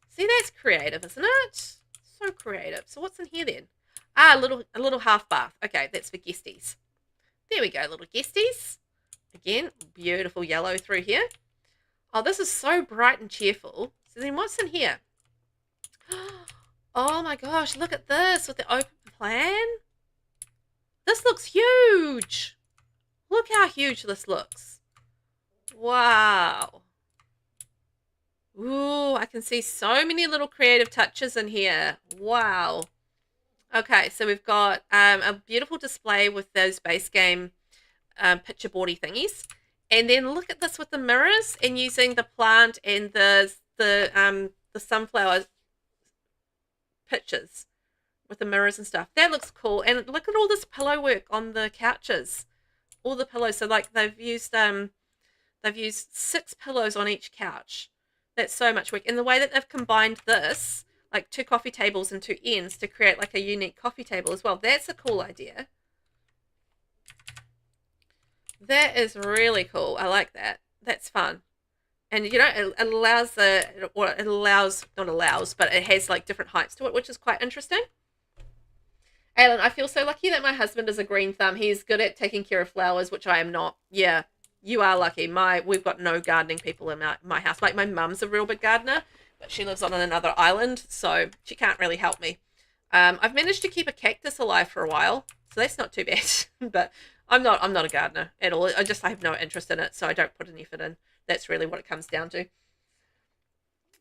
See, that's creative, isn't it? So creative. So what's in here then? Ah, a little half bath. Okay, that's for guesties. There we go, little guesties. Again, beautiful yellow through here. Oh, this is so bright and cheerful. So then what's in here? Oh my gosh, look at this with the open plan. This looks huge. Look how huge this looks. Wow. Ooh, I can see so many little creative touches in here. Wow. Okay, so we've got a beautiful display with those base game picture boardy thingies. And then look at this with the mirrors and using the plant and the sunflower pictures with the mirrors and stuff. That looks cool. And look at all this pillow work on the couches. All the pillows. So like they've used 6 pillows on each couch. That's so much work. And the way that they've combined this, like 2 coffee tables and 2 ends to create like a unique coffee table as well. That's a cool idea. That is really cool. I like that. That's fun. And you know, it allows but it has like different heights to it, which is quite interesting. Alan, I feel so lucky that my husband is a green thumb. He's good at taking care of flowers, which I am not. Yeah, you are lucky. We've got no gardening people in my house. Like my mum's a real big gardener, but she lives on another island, so she can't really help me. I've managed to keep a cactus alive for a while, so that's not too bad. But I'm not a gardener at all. I have no interest in it, so I don't put any effort in. That's really what it comes down to.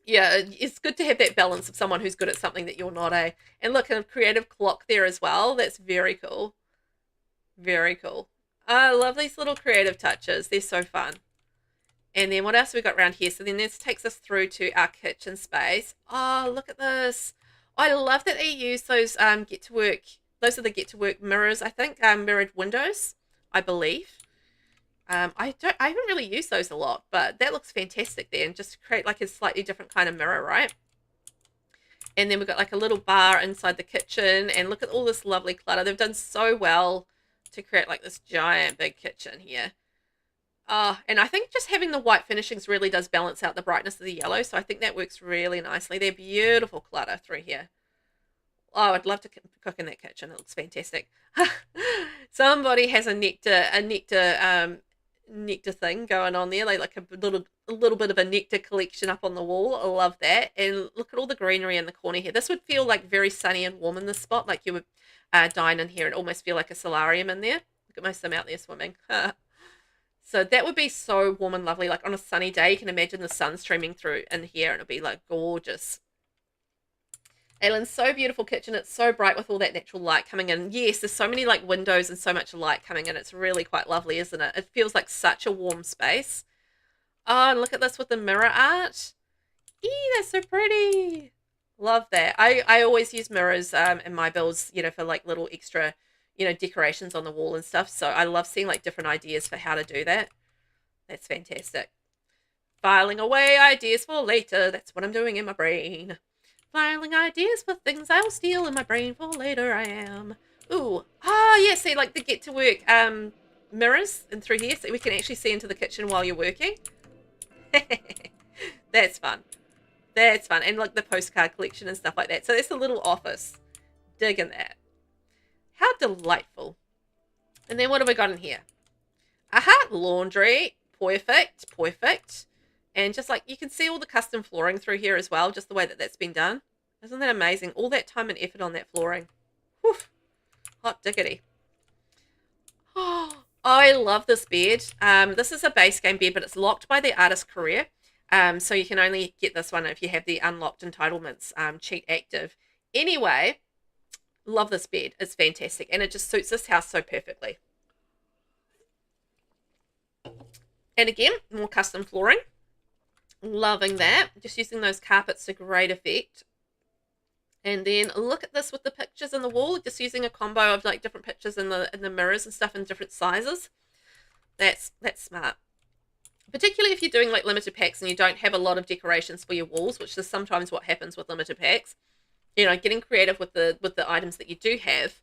Yeah, it's good to have that balance of someone who's good at something that you're not, eh? And look, a creative clock there as well. That's very cool. Very cool. I love these little creative touches. They're so fun. And then what else have we got around here? So then this takes us through to our kitchen space. Oh, look at this. I love that they use those get to work. Those are the get to work mirrors, I think, mirrored windows, I believe. I haven't really used those a lot, but that looks fantastic there, and just to create like a slightly different kind of mirror, right? And then we've got like a little bar inside the kitchen, and look at all this lovely clutter. They've done so well to create like this giant big kitchen here. And I think just having the white finishings really does balance out the brightness of the yellow, so I think that works really nicely. They're beautiful clutter through here. Oh, I'd love to cook in that kitchen. It looks fantastic. Somebody has a nectar thing going on there, like a little bit of a nectar collection up on the wall. I love that. And look at all the greenery in the corner here. This would feel like very sunny and warm in this spot, like you would dine in here and almost feel like a solarium in there. Look at my sim out there swimming. So that would be so warm and lovely. Like on a sunny day, you can imagine the sun streaming through in here and it'll be like gorgeous. Aylin, so beautiful kitchen. It's so bright with all that natural light coming in. Yes, there's so many like windows and so much light coming in. It's really quite lovely, isn't it? It feels like such a warm space. Oh, and look at this with the mirror art. Eee, that's so pretty. Love that. I always use mirrors in my builds, you know, for like little extra, you know, decorations on the wall and stuff. So I love seeing like different ideas for how to do that. That's fantastic. Filing away ideas for later. That's what I'm doing in my brain. Filing ideas for things I'll steal in my brain for later I am. Ooh. Oh, yeah, see, like the get to work mirrors and through here so we can actually see into the kitchen while you're working. That's fun. That's fun. And like the postcard collection and stuff like that. So that's a little office. Digging that. How delightful. And then what have we got in here? Aha, laundry. Perfect. Perfect. And just like, you can see all the custom flooring through here as well, just the way that that's been done. Isn't that amazing? All that time and effort on that flooring. Whew. Hot diggity. Oh, I love this bed. This is a base game bed, but it's locked by the artist career. So you can only get this one if you have the unlocked entitlements cheat active. Anyway, love this bed. It's fantastic. And it just suits this house so perfectly. And again, more custom flooring. Loving that. Just using those carpets to great effect. And then look at this with the pictures on the wall. Just using a combo of like different pictures in the mirrors and stuff in different sizes. That's smart. Particularly if you're doing like limited packs and you don't have a lot of decorations for your walls, which is sometimes what happens with limited packs. You know, getting creative with the items that you do have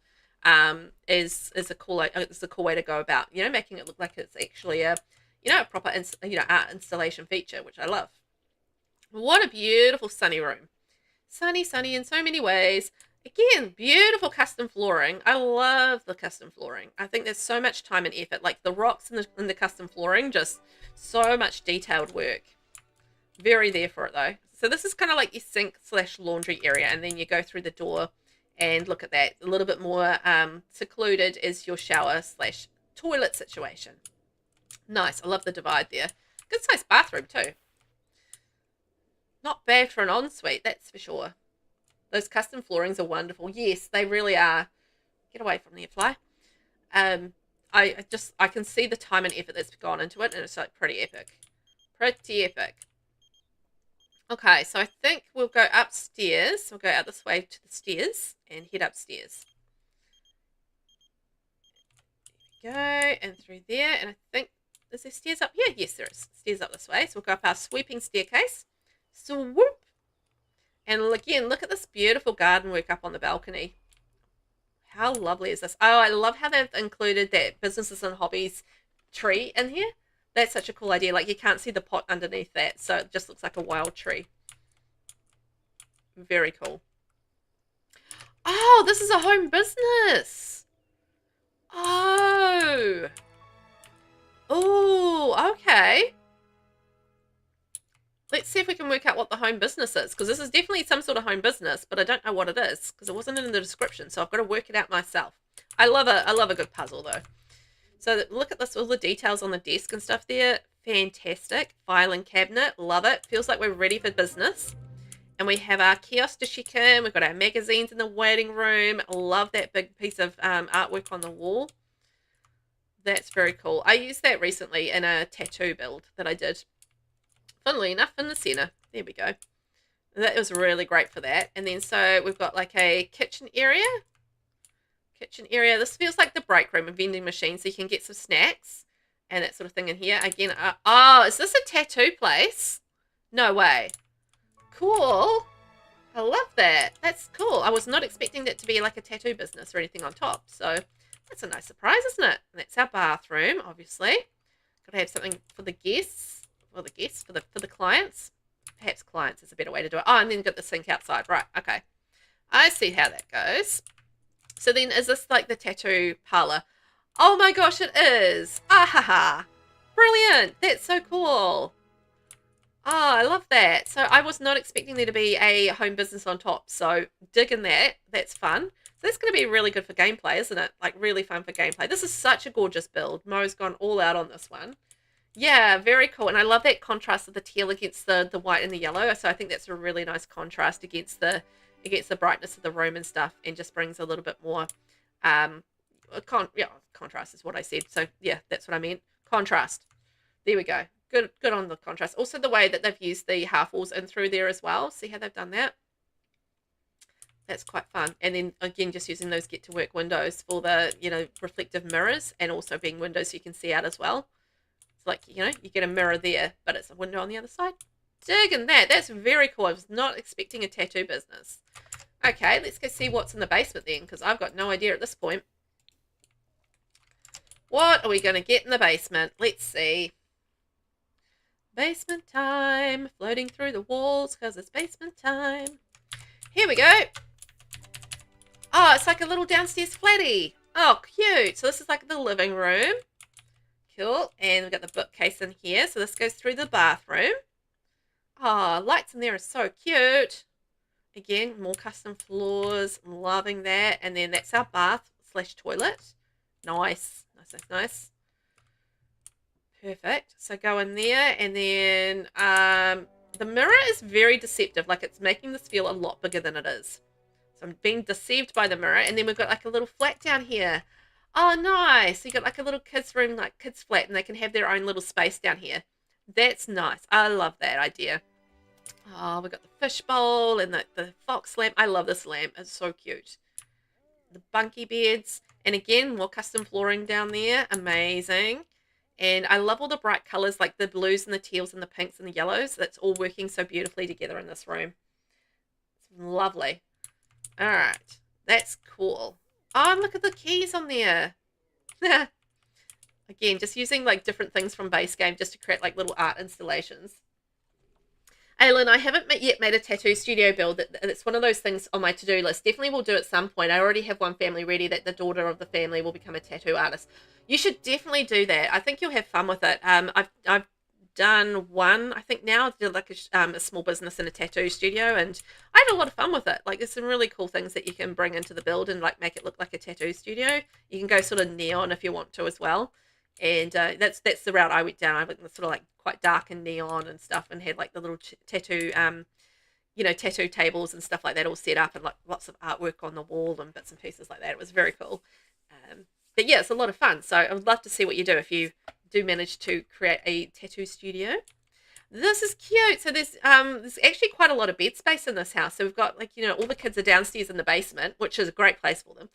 is a cool way to go about. You know, making it look like it's actually a proper art installation feature, which I love. What a beautiful sunny room. Sunny in so many ways. Again, beautiful custom flooring. I love the custom flooring. I think there's so much time and effort. Like the rocks in the custom flooring, just so much detailed work. Very there for it though. So this is kind of like your sink/laundry area, and then you go through the door and look at that. A little bit more secluded is your shower/toilet situation. Nice. I love the divide there. Good sized bathroom too. Not bad for an ensuite, that's for sure. Those custom floorings are wonderful. Yes, they really are. Get away from the fly. I can see the time and effort that's gone into it, and it's like pretty epic. Pretty epic. Okay, so I think we'll go upstairs. We'll go out this way to the stairs and head upstairs. There we go, and through there, and I think, is there stairs up here? Yes, there is. Stairs up this way. So we'll go up our sweeping staircase. Swoop. And again, look at this beautiful garden work up on the balcony. How lovely is this? Oh, I love how they've included that businesses and hobbies tree in here. That's such a cool idea. Like you can't see the pot underneath that, so it just looks like a wild tree. Very cool. Oh, this is a home business. Oh. Oh, okay. Let's see if we can work out what the home business is, because this is definitely some sort of home business, but I don't know what it is because it wasn't in the description, so I've got to work it out myself. I love a good puzzle though. So look at this, all the details on the desk and stuff there. Fantastic. Filing cabinet, love it. Feels like we're ready for business. And we have our kiosk to check in. We've got our magazines in the waiting room. Love that big piece of artwork on the wall. That's very cool. I used that recently in a tattoo build that I did. funnily enough, in the center. There we go. That was really great for that. And then so we've got like a kitchen area. This feels like the break room, a vending machine, so you can get some snacks and that sort of thing in here. Again, oh, is this a tattoo place? No way. Cool. I love that. That's cool. I was not expecting that to be like a tattoo business or anything on top. So that's a nice surprise, isn't it? And that's our bathroom, obviously. Got to have something for the guests. Well, for the clients. Perhaps clients is a better way to do it. Oh, and then got the sink outside. Right, okay. I see how that goes. So then is this like the tattoo parlor? Oh my gosh, it is. Ah ha ha. Brilliant. That's so cool. Oh, I love that. So I was not expecting there to be a home business on top. So digging that. That's fun. So that's going to be really good for gameplay, isn't it? Like really fun for gameplay. This is such a gorgeous build. Mo's gone all out on this one. Yeah, very cool. And I love that contrast of the teal against the white and the yellow. So I think that's a really nice contrast against the brightness of the room and stuff, and just brings a little bit more contrast is what I said. So yeah, that's what I meant. Contrast. There we go. Good on the contrast. Also the way that they've used the half walls in through there as well. See how they've done that? That's quite fun. And then again, just using those get to work windows for the, reflective mirrors, and also being windows so you can see out as well. It's like, you get a mirror there, but it's a window on the other side. Digging that. That's very cool. I was not expecting a tattoo business. Okay, let's go see what's in the basement then, because I've got no idea at this point. What are we going to get in the basement? Let's see. Basement time. Floating through the walls because it's basement time. Here we go. Oh, it's like a little downstairs flatty. Oh, cute. So this is like the living room. Cool. And we've got the bookcase in here. So this goes through the bathroom. Oh, lights in there are so cute. Again, more custom floors. I'm loving that. And then that's our bath / toilet. Nice. Nice. Perfect. So go in there, and then the mirror is very deceptive. Like, it's making this feel a lot bigger than it is. So I'm being deceived by the mirror. And then we've got like a little flat down here. Oh, nice. So you got like a little kids room, like kids flat, and they can have their own little space down here. That's nice. I love that idea. Oh, we've got the fish bowl and the fox lamp. I love this lamp. It's so cute. The bunkie beds. And again, more custom flooring down there. Amazing. And I love all the bright colors, like the blues and the teals and the pinks and the yellows. That's all working so beautifully together in this room. It's lovely. All right. That's cool. Oh, and look at the keys on there. Again, just using like different things from base game just to create like little art installations. Aylin, I haven't yet made a tattoo studio build. It's one of those things on my to-do list. Definitely will do at some point. I already have one family ready that the daughter of the family will become a tattoo artist. You should definitely do that. I think you'll have fun with it. I've done one, I think now. I did like a small business in a tattoo studio, and I had a lot of fun with it. Like, there's some really cool things that you can bring into the build and like make it look like a tattoo studio. You can go sort of neon if you want to as well. And that's the route I went down. I went sort of like quite dark and neon and stuff, and had like the little tattoo, tattoo tables and stuff like that all set up, and like lots of artwork on the wall and bits and pieces like that. It was very cool. But yeah, it's a lot of fun. So I would love to see what you do if you do manage to create a tattoo studio. This is cute. So there's actually quite a lot of bed space in this house. So we've got like, all the kids are downstairs in the basement, which is a great place for them.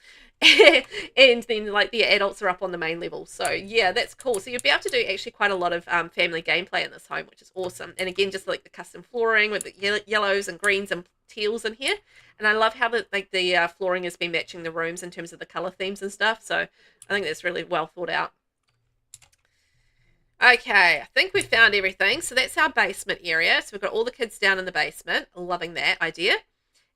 And then like the adults are up on the main level. So yeah, that's cool. So you'll be able to do actually quite a lot of family gameplay in this home, which is awesome. And again, just like the custom flooring with the yellows and greens and teals in here. And I love how the flooring has been matching the rooms in terms of the color themes and stuff. So I think that's really well thought out. Okay, I think we've found everything. So that's our basement area. So we've got all the kids down in the basement. Loving that idea.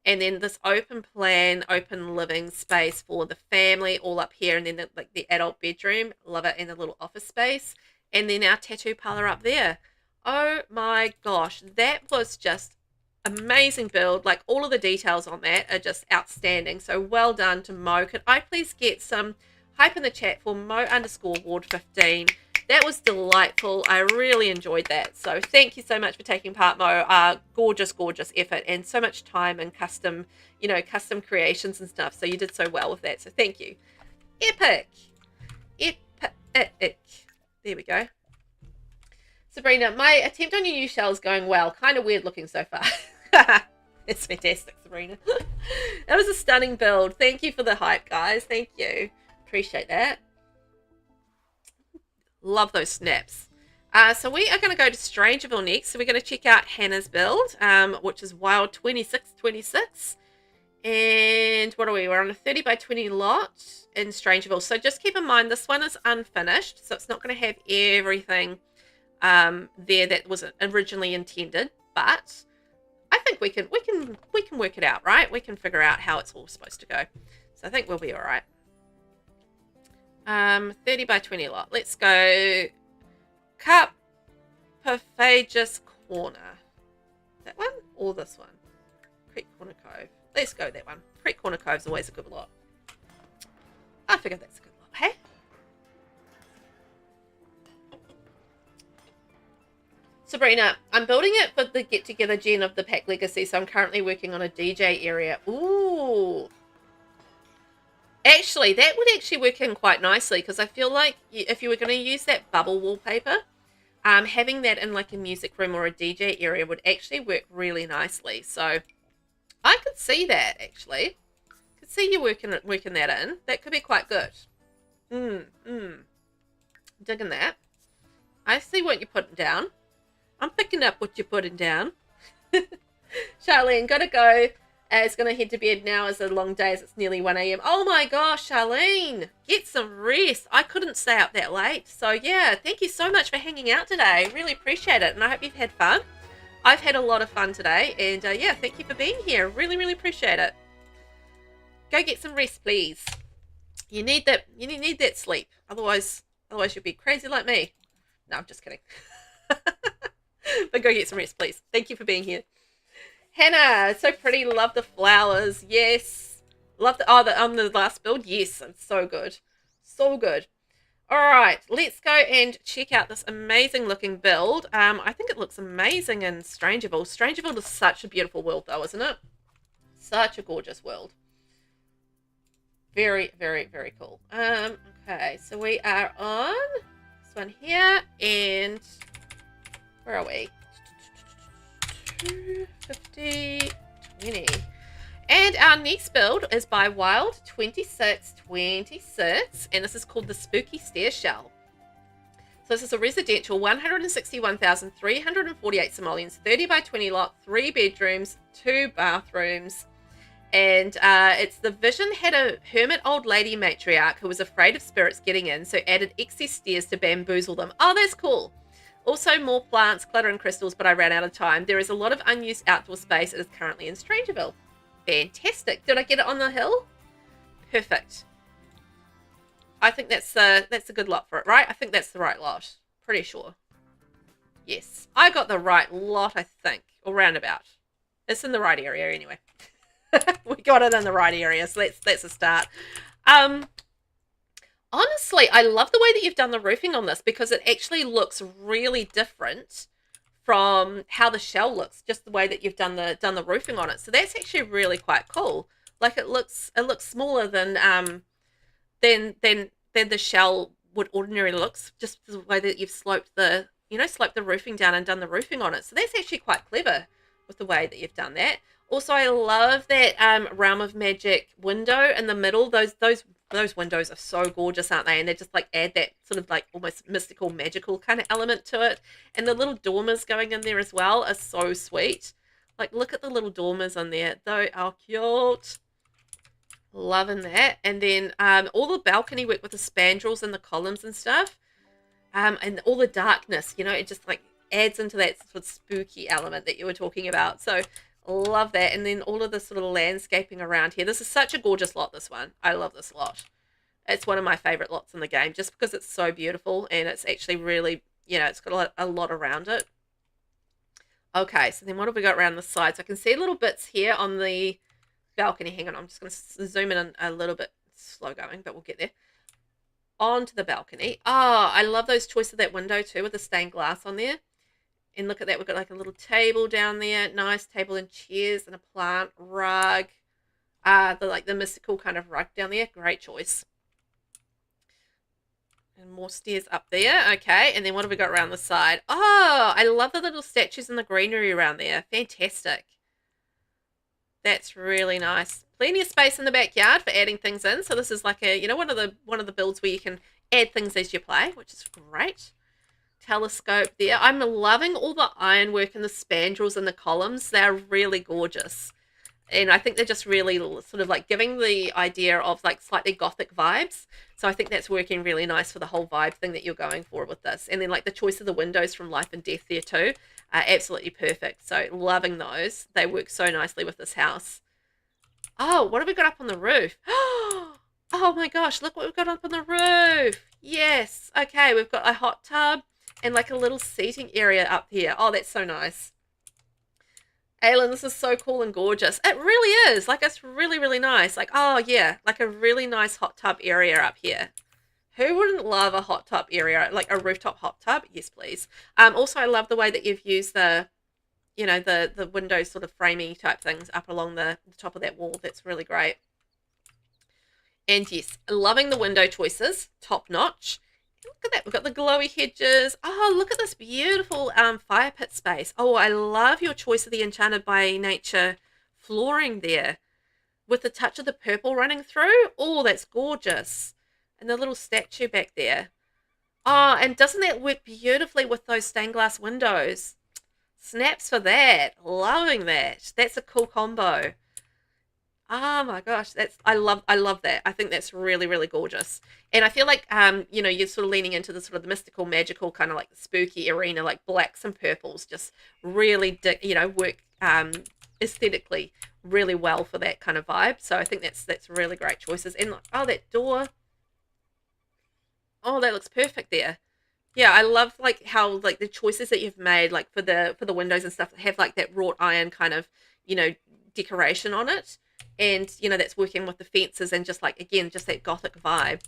And then this open plan, open living space for the family all up here. And then the adult bedroom. Love it. And the little office space. And then our tattoo parlor up there. Oh my gosh. That was just amazing build. Like, all of the details on that are just outstanding. So well done to Mo. Could I please get some hype in the chat for Mo_Ward15? That was delightful. I really enjoyed that. So thank you so much for taking part, Mo. Gorgeous, gorgeous effort, and so much time and custom creations and stuff. So you did so well with that. So thank you. Epic. There we go. So Sabrina, my attempt on your new shell is going well. Kind of weird looking so far. It's fantastic, Sabrina. That was a stunning build. Thank you for the hype, guys. Thank you. Appreciate that. Love those snaps. So we are going to go to Strangerville next. So we're going to check out Hannah's build, which is Wild 2626. And what are we? We're on a 30 by 20 lot in Strangerville. So just keep in mind, this one is unfinished. So it's not going to have everything there that was originally intended. But I think we can work it out, right? We can figure out how it's all supposed to go. So I think we'll be all right. 30 by 20 lot. Let's go Carpophagus Corner. That one or this one? Creek Corner Cove. Let's go that one. Creek Corner Cove is always a good lot. I figure that's a good lot, hey? Sabrina, I'm building it for the get-together gen of the Pack Legacy, so I'm currently working on a DJ area. Ooh. Actually, that would actually work in quite nicely, because I feel like if you were going to use that bubble wallpaper, having that in like a music room or a DJ area would actually work really nicely. So I could see that, actually. Could see you working that in. That could be quite good. Digging that. I see what you're putting down. I'm picking up what you're putting down. Charlene, gotta go. It's gonna head to bed now. It's a long day as it's nearly 1 a.m. Oh my gosh, Charlene, get some rest. I couldn't stay up that late. So yeah, thank you so much for hanging out today. Really appreciate it. And I hope you've had fun. I've had a lot of fun today. And yeah, thank you for being here. Really, really appreciate it. Go get some rest, please. You need that. You need that sleep. Otherwise you'll be crazy like me. No, I'm just kidding. But go get some rest, please. Thank you for being here. Hannah, so pretty. Love the flowers. Yes. Love the on the last build. Yes, it's so good. So good. All right, let's go and check out this amazing looking build. I think it looks amazing in Strangerville. Strangerville is such a beautiful world though, isn't it? Such a gorgeous world. Very, very, very cool. Okay, so we are on this one here, and where are we? 250, 20. And our next build is by Wild 2626, and this is called the Spooky Stair Shell. So this is a residential 161,348 simoleons, 30 by 20 lot, 3 bedrooms, 2 bathrooms. And it's the vision had a hermit old lady matriarch who was afraid of spirits getting in, so added excess stairs to bamboozle them. Oh, that's cool. Also more plants, clutter and crystals, but I ran out of time. There is a lot of unused outdoor space. It is currently in Strangerville. Fantastic. Did I get it on the hill? Perfect. I think that's a good lot for it, right? I think that's the right lot. Pretty sure. Yes. I got the right lot, I think. Or roundabout. It's in the right area anyway. We got it in the right area, so that's a start. Honestly, I love the way that you've done the roofing on this, because it actually looks really different from how the shell looks, just the way that you've done the roofing on it. So that's actually really quite cool. Like it looks smaller than the shell would ordinarily looks, just the way that you've sloped the roofing down and done the roofing on it. So that's actually quite clever with the way that you've done that. Also, I love that Realm of Magic window in the middle. Those windows are so gorgeous, aren't they? And they just like add that sort of like almost mystical, magical kind of element to it. And the little dormers going in there as well are so sweet. Like, look at the little dormers on there. They are cute. Loving that. And then all the balcony work with the spandrels and the columns and stuff. And all the darkness, it just like adds into that sort of spooky element that you were talking about. So love that. And then all of the sort of landscaping around here. This is such a gorgeous lot, this one. I love this lot. It's one of my favorite lots in the game, just because it's so beautiful and it's actually really, it's got a lot around it. Okay, so then what have we got around the sides? I can see little bits here on the balcony. Hang on, I'm just going to zoom in a little bit. Slow going, but we'll get there. Onto the balcony. Oh, I love those choice of that window too, with the stained glass on there. And look at that, we've got like a little table down there, nice table and chairs and a plant rug. The mystical kind of rug down there, great choice. And more stairs up there. Okay, and then what have we got around the side? Oh, I love the little statues and the greenery around there. Fantastic. That's really nice. Plenty of space in the backyard for adding things in. So this is like a, one of the builds where you can add things as you play, which is great. Telescope there. I'm loving all the ironwork and the spandrels and the columns. They're really gorgeous. And I think they're just really sort of like giving the idea of like slightly gothic vibes. So I think that's working really nice for the whole vibe thing that you're going for with this. And then like the choice of the windows from Life and Death there too. Absolutely perfect. So loving those. They work so nicely with this house. Oh, what have we got up on the roof? Oh my gosh, look what we've got up on the roof. Yes. Okay, we've got a hot tub and like a little seating area up here. Oh, that's so nice. Aylin, this is so cool and gorgeous. It really is. Like, it's really, really nice. Like, oh, yeah, like a really nice hot tub area up here. Who wouldn't love a hot tub area, like a rooftop hot tub? Yes, please. Also, I love the way that you've used the, the window sort of framey type things up along the top of that wall. That's really great. And yes, loving the window choices. Top notch. Look at that. We've got the glowy hedges. Oh, look at this beautiful fire pit space. Oh, I love your choice of the Enchanted by Nature flooring there with the touch of the purple running through. Oh, that's gorgeous. And the little statue back there. Oh, and doesn't that work beautifully with those stained glass windows? Snaps for that. Loving that. That's a cool combo. Oh my gosh, I love that. I think that's really, really gorgeous. And I feel like you're sort of leaning into the sort of the mystical, magical, kind of like the spooky arena, like blacks and purples just really work aesthetically really well for that kind of vibe. So I think that's really great choices. And oh, that door. Oh, that looks perfect there. Yeah, I love like how like the choices that you've made like for the windows and stuff have like that wrought iron kind of, decoration on it. And, that's working with the fences and just like, again, just that gothic vibe.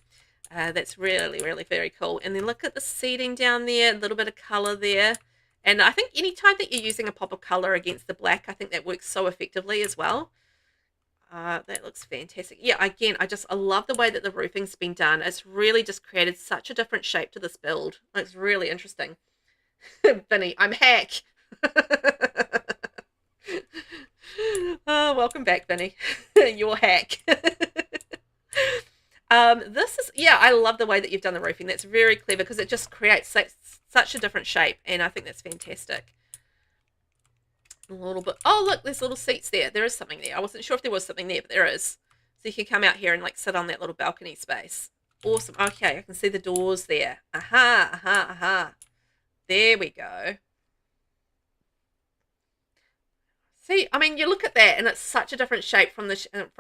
That's really, really very cool. And then look at the seating down there, a little bit of color there. And I think anytime that you're using a pop of color against the black, I think that works so effectively as well. That looks fantastic. Yeah, again, I love the way that the roofing's been done. It's really just created such a different shape to this build. It's really interesting. Vinny, I'm hack. Oh, welcome back, Vinny. You're hack. I love the way that you've done the roofing. That's very clever because it just creates such a different shape, and I think that's fantastic. A little bit. Oh, look, there's little seats there. There is something there. I wasn't sure if there was something there, but there is. So you can come out here and like sit on that little balcony space. Awesome. Okay, I can see the doors there. Aha. There we go. See, I mean, you look at that, and it's such a different shape from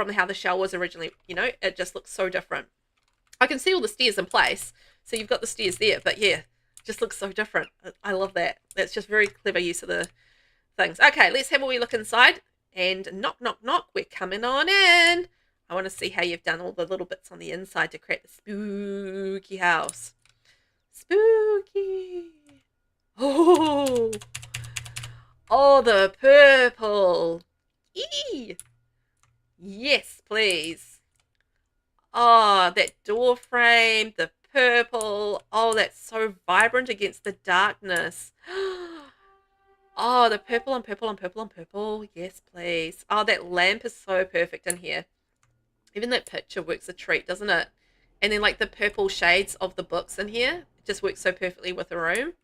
how the shell was originally. It just looks so different. I can see all the stairs in place, so you've got the stairs there, but yeah, it just looks so different. I love that. That's just very clever use of the things. Okay, let's have a wee look inside. And knock, knock, knock. We're coming on in. I want to see how you've done all the little bits on the inside to create the spooky house. Spooky. Oh, the purple. Eee. Yes, please. Oh, that door frame, the purple. Oh, that's so vibrant against the darkness. Oh, the purple and purple and purple and purple. Yes, please. Oh, that lamp is so perfect in here. Even that picture works a treat, doesn't it? And then like the purple shades of the books in here. It just works so perfectly with the room.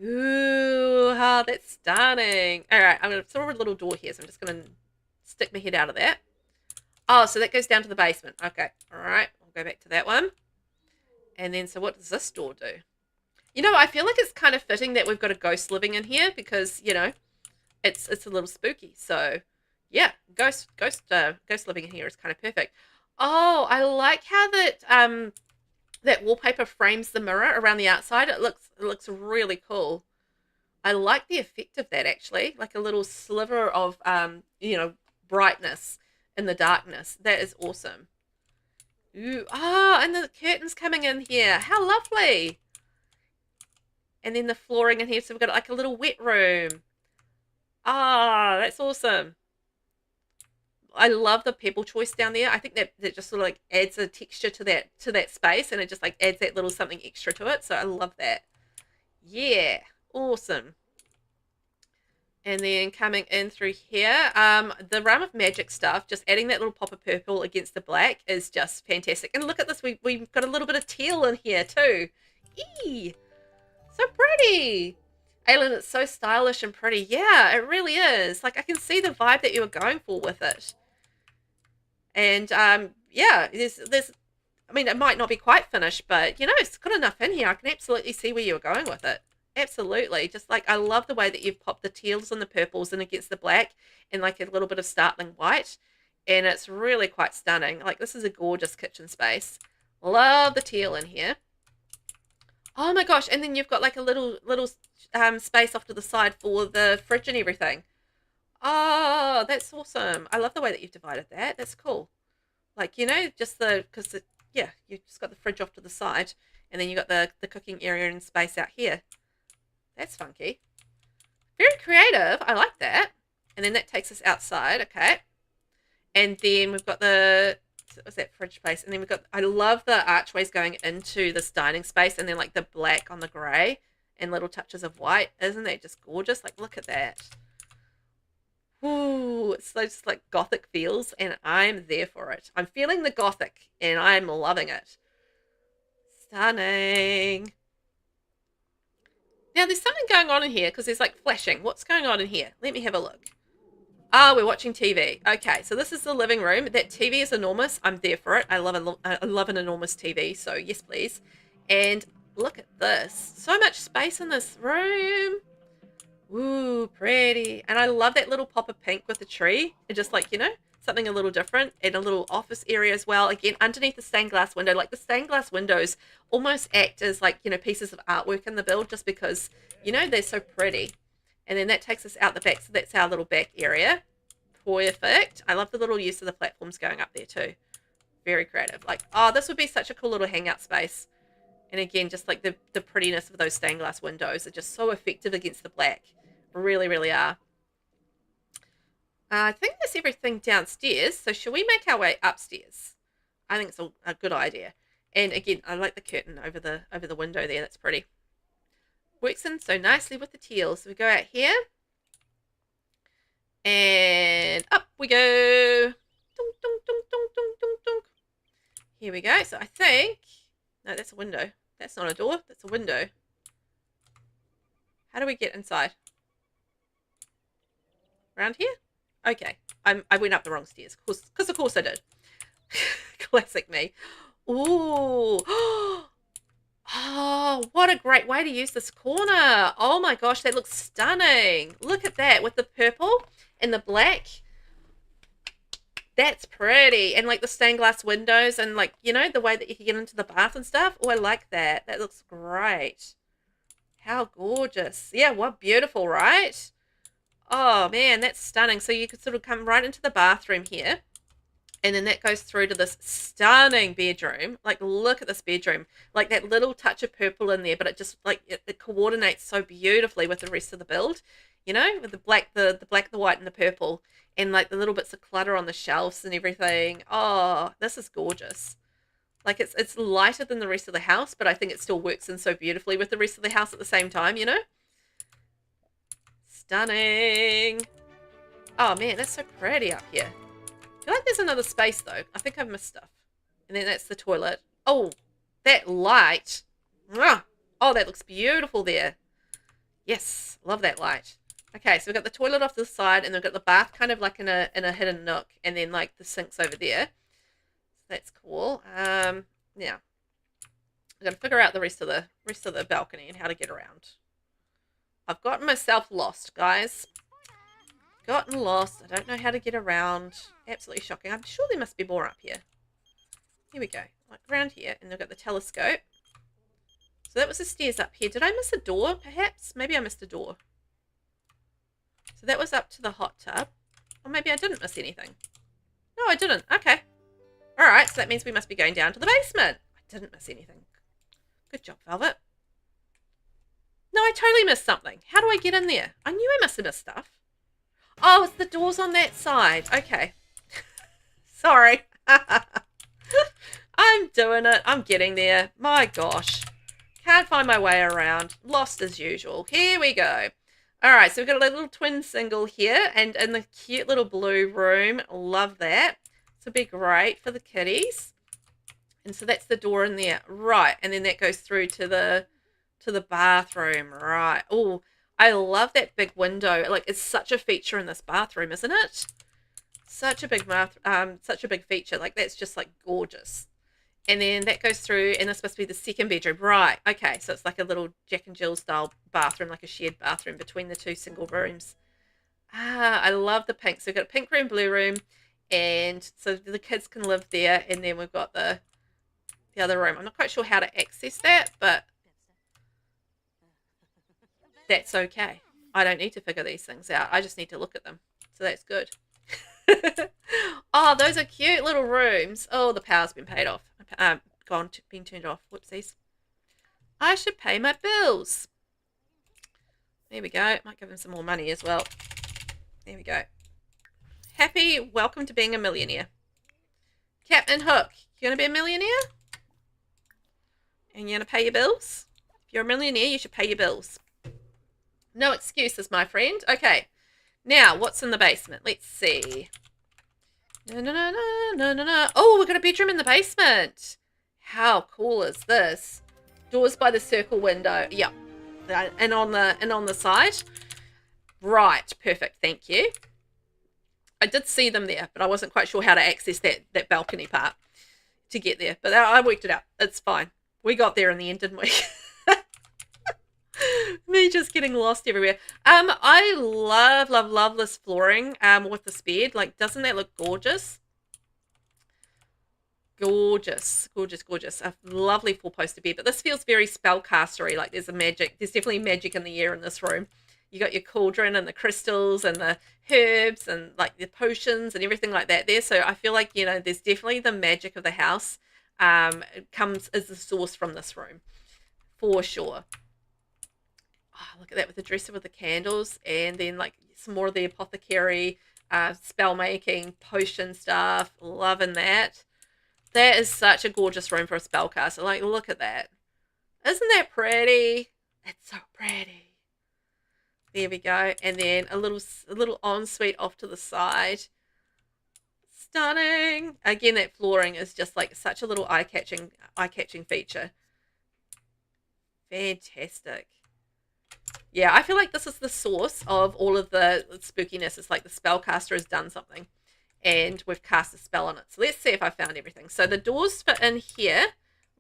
Ooh, that's stunning. All right, I'm going to throw a little door here, so I'm just going to stick my head out of that. Oh, so that goes down to the basement. Okay, all right, I'll go back to that one. And then, so what does this door do? I feel like it's kind of fitting that we've got a ghost living in here because, it's a little spooky. So, yeah, ghost living in here is kind of perfect. Oh, I like how that that wallpaper frames the mirror around the outside. It looks really cool. I like the effect of that actually, like a little sliver of brightness in the darkness. That is awesome. Ooh, and the curtains coming in here. How lovely. And then the flooring in here, so we've got like a little wet room. That's awesome. I love the pebble choice down there. I think that just sort of like adds a texture to that space, and it just like adds that little something extra to it. So I love that. Yeah, awesome. And then coming in through here, the Realm of Magic stuff, just adding that little pop of purple against the black is just fantastic. And look at this, we've got a little bit of teal in here too. Eee, so pretty. Aylin, it's so stylish and pretty. Yeah, it really is. Like, I can see the vibe that you were going for with it. And, yeah, there's, I mean, it might not be quite finished, but, you know, it's got enough in here. I can absolutely see where you were going with it. Absolutely. Just like, I love the way that you've popped the teals and the purples in against the black and like a little bit of startling white. And it's really quite stunning. Like, this is a gorgeous kitchen space. Love the teal in here. Oh my gosh. And then you've got like a little space off to the side for the fridge and everything. Oh, that's awesome. I love the way that you've divided that. That's cool. Like, you know, just yeah, you've just got the fridge off to the side. And then you got the cooking area and space out here. That's funky. Very creative. I like that. And then that takes us outside. Okay. And then we've got what's that fridge space? And then we've got, I love the archways going into this dining space and then like the black on the grey and little touches of white. Isn't that just gorgeous? Like, look at that. Ooh, it's just like gothic feels and I'm there for it. I'm feeling the gothic and I'm loving it. Stunning. Now, there's something going on in here because there's like flashing. What's going on in here? Let me have a look. Ah, we're watching TV. Okay, so this is the living room. That TV is enormous. I'm there for it. I love an enormous TV, so yes, please. And look at this. So much space in this room. Ooh, pretty. And I love that little pop of pink with the tree. And just like, you know, something a little different. And a little office area as well. Again, underneath the stained glass window. Like the stained glass windows almost act as like, you know, pieces of artwork in the build just because, you know, they're so pretty. And then that takes us out the back. So that's our little back area. Perfect. I love the little use of the platforms going up there too. Very creative. Like, oh, this would be such a cool little hangout space. And again, just like the prettiness of those stained glass windows are just so effective against the black. Really, really are. I think that's everything downstairs. So shall we make our way upstairs? I think it's a good idea. And again, I like the curtain over the window there. That's pretty. Works in so nicely with the teal. So we go out here. And up we go. Dunk, dunk, dunk, dunk, dunk, dunk, dunk. Here we go. So I think... No, that's a window. That's not a door. That's a window. How do we get inside? Around here? Okay. I went up the wrong stairs. Because of course I did. Classic me. Ooh. Oh, what a great way to use this corner. Oh my gosh, that looks stunning. Look at that with the purple and the black. That's pretty. And like the stained glass windows and like, you know, the way that you can get into the bath and stuff. Oh, I like that. That looks great. How gorgeous. Yeah, what beautiful, right? Oh man, that's stunning. So you could sort of come right into the bathroom here. And then that goes through to this stunning bedroom. Like, look at this bedroom. Like that little touch of purple in there, but it just like it coordinates so beautifully with the rest of the build. You know, with the black, the black, the white, and the purple, and like the little bits of clutter on the shelves and everything. Oh, this is gorgeous. Like it's lighter than the rest of the house, but I think it still works in so beautifully with the rest of the house at the same time. You know, stunning. Oh man, that's so pretty up here. I feel like there's another space though. I think I've missed stuff. And then that's the toilet. Oh, that light. Oh, that looks beautiful there. Yes, love that light. Okay, so we've got the toilet off to the side and we've got the bath kind of like in a hidden nook and then like the sink's over there. So that's cool. Now I've got to figure out the rest of the balcony and how to get around. I've gotten myself lost, guys. Gotten lost. I don't know how to get around. Absolutely shocking. I'm sure there must be more up here. Here we go. Like around here. And they've got the telescope. So that was the stairs up here. Did I miss a door, perhaps? Maybe I missed a door. So that was up to the hot tub. Or maybe I didn't miss anything. No, I didn't. Okay. Alright, so that means we must be going down to the basement. I didn't miss anything. Good job, Velvet. No, I totally missed something. How do I get in there? I knew I must have missed stuff. Oh, it's the doors on that side. Okay. Sorry. I'm doing it. I'm getting there. My gosh. Can't find my way around. Lost as usual. Here we go. All right, so we've got a little twin single here and in the cute little blue room. Love that. This will be great for the kitties. And so that's the door in there. Right, and then that goes through to the bathroom. Right. Oh, I love that big window. Like, it's such a feature in this bathroom, isn't it? Such a big feature. Like, that's just like gorgeous. And then that goes through, and that's supposed to be the second bedroom. Right, okay, so it's like a little Jack and Jill style bathroom, like a shared bathroom between the two single rooms. Ah, I love the pink. So we've got a pink room, blue room, and so the kids can live there. And then we've got the other room. I'm not quite sure how to access that, but that's okay. I don't need to figure these things out. I just need to look at them. So that's good. Oh, those are cute little rooms. Oh, the power's been paid off. Been turned off. Whoopsies. I should pay my bills. There we go. Might give him some more money as well. There we go. Happy, welcome to being a millionaire. Captain Hook, you going to be a millionaire? And you're going to pay your bills? If you're a millionaire, you should pay your bills. No excuses, my friend. Okay. Now, what's in the basement? Let's see. No. Oh, we've got a bedroom in the basement. How cool is this? Doors by the circle window. Yep. And on the side. Right. Perfect. Thank you. I did see them there, but I wasn't quite sure how to access that balcony part to get there. But I worked it out. It's fine. We got there in the end, didn't we? Me just getting lost everywhere. I love this flooring with this bed. Like, doesn't that look gorgeous? Gorgeous. A lovely four-poster bed. But this feels very spellcastery. Like, there's definitely magic in the air in this room. You got your cauldron and the crystals and the herbs and like the potions and everything like that there. So I feel like, you know, there's definitely the magic of the house comes as the source from this room. For sure. Oh, look at that with the dresser with the candles and then like some more of the apothecary spell making potion stuff. Loving that. That is such a gorgeous room for a spellcaster. Like, look at that. Isn't that pretty? It's so pretty. There we go. And then a little ensuite off to the side. Stunning. Again, that flooring is just like such a little eye-catching feature. Fantastic. Yeah, I feel like this is the source of all of the spookiness. It's like the spellcaster has done something and we've cast a spell on it. So let's see if I found everything. So the doors for in here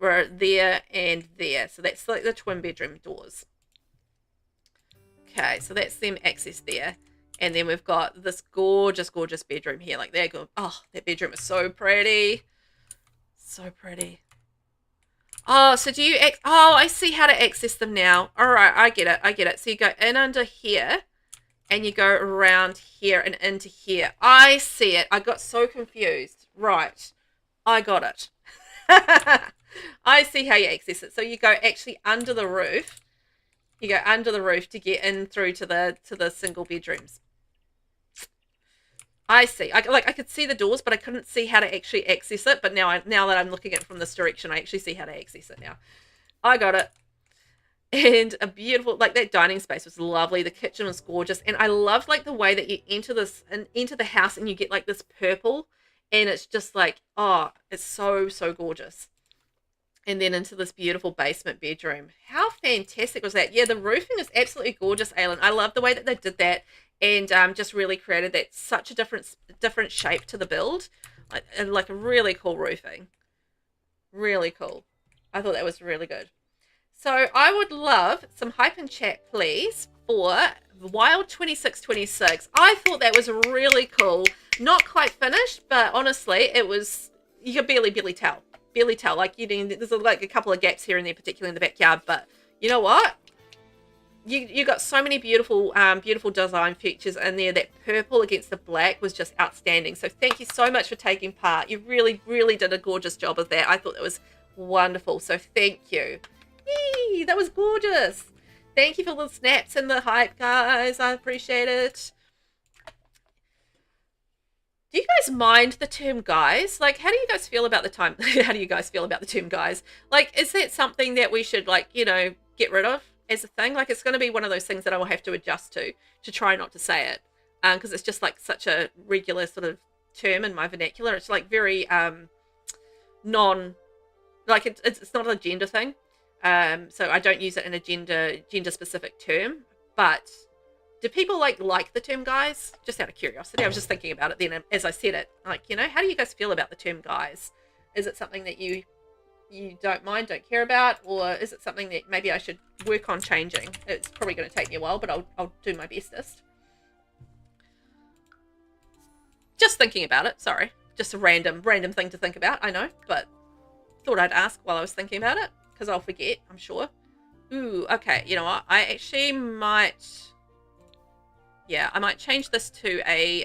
were there and there. So that's like the twin bedroom doors. Okay, so that's them access there. And then we've got this gorgeous bedroom here. Like, they're good. Oh, that bedroom is so pretty. So pretty. Oh, so do you... Oh, I see how to access them now. All right, I get it. So you go in under here, and you go around here and into here. I see it. I got so confused. Right. I got it. I see how you access it. So you go actually under the roof. You go under the roof to get in through to the single bedrooms. I see. I could see the doors, but I couldn't see how to actually access it. But now that I'm looking at it from this direction, I actually see how to access it now. I got it. And a beautiful, like, that dining space was lovely. The kitchen was gorgeous. And I loved, like, the way that you enter the house and you get, like, this purple. And it's just like, oh, it's so, so gorgeous. And then into this beautiful basement bedroom. How fantastic was that? Yeah, the roofing is absolutely gorgeous, Aylin. I love the way that they did that and just really created that such a different shape to the build. Like a really cool roofing. Really cool. I thought that was really good. So I would love some hype and chat, please, for Wild 2626. I thought that was really cool. Not quite finished, but honestly, it was, you could barely tell. Barely tell. Like, there's like a couple of gaps here and there, particularly in the backyard. But you know what? You got so many beautiful design features in there. That purple against the black was just outstanding. So thank you so much for taking part. You really, really did a gorgeous job of that. I thought that was wonderful. So thank you. Yee, that was gorgeous. Thank you for the snaps and the hype, guys. I appreciate it. Do you guys mind the term guys? Like, how do you guys feel about the time? How do you guys feel about the term guys? Like, is that something that we should, like, you know, get rid of as a thing? Like, it's going to be one of those things that I will have to adjust to try not to say it. Because it's just like such a regular sort of term in my vernacular. It's like very like it's not a gender thing. So I don't use it in a gender specific term. But do people like the term guys? Just out of curiosity. I was just thinking about it then as I said it. Like, you know, how do you guys feel about the term guys? Is it something that you don't mind, don't care about? Or is it something that maybe I should work on changing? It's probably going to take me a while, but I'll do my bestest. Just thinking about it. Sorry. Just a random thing to think about. I know, but thought I'd ask while I was thinking about it because I'll forget, I'm sure. Ooh, okay. You know what? I actually might... Yeah, I might change this to a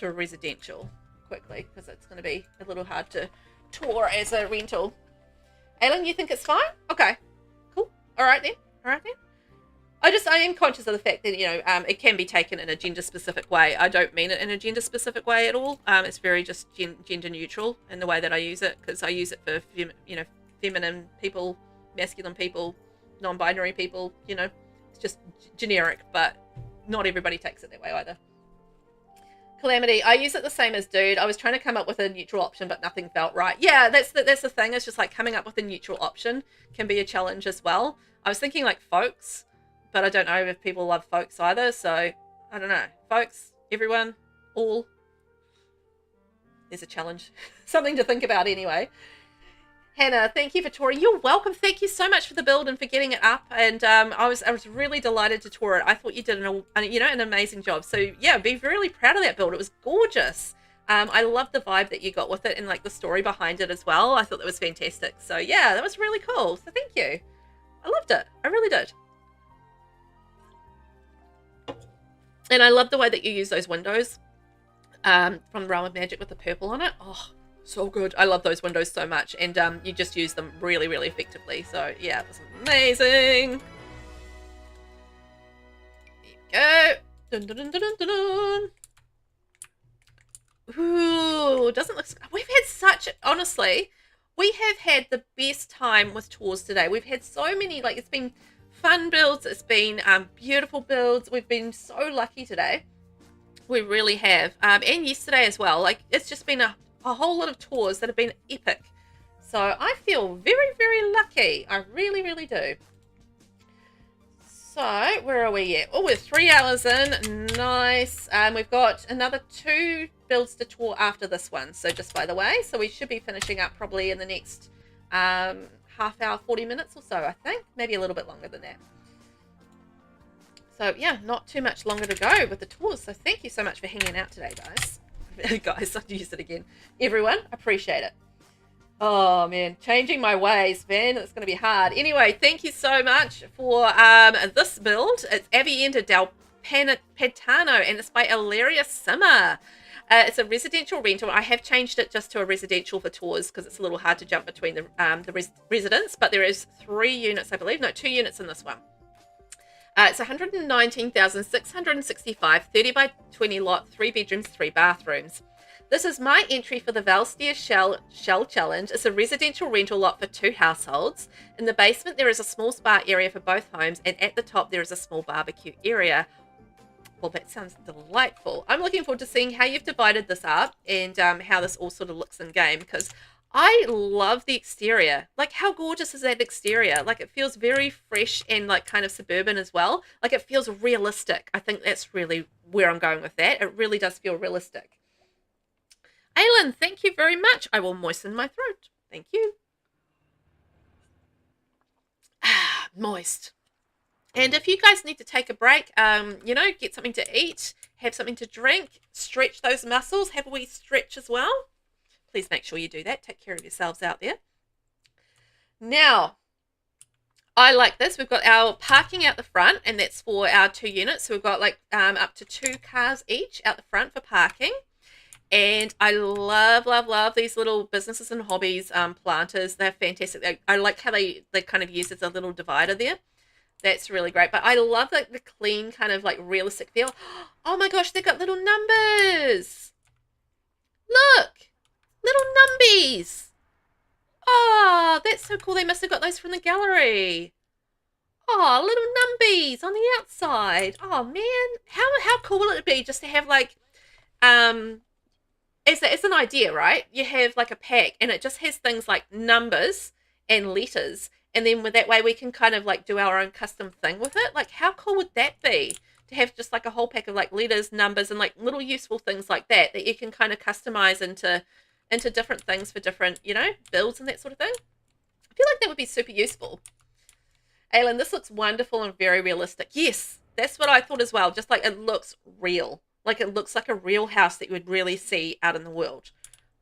residential quickly because it's going to be a little hard to tour as a rental. Alan, you think it's fine? Okay, cool. All right then. I am conscious of the fact that, you know, it can be taken in a gender specific way. I don't mean it in a gender specific way at all. It's very just gender neutral in the way that I use it because I use it for feminine people, masculine people, non-binary people. You know. Just generic, but not everybody takes it that way either. Calamity, I use it the same as dude. I was trying to come up with a neutral option, but nothing felt right. Yeah, that's the thing. It's just like coming up with a neutral option can be a challenge as well. I was thinking like folks, but I don't know if people love folks either. So I don't know. Folks, everyone, all. There's a challenge. Something to think about anyway. Hannah, thank you for touring. You're welcome. Thank you so much for the build and for getting it up. And I was really delighted to tour it. I thought you did an amazing job. So yeah, be really proud of that build. It was gorgeous. I love the vibe that you got with it and like the story behind it as well. I thought that was fantastic. So yeah, that was really cool. So thank you. I loved it. I really did. And I love the way that you use those windows from Realm of Magic with the purple on it. Oh. So good. I love those windows so much. And you just use them really, really effectively. So, yeah, it was amazing. There you go. Dun, dun, dun, dun, dun, dun. Ooh, doesn't look... We've had such... Honestly, we have had the best time with tours today. We've had so many... Like, it's been fun builds. It's been beautiful builds. We've been so lucky today. We really have. And yesterday as well. Like, it's just been a whole lot of tours that have been epic. So I feel very, very lucky. I really, really do. So where are we at? Oh, we're 3 hours in. Nice. We've got another 2 builds to tour after this one. So just by the way, so we should be finishing up probably in the next half hour, 40 minutes or so, I think. Maybe a little bit longer than that. So yeah, not too much longer to go with the tours. So thank you so much for hanging out today, guys. Guys, I've used it again. Everyone, appreciate it. Oh man, changing my ways, man. It's going to be hard. Anyway, thank you so much for this build. It's Avienda del Pantano, and it's by AlleriaSimmer. It's a residential rental. I have changed it just to a residential for tours because it's a little hard to jump between the residents. But there is 3 units, I believe. No, 2 units in this one. It's 119,665, 30 by 20 lot, 3 bedrooms, 3 bathrooms. This is my entry for the Stair Shell Challenge. It's a residential rental lot for 2 households. In the basement, there is a small spa area for both homes, and at the top, there is a small barbecue area. Well, that sounds delightful. I'm looking forward to seeing how you've divided this up and how this all sort of looks in game, because I love the exterior. Like, how gorgeous is that exterior? Like, it feels very fresh and like kind of suburban as well. Like, it feels realistic. I think that's really where I'm going with that. It really does feel realistic. Aylin, thank you very much. I will moisten my throat. Thank you. Ah, moist. And if you guys need to take a break, you know, get something to eat, have something to drink, stretch those muscles, have a wee stretch as well. Please make sure you do that. Take care of yourselves out there. Now, I like this. We've got our parking out the front, and that's for our 2 units. So we've got like up to 2 cars each out the front for parking. And I love, love, love these little businesses and hobbies planters. They're fantastic. I like how they kind of use as a little divider there. That's really great. But I love like the clean kind of like realistic feel. Oh my gosh, they've got little numbers. Look, little numbies. Oh, that's so cool. They must have got those from the gallery. Oh, little numbies on the outside. Oh man, how cool will it be just to have like it's an idea, right? You have like a pack and it just has things like numbers and letters, and then with that way we can kind of like do our own custom thing with it. Like how cool would that be to have just like a whole pack of like letters, numbers, and like little useful things like that that you can kind of customize into different things for different, you know, builds and that sort of thing. I feel like that would be super useful. Aylin, this looks wonderful and very realistic. Yes, that's what I thought as well. Just like it looks real. Like it looks like a real house that you would really see out in the world.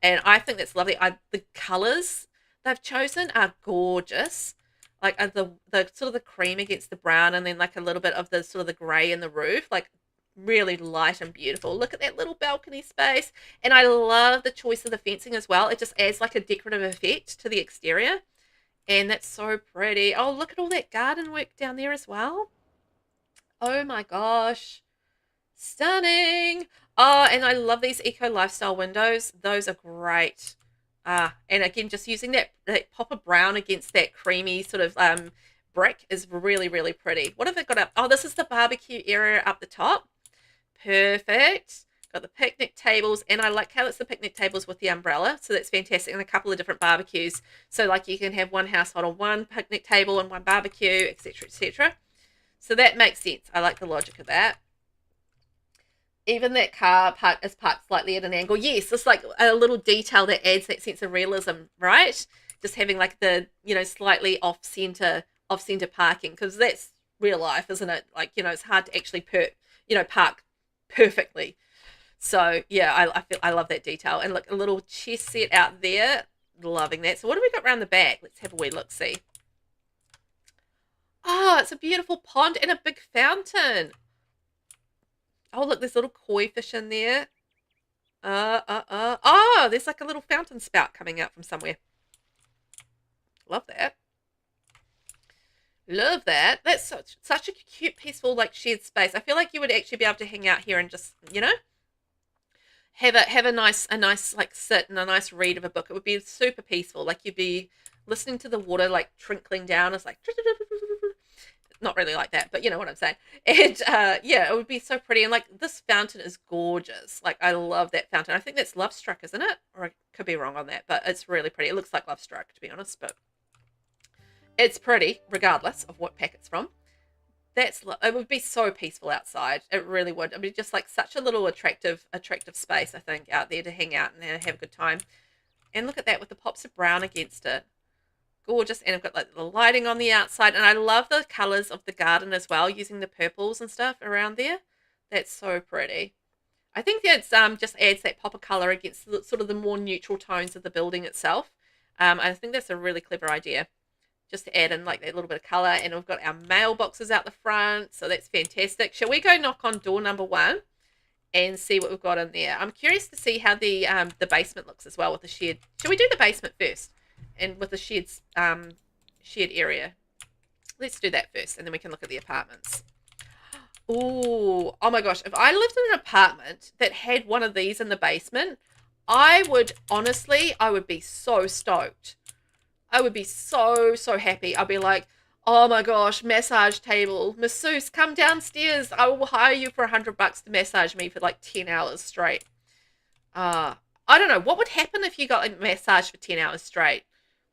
And I think that's lovely. The colors they've chosen are gorgeous. Like the sort of the cream against the brown, and then like a little bit of the sort of the grey in the roof. Like really light and beautiful. Look at that little balcony space. And I love the choice of the fencing as well. It just adds like a decorative effect to the exterior. And that's so pretty. Oh, look at all that garden work down there as well. Oh my gosh. Stunning. Oh, and I love these eco lifestyle windows. Those are great. And again, just using that pop of brown against that creamy sort of brick is really, really pretty. What have they got up? Oh, this is the barbecue area up the top. Perfect. Got the picnic tables, and I like how it's the picnic tables with the umbrella, so that's fantastic, and a couple of different barbecues. So like you can have one household on one picnic table and one barbecue, etc., etc. So that makes sense. I like the logic of that. Even that car is parked slightly at an angle. Yes, it's like a little detail that adds that sense of realism, right? Just having like the, you know, slightly off-center parking, because that's real life, isn't it? Like, you know, it's hard to actually park perfectly. So yeah, I love that detail. And look, a little chess set out there. Loving that. So what have we got around the back? Let's have a wee look see. Oh, it's a beautiful pond and a big fountain. Oh, look, there's little koi fish in there. Oh, there's like a little fountain spout coming out from somewhere. Love that. Love that. That's such a cute, peaceful, like shared space. I feel like you would actually be able to hang out here and just, you know, have a nice like sit and a nice read of a book. It would be super peaceful. Like you'd be listening to the water like trickling down. It's like not really like that, but you know what I'm saying. And yeah, it would be so pretty. And like this fountain is gorgeous. Like I love that fountain. I think that's Love Struck, isn't it? Or I could be wrong on that, but it's really pretty. It looks like Love Struck, to be honest, but it's pretty regardless of what pack it's from. It would be so peaceful outside. It really would. I mean, just like such a little attractive space, I think, out there to hang out and have a good time. And look at that with the pops of brown against it. Gorgeous. And I've got like the lighting on the outside, and I love the colors of the garden as well, using the purples and stuff around there. That's so pretty. I think that's just adds that pop of color against sort of the more neutral tones of the building itself. I think that's a really clever idea, just to add in like that little bit of color. And we've got our mailboxes out the front, so that's fantastic. Shall we go knock on door number 1 and see what we've got in there? I'm curious to see how the basement looks as well with the shed. Shall we do the basement first, and with the shed area? Let's do that first, and then we can look at the apartments. Oh my gosh, if I lived in an apartment that had one of these in the basement, I would be so stoked. I would be so happy. I'd be like, oh my gosh, massage table. Masseuse, come downstairs. I will hire you for $100 to massage me for like 10 hours straight. I don't know. What would happen if you got a massage for 10 hours straight?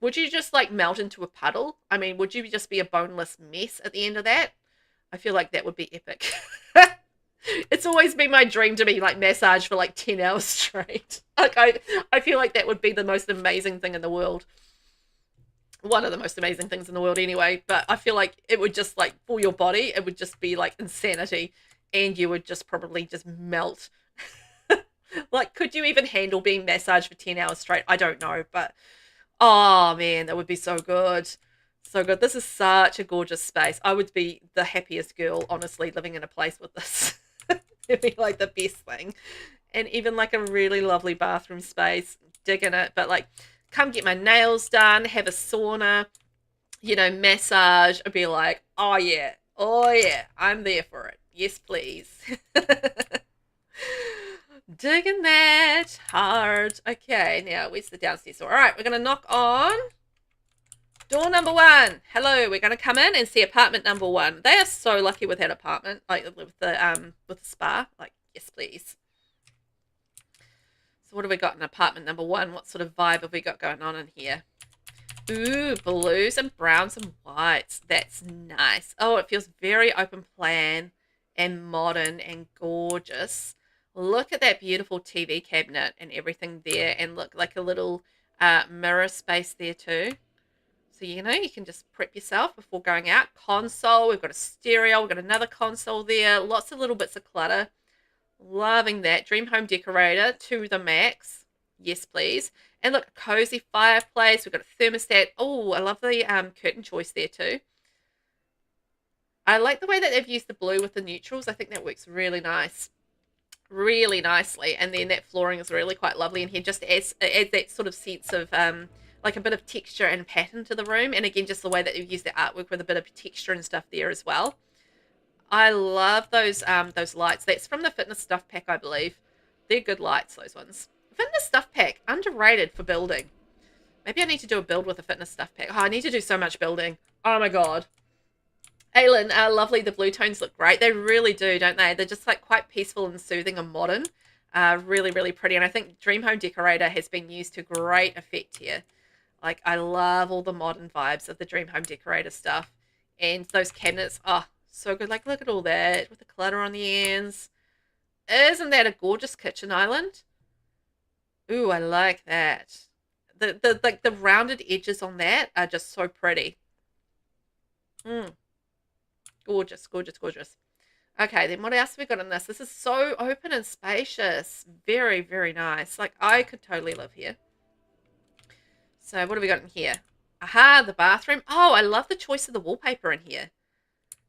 Would you just like melt into a puddle? I mean, would you just be a boneless mess at the end of that? I feel like that would be epic. It's always been my dream to be like massaged for like 10 hours straight. Like I feel like that would be the most amazing thing in the world. One of the most amazing things in the world anyway, but I feel like it would just like for your body, it would just be like insanity, and you would just probably just melt. Like, could you even handle being massaged for 10 hours straight? I don't know, but oh man, that would be so good. So good. This is such a gorgeous space. I would be the happiest girl, honestly, living in a place with this. It'd be like the best thing. And even like a really lovely bathroom space, digging it, but like come get my nails done, have a sauna, you know, massage, I'd be like, oh yeah, I'm there for it. Yes, please. Digging that hard. Okay, now where's the downstairs door? All right, we're going to knock on door number 1. Hello, we're going to come in and see apartment number 1. They are so lucky with that apartment, like with the spa. Like, yes, please. So what have we got in apartment number 1? What sort of vibe have we got going on in here? Ooh, blues and browns and whites. That's nice. Oh, it feels very open plan and modern and gorgeous. Look at that beautiful TV cabinet and everything there, and look, like a little mirror space there too. So, you know, you can just prep yourself before going out. Console, we've got a stereo, we've got another console there. Lots of little bits of clutter. Loving that. Dream home decorator to the max. Yes, please. And look, a cozy fireplace. We've got a thermostat. Oh, I love the curtain choice there too. I like the way that they've used the blue with the neutrals. I think that works really nice. Really nicely. And then that flooring is really quite lovely in here. Just adds that sort of sense of like a bit of texture and pattern to the room. And again, just the way that they've used the artwork with a bit of texture and stuff there as well. I love those lights. That's from the fitness stuff pack, I believe. They're good lights, those ones. Fitness stuff pack, underrated for building. Maybe I need to do a build with a fitness stuff pack. Oh, I need to do so much building. Oh my god. Aylin, lovely. The blue tones look great. They really do, don't they? They're just like quite peaceful and soothing and modern. Really, really pretty. And I think Dream Home Decorator has been used to great effect here. Like, I love all the modern vibes of the Dream Home Decorator stuff. And those cabinets, oh, so good. Like, look at all that with the clutter on the ends. Isn't that a gorgeous kitchen island? Ooh, I like that. The rounded edges on that are just so pretty. Gorgeous, gorgeous, gorgeous. Okay, then what else have we got in this? This is so open and spacious. Very, very nice. Like, I could totally live here. So what have we got in here? Aha, the bathroom. Oh, I love the choice of the wallpaper in here.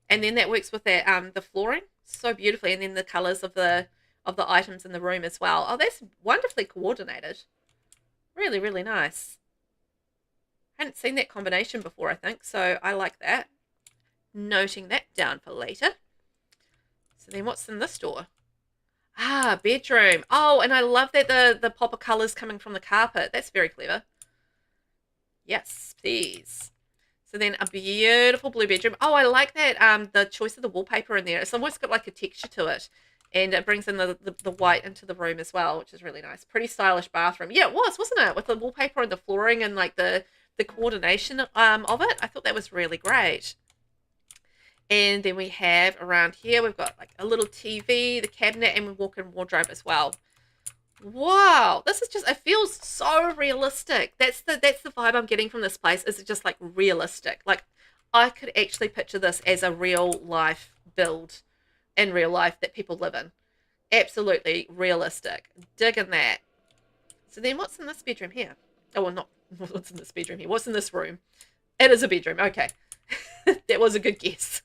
And then that works with that the flooring so beautifully, and then the colors of the items in the room as well. Oh, that's wonderfully coordinated. Really, really nice. I hadn't seen that combination before, I think, so I like that. Noting that down for later. So then what's in this door? Ah, bedroom. Oh, and I love that the pop of colors coming from the carpet. That's very clever. Yes, please. So then a beautiful blue bedroom. Oh, I like that the choice of the wallpaper in there. It's almost got like a texture to it. And it brings in the white into the room as well, which is really nice. Pretty stylish bathroom. Yeah, it was, wasn't it? With the wallpaper and the flooring and like the coordination of it. I thought that was really great. And then we have around here, we've got like a little TV, the cabinet, and we walk-in wardrobe as well. Wow, this is just, it feels so realistic. That's the vibe I'm getting from this place. Is it just like realistic? Like, I could actually picture this as a real life build in real life that people live in. Absolutely realistic. Digging that. So then what's in this bedroom here? Oh, well, not what's in this bedroom here. What's in this room? It is a bedroom. Okay. That was a good guess.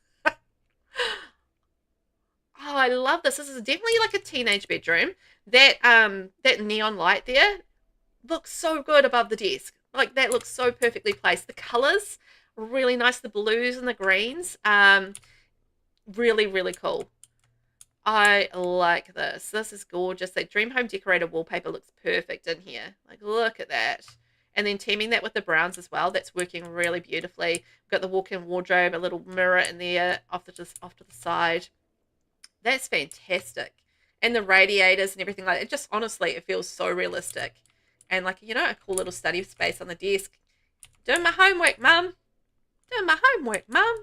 Oh, I love this. This is definitely like a teenage bedroom. That neon light there looks so good above the desk. Like, that looks so perfectly placed. The colors, really nice. The blues and the greens. Really, really cool. I like this. This is gorgeous. That Dream Home Decorator wallpaper looks perfect in here. Like, look at that. And then teaming that with the browns as well. That's working really beautifully. We've got the walk-in wardrobe, a little mirror in there off to the side. That's fantastic. And the radiators and everything like that. Just honestly, it feels so realistic. And like, you know, a cool little study space on the desk. Doing my homework, Mum. Doing my homework, Mum.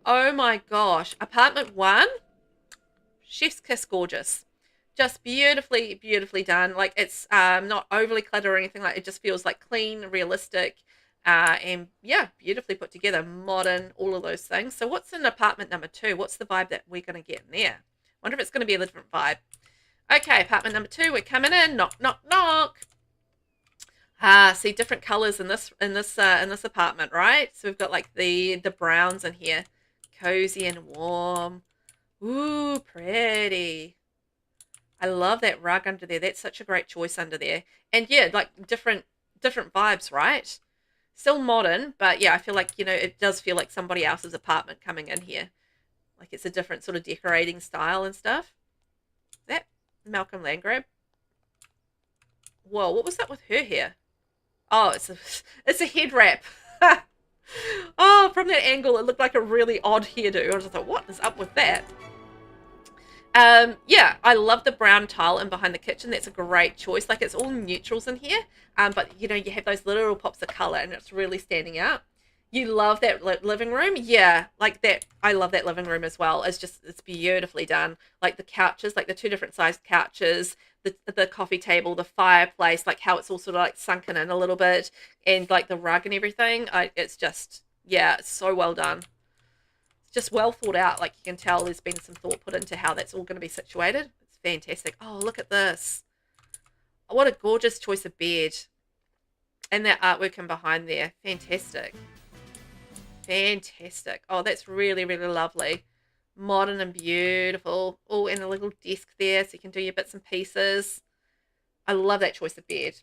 Oh my gosh. Apartment 1. Chef's kiss gorgeous. Just beautifully, beautifully done. Like, it's not overly cluttered or anything like it. Just feels like clean, realistic, and yeah, beautifully put together, modern, all of those things. So what's in apartment number 2? What's the vibe that we're going to get in there? Wonder if it's going to be a different vibe. Okay, apartment number 2, we're coming in. Knock, knock, knock. See different colors in this apartment, right? So we've got like the browns in here, cozy and warm. Ooh, pretty. I love that rug under there. That's such a great choice under there. And yeah, like different vibes, right? Still modern, but yeah, I feel like, you know, it does feel like somebody else's apartment coming in here. Like it's a different sort of decorating style and stuff. Is that Malcolm Landgrab? Whoa, what was that with her hair? Oh, it's a head wrap. Oh, from that angle, it looked like a really odd hairdo. I just thought, what is up with that? Yeah, I love the brown tile in behind the kitchen. That's a great choice. Like, it's all neutrals in here, but, you know, you have those little pops of color, and it's really standing out. You love that living room? Yeah, like that. I love that living room as well. It's beautifully done. Like the couches, like the two different sized couches, the coffee table, the fireplace, like how it's all sort of like sunken in a little bit, and like the rug and everything. It's just, yeah, it's so well done. It's just well thought out. Like you can tell there's been some thought put into how that's all going to be situated. It's fantastic. Oh, look at this. What a gorgeous choice of bed. And that artwork in behind there. Fantastic. Fantastic. Oh, that's really, really lovely. Modern and beautiful. Oh, and a little desk there so you can do your bits and pieces. I love that choice of bed.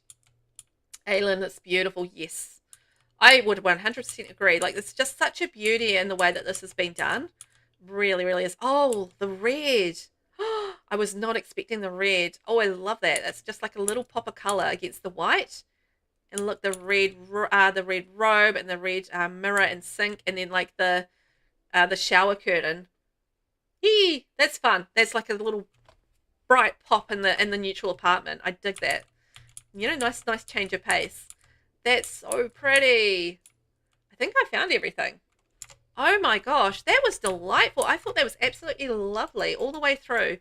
Aylin, it's beautiful. Yes. I would 100% agree. Like, it's just such a beauty in the way that this has been done. Really, really is. Oh, the red. I was not expecting the red. Oh, I love that. It's just like a little pop of color against the white. And look, the red robe and the red mirror and sink, and then like the shower curtain. Yee, that's fun. That's like a little bright pop in the neutral apartment. I dig that. You know, nice change of pace. That's so pretty. I think I found everything. Oh my gosh, that was delightful. I thought that was absolutely lovely all the way through.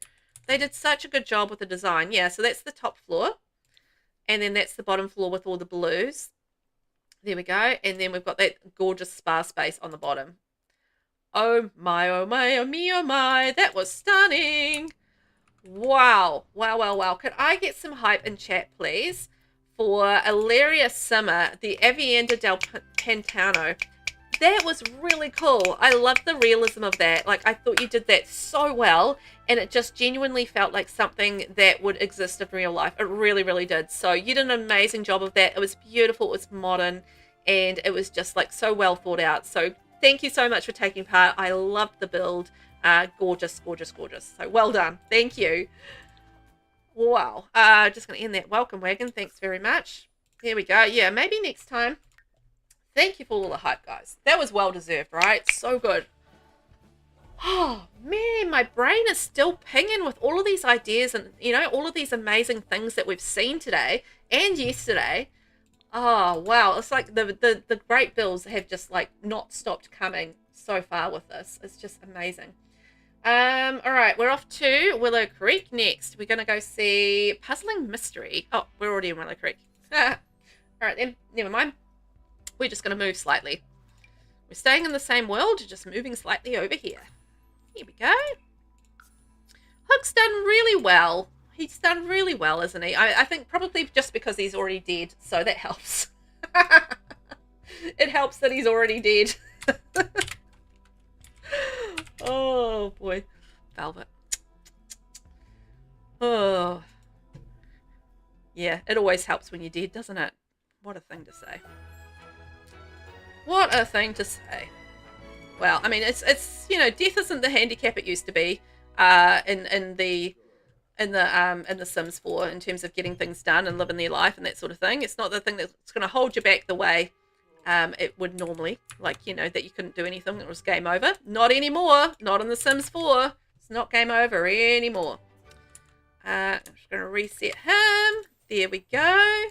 They did such a good job with the design. Yeah, so that's the top floor. And then that's the bottom floor with all the blues. There we go. And then we've got that gorgeous spa space on the bottom. Oh my, oh my, oh me, oh my. That was stunning. Wow. Wow, wow, wow. Could I get some hype in chat, please, for AlleriaSimmer, the Avienda del Pantano. That was really cool. I loved the realism of that. Like, I thought you did that so well, and it just genuinely felt like something that would exist in real life. It really, really did. So you did an amazing job of that. It was beautiful. It was modern, and it was just like so well thought out. So thank you so much for taking part. I loved the build. Gorgeous, gorgeous, gorgeous. So well done. Thank you. Wow. Just going to end that welcome wagon. Thanks very much. There we go. Yeah, maybe next time. Thank you for all the hype, guys. That was well deserved, right? So good. Oh, man, my brain is still pinging with all of these ideas and, you know, all of these amazing things that we've seen today and yesterday. Oh, wow. It's like the great builds have just, like, not stopped coming so far with this. It's just amazing. All right, we're off to Willow Creek next. We're going to go see Puzzling Mystery. Oh, we're already in Willow Creek. All right, then. Never mind. We're just going to move slightly. We're staying in the same world, just moving slightly over here. Here we go. Hook's done really well. He's done really well, isn't he? I think probably just because he's already dead, so that helps. It helps that he's already dead. Oh, boy. Velvet. Oh. Yeah, it always helps when you're dead, doesn't it? What a thing to say. What a thing to say. Well, I mean, it's you know, death isn't the handicap it used to be in the Sims 4 in terms of getting things done and living their life and that sort of thing. It's not the thing that's going to hold you back the way it would normally. Like, you know, that you couldn't do anything, it was game over. Not anymore. Not in the Sims 4. It's not game over anymore. I'm just going to reset him. There we go.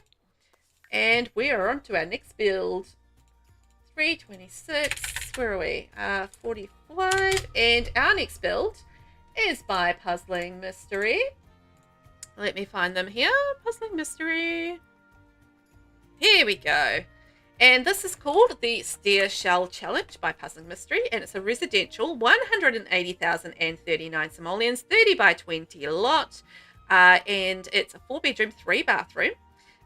And we are on to our next build. 326, where are we? 45, and our next build is by Puzzling Mystery. Let me find them here. Puzzling Mystery. Here we go. And this is called the Stair Shell Challenge by Puzzling Mystery, and it's a residential 180,039 simoleons, 30 by 20 lot, and it's a 4-bedroom, 3-bathroom.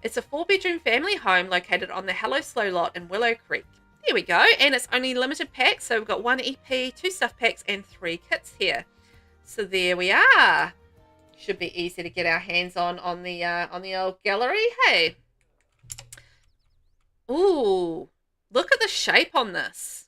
It's a 4-bedroom family home located on the Hello Slow lot in Willow Creek. There we go, and it's only limited packs, so we've got 1 EP, 2 stuff packs, and 3 kits here. So there we are. Should be easy to get our hands on the old gallery. Hey. Ooh, Look at the shape on this.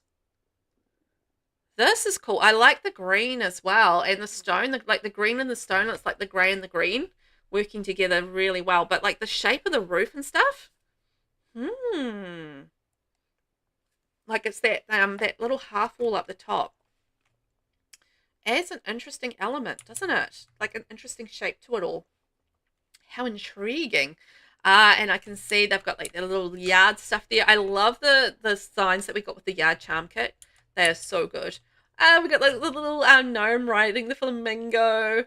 This is cool. I like the green as well. And the stone, like the green and the stone, it's like the grey and the green working together really well. But like the shape of the roof and stuff. Like it's that little half wall up the top. Adds an interesting element, doesn't it? Like an interesting shape to it all. How intriguing. And I can see they've got like the little yard stuff there. I love the signs that we got with the yard charm kit. They are so good. We got like the little gnome riding the flamingo.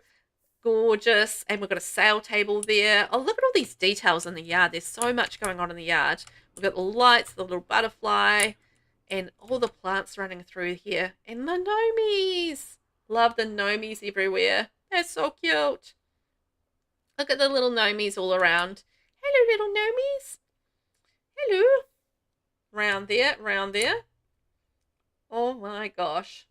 Gorgeous. And we've got a sail table there. Oh, look at all these details in the yard. There's so much going on in the yard. We've got the lights, the little butterfly, and all the plants running through here. And the gnomies. Love the gnomies everywhere. They're so cute. Look at the little gnomies all around. Hello, little gnomies. Hello. Round there, round there. Oh my gosh.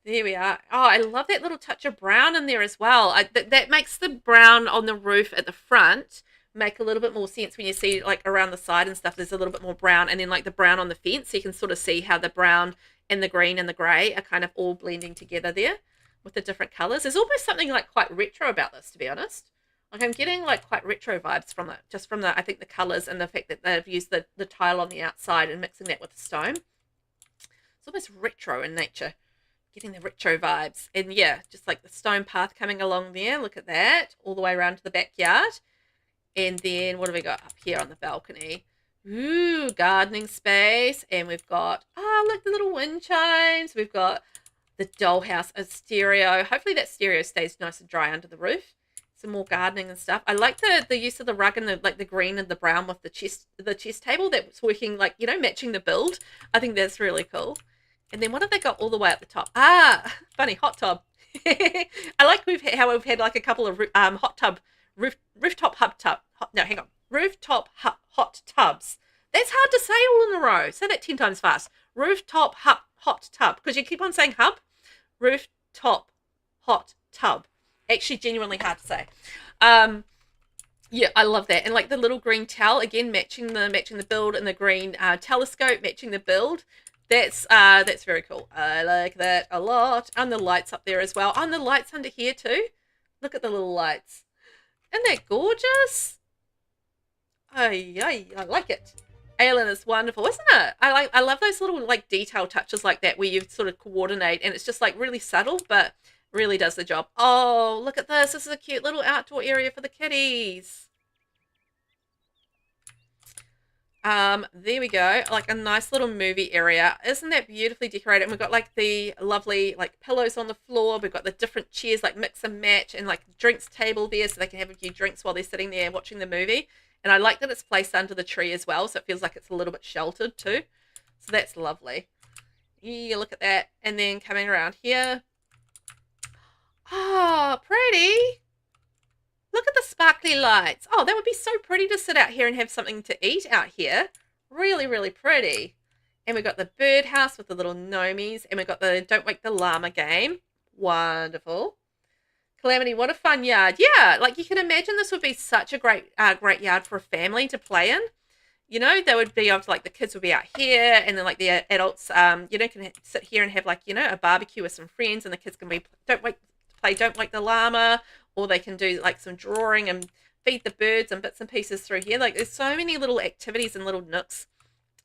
There we are. Oh, I love that little touch of brown in there as well. That makes the brown on the roof at the front make a little bit more sense when you see like around the side and stuff. There's a little bit more brown, and then like the brown on the fence. So you can sort of see how the brown and the green and the grey are kind of all blending together there with the different colours. There's almost something like quite retro about this, to be honest. Like I'm getting like quite retro vibes from it, just from the, I think the colours and the fact that they've used the tile on the outside and mixing that with the stone. It's almost retro in nature. Getting the retro vibes. And yeah, just like the stone path coming along there. Look at that. All the way around to the backyard. And then what do we got up here on the balcony? Ooh, gardening space. And we've got, oh, look, the little wind chimes. We've got the dollhouse, a stereo. Hopefully that stereo stays nice and dry under the roof. Some more gardening and stuff. I like the use of the rug and the green and the brown with the chest table that's working, like, you know, matching the build. I think that's really cool. And then what have they got all the way at the top? Ah, funny, hot tub. I like how we've had like a couple of rooftop hot tubs. That's hard to say all in a row. Say that 10 times fast. Rooftop hot tub, because you keep on saying hub. Rooftop hot tub. Actually, genuinely hard to say. Yeah, I love that. And like the little green towel again, matching the build, and the green telescope matching the build. That's very cool. I like that a lot. And the lights up there as well. And the lights under here too. Look at the little lights. Isn't that gorgeous? I like it. Aylin is wonderful, isn't it? I love those little like detail touches like that where you sort of coordinate, and it's just like really subtle, but really does the job. Oh, look at this. This is a cute little outdoor area for the kitties. There we go. Like a nice little movie area. Isn't that beautifully decorated? And we've got like the lovely like pillows on the floor. We've got the different chairs, like mix and match, and like drinks table there so they can have a few drinks while they're sitting there watching the movie. And I like that it's placed under the tree as well, so it feels like it's a little bit sheltered too. So that's lovely. Yeah, look at that. And then coming around here. Oh, pretty. Look at the sparkly lights. Oh, that would be so pretty to sit out here and have something to eat out here. Really, really pretty. And we've got the birdhouse with the little gnomies. And we've got the Don't Wake the Llama game. Wonderful. Calamity, what a fun yard. Yeah, like you can imagine this would be such a great yard for a family to play in. You know, they would be able to, like, the kids would be out here, and then like the adults, you know, can sit here and have like, you know, a barbecue with some friends, and the kids can Don't Wake the Llama, or they can do like some drawing and feed the birds and bits and pieces through here. Like there's so many little activities and little nooks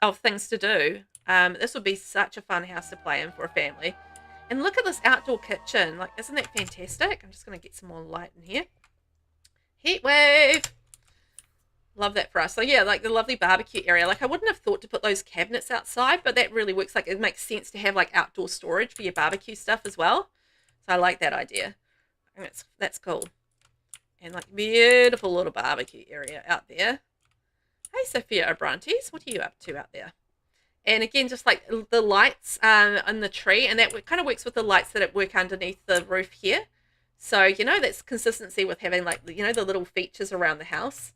of things to do. This would be such a fun house to play in for a family. And look at this outdoor kitchen. Like, isn't that fantastic? I'm just going to get some more light in here. Heat wave. Love that for us. So yeah, like the lovely barbecue area. Like I wouldn't have thought to put those cabinets outside, but that really works. Like it makes sense to have like outdoor storage for your barbecue stuff as well. So I like that idea. I think that's cool. And like beautiful little barbecue area out there. Hey Sophia Abrantes, what are you up to out there? And again, just like the lights on the tree, and that kind of works with the lights that work underneath the roof here. So, you know, that's consistency with having like, you know, the little features around the house.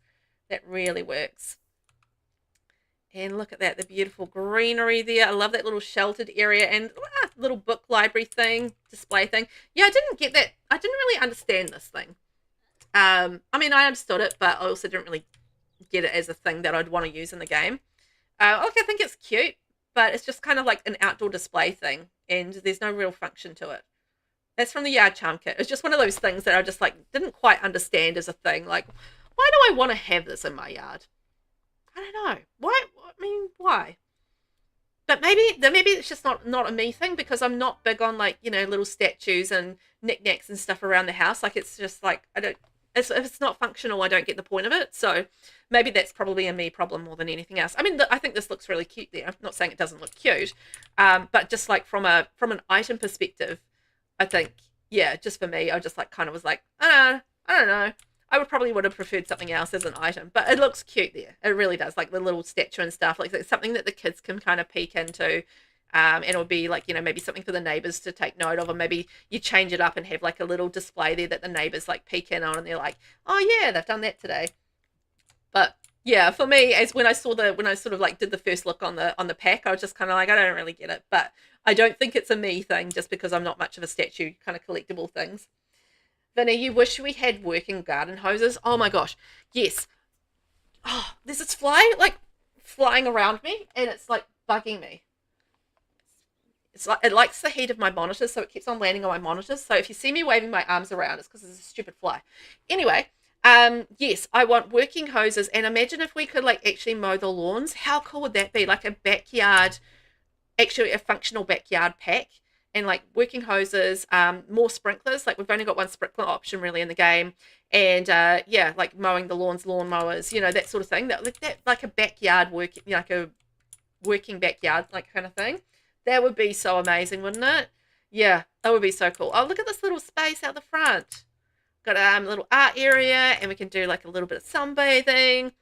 That really works. And look at that, the beautiful greenery there. I love that little sheltered area and little book library thing, display thing. Yeah, I didn't get that. I didn't really understand this thing. I mean, I understood it, but I also didn't really get it as a thing that I'd want to use in the game. Like, I think it's cute, but it's just kind of like an outdoor display thing, and there's no real function to it. That's from the Yard Charm kit. It's just one of those things that I just like didn't quite understand as a thing. Like, why do I want to have this in my yard? I don't know. Why? I mean, why? But maybe it's just not a me thing, because I'm not big on, like, little statues and knickknacks and stuff around the house. Like, it's just like I don't. If it's not functional, I don't get the point of it. So maybe that's probably a me problem more than anything else. I mean, I think this looks really cute there. I'm not saying it doesn't look cute, but just like from an item perspective, I think, yeah, just for me, I just like kind of was like, I don't know. I would have preferred something else as an item, but it looks cute there. It really does, like the little statue and stuff. Like, it's something that the kids can kind of peek into, and it'll be like, maybe something for the neighbors to take note of, or maybe you change it up and have like a little display there that the neighbors like peek in on, and they're like, oh yeah, they've done that today. But yeah, for me, as when I sort of like did the first look on the pack, I was just kind of like, I don't really get it. But I don't think it's a me thing, just because I'm not much of a statue kind of collectible things. Vinny, you wish we had working garden hoses. Oh my gosh, yes. Oh, there's this fly like flying around me, and it's like bugging me. It's like it likes the heat of my monitors, so it keeps on landing on my monitors. So if you see me waving my arms around, it's because it's a stupid fly. Anyway, yes, I want working hoses, and imagine if we could like actually mow the lawns. How cool would that be? Like a backyard, actually a functional backyard pack, and like working hoses, more sprinklers. Like, we've only got one sprinkler option really in the game, and yeah, like mowing the lawns, lawn mowers, that sort of thing. That like a backyard like a working backyard like kind of thing. That would be so amazing, wouldn't it? Yeah, that would be so cool. Oh, look at this little space out the front. Got a little art area, and we can do like a little bit of sunbathing.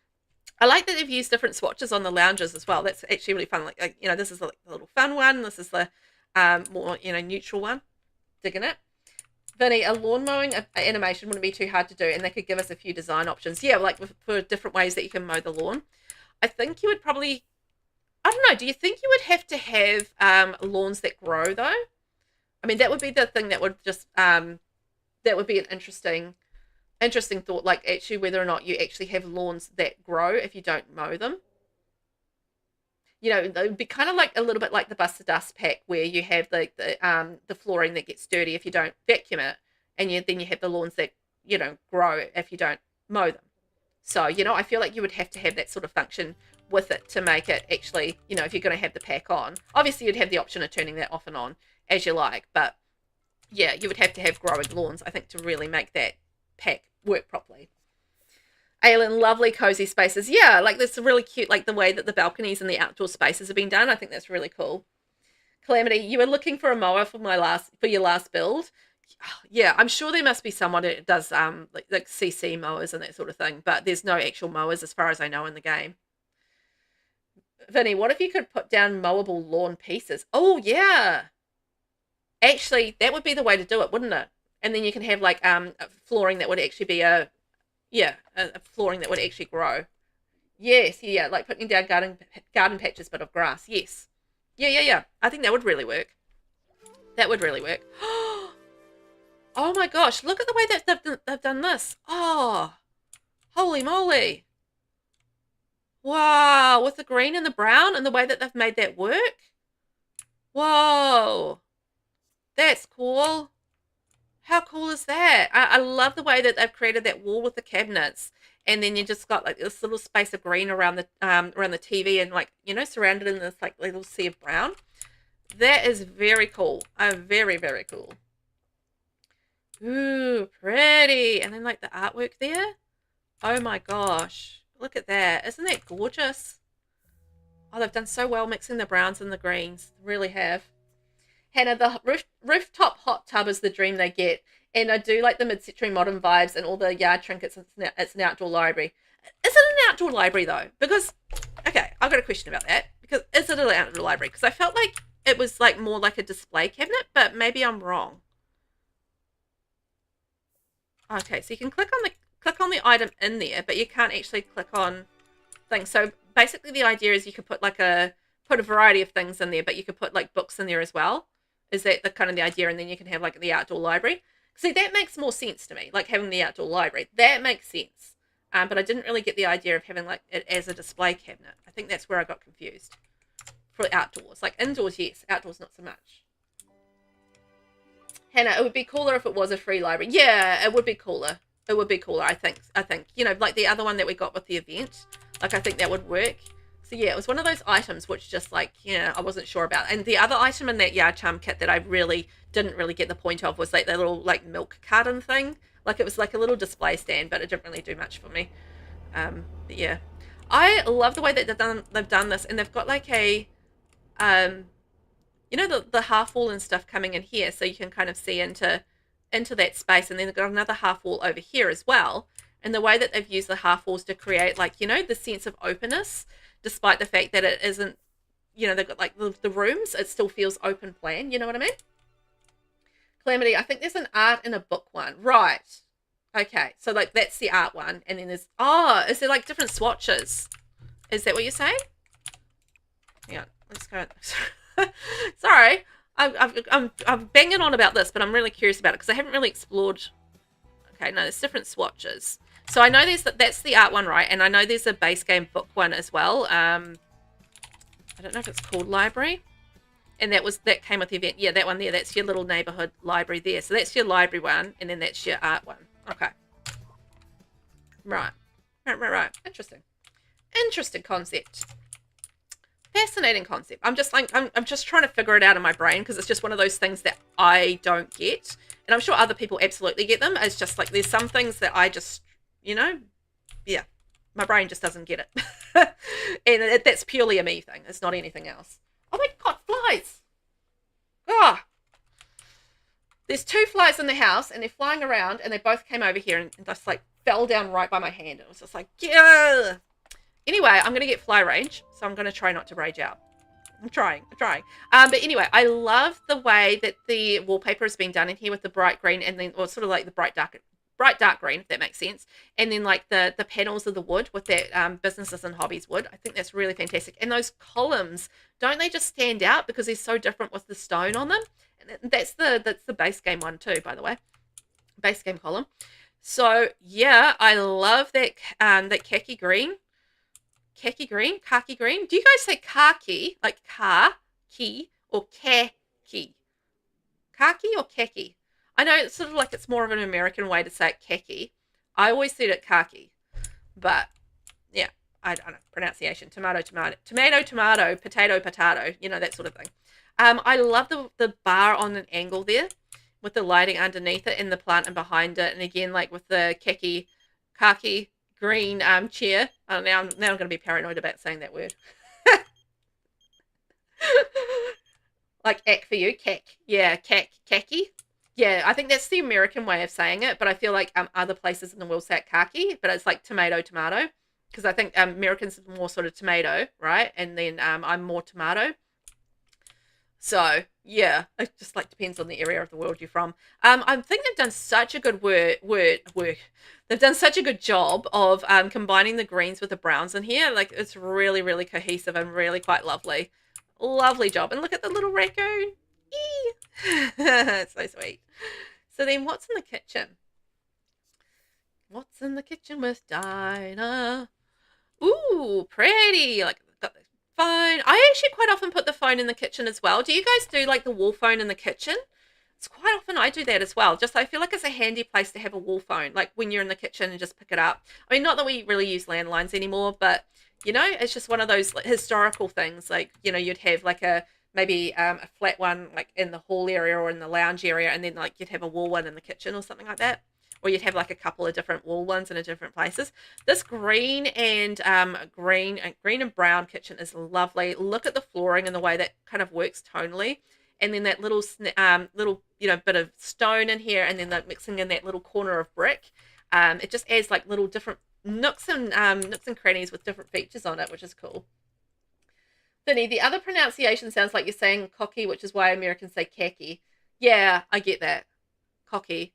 I like that they've used different swatches on the lounges as well. That's actually really fun. Like this is like the little fun one. This is the more neutral one. Digging it. Vinny, a lawn mowing animation wouldn't be too hard to do, and they could give us a few design options. Yeah, like for different ways that you can mow the lawn. I think you would probably, I don't know, do you think you would have to have lawns that grow though? I mean, that would be the thing that would just that would be an interesting thought, like actually whether or not you actually have lawns that grow if you don't mow them. It would be kind of like a little bit like the Buster Dust pack, where you have the flooring that gets dirty if you don't vacuum it, and then you have the lawns that grow if you don't mow them. So I feel like you would have to have that sort of function with it to make it actually, if you're going to have the pack on. Obviously, you'd have the option of turning that off and on as you like, but yeah, you would have to have growing lawns, I think, to really make that pack work properly. Aylin, lovely cozy spaces. Yeah, like that's really cute, like the way that the balconies and the outdoor spaces have been done. I think that's really cool. Calamity, you were looking for a mower for your last build. Yeah, I'm sure there must be someone that does like CC mowers and that sort of thing, but there's no actual mowers as far as I know in the game. Vinny, what if you could put down mowable lawn pieces? Oh yeah. Actually, that would be the way to do it, wouldn't it? And then you can have like flooring that would actually be a flooring that would actually grow. Yes, yeah, like putting down garden patches but of grass. Yes. Yeah. I think that would really work. That would really work. Oh my gosh, look at the way that they've done this. Oh, holy moly. Wow, with the green and the brown and the way that they've made that work. Whoa. That's cool. How cool is that? I love the way that they've created that wall with the cabinets, and then you just got like this little space of green around the TV, and like surrounded in this like little sea of brown. That is very cool. Very, very cool. Ooh, pretty. And then like the artwork there. Oh my gosh, look at that! Isn't that gorgeous? Oh, they've done so well mixing the browns and the greens. They really have. Hannah, the rooftop hot tub is the dream they get. And I do like the mid-century modern vibes and all the yard trinkets. It's an outdoor library. Is it an outdoor library, though? Because, okay, I've got a question about that. Because is it an outdoor library? Because I felt like it was like more like a display cabinet, but maybe I'm wrong. Okay, so you can click on the item in there, but you can't actually click on things. So basically the idea is you could put a variety of things in there, but you could put like books in there as well. Is that the kind of the idea? And then you can have like the outdoor library. See, that makes more sense to me, like having the outdoor library. That makes sense. but I didn't really get the idea of having like it as a display cabinet. I think that's where I got confused. For outdoors, like indoors, yes, outdoors not so much. Hannah, it would be cooler if it was a free library. Yeah, it would be cooler. It would be cooler, I think. You know, like the other one that we got with the event. Like, I think that would work. So, yeah, it was one of those items which just, like, I wasn't sure about. And the other item in that yard charm kit that I really didn't really get the point of was, like, the little, like, milk carton thing. Like, it was, like, a little display stand, but it didn't really do much for me. But, yeah. I love the way that they've done this. And they've got, like, a... you know, the half wall and stuff coming in here, so you can kind of see into that space, and then they've got another half wall over here as well. And the way that they've used the half walls to create, like, you know, the sense of openness, despite the fact that it isn't, you know, they've got like the rooms, it still feels open plan, you know what I mean? Calamity, I think there's an art and a book one. Right. Okay, so like that's the art one, and then there's, oh, is there like different swatches? Is that what you're saying? Hang on, let's go. Sorry, I'm banging on about this, but I'm really curious about it because I haven't really explored. Okay, no, there's different swatches. So I know that's the art one, right? And I know there's a base game book one as well. I don't know if it's called library, and that came with the event. Yeah, that one there. That's your little neighborhood library there. So that's your library one, and then that's your art one. Okay. Right. Interesting concept. Fascinating concept. I'm just like, I'm just trying to figure it out in my brain because it's just one of those things that I don't get. And I'm sure other people absolutely get them. It's just like, there's some things that I just, you know, yeah, my brain just doesn't get it. And that's purely a me thing. It's not anything else. Oh my God, flies. Ah. There's 2 flies in the house and they're flying around and they both came over here and just like fell down right by my hand. It was just like, yeah. Anyway, I'm going to get fly rage, so I'm going to try not to rage out. I'm trying. But anyway, I love the way that the wallpaper has been done in here with the bright green and then, or sort of like the bright dark green, if that makes sense. And then like the panels of the wood with that businesses and hobbies wood. I think that's really fantastic. And those columns, don't they just stand out because they're so different with the stone on them? And that's the base game one too, by the way. Base game column. So yeah, I love that that khaki green. Khaki green. Do you guys say khaki, like car-key, or khaki? Khaki or khaki? I know it's sort of like it's more of an American way to say it, khaki. I always said it khaki. But, yeah, I don't know. Pronunciation. Tomato, potato, you know, that sort of thing. I love the bar on an angle there with the lighting underneath it and the plant and behind it. And again, like with the khaki green chair. Oh, now I'm going to be paranoid about saying that word. Like ack for you, cack. Yeah, khaki. Yeah, I think that's the American way of saying it, but I feel like other places in the world say it khaki, but it's like tomato. Because I think Americans are more sort of tomato, right? And then I'm more tomato. So, yeah, it just like depends on the area of the world you're from. I think they've done such a good work. They've done such a good job of combining the greens with the browns in here. Like, it's really, really cohesive and really quite lovely. Lovely job. And look at the little raccoon. It's so sweet. So then what's in the kitchen? What's in the kitchen with Dinah? Ooh, pretty. Like, got the phone. I actually quite often put the phone in the kitchen as well. Do you guys do like the wall phone in the kitchen? It's quite often I do that as well. Just I feel like it's a handy place to have a wall phone, like when you're in the kitchen and just pick it up. I mean, not that we really use landlines anymore, but you know, it's just one of those historical things. Like, you know, you'd have like maybe a flat one like in the hall area or in the lounge area, and then like you'd have a wall one in the kitchen or something like that. Or you'd have like a couple of different wall ones in different places. This green and brown kitchen is lovely. Look at the flooring and the way that kind of works tonally. And then that little you know, bit of stone in here, and then like mixing in that little corner of brick. It just adds like little different nooks and crannies with different features on it, which is cool. Vinny, the other pronunciation sounds like you're saying cocky, which is why Americans say khaki. Yeah, I get that. Cocky.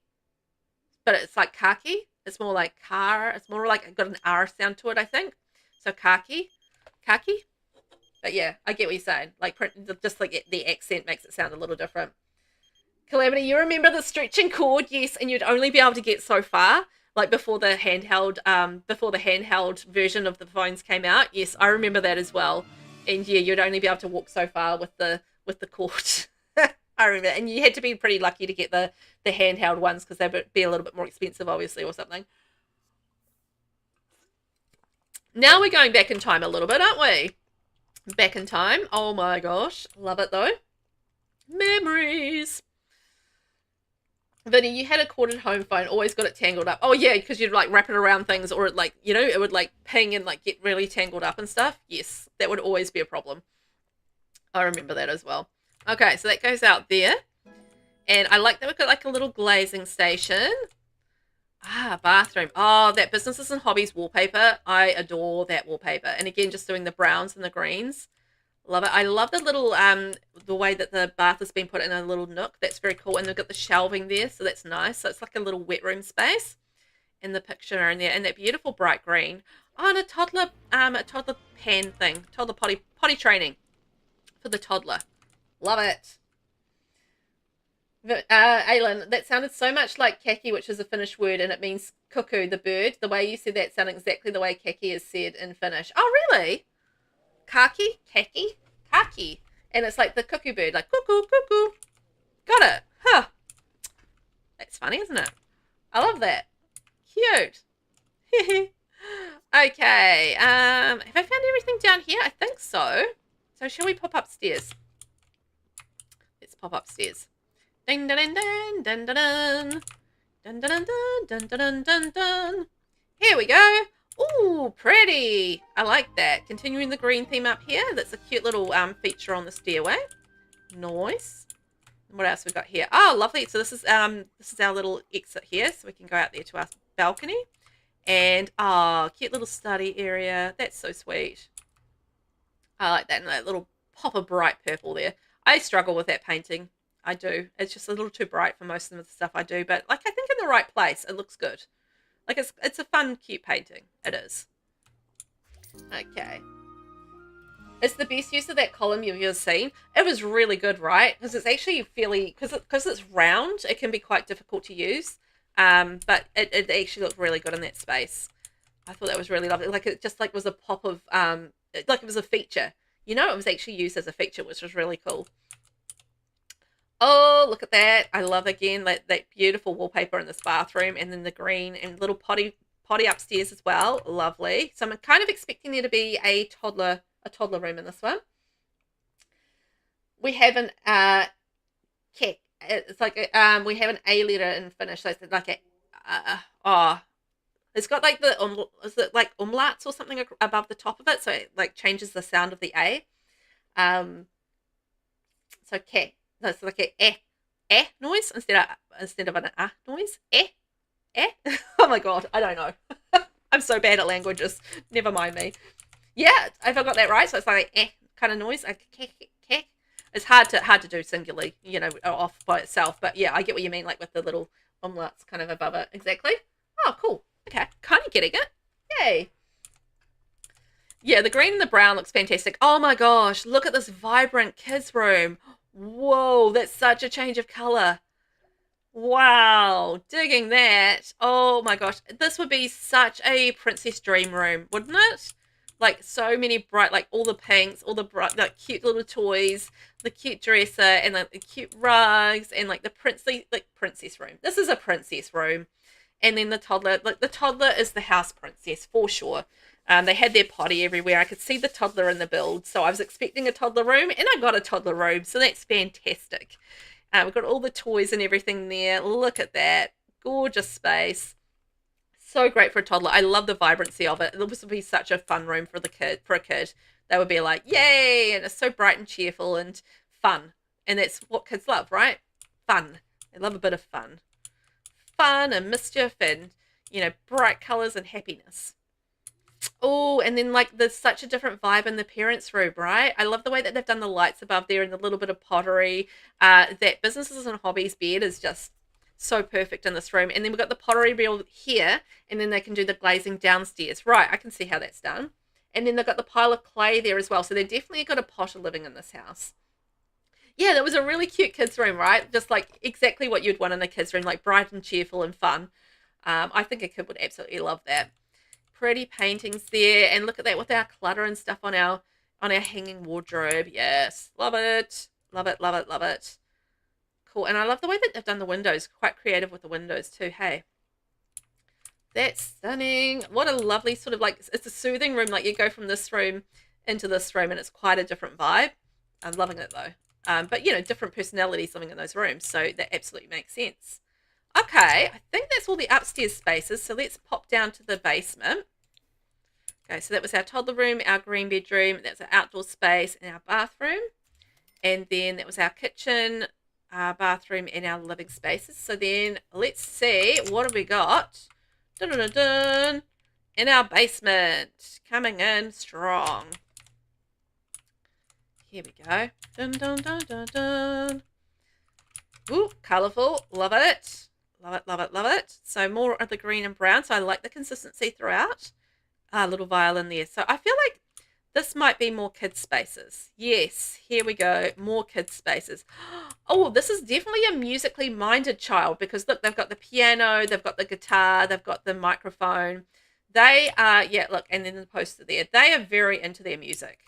But it's like khaki. It's more like car. It's more like got an R sound to it, I think. So khaki. But yeah, I get what you're saying. Like, just like the accent makes it sound a little different. Calamity, you remember the stretching cord? Yes, and you'd only be able to get so far. like before the handheld version of the phones came out. Yes, I remember that as well. And yeah, you'd only be able to walk so far with the cord. I remember, and you had to be pretty lucky to get the handheld ones because they would be a little bit more expensive, obviously, or something. Now we're going back in time a little bit, aren't we? Back in time. Oh my gosh, love it though. Memories. Vinny, you had a corded home phone, always got it tangled up. Oh yeah, because you'd like wrap it around things, or it like, you know, it would like ping and like get really tangled up and stuff. Yes, that would always be a problem. I remember that as well. Okay, so that goes out there. And I like that we've got like a little glazing station. Ah, bathroom. Oh, that Businesses and Hobbies wallpaper. I adore that wallpaper. And again, just doing the browns and the greens. Love it. I love the little, the way that the bath has been put in a little nook. That's very cool. And they've got the shelving there, so that's nice. So it's like a little wet room space in the picture in there. And that beautiful bright green. Oh, and a toddler pan thing. Toddler potty training for the toddler. Love it. Aylin, that sounded so much like kaki, which is a Finnish word, and it means cuckoo, the bird. The way you said that sounded exactly the way kaki is said in Finnish. Oh, really? Kaki? Kaki? Kaki. And it's like the cuckoo bird, like cuckoo, cuckoo. Got it. Huh. That's funny, isn't it? I love that. Cute. Okay. Have I found everything down here? I think so. So shall we pop upstairs? Let's pop upstairs. Ding dun dun dun dun dun dun dun dun dun dun dun dun. Here we go. Ooh, pretty. I like that. Continuing the green theme up here. That's a cute little feature on the stairway. Nice. What else we got here? Oh, lovely. So this is our little exit here, so we can go out there to our balcony. And oh, cute little study area. That's so sweet. I like that, and that little pop of bright purple there. I struggle with that painting. I do. It's just a little too bright for most of the stuff I do, but like I think in the right place, it looks good. Like it's a fun, cute painting. It is. Okay. It's the best use of that column you've ever seen. It was really good, right? Because it's actually fairly, because it's round, it can be quite difficult to use. But it actually looked really good in that space. I thought that was really lovely. Like it just like was a pop of, like it was a feature. You know, it was actually used as a feature, which was really cool. Oh, look at that. I love, again, that beautiful wallpaper in this bathroom, and then the green and little potty upstairs as well. Lovely. So I'm kind of expecting there to be a toddler room in this one. We have an kek. It's like we have an A letter in Finnish. So it's like a it's got like the is it like umlauts or something above the top of it, so it like changes the sound of the A. So ke. No, it's like a noise instead of an noise. Oh my god, I don't know. I'm so bad at languages. Never mind me. Yeah, if I got that right, so it's like a kind of noise. Like ke. It's hard to do singularly, you know, off by itself. But yeah, I get what you mean, like with the little umlauts kind of above it. Exactly. Oh, cool. Okay, kind of getting it. Yay. Yeah, the green and the brown looks fantastic. Oh my gosh, look at this vibrant kids' room. Whoa, that's such a change of color. Wow, digging that. Oh my gosh, this would be such a princess dream room, wouldn't it? Like so many bright, like all the pinks, all the bright, like cute little toys, the cute dresser, and like the cute rugs, and like the princess room. This is a princess room. And then the toddler, like the toddler is the house princess for sure. They had their potty everywhere. I could see the toddler in the build. So I was expecting a toddler room, and I got a toddler room. So that's fantastic. We've got all the toys and everything there. Look at that. Gorgeous space. So great for a toddler. I love the vibrancy of it. This would be such a fun room for a kid. They would be like, yay! And it's so bright and cheerful and fun. And that's what kids love, right? Fun. They love a bit of fun. Fun and mischief and, you know, bright colors and happiness. Oh, and then like there's such a different vibe in the parents' room, right? I love the way that they've done the lights above there and the little bit of pottery. That Businesses and Hobbies bed is just so perfect in this room. And then we've got the pottery reel here, and then they can do the glazing downstairs. Right, I can see how that's done. And then they've got the pile of clay there as well. So they've definitely got a potter living in this house. Yeah, that was a really cute kids' room, right? Just like exactly what you'd want in a kids' room, like bright and cheerful and fun. I think a kid would absolutely love that. Pretty paintings there, and look at that with our clutter and stuff on our hanging wardrobe. Yes, love it, love it, love it, love it. Cool, and I love the way that they've done the windows. Quite creative with the windows too. Hey, that's stunning. What a lovely sort of like, it's a soothing room. Like you go from this room into this room, and it's quite a different vibe. I'm loving it though. But you know, different personalities living in those rooms, so that absolutely makes sense. Okay, I think that's all the upstairs spaces, so let's pop down to the basement. Okay, so that was our toddler room, our green bedroom, that's our outdoor space, and our bathroom. And then that was our kitchen, our bathroom, and our living spaces. So then let's see, what have we got? Dun, dun, dun, dun, in our basement, coming in strong. Here we go. Dun, dun, dun, dun, dun. Ooh, colourful, love it. Love it, love it, love it. So more of the green and brown. So I like the consistency throughout. Little violin there. So I feel like this might be more kids spaces. Yes, here we go. More kids spaces. Oh, this is definitely a musically minded child, because look, they've got the piano, they've got the guitar, they've got the microphone. They are, yeah, look, and then the poster there. They are very into their music.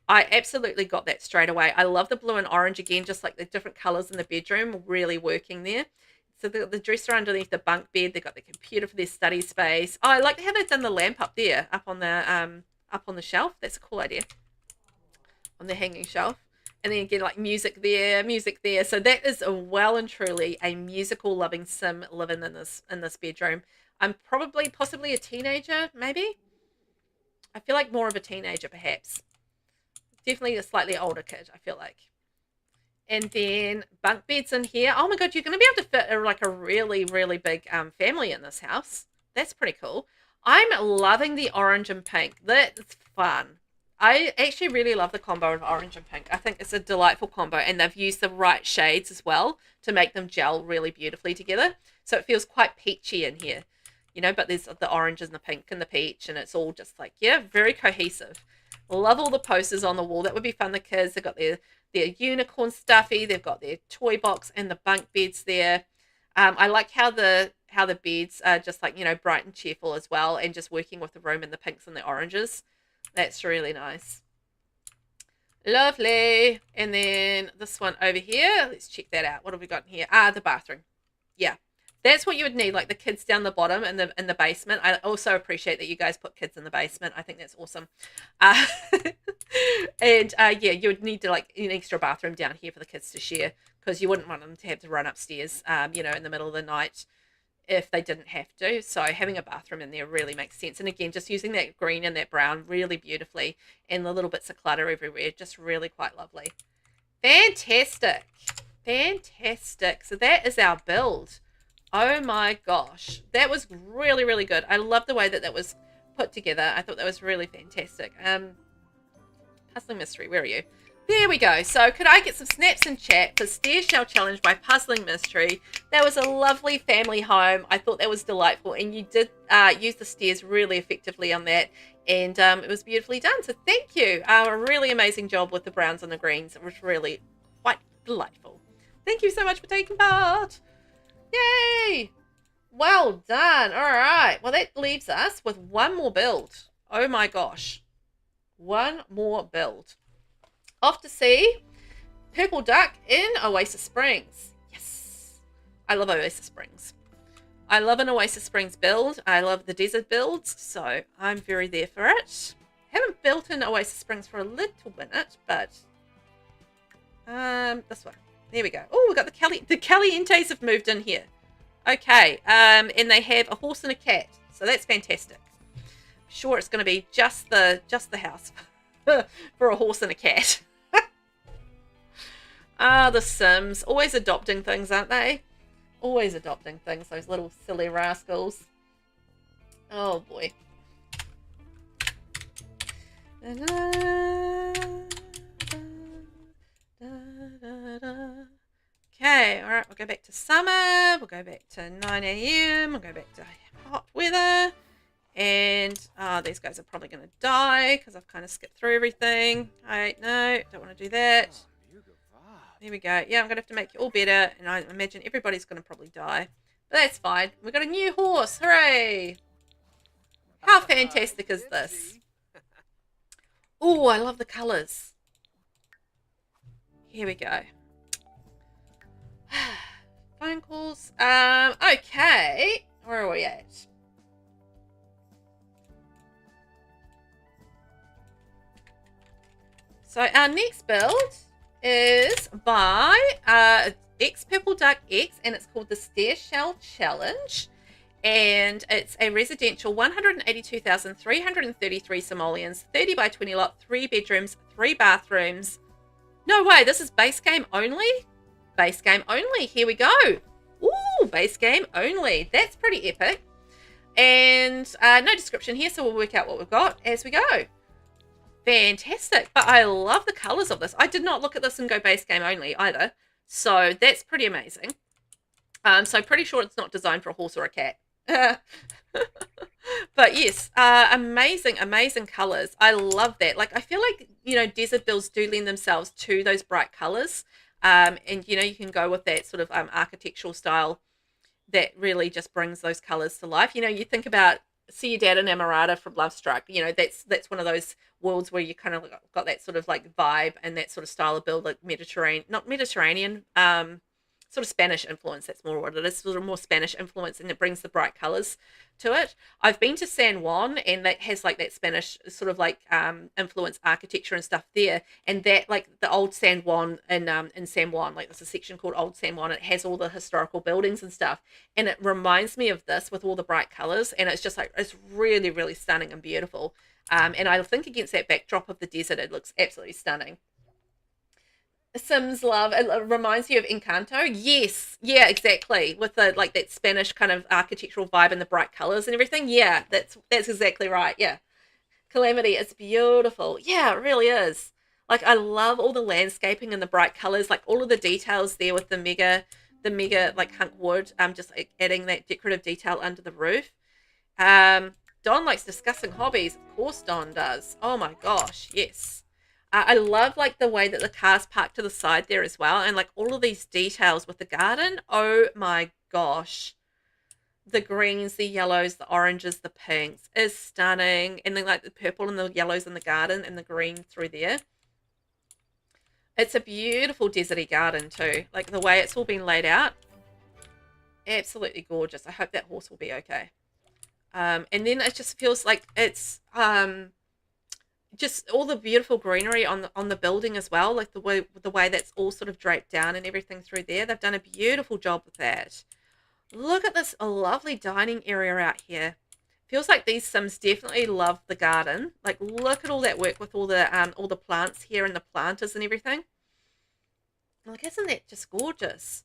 I absolutely got that straight away. I love the blue and orange again, just like the different colors in the bedroom, really working there. So they've got the dresser underneath the bunk bed. They've got the computer for their study space. Oh, I like how they've done the lamp up there, up on the shelf. That's a cool idea. On the hanging shelf. And then again, like music there, music there. So that is a well and truly a musical loving sim living in this bedroom. I'm probably possibly a teenager, maybe. I feel like more of a teenager, perhaps. Definitely a slightly older kid, I feel like. And then bunk beds in here. Oh my God, you're going to be able to fit like a really, really big family in this house. That's pretty cool. I'm loving the orange and pink. That's fun. I actually really love the combo of orange and pink. I think it's a delightful combo, and they've used the right shades as well to make them gel really beautifully together. So it feels quite peachy in here, you know, but there's the orange and the pink and the peach, and it's all just like, yeah, very cohesive. Love all the posters on the wall. That would be fun. The kids, they've got their unicorn stuffy, they've got their toy box and the bunk beds there. I like how the beds are just like, you know, bright and cheerful as well, and just working with the room and the pinks and the oranges. That's really nice. Lovely. And then this one over here, let's check that out. What have we got in here? The bathroom. Yeah. That's what you would need, like the kids down the bottom in the basement. I also appreciate that you guys put kids in the basement. I think that's awesome. And yeah, you would need to like an extra bathroom down here for the kids to share, because you wouldn't want them to have to run upstairs, you know, in the middle of the night if they didn't have to. So having a bathroom in there really makes sense. And again, just using that green and that brown really beautifully, and the little bits of clutter everywhere, just really quite lovely. Fantastic. Fantastic. So that is our build. Oh my gosh, that was really, really good. I love the way that was put together. I thought that was really fantastic. Puzzling Mystery, where are you? There we go. So could I get some snaps in chat for Stair Shell Challenge by Puzzling Mystery? That was a lovely family home. I thought that was delightful, and you did use the stairs really effectively on that, and it was beautifully done. So thank you. A really amazing job with the browns and the greens. It was really quite delightful. Thank you so much for taking part. Yay! Well done. All right. Well, that leaves us with one more build. Oh my gosh. One more build. Off to see Purple Duck in Oasis Springs. Yes. I love Oasis Springs. I love an Oasis Springs build. I love the desert builds, so I'm very there for it. Haven't built in Oasis Springs for a little minute, but this one. There we go. Oh, we've got the Calientes have moved in here. Okay, and they have a horse and a cat, so that's fantastic. I'm sure it's going to be just the house for a horse and a cat. The Sims, always adopting things, aren't they? Always adopting things, those little silly rascals. Oh boy. Okay, alright, we'll go back to summer, we'll go back to 9 AM, we'll go back to hot weather, and these guys are probably going to die because I've kind of skipped through everything. No, don't want to do that. There we go. Yeah, I'm going to have to make you all better, and I imagine everybody's going to probably die. But that's fine. We've got a new horse. Hooray! How fantastic is this? Oh, I love the colours. Here we go. Phone calls. Okay. Where are we at? So our next build is by XPurpleDuckX, and it's called the Stair Shell Challenge. And it's a residential 182,333 simoleons, 30 by 20 lot, 3 bedrooms, 3 bathrooms. No way, this is base game only? Base game only, here we go. Ooh, base game only. That's pretty epic. And no description here, so we'll work out what we've got as we go. Fantastic. But I love the colours of this. I did not look at this and go base game only either. So that's pretty amazing. So pretty sure it's not designed for a horse or a cat. But yes, amazing, amazing colours. I love that. Like, I feel like, you know, desert builds do lend themselves to those bright colours. And, you know, you can go with that sort of architectural style that really just brings those colours to life. You know, you think about See Your Dad Enamorada from Love Struck. You know, that's one of those worlds where you kind of got that sort of like vibe and that sort of style of build, like Mediterranean, not Mediterranean, sort of Spanish influence. That's more what it is, sort of more Spanish influence, and it brings the bright colors to it. I've been to San Juan, and that has like that Spanish sort of like influence architecture and stuff there, and that like the old San Juan in San Juan, like there's a section called Old San Juan. It has all the historical buildings and stuff, and it reminds me of this with all the bright colors, and it's just like, it's really, really stunning and beautiful. And I think against that backdrop of the desert, it looks absolutely stunning. Sims love, it reminds you of Encanto. Yes, yeah, exactly, with the like that Spanish kind of architectural vibe and the bright colors and everything. Yeah, that's exactly right. Yeah, Calamity, it's beautiful. Yeah, it really is. Like, I love all the landscaping and the bright colors, like all of the details there with the mega like hunk wood, just like adding that decorative detail under the roof. Don likes discussing hobbies. Of course Don does. Oh my gosh, yes. I love like the way that the car's parked to the side there as well, and like all of these details with the garden. Oh my gosh. The greens, the yellows, the oranges, the pinks is stunning. And then like the purple and the yellows in the garden and the green through there. It's a beautiful deserty garden too. Like the way it's all been laid out. Absolutely gorgeous. I hope that horse will be okay. And then it just feels like it's just all the beautiful greenery on the building as well, like the way that's all sort of draped down and everything through there. They've done a beautiful job with that. Look at this lovely dining area out here. Feels like these Sims definitely love the garden. Like, look at all that work with all the plants here and the planters and everything. Like, isn't that just gorgeous?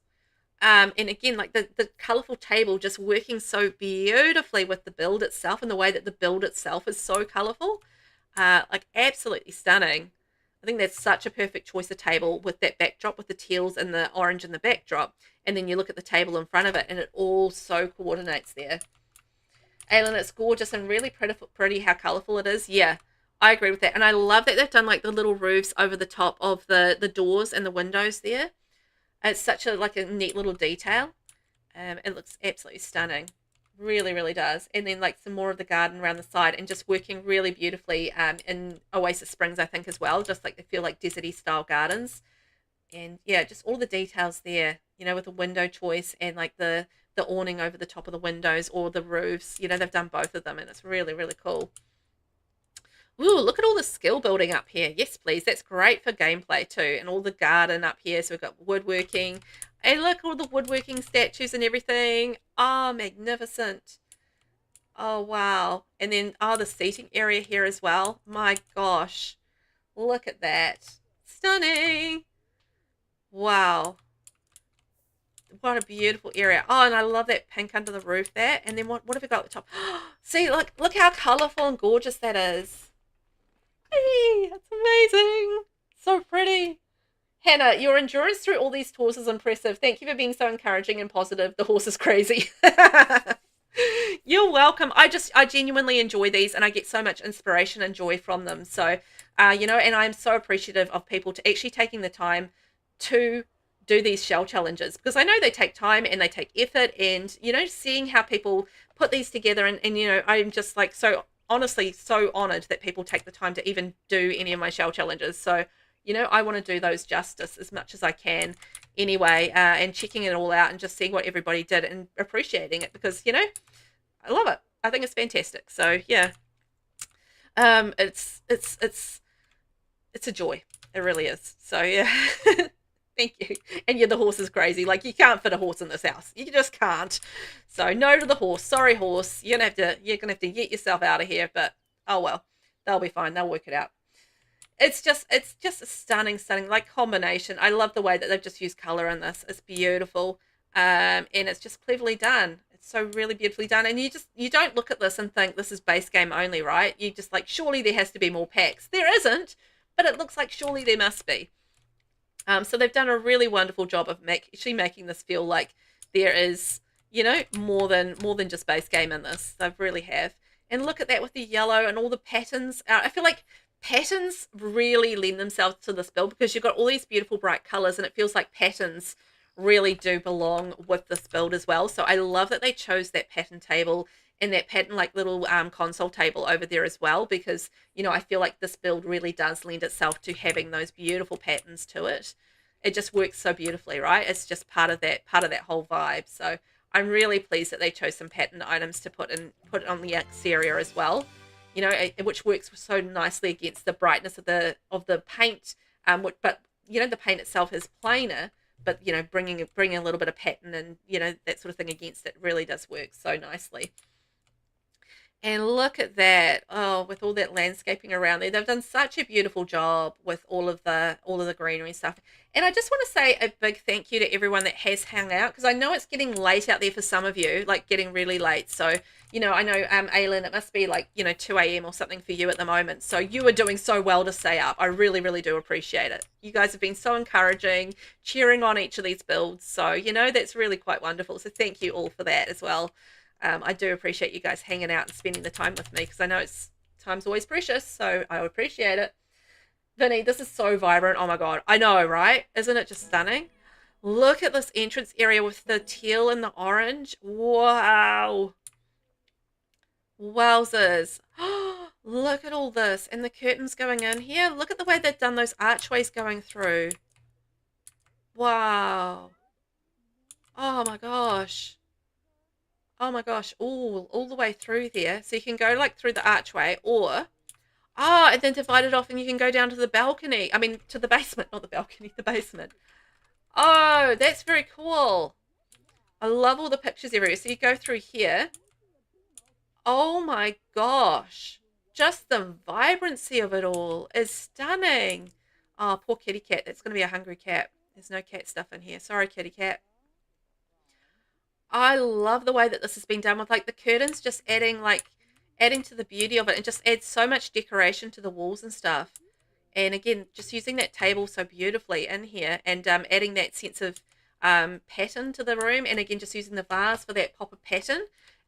And again, like the colorful table just working so beautifully with the build itself, and the way that the build itself is so colorful. Like, absolutely stunning. I think that's such a perfect choice of table with that backdrop with the teals and the orange in the backdrop. And then you look at the table in front of it and it all so coordinates there. Aylin, it's gorgeous and really pretty how colourful it is. Yeah, I agree with that. And I love that they've done like the little roofs over the top of the doors and the windows there. It's such a neat little detail. It looks absolutely stunning. Really, really does. And then like some more of the garden around the side, and just working really beautifully in Oasis Springs, I think, as well. Just like they feel like deserty style gardens. And yeah, just all the details there, you know, with the window choice and like the awning over the top of the windows or the roofs. You know, they've done both of them, and it's really, really cool. Ooh, look at all the skill building up here. Yes, please. That's great for gameplay too. And all the garden up here. So we've got woodworking. And look, all the woodworking statues and everything. Oh, magnificent. Oh, wow. And then, oh, the seating area here as well. My gosh. Look at that. Stunning. Wow. What a beautiful area. Oh, and I love that pink under the roof there. And then what have we got at the top? See, look how colourful and gorgeous that is. Hey, that's amazing. So pretty. Hannah, your endurance through all these tours is impressive. Thank you for being so encouraging and positive. The horse is crazy. You're welcome. I genuinely enjoy these, and I get so much inspiration and joy from them. So, you know, and I'm so appreciative of people to actually taking the time to do these shell challenges, because I know they take time and they take effort, and, you know, seeing how people put these together, and you know, I'm just like so honestly so honored that people take the time to even do any of my shell challenges. So, you know, I want to do those justice as much as I can anyway, and checking it all out and just seeing what everybody did and appreciating it, because, you know, I love it. I think it's fantastic. So yeah, it's a joy. It really is. So yeah. Thank you. And yeah, the horse is crazy. Like, you can't fit a horse in this house. You just can't. So no to the horse. Sorry, horse. You're gonna have to get yourself out of here. But oh well, they'll be fine. They'll work it out. It's just a stunning like combination. I love the way that they've just used color in this. It's beautiful, and it's just cleverly done. It's so really beautifully done. And you don't look at this and think this is base game only, right? You just like, surely there has to be more packs. There isn't, but it looks like surely there must be. So they've done a really wonderful job of actually making this feel like there is, you know, more than just base game in this. They really have. And look at that with the yellow and all the patterns. I feel like patterns really lend themselves to this build, because you've got all these beautiful bright colors, and it feels like patterns really do belong with this build as well. So I love that they chose that pattern table and that pattern like little console table over there as well, because, you know, I feel like this build really does lend itself to having those beautiful patterns to it. It just works so beautifully, right? It's just part of that whole vibe. So I'm really pleased that they chose some pattern items to put on the exterior as well, you know, which works so nicely against the brightness of the paint. But you know, the paint itself is plainer, but, you know, bringing a little bit of pattern and, you know, that sort of thing against it really does work so nicely. And look at that. Oh, with all that landscaping around there. They've done such a beautiful job with all of the greenery stuff. And I just want to say a big thank you to everyone that has hung out, because I know it's getting late out there for some of you, like getting really late. So, you know, I know, Aylin, it must be like, you know, 2 a.m. or something for you at the moment. So you are doing so well to stay up. I really, really do appreciate it. You guys have been so encouraging, cheering on each of these builds. So, you know, that's really quite wonderful. So thank you all for that as well. I do appreciate you guys hanging out and spending the time with me, because I know time's always precious, so I appreciate it. Vinny, this is so vibrant. Oh my god. I know, right? Isn't it just stunning? Look at this entrance area with the teal and the orange. Wow. Wowzers. Look at all this. And the curtains going in here. Look at the way they've done those archways going through. Wow. Oh my gosh. Oh my gosh, all the way through there. So you can go like through the archway, or, and then divide it off and you can go down to the balcony. I mean, to the basement, not the balcony, the basement. Oh, that's very cool. I love all the pictures everywhere. So you go through here. Oh my gosh. Just the vibrancy of it all is stunning. Oh, poor kitty cat. That's going to be a hungry cat. There's no cat stuff in here. Sorry, kitty cat. I love the way that this has been done with like the curtains, just adding to the beauty of it, and just adds so much decoration to the walls and stuff. And again, just using that table so beautifully in here, and adding that sense of pattern to the room, and again, just using the vase for that pop of pattern.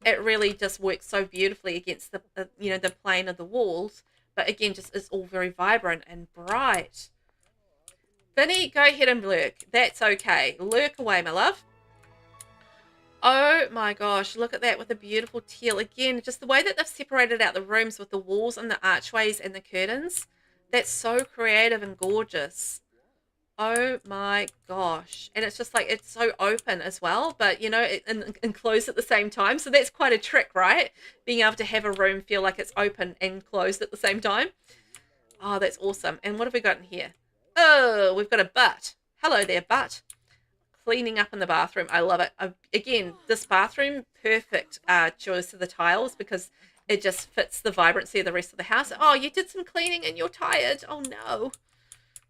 It really just works so beautifully against the you know, the plane of the walls, but again, just is all very vibrant and bright. Vinny, go ahead and lurk. That's okay. Lurk away, my love. Oh my gosh, look at that with the beautiful teal. Again, just the way that they've separated out the rooms with the walls and the archways and the curtains. That's so creative and gorgeous. Oh my gosh. And it's just like, it's so open as well, but, you know, and closed at the same time. So that's quite a trick, right? Being able to have a room feel like it's open and closed at the same time. Oh, that's awesome. And what have we got in here? Oh, we've got a butt. Hello there, butt. Cleaning up in the bathroom. I love it. Again, this bathroom, perfect choice of the tiles, because it just fits the vibrancy of the rest of the house. Oh, you did some cleaning and you're tired. Oh no,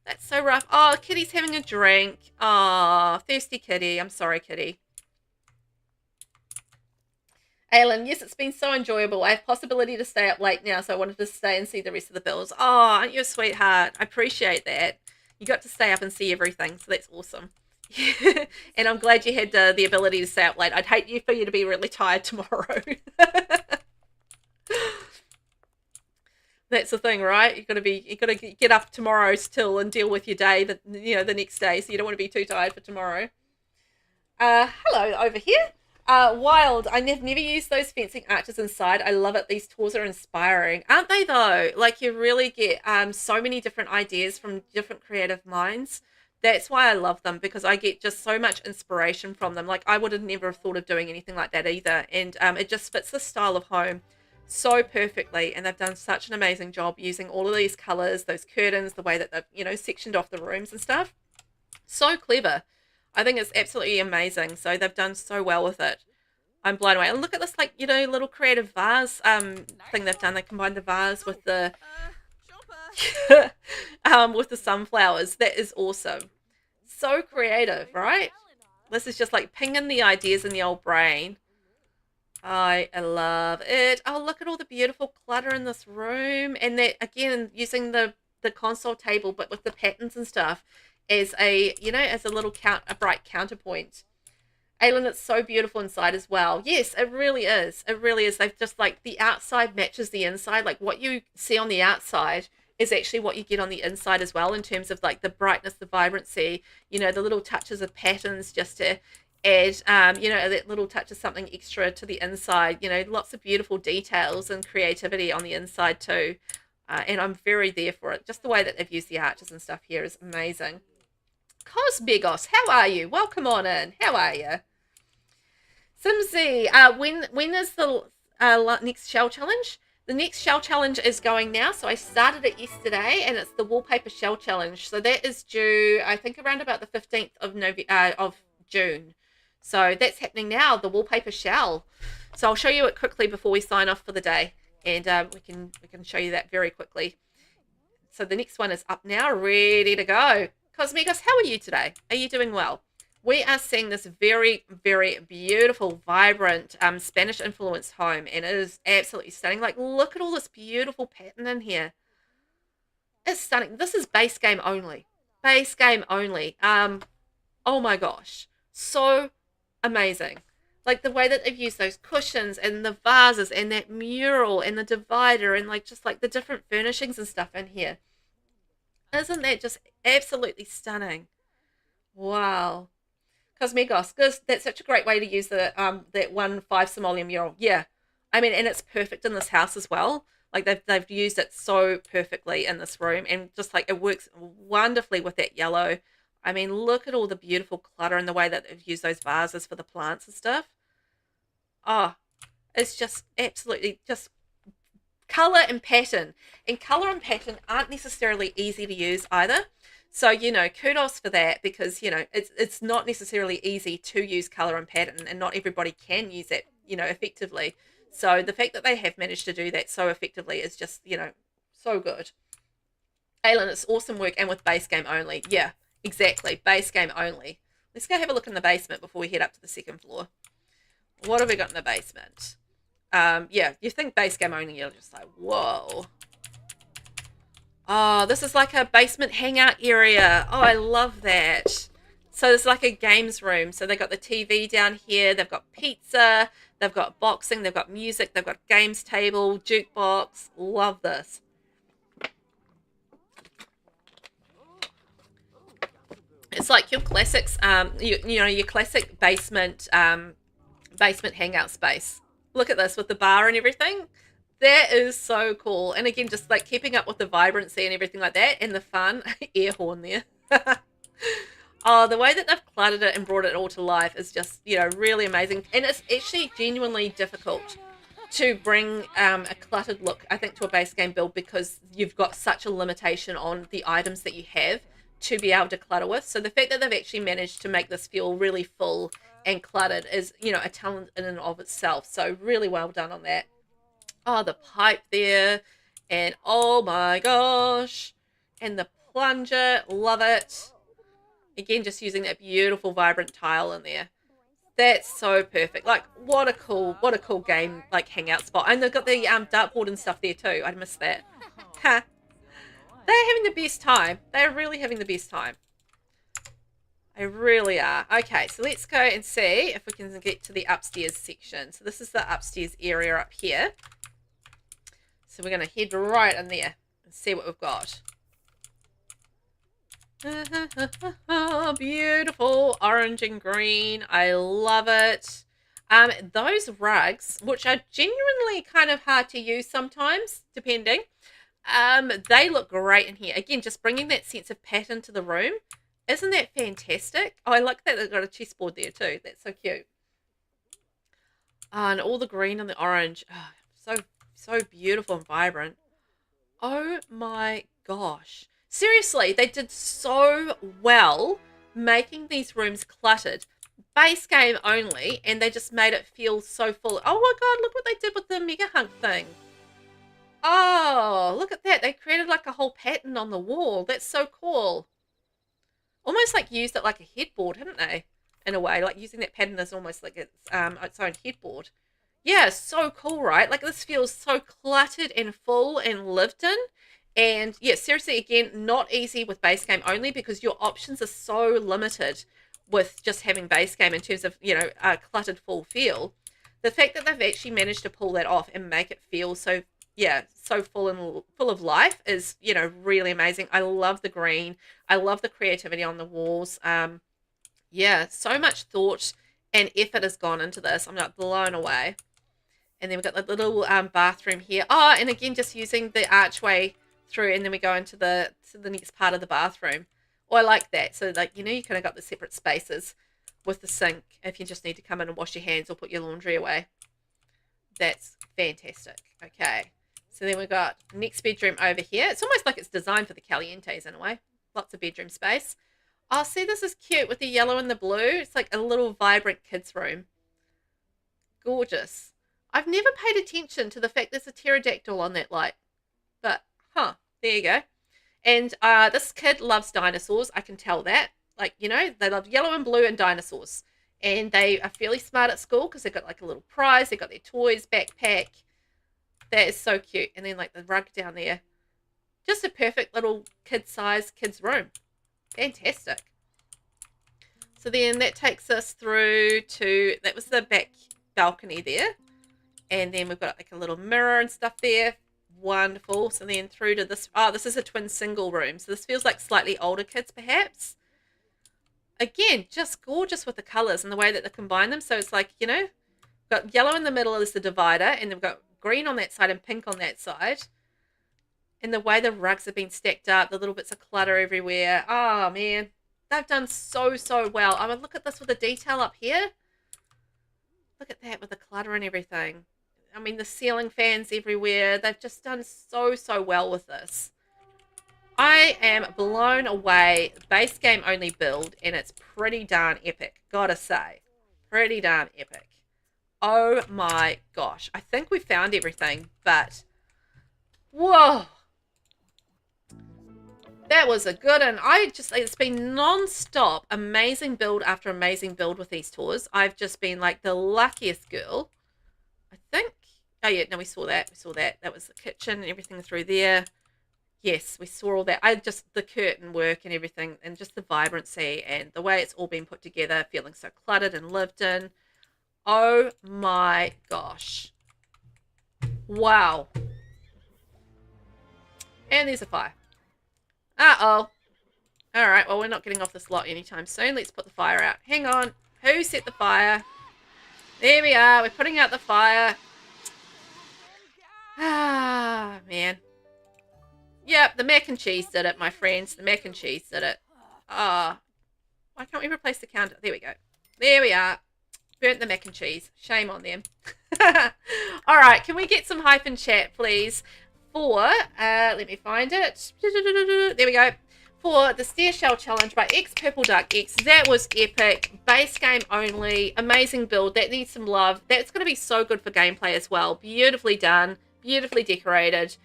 that's so rough. Oh, kitty's having a drink. Oh, thirsty kitty. I'm sorry, kitty. Aylin, yes, it's been so enjoyable. I have possibility to stay up late now, so I wanted to stay and see the rest of the builds. Oh, aren't you a sweetheart? I appreciate that. You got to stay up and see everything, so that's awesome. And I'm glad you had the ability to stay up late. I'd hate for you to be really tired tomorrow. That's the thing, right? You got to get up tomorrow still and deal with your day, the next day, so you don't want to be too tired for tomorrow. Hello over here. Wild. I never used those fencing arches inside. I love it. These tours are inspiring, aren't they? Though, like you really get so many different ideas from different creative minds. That's why I love them, because I get just so much inspiration from them. Like I would have never thought of doing anything like that either, and it just fits the style of home so perfectly. And they've done such an amazing job using all of these colors, those curtains, the way that they've sectioned off the rooms and stuff. So clever. I think it's absolutely amazing. So they've done so well with it. I'm blown away. And look at this, like, little creative vase thing they've done. They combined the vase with the with the sunflowers. That is awesome. So creative, right? This is just like pinging the ideas in the old brain. I love it. Oh, look at all the beautiful clutter in this room. And that, again, using the console table, but with the patterns and stuff as a little a bright counterpoint. Aylin, it's so beautiful inside as well. Yes, it really is. It really is. They've just, like, the outside matches the inside. Like, what you see on the outside is actually what you get on the inside as well, in terms of, like, the brightness, the vibrancy, the little touches of patterns just to add, that little touch of something extra to the inside. Lots of beautiful details and creativity on the inside too. And I'm very there for it. Just the way that they've used the arches and stuff here is amazing. Cosmegos, how are you? Welcome on in. How are you? Simsy, when is the next shell challenge? The next shell challenge is going now. So I started it yesterday, and it's the wallpaper shell challenge. So that is due, I think, around about the 15th of June. So that's happening now, the wallpaper shell. So I'll show you it quickly before we sign off for the day, and we can show you that very quickly. So the next one is up now, ready to go. Cosmegos, how are you today? Are you doing well? We are seeing this very, very beautiful, vibrant Spanish influenced home, and it is absolutely stunning. Like, look at all this beautiful pattern in here. It's stunning. This is base game only. Base game only. Oh my gosh. So amazing. Like the way that they've used those cushions and the vases and that mural and the divider and just the different furnishings and stuff in here. Isn't that just absolutely stunning? Wow. Cosmegos, that's such a great way to use the that 1/5 simoleon mural. Yeah. I mean, and it's perfect in this house as well. Like they've used it so perfectly in this room, and just like it works wonderfully with that yellow. I mean, look at all the beautiful clutter and the way that they've used those vases for the plants and stuff. Oh, it's just absolutely just color and pattern. And color and pattern aren't necessarily easy to use either. So, kudos for that, because, it's not necessarily easy to use color and pattern, and not everybody can use it, effectively. So the fact that they have managed to do that so effectively is just, so good. Aylin, it's awesome work, and with base game only. Yeah, exactly. Base game only. Let's go have a look in the basement before we head up to the second floor. What have we got in the basement? Yeah, you think base game only, you're just like, whoa. Oh, this is like a basement hangout area. Oh, I love that. So there's like a games room. So they've got the TV down here. They've got pizza. They've got boxing. They've got music. They've got games table, jukebox. Love this. It's like your classics, your classic basement hangout space. Look at this with the bar and everything. That is so cool. And again, just like keeping up with the vibrancy and everything like that, and the fun. Air horn there. Oh, the way that they've cluttered it and brought it all to life is just, really amazing. And it's actually genuinely difficult to bring a cluttered look, I think, to a base game build, because you've got such a limitation on the items that you have to be able to clutter with. So the fact that they've actually managed to make this feel really full and cluttered is, a talent in and of itself. So really well done on that. Oh, the pipe there, and oh my gosh, and the plunger, love it. Again, just using that beautiful vibrant tile in there. That's so perfect. Like, what a cool game, like, hangout spot. And they've got the dartboard and stuff there too. I missed that. Ha. They're having the best time. They're really having the best time. They really are. Okay, so let's go and see if we can get to the upstairs section. So this is the upstairs area up here. So we're going to head right in there and see what we've got. Beautiful orange and green. I love it. Those rugs, which are genuinely kind of hard to use sometimes, depending, they look great in here. Again, just bringing that sense of pattern to the room. Isn't that fantastic? Oh, I like that they've got a chessboard there too. That's so cute. And all the green and the orange. Oh, so beautiful and vibrant. Oh my gosh. Seriously, they did so well making these rooms cluttered. Base game only, and they just made it feel so full. Oh my god, look what they did with the Mega Hunk thing. Oh, look at that. They created like a whole pattern on the wall. That's so cool. Almost like used it like a headboard, hadn't they? In a way, like using that pattern as almost like its own headboard. Yeah, so cool, right? Like this feels so cluttered and full and lived in. And yeah, seriously, again, not easy with base game only because your options are so limited with just having base game in terms of, you know, a cluttered full feel. The fact that they've actually managed to pull that off and make it feel so, yeah, so full and full of life is, you know, really amazing. I love the green. I love the creativity on the walls. Yeah, so much thought and effort has gone into this. I'm like blown away. And then we've got the little bathroom here. Oh, and again, just using the archway through, and then we go into the next part of the bathroom. Oh, I like that. So, like, you know, you kind of got the separate spaces with the sink if you just need to come in and wash your hands or put your laundry away. That's fantastic. Okay. So then we've got next bedroom over here. It's almost like it's designed for the Calientes in a way. Lots of bedroom space. Oh, see, this is cute with the yellow and the blue. It's like a little vibrant kids' room. Gorgeous. I've never paid attention to the fact there's a pterodactyl on that light. But, huh, there you go. And this kid loves dinosaurs. I can tell that. Like, you know, they love yellow and blue and dinosaurs. And they are fairly smart at school because they've got like a little prize. They've got their toys, backpack. That is so cute. And then like the rug down there. Just a perfect little kid-sized kid's room. Fantastic. So then that takes us through to, that was the back balcony there. And then we've got like a little mirror and stuff there. Wonderful. So then through to this. Oh, this is a twin single room. So this feels like slightly older kids perhaps. Again, just gorgeous with the colours and the way that they combine them. So it's like, you know, got yellow in the middle as the divider. And they've got green on that side and pink on that side. And the way the rugs have been stacked up. The little bits of clutter everywhere. Oh, man. They've done so, so well. I mean, look at this with the detail up here. Look at that with the clutter and everything. I mean, the ceiling fans everywhere. They've just done so, so well with this. I am blown away. Base game only build, and it's pretty darn epic. Gotta say. Pretty darn epic. Oh my gosh. I think we found everything, but whoa. That was a good one. It's been non-stop amazing build after amazing build with these tours. I've just been like the luckiest girl. I think. Oh yeah, no, we saw that. We saw that. That was the kitchen and everything through there. Yes, we saw all that. The curtain work and everything, and just the vibrancy and the way it's all been put together, feeling so cluttered and lived in. Oh my gosh. Wow. And there's a fire. Uh-oh. All right, well, we're not getting off this lot anytime soon. Let's put the fire out. Hang on. Who set the fire? There we are. We're putting out the fire. Ah, man. Yep, the mac and cheese did it, my friends. The mac and cheese did it. Ah. Why can't we replace the counter? There we go. There we are. Burnt the mac and cheese. Shame on them. All right, can we get some hyphen chat, please? For, let me find it. There we go. For the Stair Shell challenge by XPurpleDuckX. That was epic. Base game only. Amazing build. That needs some love. That's going to be so good for gameplay as well. Beautifully done. Beautifully decorated.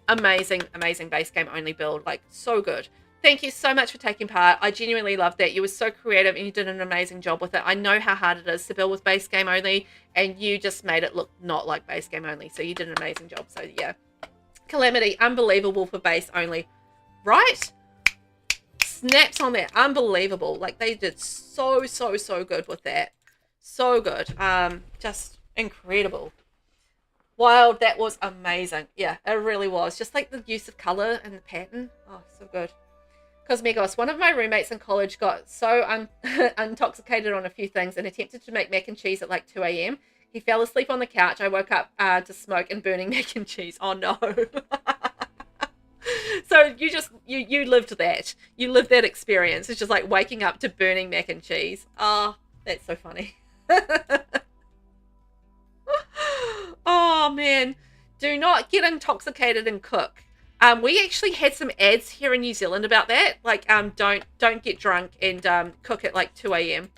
Amazing, amazing base game only build. Like, so good. Thank you so much for taking part. I genuinely loved that. You were so creative and you did an amazing job with it. I know how hard it is to build with base game only, and you just made it look not like base game only. So you did an amazing job. So yeah. Calamity, unbelievable for base only. Right? Snaps on that. Unbelievable. Like, they did so, so, so good with that. So good. Just incredible. Wild, that was amazing. Yeah, it really was. Just like the use of color and the pattern. Oh, so good. Cosmegos, one of my roommates in college got so intoxicated on a few things and attempted to make mac and cheese at like 2 a.m. He fell asleep on the couch. I woke up to smoke and burning mac and cheese. Oh no. So you lived that. You lived that experience. It's just like waking up to burning mac and cheese. Oh, that's so funny. Oh man. Do not get intoxicated and cook. We actually had some ads here in New Zealand about that. Like, don't get drunk and cook at like 2 a.m.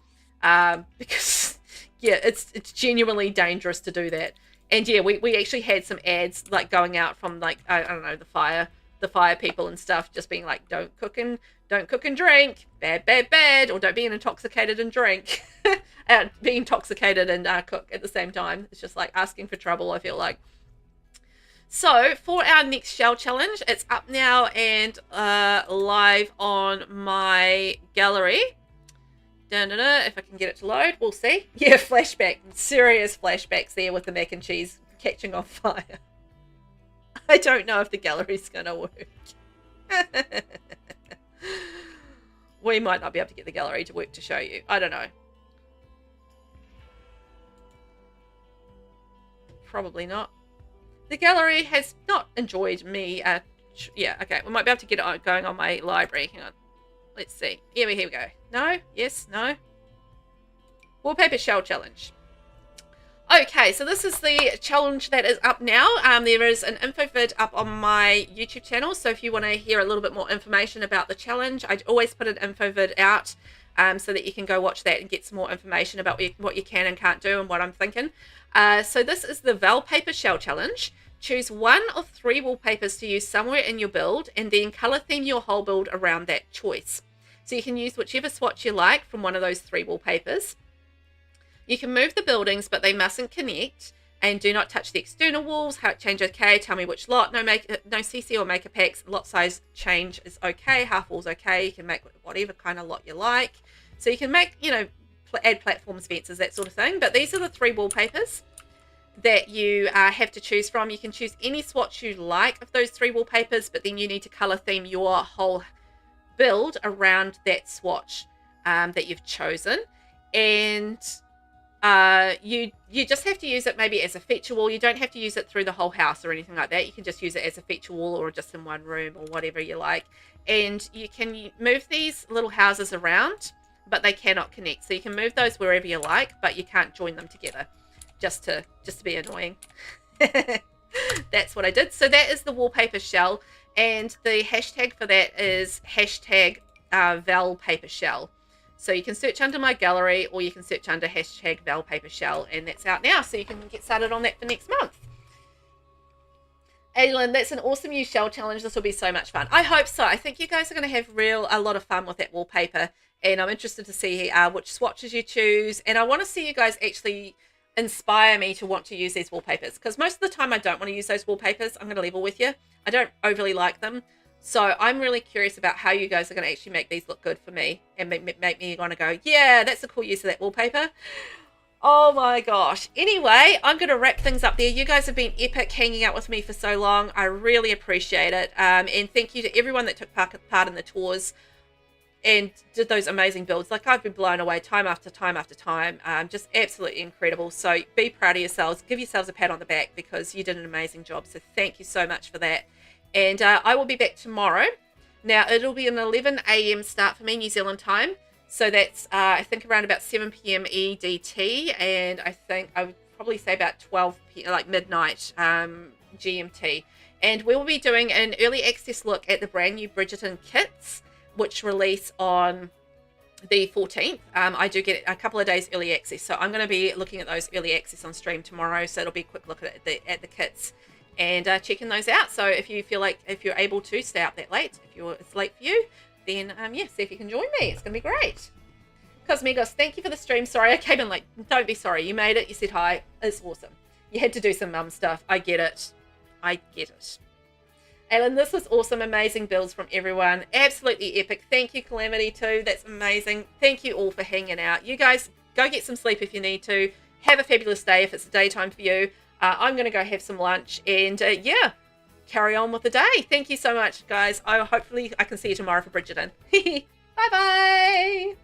Because yeah, it's genuinely dangerous to do that. And yeah, we actually had some ads like going out from like I don't know, the fire people and stuff, just being like, don't cook and drink, bad, or don't be intoxicated and drink. Be intoxicated and cook at the same time. It's just like asking for trouble, I feel like. So for our next shell challenge, it's up now and live on my gallery. If I can get it to load, we'll see. Yeah, flashback, serious flashbacks there with the mac and cheese catching on fire. I don't know if the gallery's gonna work. We might not be able to get the gallery to work to show you. I don't know. Probably not. The gallery has not enjoyed me. Yeah, okay. We might be able to get it going on my library. Hang on. Let's see. Here we go. No? Yes? No? Wallpaper shell challenge. Okay, so this is the challenge that is up now. There is an info vid up on my YouTube channel. So if you want to hear a little bit more information about the challenge, I always put an info vid out so that you can go watch that and get some more information about what you can and can't do and what I'm thinking. So this is the VelvettB shell challenge. Choose one of 3 wallpapers to use somewhere in your build and then color theme your whole build around that choice. So you can use whichever swatch you like from one of those 3 wallpapers. You can move the buildings, but they mustn't connect, and do not touch the external walls. Change okay. Tell me which lot. No CC or maker packs. Lot size change is okay. Half wall's okay. You can make whatever kind of lot you like. So you can make, you know, add platforms, fences, that sort of thing. But these are the 3 wallpapers that you have to choose from. You can choose any swatch you like of those 3 wallpapers, but then you need to color theme your whole build around that swatch that you've chosen. And you just have to use it maybe as a feature wall. You don't have to use it through the whole house or anything like that. You can just use it as a feature wall or just in one room or whatever you like. And you can move these little houses around, but they cannot connect. So you can move those wherever you like, but you can't join them together just to be annoying. That's what I did. So that is the wallpaper shell, and the hashtag for that is hashtag VelvettB shell. So you can search under my gallery, or you can search under hashtag VelvettB shell, and that's out now. So you can get started on that for next month. Adeline, that's an awesome new shell challenge. This will be so much fun. I hope so. I think you guys are going to have a lot of fun with that wallpaper, and I'm interested to see which swatches you choose. And I want to see you guys actually inspire me to want to use these wallpapers, because most of the time I don't want to use those wallpapers. I'm going to level with you. I don't overly like them. So I'm really curious about how you guys are going to actually make these look good for me and make me want to go, yeah, that's a cool use of that wallpaper. Oh my gosh. Anyway, I'm going to wrap things up there. You guys have been epic hanging out with me for so long. I really appreciate it. And thank you to everyone that took part in the tours and did those amazing builds. Like, I've been blown away time after time after time. Just absolutely incredible. So be proud of yourselves. Give yourselves a pat on the back, because you did an amazing job. So thank you so much for that. And I will be back tomorrow. Now, it'll be an 11 a.m. start for me, New Zealand time. So that's, I think, around about 7 p.m. EDT. And I think I would probably say about 12 p.m., like midnight GMT. And we will be doing an early access look at the brand new Bridgerton kits, which release on the 14th. I do get a couple of days early access. So I'm going to be looking at those early access on stream tomorrow. So it'll be a quick look at the kits and checking those out. So if you feel like, if you're able to stay up that late, it's late for you, then yeah, see if you can join me. It's going to be great. Cosmegos, thank you for the stream. Sorry, I came in late. Don't be sorry. You made it. You said hi. It's awesome. You had to do some mum stuff. I get it. I get it. Alan, this was awesome. Amazing builds from everyone. Absolutely epic. Thank you, Calamity, too. That's amazing. Thank you all for hanging out. You guys, go get some sleep if you need to. Have a fabulous day if it's the daytime for you. I'm going to go have some lunch and yeah, carry on with the day. Thank you so much, guys. Hopefully I can see you tomorrow for Bridgerton. Bye-bye.